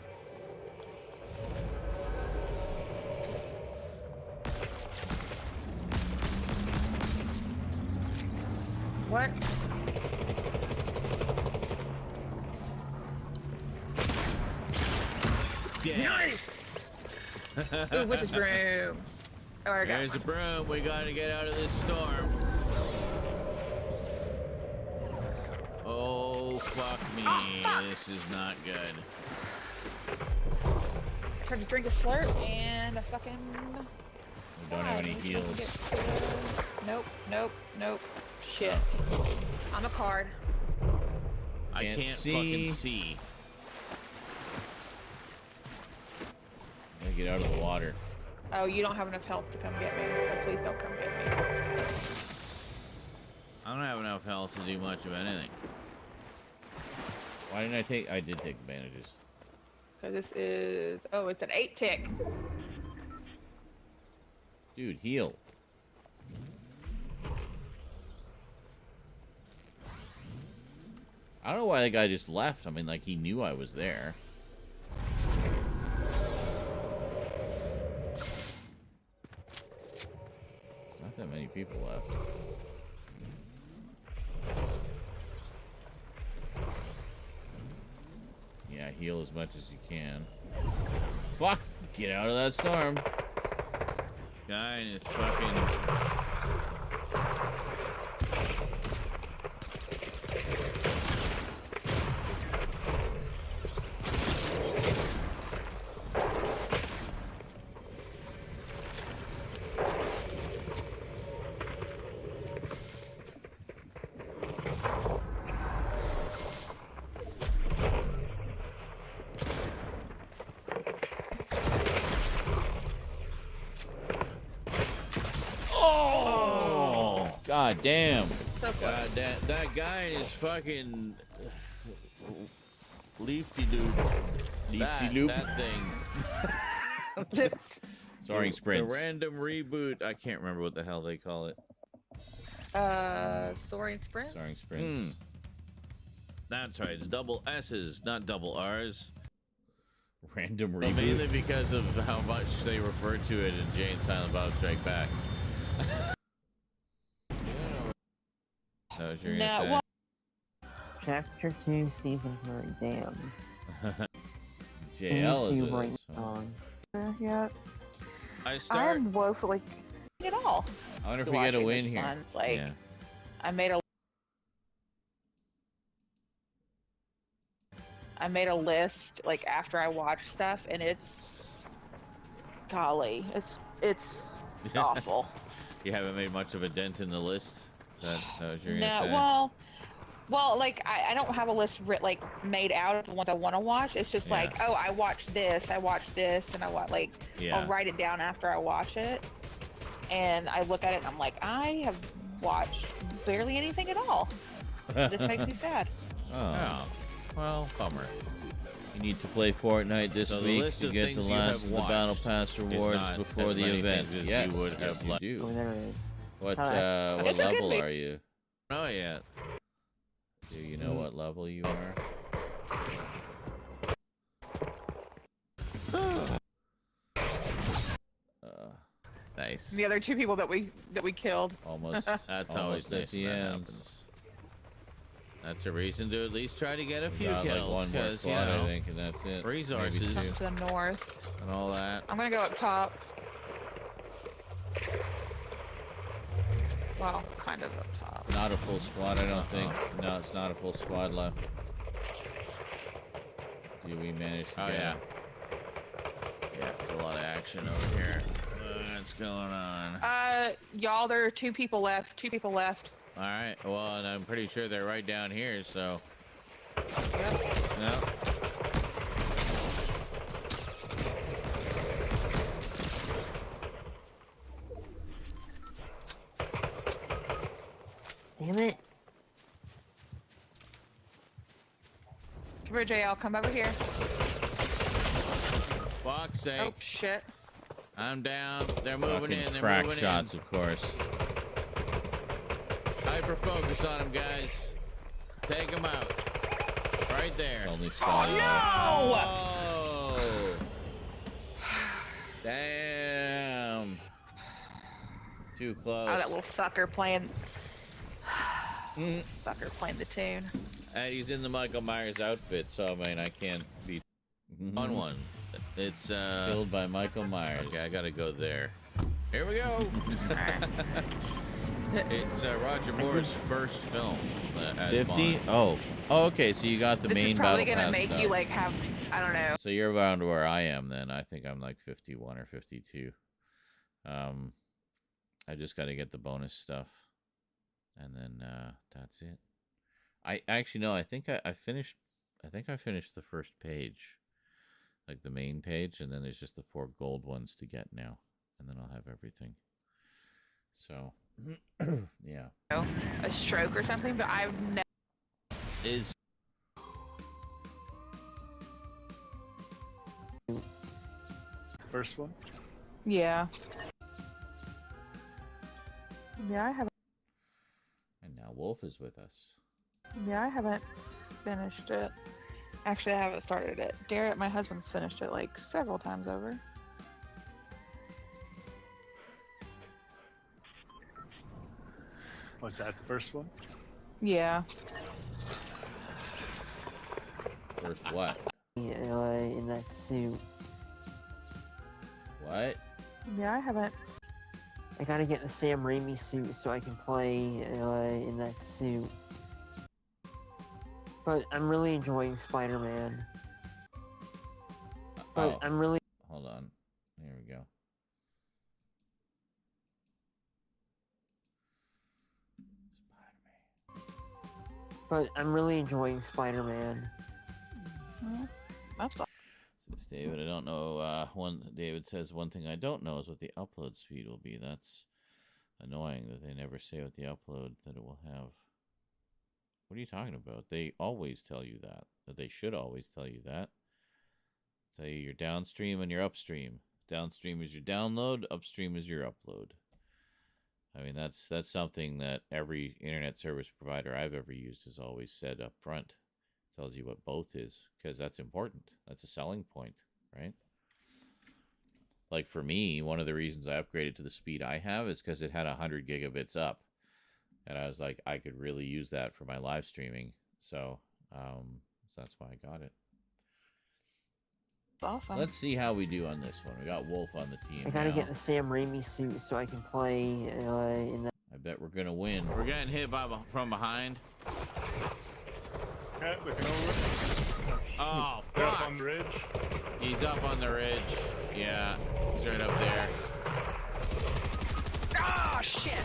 What? Nice! Ooh, witch's broom. Oh, I got There's a broom. We gotta get out of this storm. Oh, fuck me. This is not good. Tried to drink a slurp and a fucking... We don't have any heals. Nope, nope, nope. Shit. I'm a card. I can't fucking see. Gotta get out of the water. Oh, you don't have enough health to come get me. So please don't come get me. I don't have enough health to do much of anything. Why didn't I take... I did take advantages. Because this is... Oh, it's an 8 tick. Dude, heal. I don't know why that guy just left. I mean, like, he knew I was there. Not that many people left. Yeah, heal as much as you can. Fuck! Get out of that storm. Guy and his fucking... God damn. God, that guy and his fucking leafy dude. Leafy loop. That thing. Soaring sprints. The random reboot. I can't remember what the hell they call it. Soaring sprint? Soaring sprints. That's right. It's double S's, not double R's. Random reboot. Mainly because of how much they refer to it in Jay and Silent Bob Strike Back. That was your gonna say? Well, Chapter 2, Season 3, damn. JL is right on. Yeah. I start. I'm woefully at all. I wonder if we get a win here. One. Like, yeah. I made a list like after I watch stuff, and it's golly, it's awful. You haven't made much of a dent in the list. That was your No, say? well, like I don't have a list made out of the ones I want to watch. It's just like, oh, I watched this, and I watch I'll write it down after I watch it, and I look at it and I'm like, I have watched barely anything at all. This makes me sad. Oh, well, bummer. You need to play Fortnite this week to get the last of the Battle Pass rewards before the event. Yes, you do. Oh, there it is. What level are you? Oh, yet. Do you know what level you are? Nice. The other 2 people that we killed. Almost. That's always nice when that happens. That's a reason to at least try to get a few kills. Like one more squad, I think, and that's it. Resources. Come to the north. And all that. I'm gonna go up top. Well, kind of up top. Not a full squad, I don't think. No, it's not a full squad left. Do we manage to get... Yeah, there's a lot of action over here. What's going on? Y'all, there are 2 people left. 2 people left. All right. Well, and I'm pretty sure they're right down here. So. No. Damn it. Come here, JL. Come over here. Fuck's sake. Oh, shit. I'm down. They're moving in. They're crack moving shots, in. of course. Hyper focus on them, guys. Take them out. Right there. Only spot. Oh, no! Damn. Too close. Oh, that little fucker playing. Fucker playing the tune. And he's in the Michael Myers outfit, so I mean, I can't be on one. It's killed by Michael Myers. Okay, I gotta go there. Here we go. It's Roger Moore's first film. 50? Oh, okay. So you got the This main is probably battle gonna pass make stuff. you like have, I don't know. So you're around where I am then. I think I'm like 51 or 52. I just got to get the bonus stuff, and then that's it. I actually no. I think I finished. I think I finished the first page, like the main page, and then there's just the 4 gold ones to get now, and then I'll have everything. So, yeah. A stroke or something, but I've never. Is First one? Yeah. Yeah, I haven't. and now Wolf is with us. Yeah, I haven't finished it. Actually, I haven't started it. Garrett, my husband's finished it like several times over. Was that the first one? Yeah. First what? In that suit. What? Yeah, I haven't. I gotta get the Sam Raimi suit so I can play in that suit. But I'm really enjoying Spider-Man. But I'm really... Hold on. Here we go. But I'm really enjoying Spider-Man. That's all. Says David, I don't know. David says one thing I don't know is what the upload speed will be. That's annoying that they never say what the upload that it will have. What are you talking about? They always tell you that. That they should always tell you that. Tell you your downstream and your upstream. Downstream is your download. Upstream is your upload. I mean, that's something that every internet service provider I've ever used has always said up front. Tells you what both is, because that's important. That's a selling point, right? Like for me, one of the reasons I upgraded to the speed I have is because it had 100 gigabits up. And I was like, I could really use that for my live streaming. So that's why I got it. Awesome. Let's see how we do on this one. We got Wolf on the team. I gotta now. get the Sam Raimi suit so I can play in that... I bet we're gonna win. We're getting hit from behind. Okay, looking over. Oh, They're fuck. up on the ridge. He's up on the ridge. Yeah, he's right up there. Oh, shit!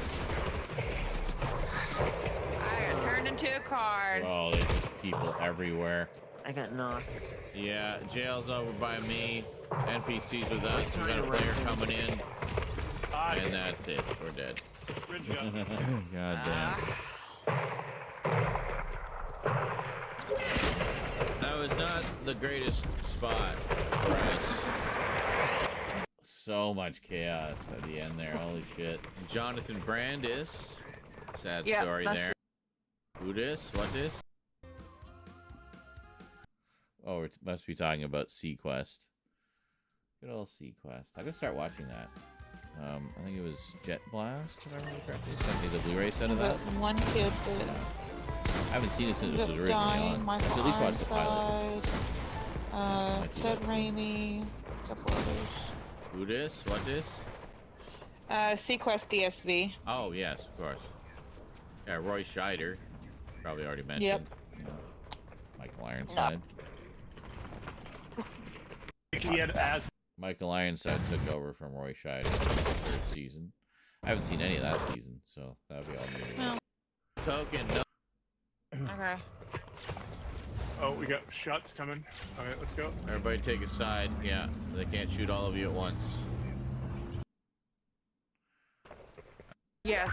I got turned into a card. Oh, there's just people everywhere. I got knocked. Yeah, jail's over by me. NPC's with us. We got a player coming in. And that's it. We're dead. Ridge gun. God damn. That was not the greatest spot for us. So much chaos at the end there. Holy shit. Jonathan Brandis. Sad story there. Who this? What this? Oh, we must be talking about Sequest. Good old Sequest. I could start watching that. I think it was Jet Blast, if I remember correctly. Sent me the Blu-ray set of that. One kid did. I haven't seen it since it was originally on. I should at least watch the pilot. Ted Raimi, a couple others. Who this? What this? Sequest DSV. Oh, yes, of course. Yeah, Roy Scheider. Probably already mentioned. Yep. You know, Michael Ironside. He had asthma. Michael Ironside took over from Roy Scheider in the third season. I haven't seen any of that season, so that'll be all new. Well, token. No. Okay. Oh, we got shots coming. All right, let's go. Everybody take a side. Yeah, they can't shoot all of you at once. Yes.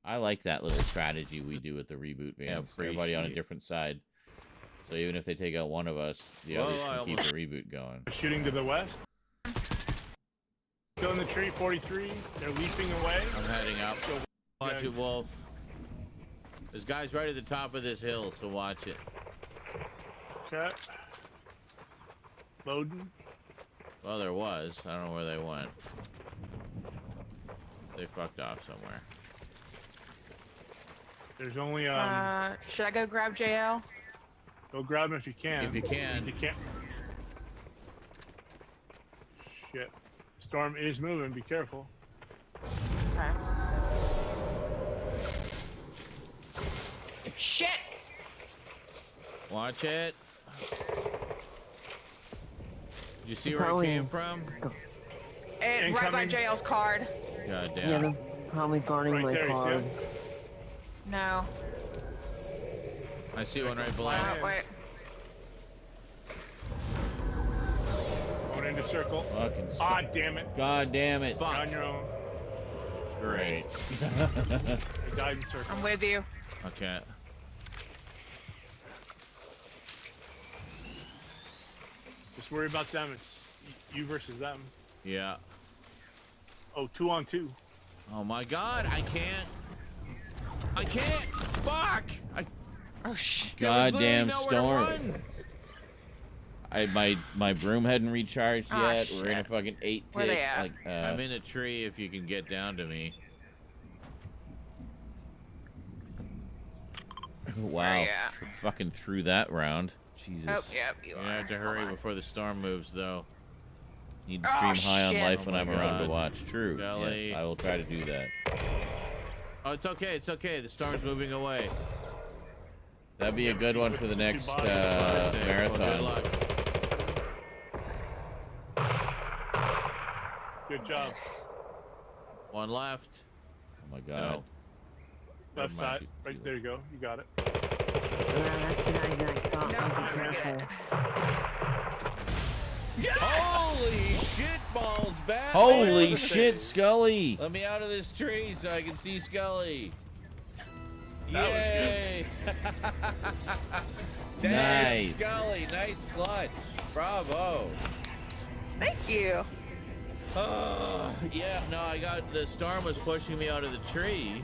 I like that little strategy we do with the reboot vamps. Everybody on a different side. So even if they take out one of us, the others can keep the reboot going. Shooting to the west. Still in the tree, 43. They're leaping away. I'm heading up. Watch it, Wolf. There's guys right at the top of this hill, so watch it. Okay. Loading. Well, there was. I don't know where they went. They fucked off somewhere. There's only should I go grab JL? Go grab him if you can. If you can. If you can't. Shit. Storm is moving. Be careful. Okay. Shit! Watch it. Did you see where it came from? Right by JL's card. God damn. Yeah, they're probably guarding my card. No. I see one right below. Wait. Going into circle. Fucking Ah, damn it. God damn it. Fuck. On your own. Great. He died in circle. I'm with you. Okay. Just worry about them. It's you versus them. Yeah. Oh, 2 on 2. Oh my God, I can't. Fuck! Oh shit. Goddamn storm. My broom hadn't recharged yet. We're in a fucking 8 tick. Where they at? Like, I'm in a tree if you can get down to me. Wow. Fucking threw that round. Jesus. Oh, yep, you I have to hurry before the storm moves, though. Need to Oh, stream high on shit. life when Oh I'm my around to God. watch. True. Golly. Yes, I will try to do that. Oh, it's okay. It's okay. The storm's moving away. That'd be a good one for the next marathon. Good luck. Good job. One left. Oh my God. No. Left side. Right there you go. You got it. Holy shit balls, Batman! Holy shit, Scully! Let me out of this tree so I can see Scully. That Yay! Damn, Nice. Scully, nice clutch. Bravo. Thank you. Yeah, no, the storm was pushing me out of the tree.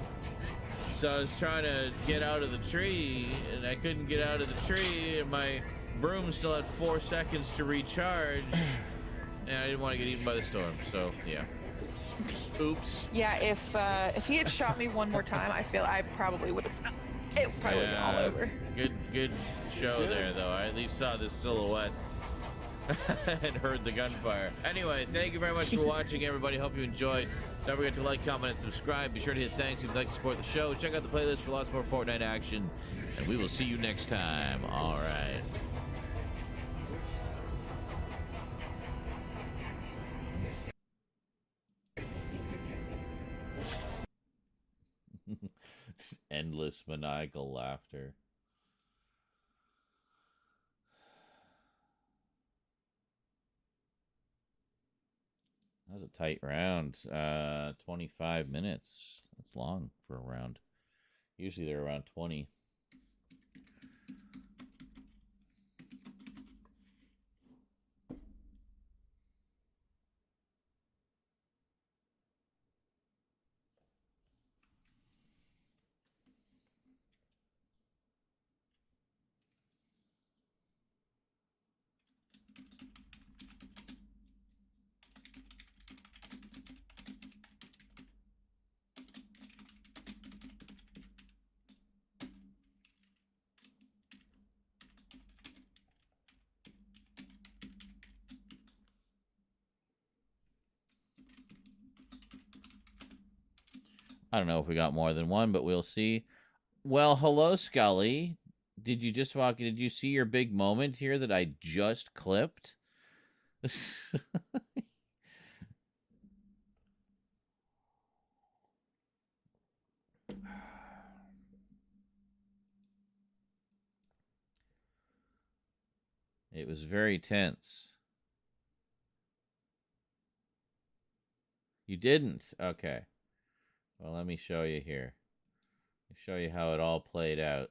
So I was trying to get out of the tree, and I couldn't get out of the tree, and my broom still had 4 seconds to recharge, and I didn't want to get eaten by the storm, so yeah. Oops. Yeah, if he had shot me one more time, I feel I probably would have. It probably would have been all over. Good show there, though. I at least saw the silhouette and heard the gunfire. Anyway, thank you very much for watching, everybody. Hope you enjoyed. Don't forget to like, comment, and subscribe. Be sure to hit thanks if you'd like to support the show. Check out the playlist for lots more Fortnite action, and we will see you next time. All right. Endless maniacal laughter. That was a tight round. 25 minutes. That's long for a round. Usually they're around 20. I don't know if we got more than one, but we'll see. Well, hello, Scully. Did you just walk? Did you see your big moment here that I just clipped? It was very tense. You didn't? Okay. Well, let me show you here. Let me show you how it all played out.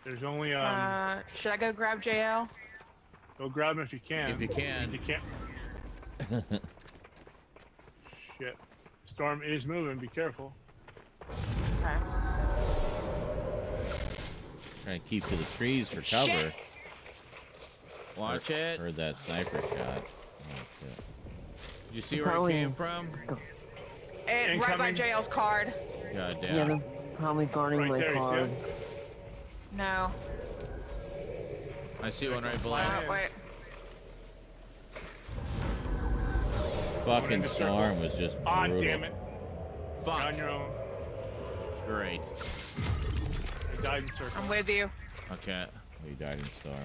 There's only should I go grab JL? Go grab him if you can. If you can. If you can't. Shit. Storm is moving. Be careful. Okay. Trying to keep to the trees for cover. Shit. Watch it. Heard that sniper shot. Oh, shit. Did you see where Probably. it came from? Right by JL's card. God damn. Yeah, they're probably guarding Right my there, you see card. him? No. I see one right below. Wait. Fucking storm was just brutal. Ah, damn it. Fuck. You're on your own. Great. You died in circle. I'm with you. Okay. We died in storm.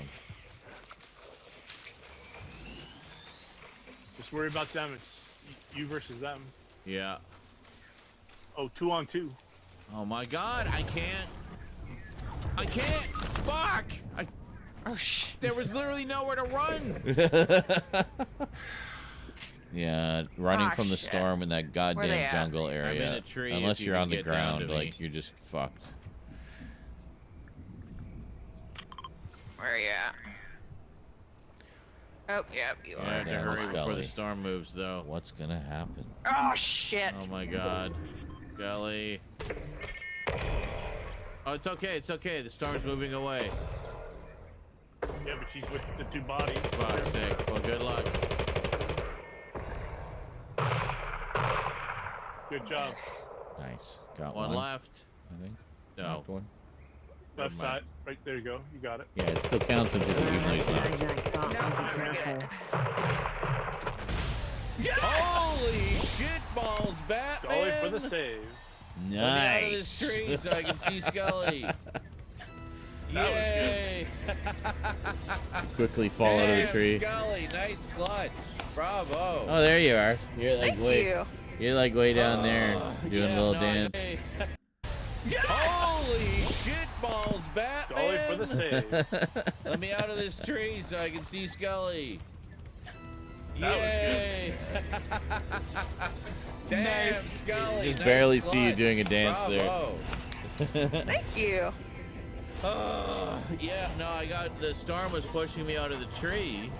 Just worry about them. It's you versus them. Yeah. Oh, 2-on-2. Oh my god, I can't. I can't. Fuck. Oh shit. There was literally nowhere to run. Yeah, running from the storm in that goddamn jungle area. I'm in a tree. Unless you're on the ground, like you're just fucked. Where are you at? Oh, yep, you I have to are. hurry before the storm moves, though. What's gonna happen? Oh shit. Oh my god, Scully. Oh, it's okay. It's okay. The storm's moving away. Yeah, but she's with the two bodies. Fuck's sake. Well, good luck. Good job. Nice. Got One one left. I think. No. Knocked one. Left Never mind. side. Right there you go. You got it. Yeah, it still counts if it's even though he's not. Holy shit balls, Batman! Scully for the save. Nice. Let me out of this tree so I can see Scully. Yay! Quickly fall out of the tree. Scully, nice clutch. Bravo. Oh, there you are. You're like You're like way down there doing a little dance. Holy shit balls, Batman! Scully for the save. Let me out of this tree so I can see Scully. That Yay! Damn, Nice. Scully. Just nice barely clutch. see you doing a dance Bravo. there. Thank you. Yeah, no, the storm was pushing me out of the tree.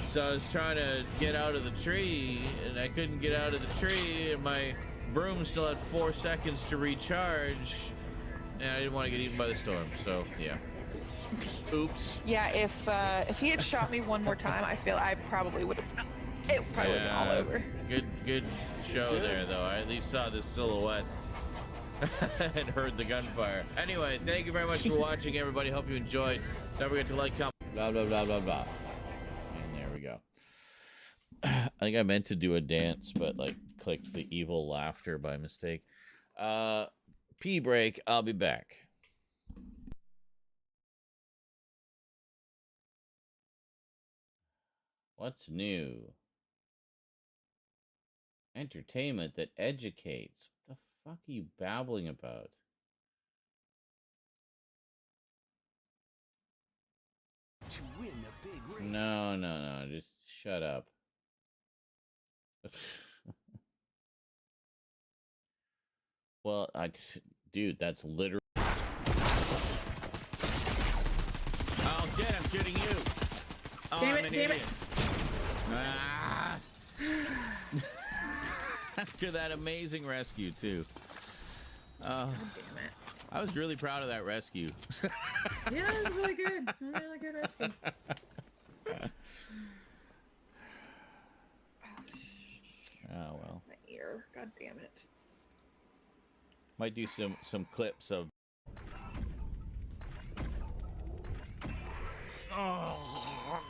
So I was trying to get out of the tree, and I couldn't get out of the tree, and my broom still had 4 seconds to recharge, and I didn't want to get eaten by the storm, so yeah. Oops. Yeah, if he had shot me one more time, I feel I probably would have. It probably would have been all over. Good show there, though. I at least saw this silhouette and heard the gunfire. Anyway, thank you very much for watching, everybody. Hope you enjoyed. Don't forget to like, comment, blah, blah, blah, blah, blah. And there we go. I think I meant to do a dance, but like clicked the evil laughter by mistake. Pee break. I'll be back. What's new? Entertainment that educates. What the fuck are you babbling about? To win the big race. No, just shut up. Well, dude, that's literally. Oh, shit, I'm shooting you. Oh, Damn I'm it, an damn it. idiot. Ah. After that amazing rescue, too. God damn it. I was really proud of that rescue. Yeah, it was really good. Really good rescue. Oh, well. My ear. God damn it. Might do some clips of. Oh,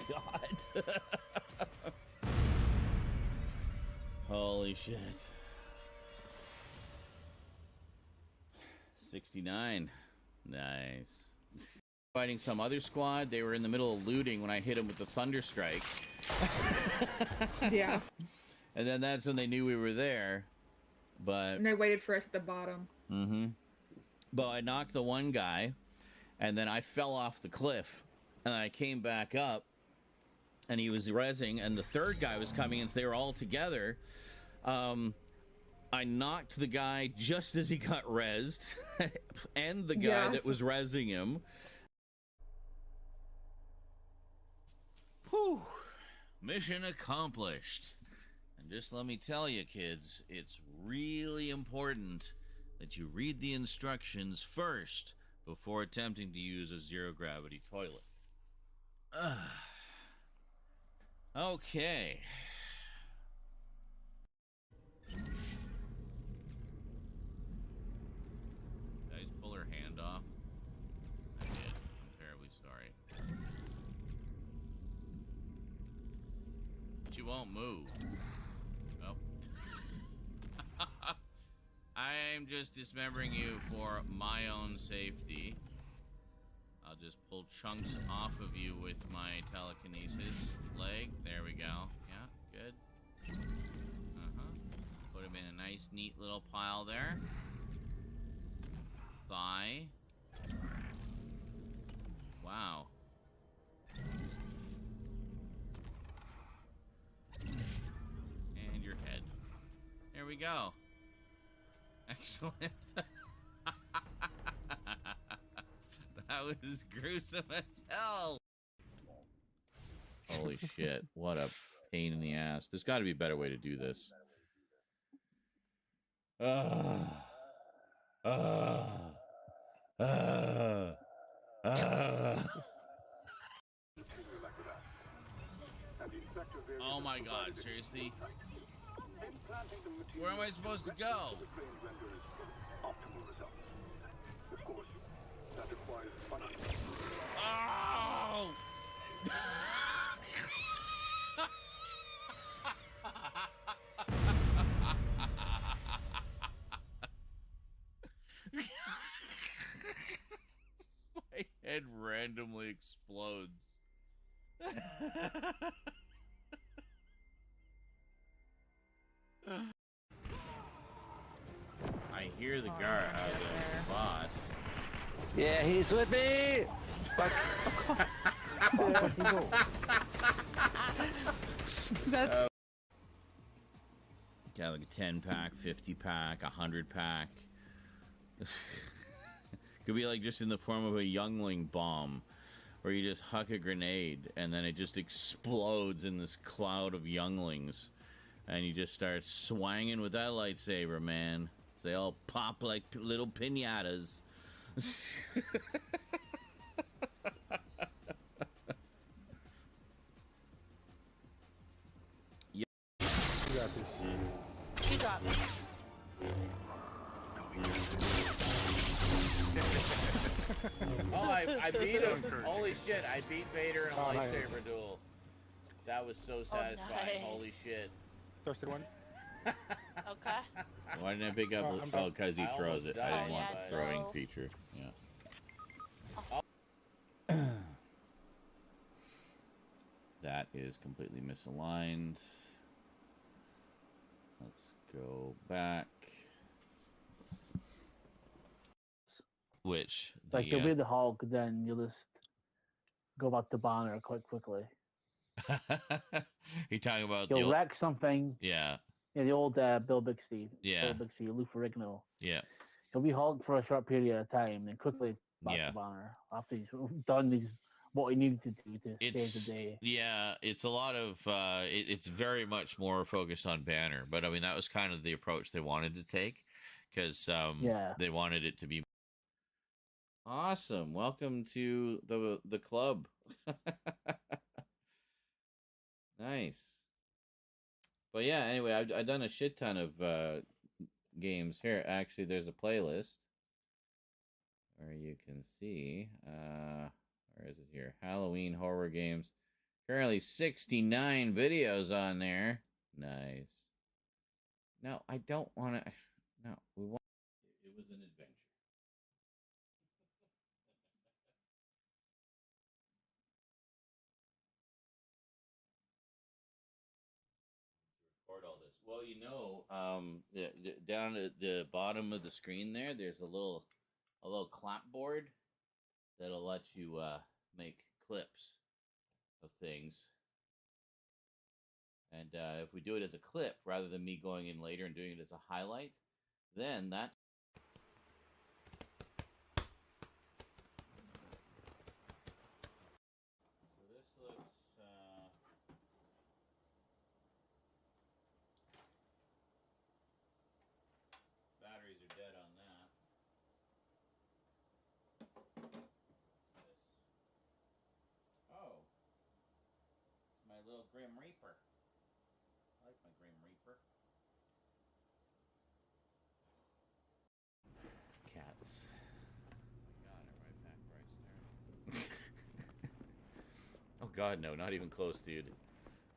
God. Holy shit. 69. Nice. Fighting some other squad. They were in the middle of looting when I hit them with the thunder strike. Yeah. And then that's when they knew we were there. But And they waited for us at the bottom. mm-hmm. But I knocked the one guy, and then I fell off the cliff, and I came back up, and he was rezzing, and the third guy was coming, and they were all together. I knocked the guy just as he got rezzed, and the guy that was rezzing him. Whew. Mission accomplished. And just let me tell you, kids, it's really important that you read the instructions first before attempting to use a zero-gravity toilet. Okay. Did I just pull her hand off? I did. I'm terribly sorry. She won't move. Oh. I'm just dismembering you for my own safety. I'll just pull chunks off of you with my telekinesis leg. There we go. Yeah, good. Put him in a nice, neat little pile there. Thigh. Wow. And your head. There we go. Excellent. That was gruesome as hell. Holy shit. What a pain in the ass. There's got to be a better way to do this. Oh my god, seriously? Where am I supposed to go? Oh! My head randomly explodes. I hear the guard, the boss. Yeah, he's with me! Fuck. That's... Yeah, like a 10-pack, 50-pack, 100-pack. Could be like just in the form of a youngling bomb, where you just huck a grenade and then it just explodes in this cloud of younglings, and you just start swanging with that lightsaber, man. So they all pop like little piñatas. You got this. She got me. Oh, I beat him. Holy shit, I beat Vader in a lightsaber duel. That was so satisfying. Nice. Holy shit. Thirsty one? Okay. Why didn't I pick up? Oh, because he throws it. I didn't want yeah, the throwing throw. feature. Yeah. That is completely misaligned. Let's go back. Which? Like you'll be the Hulk, then you'll just go back to Banner quite quickly. You talking about You'll the old... wreck something. Yeah. Yeah, the old Bill Bixby. Yeah. Bill Bixby, Lou Ferrigno. Yeah. He'll be Hulk for a short period of time, then quickly back to Banner after he's done what he needed to do to save the day. Yeah, it's a lot of it's very much more focused on Banner, but I mean that was kind of the approach they wanted to take, because they wanted it to be awesome. Welcome to the club. Nice. But yeah, anyway, I've done a shit ton of games here. Actually, there's a playlist where you can see where is it here? Halloween horror games. Currently 69 videos on there. Nice. No, I don't want to. No, we want. It was an adventure. Record all this. Well, you know, down at the bottom of the screen there's a little a little clapboard that'll let you make clips of things. And if we do it as a clip rather than me going in later and doing it as a highlight, then that's so this looks batteries are dead on that. Oh, it's my little Grim Reaper. I like my Grim Reaper. Cats. God, am I back right there? Oh God, no, not even close, dude.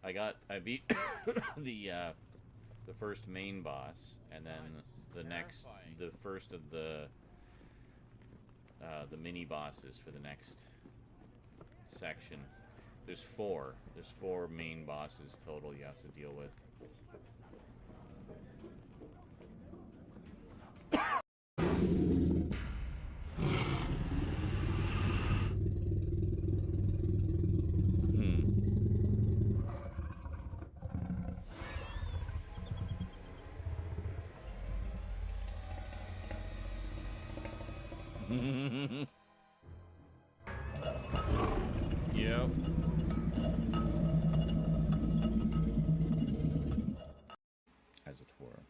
I beat the first main boss, and then the first of the mini bosses for the next section. There's four main bosses total you have to deal with. Yep. As it were.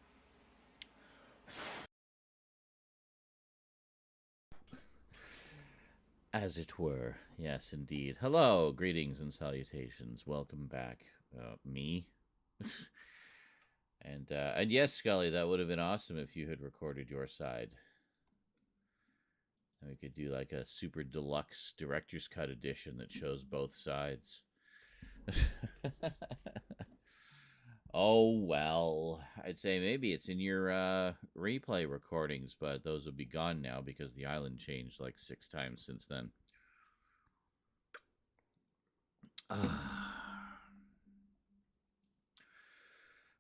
As it were. Yes, indeed. Hello, greetings and salutations. Welcome back, me. And yes, Scully, that would have been awesome if you had recorded your side. And we could do like a super deluxe director's cut edition that shows both sides. Oh, well, I'd say maybe it's in your replay recordings, but those will be gone now because the island changed like 6 times since then.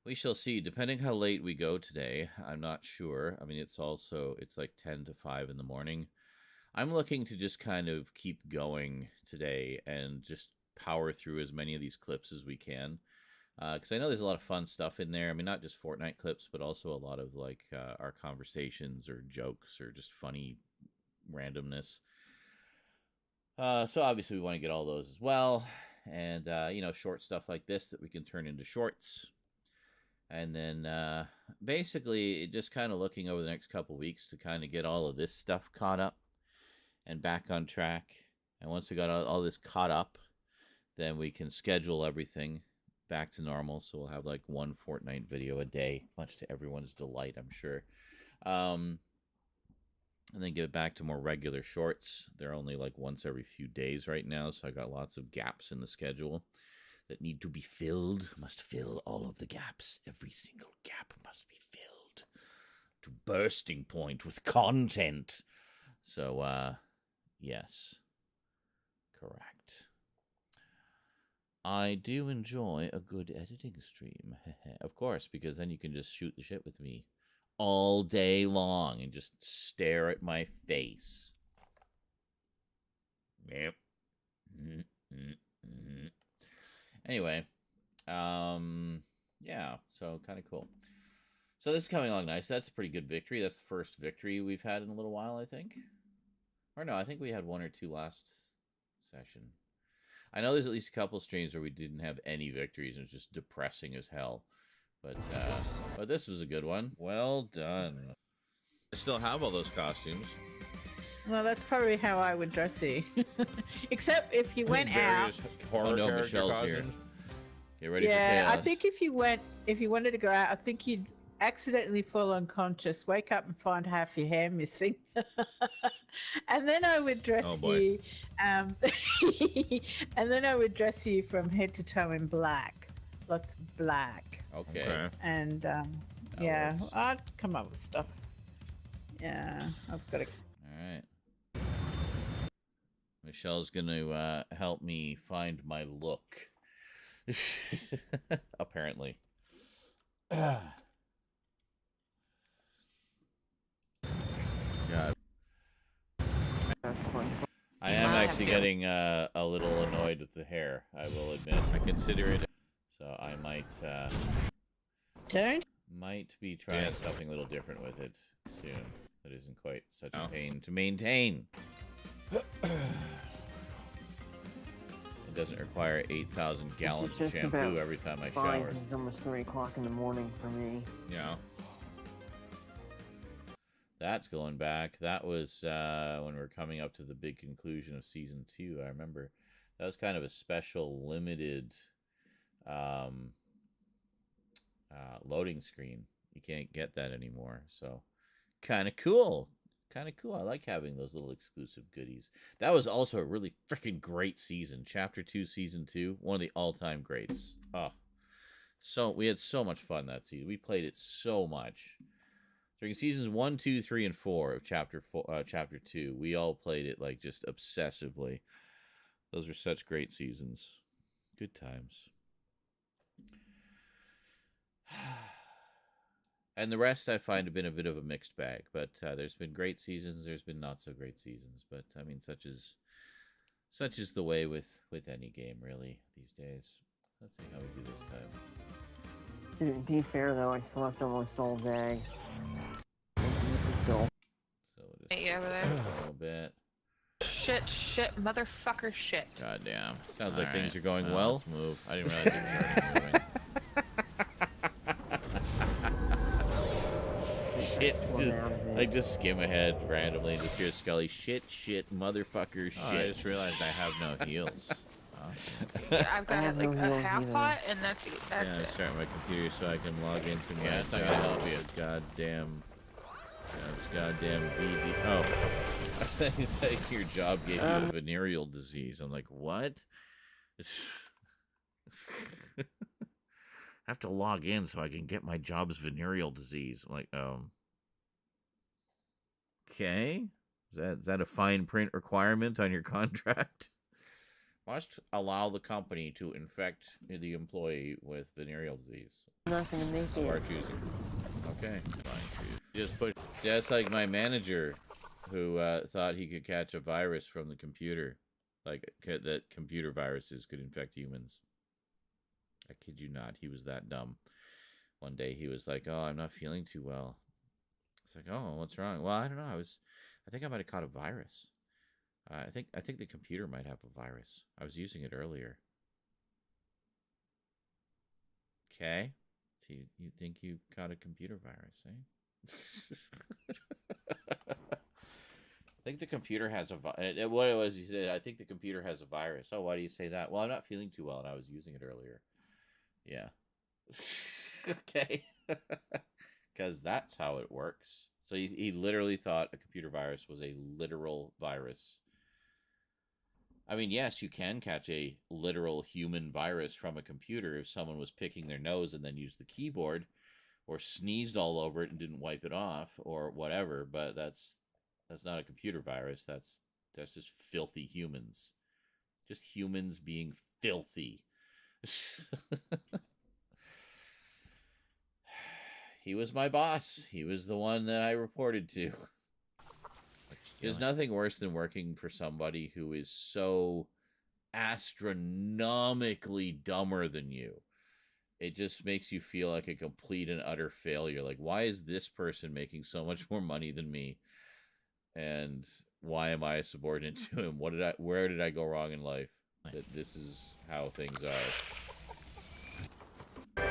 We shall see. Depending how late we go today, I'm not sure. I mean, it's like 10 to 5 in the morning. I'm looking to just kind of keep going today and just power through as many of these clips as we can. Because I know there's a lot of fun stuff in there. I mean, not just Fortnite clips, but also a lot of like our conversations or jokes or just funny randomness. So obviously we want to get all those as well. And, you know, short stuff like this that we can turn into shorts. And then basically just kind of looking over the next couple weeks to kind of get all of this stuff caught up and back on track. And once we got all this caught up, then we can schedule everything back to normal. So we'll have like one Fortnite video a day, much to everyone's delight, I'm sure. And then get back to more regular shorts. They're only like once every few days right now, so I got lots of gaps in the schedule that need to be filled. Must fill all of the gaps. Every single gap must be filled to bursting point with content. So, yes. Correct. I do enjoy a good editing stream. Of course, because then you can just shoot the shit with me all day long and just stare at my face. Yep. Anyway, yeah, so kind of cool. So this is coming along nice. That's a pretty good victory. That's the first victory we've had in a little while, I think. Or no, I think we had 1 or 2 last session. I know there's at least a couple streams where we didn't have any victories and it was just depressing as hell. But this was a good one. Well done. I still have all those costumes. Well, that's probably how I would dress you. Except if you went out. Oh no, Michelle's here. Get ready for chaos. Yeah, I think if you wanted to go out, I think you'd accidentally fall unconscious, wake up and find half your hair missing. And then I would dress you and then I would dress you from head to toe in black. Lots of black. Okay. And yeah, I'd come up with stuff. Yeah, I've got to. All right. Michelle's going to help me find my look. Apparently. God. getting a little annoyed with the hair. I will admit. I consider it. So I might be trying something a little different with it soon. That isn't quite such a pain to maintain. It doesn't require 8,000 gallons of shampoo every time I shower. It's almost 3 o'clock in the morning for me. Yeah. That's going back. That was when we were coming up to the big conclusion of season 2. I remember that was kind of a special limited loading screen. You can't get that anymore. So kind of cool. Kind of cool. I like having those little exclusive goodies. That was also a really freaking great season. Chapter 2, Season 2. One of the all-time greats. Oh. So we had so much fun that season. We played it so much. During seasons 1, 2, 3, and 4 of Chapter 2, we all played it like just obsessively. Those were such great seasons. Good times. And the rest I find have been a bit of a mixed bag, but there's been great seasons, there's been not so great seasons, but I mean, such is the way with any game really these days. Let's see how we do this time. To be fair though, I slept almost all day. So we'll just Hey, over there. a little bit. Shit, motherfucker, shit. Goddamn. Sounds like things are going well. Let's move. I didn't realize it was already moving. Shit, just skim ahead randomly and just hear Scully, shit, motherfucker, shit. I just realized I have no heels. Yeah, I've got like a half pot, and that's it. I'm starting my computer so I can log into my... Yeah, that's not gonna help you. Goddamn BD... Oh. I think your job gave you a venereal disease. I'm like, what? I have to log in so I can get my job's venereal disease. I'm like, okay. Is that a fine print requirement on your contract? Must allow the company to infect the employee with venereal disease. Not gonna make it. Of our choosing. Okay, fine. Just like my manager, who thought he could catch a virus from the computer, like that computer viruses could infect humans. I kid you not, he was that dumb. One day he was like, "Oh, I'm not feeling too well." It's like, "Oh, what's wrong?" Well, I don't know. I think I might have caught a virus. I think the computer might have a virus. I was using it earlier. Okay. So you think you caught a computer virus, eh? I think the computer has a virus. What it was, he said, I think the computer has a virus. Oh, why do you say that? Well, I'm not feeling too well, and I was using it earlier. Yeah. Okay. Because that's how it works. So he literally thought a computer virus was a literal virus. I mean, yes, you can catch a literal human virus from a computer if someone was picking their nose and then used the keyboard or sneezed all over it and didn't wipe it off or whatever, but that's not a computer virus. That's just filthy humans. Just humans being filthy. He was my boss. He was the one that I reported to. There's nothing worse than working for somebody who is so astronomically dumber than you. It just makes you feel like a complete and utter failure. Like, why is this person making so much more money than me? And why am I a subordinate to him? Where did I go wrong in life? That this is how things are.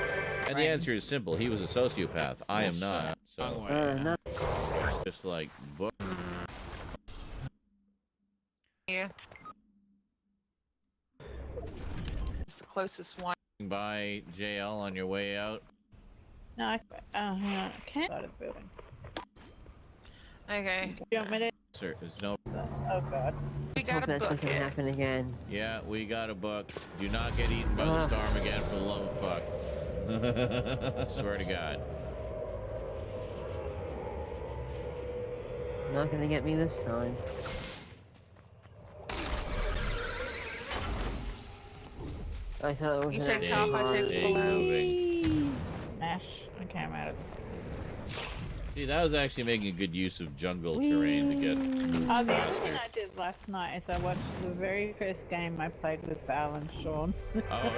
And the answer is simple. He was a sociopath. I am not. So just like book. Yeah. It's the closest one. By JL on your way out. No, I can't out of the building. Okay. You want me to? Sir, there's no. Oh God. We got a that book. doesn't happen again. Yeah, we got a book. Do not get eaten by the storm again, for the love of fuck. Swear to God. Not gonna get me this time. I thought it was You an take top, I take below. Moving. Mash. Okay, I'm out of this. See, that was actually making a good use of jungle terrain to get moved The other faster. thing I did last night is I watched the very first game I played with Val and Sean. All right.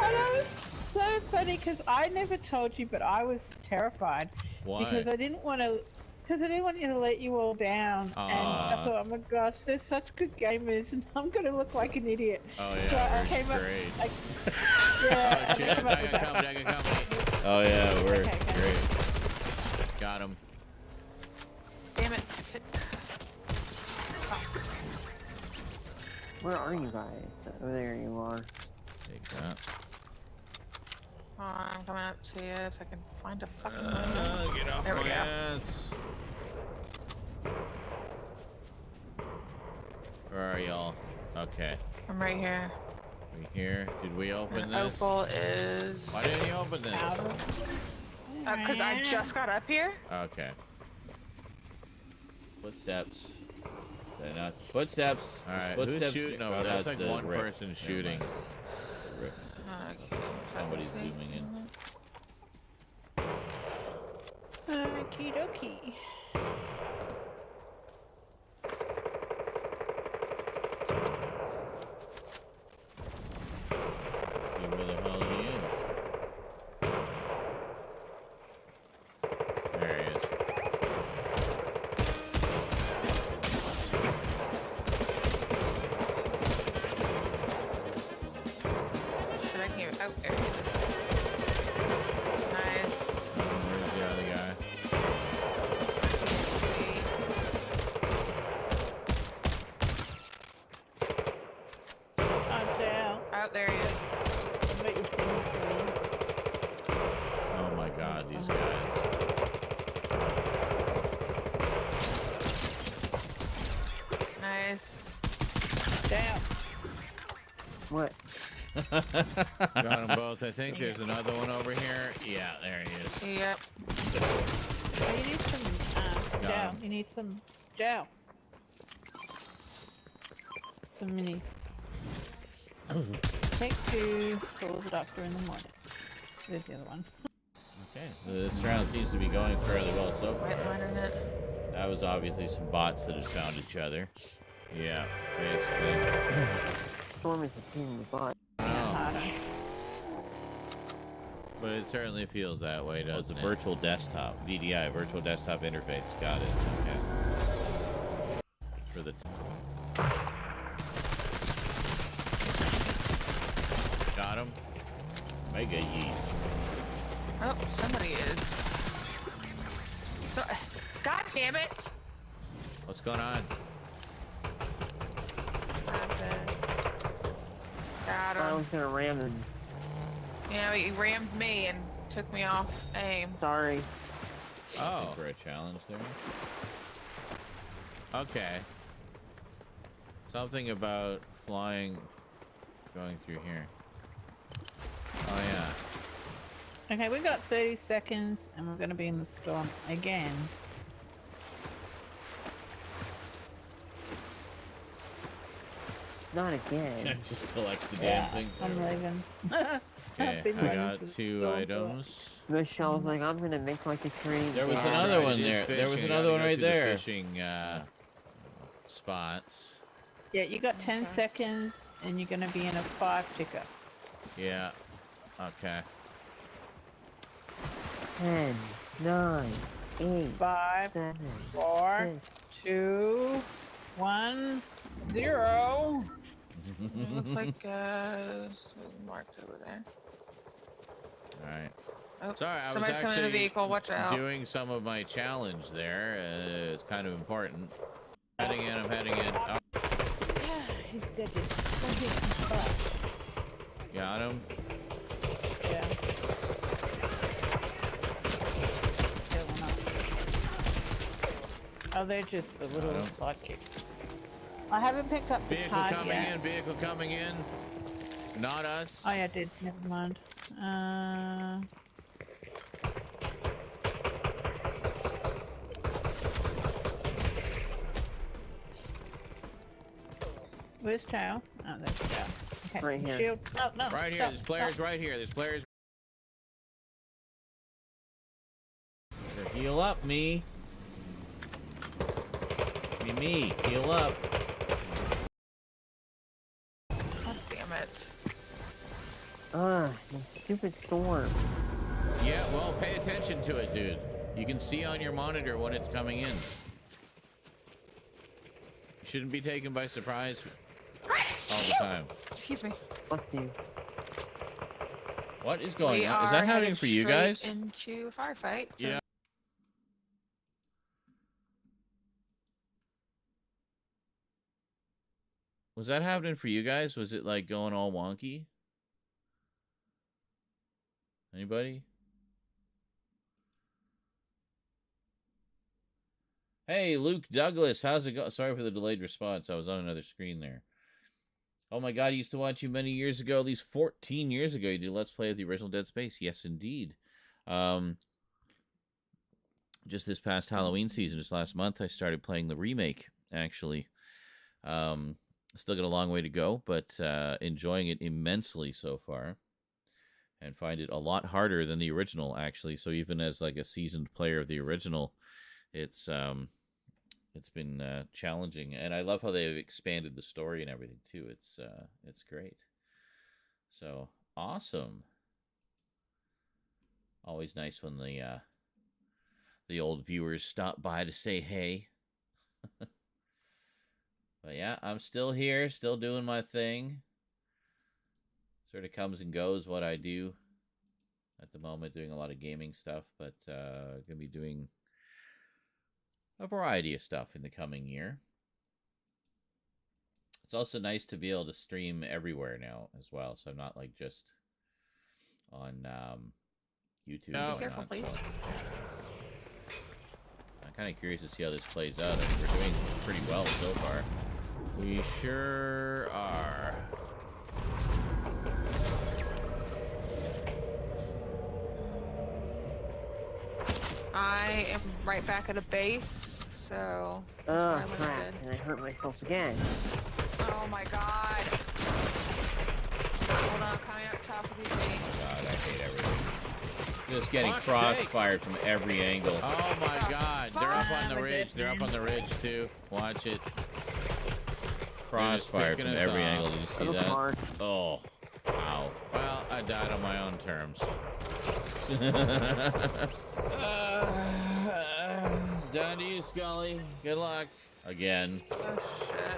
And it was so funny because I never told you, but I was terrified. Why? Because I didn't want to. Because I didn't want you to let you all down, and I thought, oh my gosh, they're such good gamers, and I'm gonna look like an idiot. Oh So yeah, I came great. Up, yeah, Oh shit, I got company. Oh yeah, we're great. Got him. Damn it. Where are you guys? Oh, there you are. Take that. I'm coming up to you if I can find a fucking Get off there we my go. ass. Where are y'all? Okay. I'm right here. We here? Did we open this? Opal is... Why didn't you open this? Because I just got up here. Okay. Footsteps. They're not footsteps. All right. Who's shooting over there? That's like one person shooting. Rip. Somebody's zooming in. Okie dokie. See where the hell he is. There he is. Should I hear? Oh, there he is. Nice. Where's the other guy? I'm down. Oh, there he is. Oh my god, these guys. Nice. Down. What? Got them both. I think there's another one over here. Yeah, there he is. Yep. Oh, you need some gel. You need some gel. Some minis. Take 2, call the doctor in the morning. There's the other one. Okay, this round seems to be going fairly well so far. Right line in it. That was obviously some bots that had found each other. Yeah, basically. Storm is a pain in the butt. But it certainly feels that way, does it? Virtual desktop. VDI, virtual desktop interface. Got it. Okay. For the... Got him. Mega yeet. Oh, somebody is. So, God damn it! What's going on? Got him. I was gonna ram him. Yeah, he rammed me and took me off aim. Sorry. Oh. For a challenge there. Okay. Something about flying, going through here. Oh yeah. Okay, we've got 30 seconds and we're going to be in the storm again. Not again. Just collect the damn thing. I'm leaving. Okay, I got 2 items. Michelle was like, I'm gonna make like a train. There was another one there. There was another one right there. Fishing spots. Yeah, you got 10 seconds and you're going to be in a 5 ticker. Yeah. Okay. 10, 9, 8, 5, 7, 4, 2, 1, 0. It looks like marked over there. All right. Oh, sorry, I was somebody's coming in actually the vehicle. Watch out. doing some of my challenge there. It's kind of important. Heading in. I'm heading in. Oh. Yeah, he's dead. Got him. Yeah. Oh, they're just the little sidekicks. I haven't picked up the Vehicle card coming yet. in. Vehicle coming in. Not us. Oh yeah, I did. Never mind. Where's Chow? Oh, there's Chow. Okay. Right here. Shield. No, no. Right here. Stop, There's players stop. right here. There's players. Better heal up, me. Me, heal up. God damn it. My stupid storm. Yeah, well, pay attention to it, dude. You can see on your monitor when it's coming in. You shouldn't be taken by surprise all the time. Excuse me. Fuck you. What is going We on? Is are that happening headed for you straight guys? Into a firefight. So. Yeah. Was that happening for you guys? Was it like going all wonky? Anybody? Hey, Luke Douglas, how's it going? Sorry for the delayed response. I was on another screen there. Oh my god, I used to watch you many years ago, at least 14 years ago. You did Let's Play of the original Dead Space. Yes, indeed. Just this past Halloween season, just last month, I started playing the remake, actually. Still got a long way to go, but enjoying it immensely so far. And find it a lot harder than the original, actually. So even as like a seasoned player of the original, it's been challenging, and I love how they've expanded the story and everything too. It's great. So awesome. Always nice when the old viewers stop by to say hey. But yeah, I'm still here, still doing my thing. Sort of comes and goes what I do at the moment, doing a lot of gaming stuff, but gonna be doing a variety of stuff in the coming year. It's also nice to be able to stream everywhere now as well, so I'm not like just on YouTube. No. Be careful, please. So, I'm kind of curious to see how this plays out. I mean, we're doing pretty well so far. We sure are. I am right back at a base, so. Oh crap! And I hurt myself again. Oh my god. Hold on, coming up top of these things. God, I hate everything. Just getting crossfired from every angle. Oh my god, they're up on the ridge. They're up on the ridge too. Watch it. Crossfire from every angle. Did you see that? Oh, wow. Well, I died on my own terms. It's down to you, Scully. Good luck. Again. Oh, shit.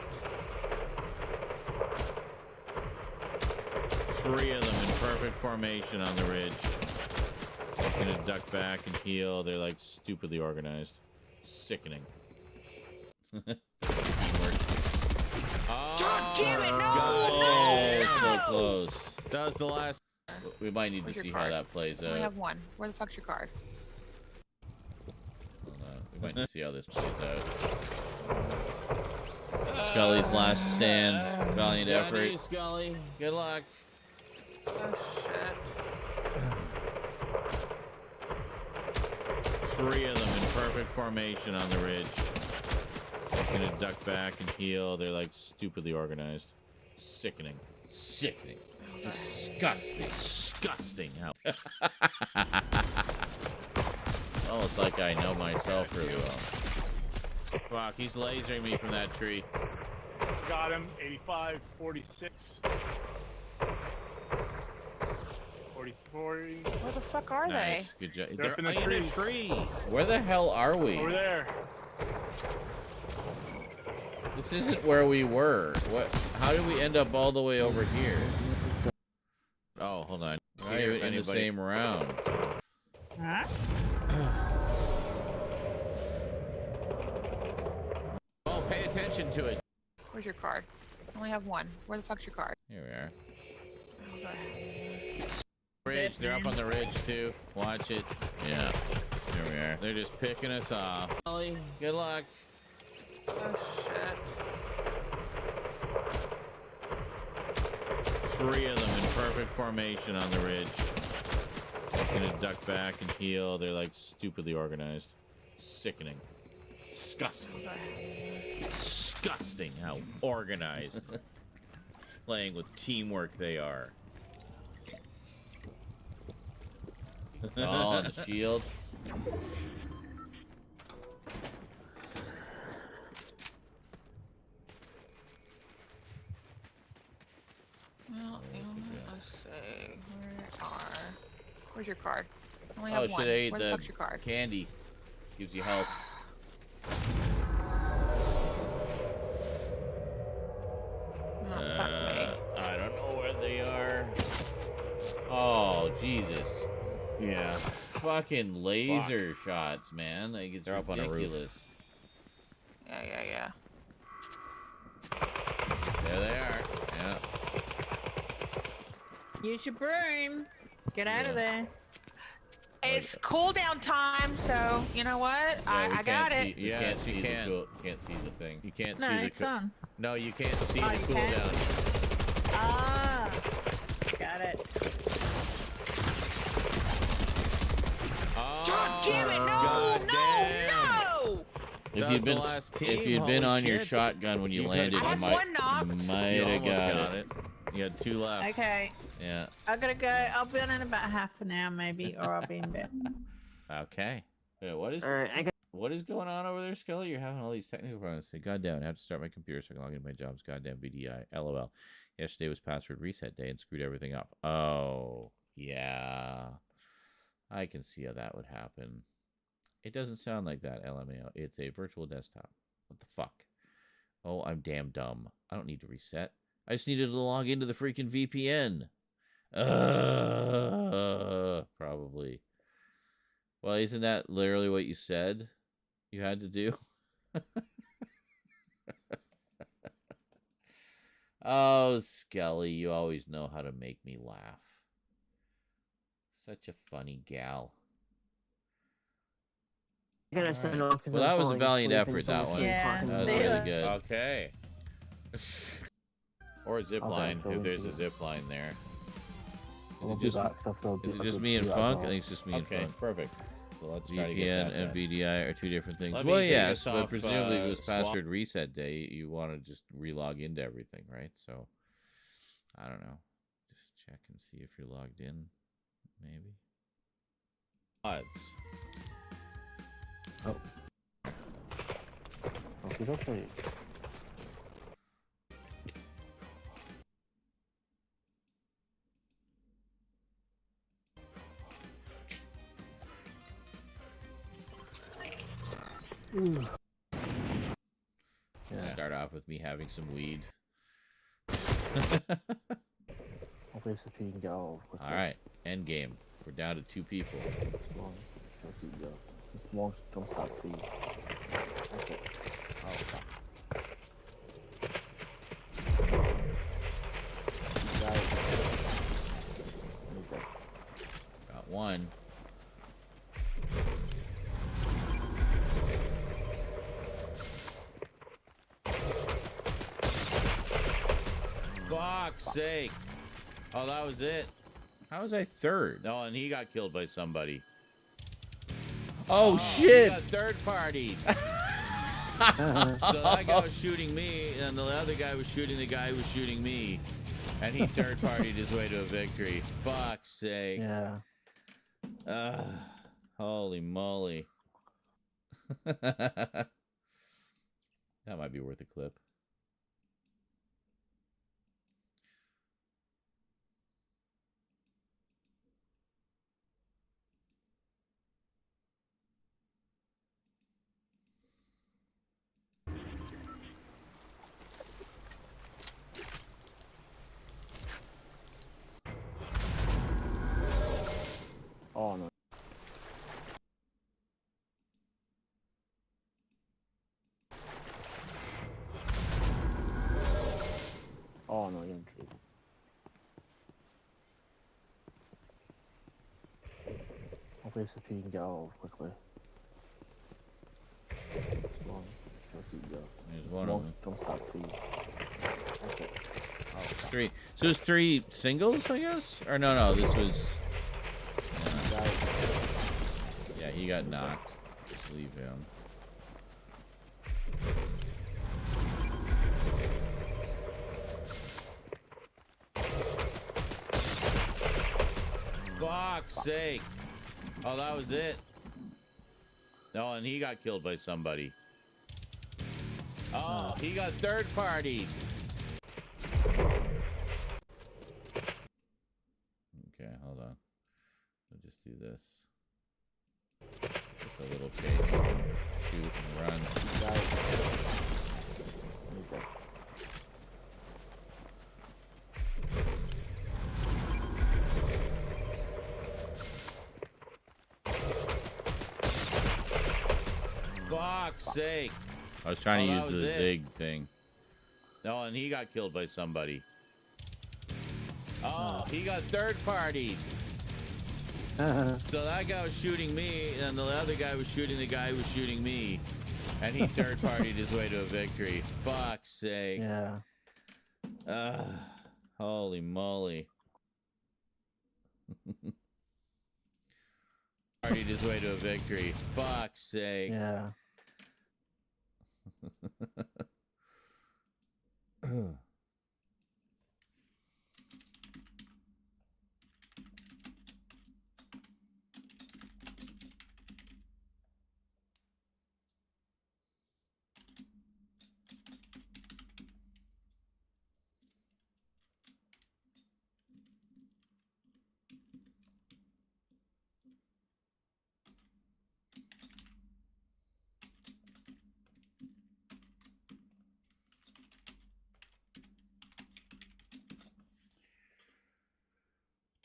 3 of them in perfect formation on the ridge. Just gonna duck back and heal. They're like stupidly organized. Sickening. Oh, God damn it, no! God. No! So close. That was the last. We might need to see how that plays I out. only have one. Where the fuck's your card? We might need to see how this plays out. Scully's last stand. Valiant effort. You, Scully. Good luck. Oh, shit. 3 of them in perfect formation on the ridge. Just gonna duck back and heal. They're like stupidly organized. Sickening. Sickening. Disgusting. Disgusting. How? Oh, it's like I know myself really well. Fuck, he's lasering me from that tree. Got him. 85, 46. 40. Where the fuck are Nice. Good job. They're up in the tree. Where the hell are we? Over there. This isn't where we were. What? How did we end up all the way over here? Oh, hold on. Not even in the same round. Huh? Oh, pay attention to it. Where's your card? I only have one. Where the fuck's your card? Here we are. Oh, God. Ridge. They're up on the ridge too. Watch it. Yeah. Here we are. They're just picking us off. Molly, good luck. Oh, shit. 3 of them in perfect formation on the ridge. Just gonna duck back and heal. They're like stupidly organized. Sickening. Disgusting. Disgusting how organized. Playing with teamwork they are. Oh, the shield. Where's your card? I only have Oh, one. should I eat Where the the fuck's your card? candy? Gives you health. Oh, fuck me. I don't know where they are. Oh, Jesus. Yeah. Fucking laser shots, man. Like, it's They're up on a roof. ridiculous. Yeah. There they are. Yeah. Use your broom. Get out of there. It's cooldown time, so you know what? I got it. You can't see the thing. You can't No, see the it's on. No, you can't see Oh, the you can? cooldown. Ah, got it. Oh, God damn it! God damn. No! If you'd been on your shotgun when you landed, I you had one knocked. might have got it. You had 2 left. Okay. Yeah. I gotta go. I'll be on in about half an hour, maybe, or I'll be in bed. Okay. Yeah, what is going on over there, Scully? You're having all these technical problems. Say, goddamn, I have to start my computer so I can log into my jobs. Goddamn VDI. LOL. Yesterday was password reset day and screwed everything up. Oh, yeah. I can see how that would happen. It doesn't sound like that, LMAO. It's a virtual desktop. What the fuck? Oh, I'm damn dumb. I don't need to reset. I just needed to log into the freaking VPN. Probably. Well, isn't that literally what you said you had to do? Oh, Skelly, you always know how to make me laugh. Such a funny gal. Well, that was a valiant effort, that one. Yeah, that was really good. Okay. Or a zip line, if there's a zip line there. Is it just me and Funk? I think it's just me and Funk. Okay, perfect. So let's try to get VPN that and done. VDI are 2 different things. Let Well, me take yes, us but off, presumably if it was Swamp. password reset day, you want to just relog into everything, right? So, I don't know. Just check and see if you're logged in, maybe. Odds. Oh. Okay. Yeah. Start off with me having some weed. Hopefully, so you can get all. All right, end game. We're down to 2 people. It's long. Let's see, go. It's long. Don't stop, please. Okay. Oh, fuck. Got 1. Fuck's sake. Oh, that was it. How was I 3rd? No, and he got killed by somebody. Oh, shit. He got 3rd party. So that guy was shooting me, and the other guy was shooting the guy who was shooting me. And he 3rd partied his way to a victory. Fuck's sake. Yeah. Holy moly. That might be worth a clip. Oh no. Oh no, you're in trouble. Hopefully, so you can get all quickly. It's long. Let's see, go. There's one of them. Don't stop, please. Okay. Oh, 3. So it's 3 singles, I guess? Or no, this was... Yeah, he got knocked. Just leave him. Fuck's sake. Oh, that was it. No, and he got killed by somebody. Oh, he got 3rd party. Okay, hold on. I'll just do this. Just a little chase. Shoot and run. Fuck's sake. I was trying to use the zig thing. No, and he got killed by somebody. Oh, he got third-partied. So that guy was shooting me, and the other guy was shooting the guy who was shooting me. And he third-partied his way to a victory. Fuck's sake. Yeah. Holy moly. Partied his way to a victory. Fuck's sake. Yeah.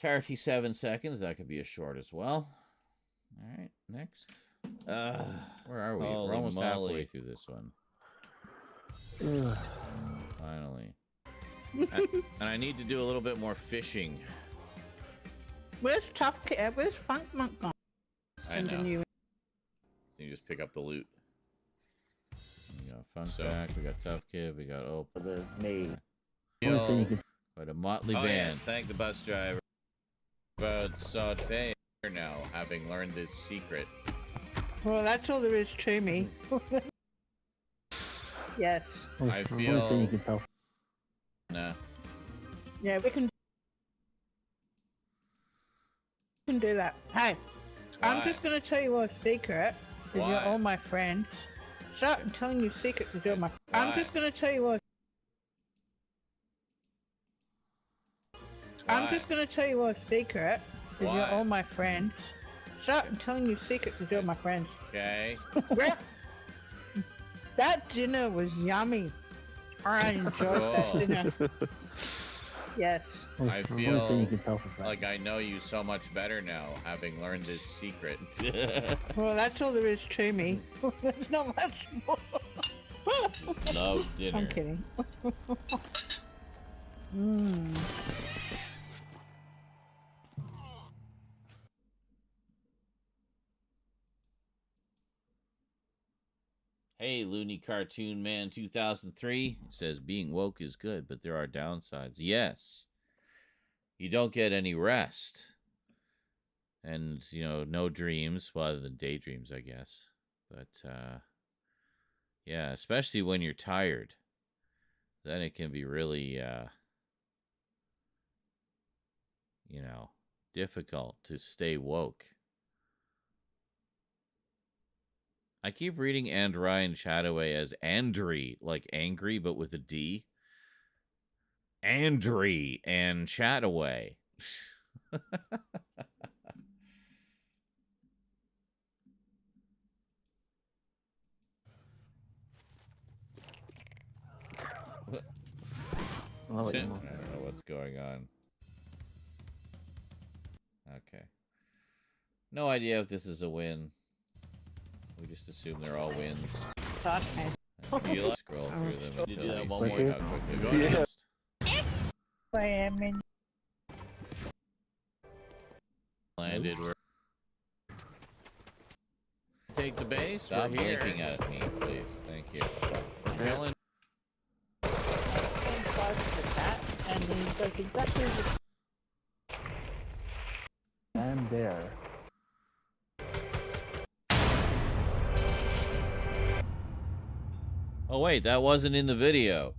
$37 seconds. That could be a short as well. All right, next. Where are we? We're almost halfway through this one. Finally. And I need to do a little bit more fishing. Where's Tough Kid? Where's Funk Monk gone? I know. You just pick up the loot. We got Funk back. We got Tough Kid. We got Quite a motley band. Yes, thank the bus driver. But Saute now, having learned this secret. Well, that's all there is to me. Yes. I feel. Nah. Yeah, we can do that. Hey, I'm just gonna tell you a secret. Because you're all my friends. Stop telling you secrets because you're my. I'm just gonna tell you a. I'm just gonna tell you a secret. Because you're all my friends. Stop telling you secrets because you're my friends. Okay. That dinner was yummy. I enjoyed that dinner. Yes. I feel like I know you so much better now, having learned this secret. Well, that's all there is to me. There's not much more. Love dinner. I'm kidding. Hey, Looney Cartoon Man 2003 says being woke is good, but there are downsides. Yes. You don't get any rest. And, you know, no dreams, well, other than daydreams, I guess. But, yeah, especially when you're tired. Then it can be really, you know, difficult to stay woke. I keep reading and Ryan Chataway as Andry, like angry, but with a D. Andry and Chataway. I don't know what's going on. Okay. No idea if this is a win. We just assume they're all wins. You scroll through them until you see how quickly they're going next. I am in. Landed. We're take the base. Stop blinking at me, please. Thank you. Chillin. And he's like exactly the... I'm there. Oh wait, that wasn't in the video.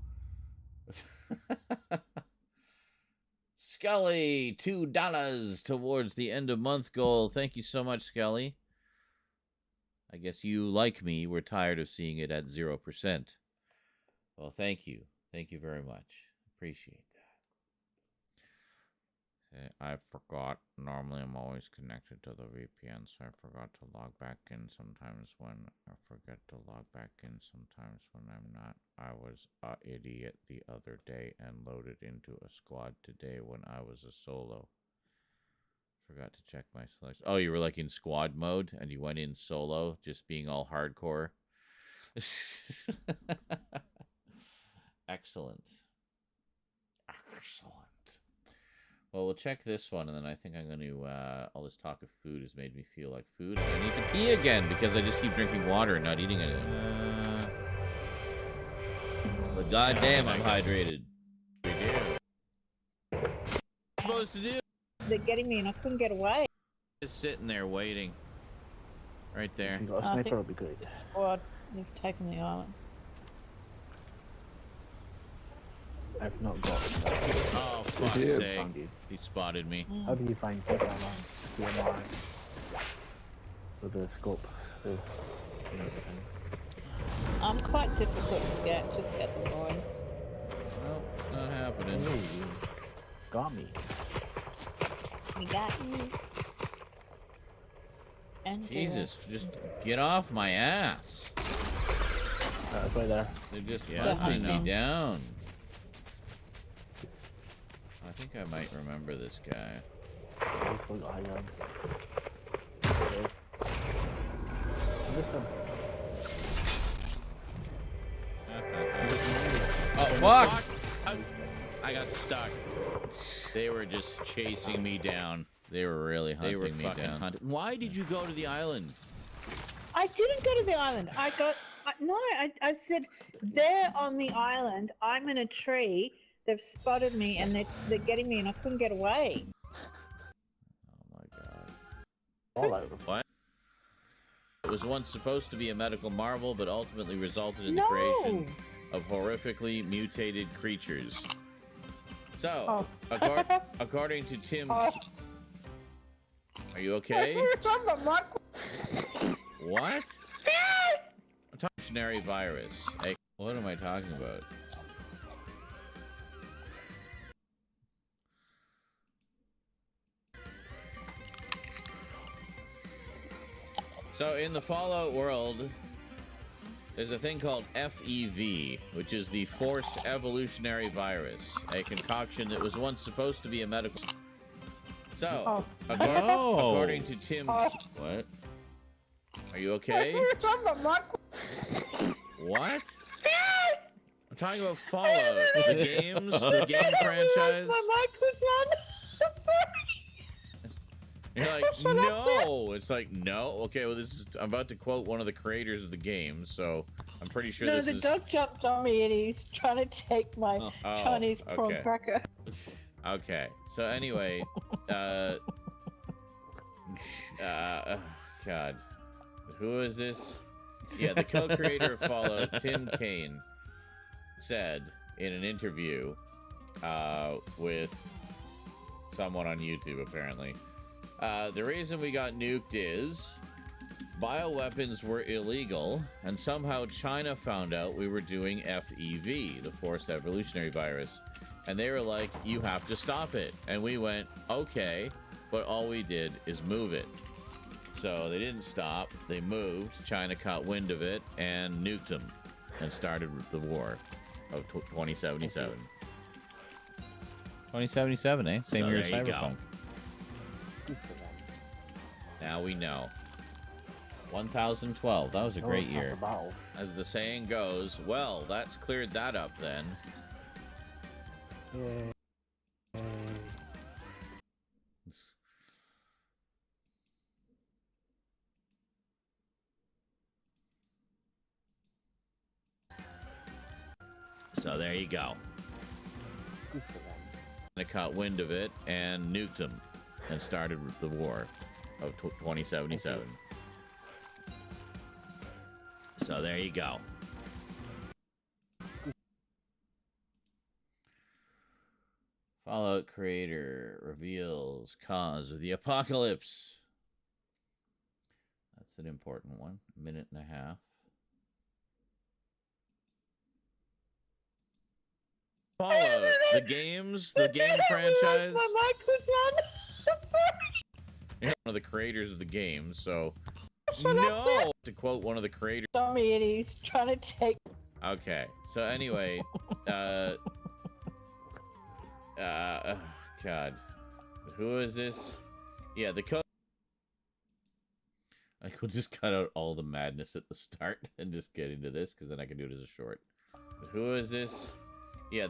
Scully, $2 towards the end of month goal. Thank you so much, Scully. I guess you, like me, were tired of seeing it at 0%. Well, thank you. Thank you very much. Appreciate I forgot. Normally, I'm always connected to the VPN, so I forgot to log back in sometimes when I forget to log back in sometimes when I'm not. I was an idiot the other day and loaded into a squad today when I was a solo. Forgot to check my selection. Oh, you were like in squad mode and you went in solo, just being all hardcore. Excellent. Excellent. Well, we'll check this one, and then I think I'm going to, all this talk of food has made me feel like food. And I need to pee again, because I just keep drinking water and not eating it. But goddamn, I'm hydrated. We do. What am I supposed to do? They're getting me, and I couldn't get away. Just sitting there waiting. Right there. You got a sniper, it'll be great. Squad, they've taken the island. I've not got it. Oh, fuck's sake. He spotted me. How do you find people on DMR with the scope? I'm quite difficult to get the boys. Nope, it's not happening. Ooh, got me. You got me. And Jesus, just get off my ass. It's right there. They're just punching me down. I think I might remember this guy. Oh, fuck! I got stuck. They were just chasing me down. They were really hunting me down. Why did you go to the island? I didn't go to the island. I said they're on the island. I'm in a tree. They've spotted me and they're getting me, and I couldn't get away. Oh my god! All over. What? It was once supposed to be a medical marvel, but ultimately resulted in the creation of horrifically mutated creatures. So, according to Tim, are you okay? What? Evolutionary virus. Hey, what am I talking about? So in the Fallout world, there's a thing called FEV, which is the Forced Evolutionary Virus, a concoction that was once supposed to be a medical... So, according to Tim... What? Are you okay? What? I'm talking about Fallout. The games, the game franchise. My mic was on. You're like, no. It's like, no. Okay, well, this is. I'm about to quote one of the creators of the game, so I'm pretty sure this is. No, the dog jumped on me and he's trying to take my Chinese prawn cracker. Okay, so anyway, God, who is this? Yeah, the co-creator of Fallout, Tim Kaine, said in an interview with someone on YouTube, apparently, the reason we got nuked is bioweapons were illegal, and somehow China found out we were doing FEV, the Forced Evolutionary Virus, and they were like, you have to stop it. And we went, okay, but all we did is move it. So they didn't stop, they moved, China caught wind of it, and nuked them, and started the war of 2077. 2077, eh? Same year as Cyberpunk. Now we know. 1012, that was a great year. As the saying goes, well, that's cleared that up then. So there you go. They caught wind of it and nuked them and started the war of 2077. So there you go. Fallout creator reveals cause of the apocalypse. That's an important one. A minute and a half. Fallout, the games, the game franchise. My mic was on. One of the creators of the game, so no. To quote one of the creators. Tommy, and he's trying to take. Okay, so anyway, oh, God, who is this? Yeah, the code. I could just cut out all the madness at the start and just get into this, because then I can do it as a short. Who is this? Yeah,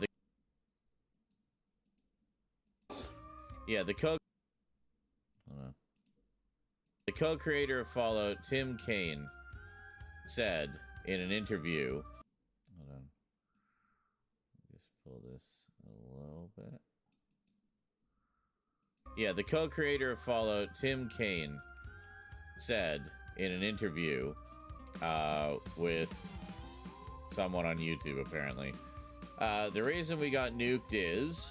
the co-creator of Fallout, Tim Kaine, said in an interview. Hold on. Just pull this a little bit. Yeah, the co-creator of Fallout, Tim Kaine, said in an interview with someone on YouTube, apparently, the reason we got nuked is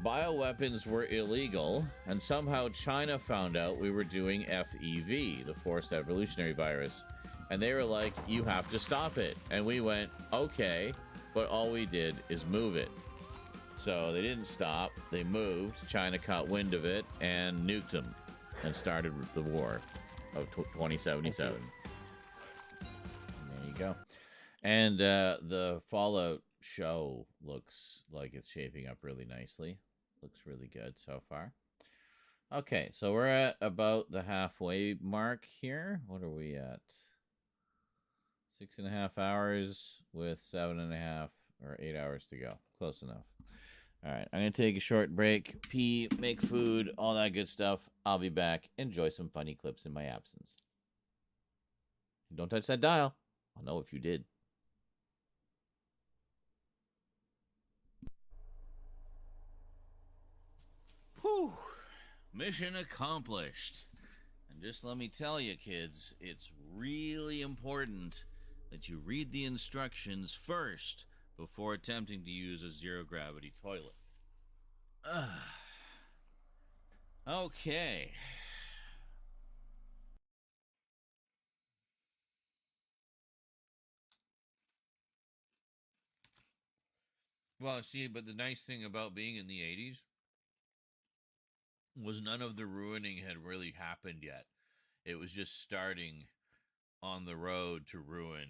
bioweapons were illegal, and somehow China found out we were doing FEV, the Forced Evolutionary Virus, and they were like, you have to stop it. And we went, okay, but all we did is move it. So they didn't stop, they moved, China caught wind of it, and nuked them, and started the war of 2077. There you go. And the Fallout show looks like it's shaping up really nicely. Looks really good so far. Okay, so we're at about the halfway mark here. What are we at? 6.5 hours with 7.5 or 8 hours to go. Close enough. All right, I'm going to take a short break, pee, make food, all that good stuff. I'll be back. Enjoy some funny clips in my absence. Don't touch that dial. I'll know if you did. Whew. Mission accomplished. And just let me tell you, kids, it's really important that you read the instructions first before attempting to use a zero-gravity toilet. Okay. Well, see, but the nice thing about being in the 80s was none of the ruining had really happened yet. It was just starting on the road to ruin.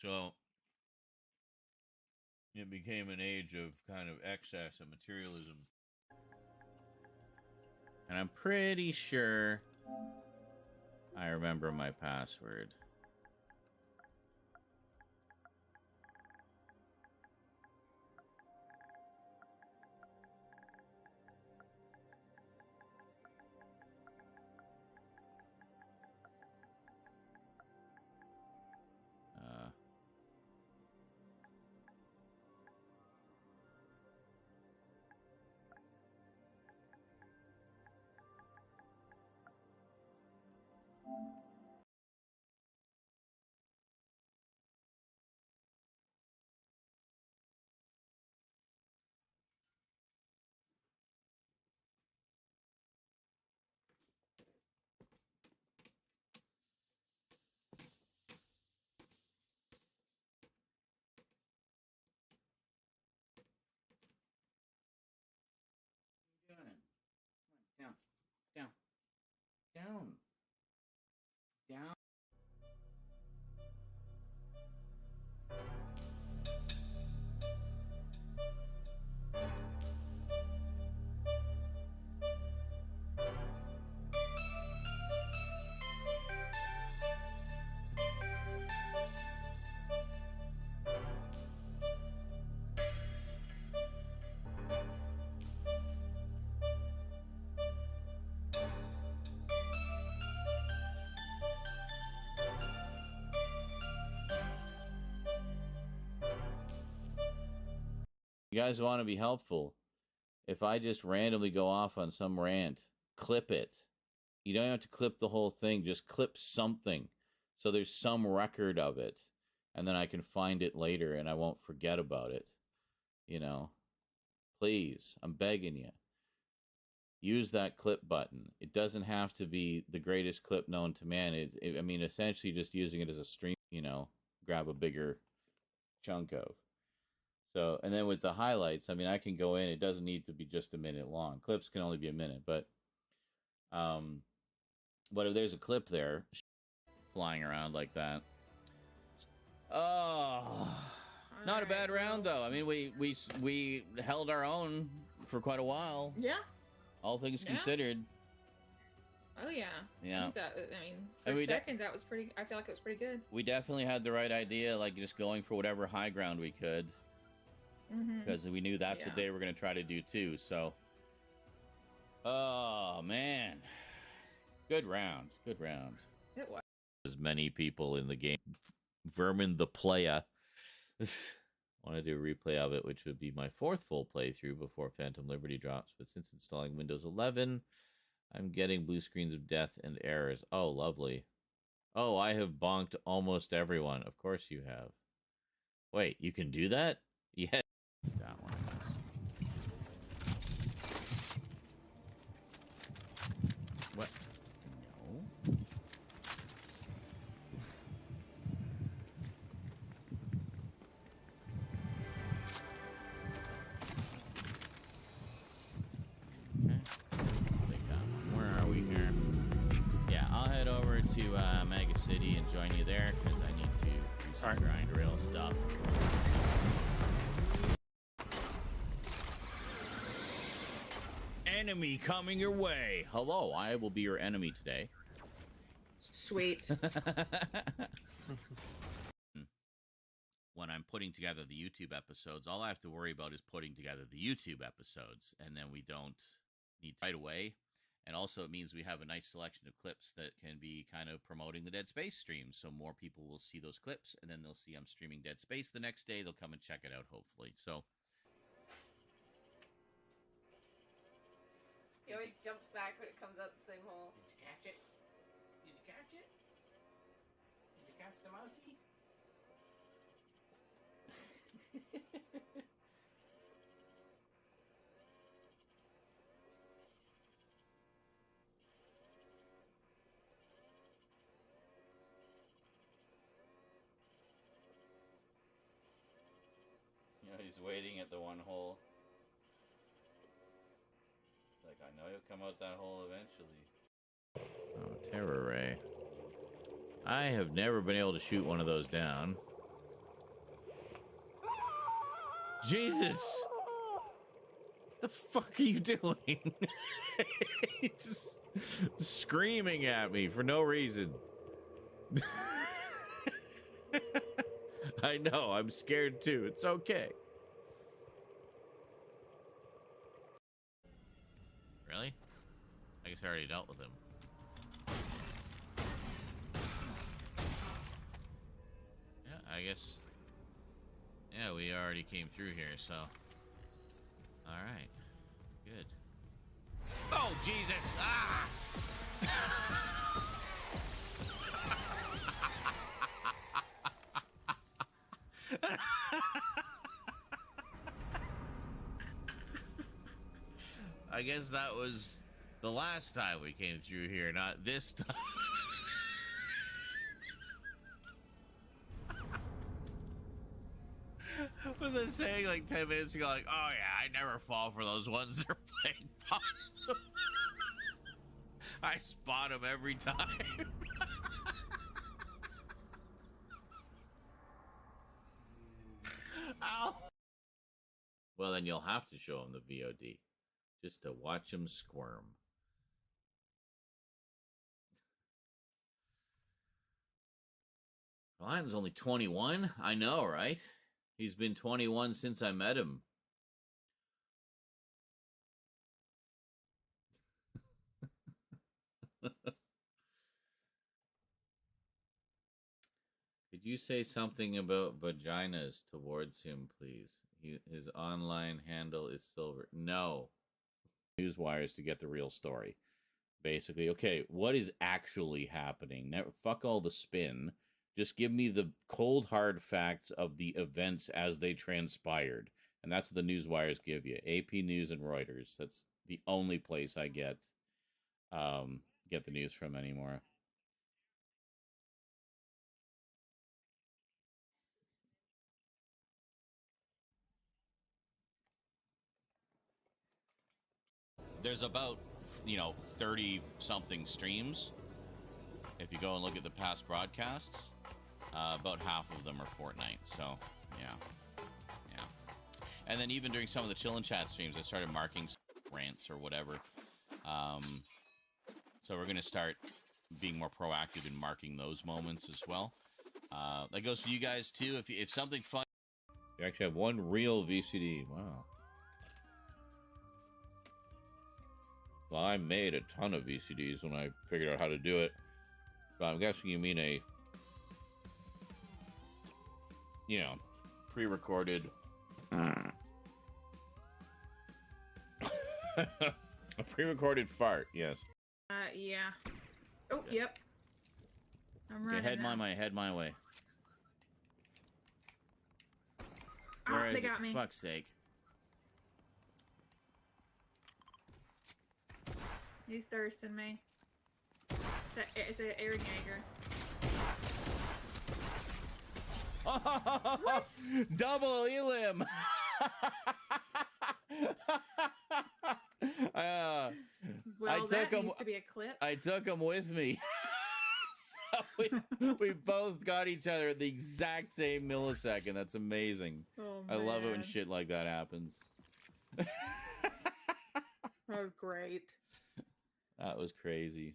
So it became an age of kind of excess and materialism. And I'm pretty sure I remember my password. Down, down, down, down. You guys want to be helpful. If I just randomly go off on some rant, clip it. You don't have to clip the whole thing. Just clip something so there's some record of it. And then I can find it later and I won't forget about it. You know, please, I'm begging you. Use that clip button. It doesn't have to be the greatest clip known to man. I mean, essentially just using it as a stream, you know, grab a bigger chunk of. So, and then with the highlights, I mean, I can go in. It doesn't need to be just a minute long. Clips can only be a minute, but if there's a clip there flying around like that, not a bad round though. I mean, we held our own for quite a while. Yeah. All things considered. Oh yeah. Yeah. I mean, for a second, that was pretty. I feel like it was pretty good. We definitely had the right idea, like just going for whatever high ground we could, because we knew that's what they were going to try to do too. So, oh man, good round. Good round. It was. As many people in the game, Vermin the Playa. Want to do a replay of it, which would be my 4th full playthrough before Phantom Liberty drops. But since installing Windows 11, I'm getting blue screens of death and errors. Oh, lovely. Oh, I have bonked almost everyone. Of course you have. Wait, you can do that? Yeah. That one. What? No. Where are we here? Yeah, I'll head over to Mega City and join you there because I need to do some grind rail stuff. Enemy coming your way. Hello, I will be your enemy today. Sweet. When I'm putting together the YouTube episodes, all I have to worry about is putting together the YouTube episodes, and then we don't need right away. And also it means we have a nice selection of clips that can be kind of promoting the Dead Space streams, so more people will see those clips, and then they'll see I'm streaming Dead Space the next day. They'll come and check it out, hopefully. So he always jumps back when it comes out the same hole. Did you catch it? Did you catch it? Did you catch the mousey? You know, he's waiting at the one hole. Like, I know you'll come out that hole eventually. Oh, Terror Ray. I have never been able to shoot one of those down. Jesus! What the fuck are you doing? He's just screaming at me for no reason. I know, I'm scared too. It's okay. Really? I guess I already dealt with him. Yeah, I guess. Yeah, we already came through here, so. Alright. Good. Oh, Jesus! Ah! I guess that was the last time we came through here, not this time. Was I saying like 10 minutes ago, like, oh yeah, I never fall for those ones that are playing possum. I spot them every time. Ow. Well, then you'll have to show him the VOD just to watch him squirm. Ryan's only 21. I know, right? He's been 21 since I met him. Could you say something about vaginas towards him, please? His online handle is silver. No. Newswires to get the real story. Basically, okay, what is actually happening? Never, fuck all the spin. Just give me the cold, hard facts of the events as they transpired. And that's what the newswires give you. AP News and Reuters. That's the only place I get the news from anymore. there's about, 30-something streams. If you go and look at the past broadcasts, about half of them are Fortnite. So, yeah. And then even during some of the Chillin' Chat streams, I started marking rants or whatever. So we're going to start being more proactive in marking those moments as well. That goes for you guys, too. If something fun... You actually have one real VCD. Wow. Well, I made a ton of VCDs when I figured out how to do it. But I'm guessing you mean a, pre-recorded... a pre-recorded fart, yes. Yeah. Oh, yep. I'm running. Head my way. Oh, they got me. Fuck's sake. He's thirsting me. It's an Aaron Yeager. What? Double elim. Well, that needs to be a clip. I took him with me. So we both got each other at the exact same millisecond. That's amazing. Oh, I love it when man. shit like that happens. That was great. That was crazy.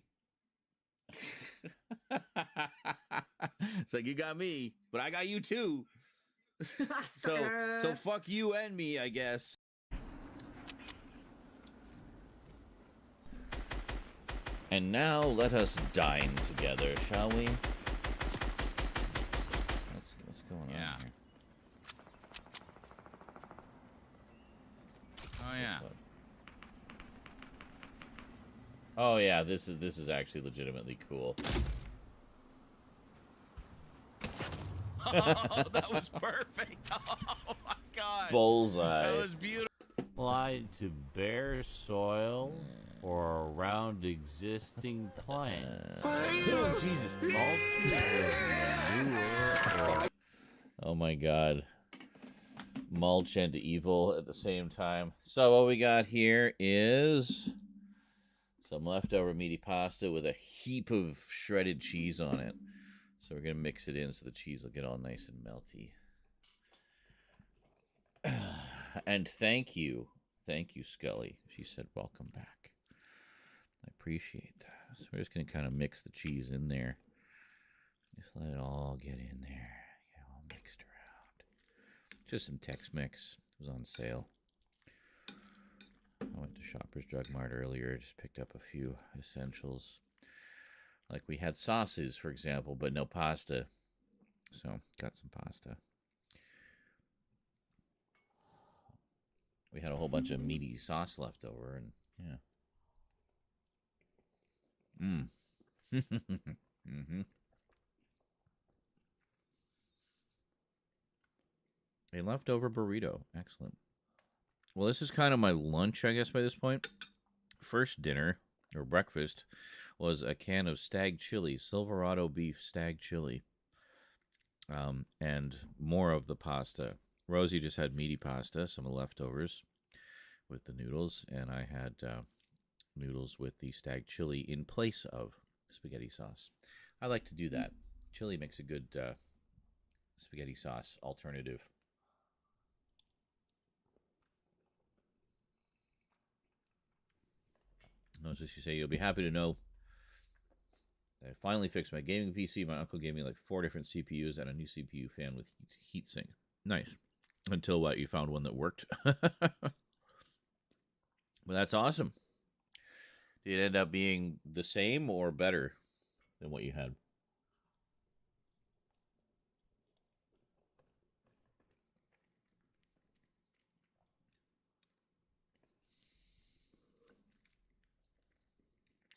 It's like, you got me, but I got you too. So fuck you and me, I guess. And now let us dine together, shall we? What's going on here? Oh yeah. Oh yeah, this is actually legitimately cool. Oh, that was perfect. Oh my god. Bullseye. That was beautiful. Apply to bare soil or around existing plants. Oh, Jesus. Oh my god. Mulch and evil at the same time. So what we got here is some leftover meaty pasta with a heap of shredded cheese on it. So we're going to mix it in so the cheese will get all nice and melty. And thank you, Scully. She said, welcome back. I appreciate that. So we're just going to kind of mix the cheese in there. Just let it all get in there. Get it all mixed around. Just some Tex-Mex. It was on sale. I went to Shoppers Drug Mart earlier. Just picked up a few essentials. Like we had sauces, for example, but no pasta. So got some pasta. We had a whole bunch of meaty sauce left over, and yeah. Mm-hmm. A leftover burrito. Excellent. Well, this is kind of my lunch, I guess, by this point. First dinner, or breakfast, was a can of stag chili, Silverado beef stag chili. And more of the pasta. Rosie just had meaty pasta, some of the leftovers with the noodles, and I had noodles with the stag chili in place of spaghetti sauce. I like to do that. Chili makes a good spaghetti sauce alternative. Notice you say, you'll be happy to know that I finally fixed my gaming PC. My uncle gave me like 4 different CPUs and a new CPU fan with heatsink. Nice. Until what? You found one that worked. But that's awesome. Did it end up being the same or better than what you had?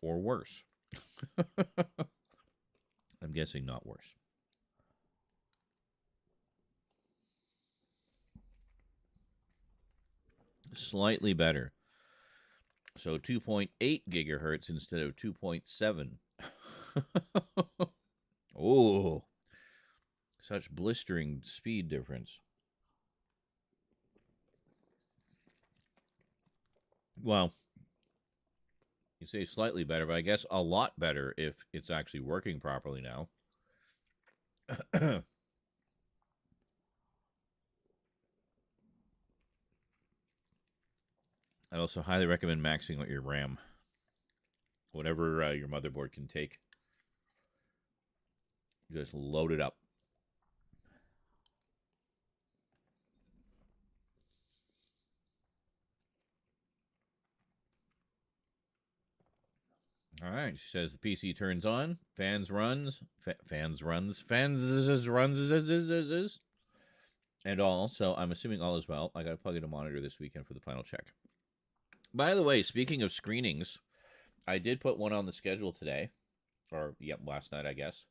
Or worse? I'm guessing not worse. Slightly better. So 2.8 gigahertz instead of 2.7. Oh, such blistering speed difference. Well, say slightly better, but I guess a lot better if it's actually working properly now. I'd also highly recommend maxing out your RAM. Whatever your motherboard can take. Just load it up. All right, she says the PC turns on, fans runs, and all. So I'm assuming all is well. I got to plug in a monitor this weekend for the final check. By the way, speaking of screenings, I did put one on the schedule today, or last night, I guess.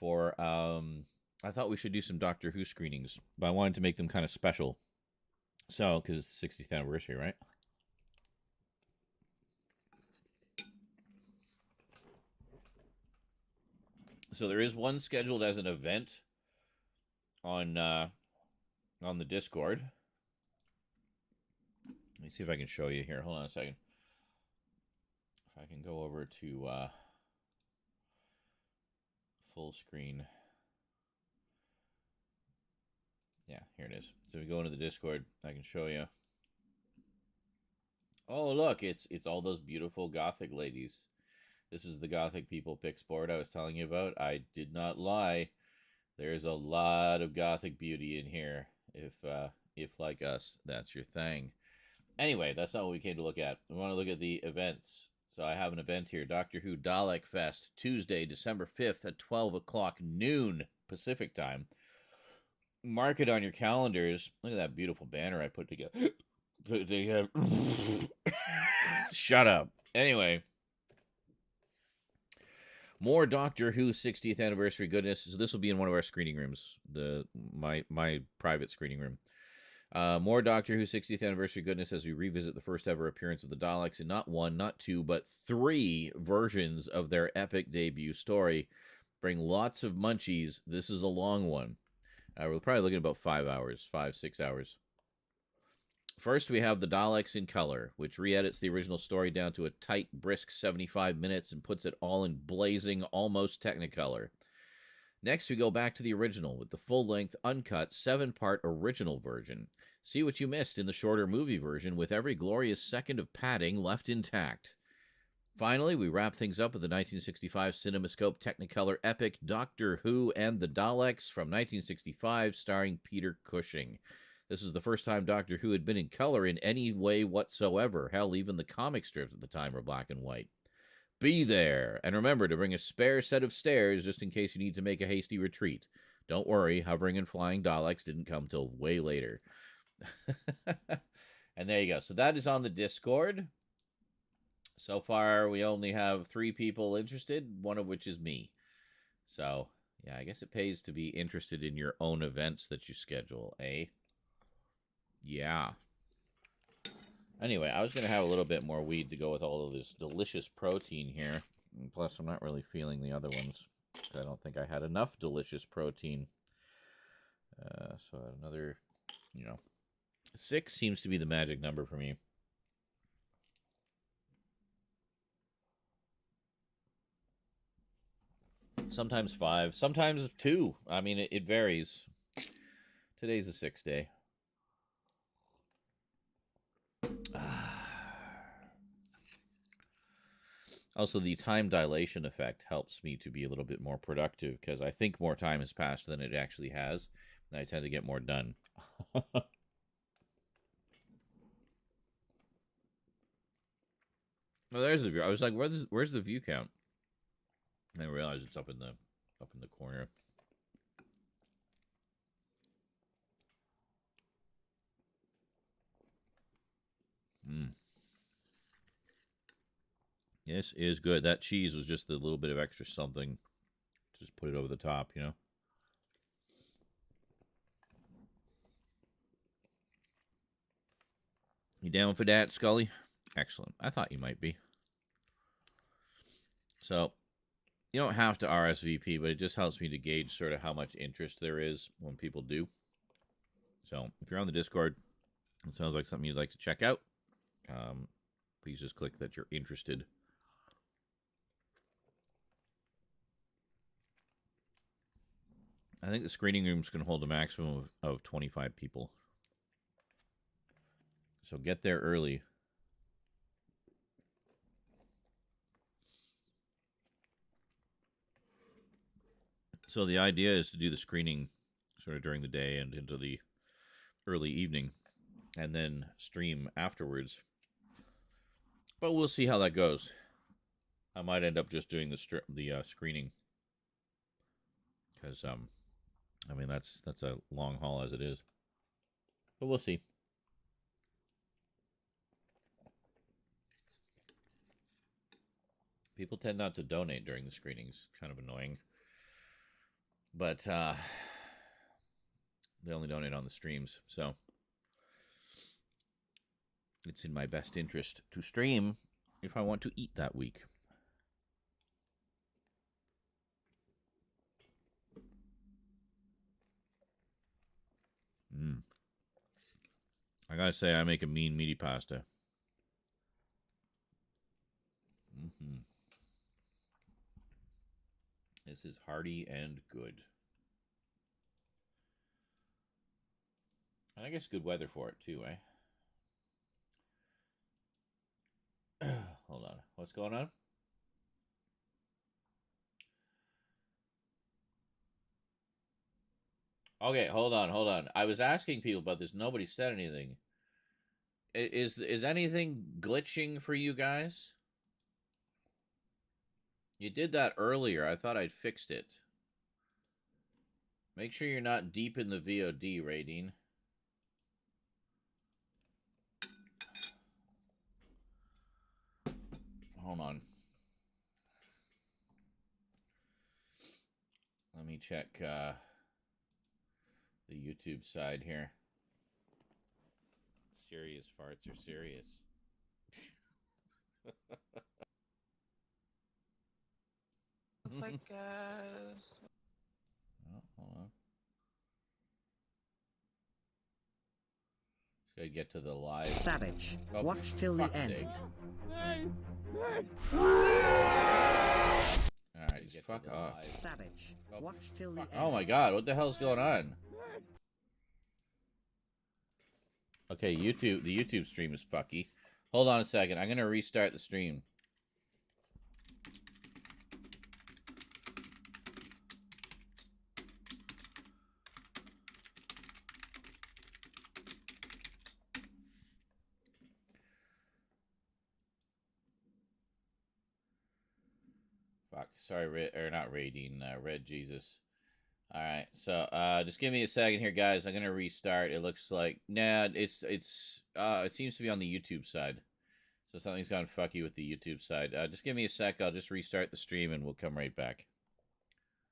For I thought we should do some Doctor Who screenings, but I wanted to make them kind of special. So, because it's the 60th anniversary, right? So there is one scheduled as an event on the Discord. Let me see if I can show you here. Hold on a second. If I can go over to full screen. Yeah, here it is. So we go into the Discord. I can show you. Oh, look, it's all those beautiful Gothic ladies. This is the Gothic People Picks board I was telling you about. I did not lie. There's a lot of Gothic beauty in here. If like us, that's your thing. Anyway, that's not what we came to look at. We want to look at the events. So I have an event here, Doctor Who Dalek Fest, Tuesday, December 5th at 12 o'clock noon Pacific time. Mark it on your calendars. Look at that beautiful banner I put together. Shut up. Anyway. More Doctor Who 60th anniversary goodness. So this will be in one of our screening rooms, my private screening room. More Doctor Who 60th anniversary goodness as we revisit the first ever appearance of the Daleks in not one, not two, but 3 versions of their epic debut story. Bring lots of munchies. This is a long one. We're probably looking at about 5-6 hours. First, we have the Daleks in color, which re-edits the original story down to a tight, brisk 75 minutes and puts it all in blazing, almost Technicolor. Next, we go back to the original with the full-length, uncut, 7-part original version. See what you missed in the shorter movie version with every glorious second of padding left intact. Finally, we wrap things up with the 1965 CinemaScope Technicolor epic Doctor Who and the Daleks from 1965, starring Peter Cushing. This is the first time Doctor Who had been in color in any way whatsoever. Hell, even the comic strips at the time were black and white. Be there, and remember to bring a spare set of stairs just in case you need to make a hasty retreat. Don't worry, hovering and flying Daleks didn't come till way later. And there you go. So that is on the Discord. So far, we only have 3 people interested, one of which is me. So, yeah, I guess it pays to be interested in your own events that you schedule, eh? Yeah. Anyway, I was going to have a little bit more weed to go with all of this delicious protein here. And plus, I'm not really feeling the other ones. I don't think I had enough delicious protein. So another, 6 seems to be the magic number for me. Sometimes 5, sometimes 2. I mean, it varies. Today's the 6th day. Also, the time dilation effect helps me to be a little bit more productive because I think more time has passed than it actually has, and I tend to get more done. Oh, there's the view. I was like, where's the view count? And I realized it's up in the corner. This is good. That cheese was just a little bit of extra something. Just put it over the top, You down for that, Scully? Excellent. I thought you might be. So, you don't have to RSVP, but it just helps me to gauge sort of how much interest there is when people do. So, if you're on the Discord, it sounds like something you'd like to check out. Please just click that you're interested. I think the screening rooms can hold a maximum of 25 people. So get there early. So the idea is to do the screening sort of during the day and into the early evening, and then stream afterwards. But we'll see how that goes. I might end up just doing the screening, because I mean that's a long haul as it is. But we'll see. People tend not to donate during the screenings. Kind of annoying. But they only donate on the streams, so it's in my best interest to stream if I want to eat that week. I gotta say, I make a mean meaty pasta. This is hearty and good. And I guess good weather for it too, eh? Hold on. What's going on? Okay, hold on. I was asking people about this. Nobody said anything. Is anything glitching for you guys? You did that earlier. I thought I'd fixed it. Make sure you're not deep in the VOD rating. Hold on. Let me check the YouTube side here. Serious farts are serious. Looks like Oh, hold on. Just gotta get to the live. Savage. Oh, Watch till the end. Alright, just fuck off. Savage. Watch till the end. Oh my god, what the hell's going on? Okay, the YouTube stream is fucky. Hold on a second, I'm gonna restart the stream. Fuck, sorry, not raiding, Red Jesus. Alright, so, just give me a second here, guys. I'm gonna restart. It looks like, nah, it seems to be on the YouTube side. So something's gone fucky with the YouTube side. Just give me a sec, I'll just restart the stream and we'll come right back.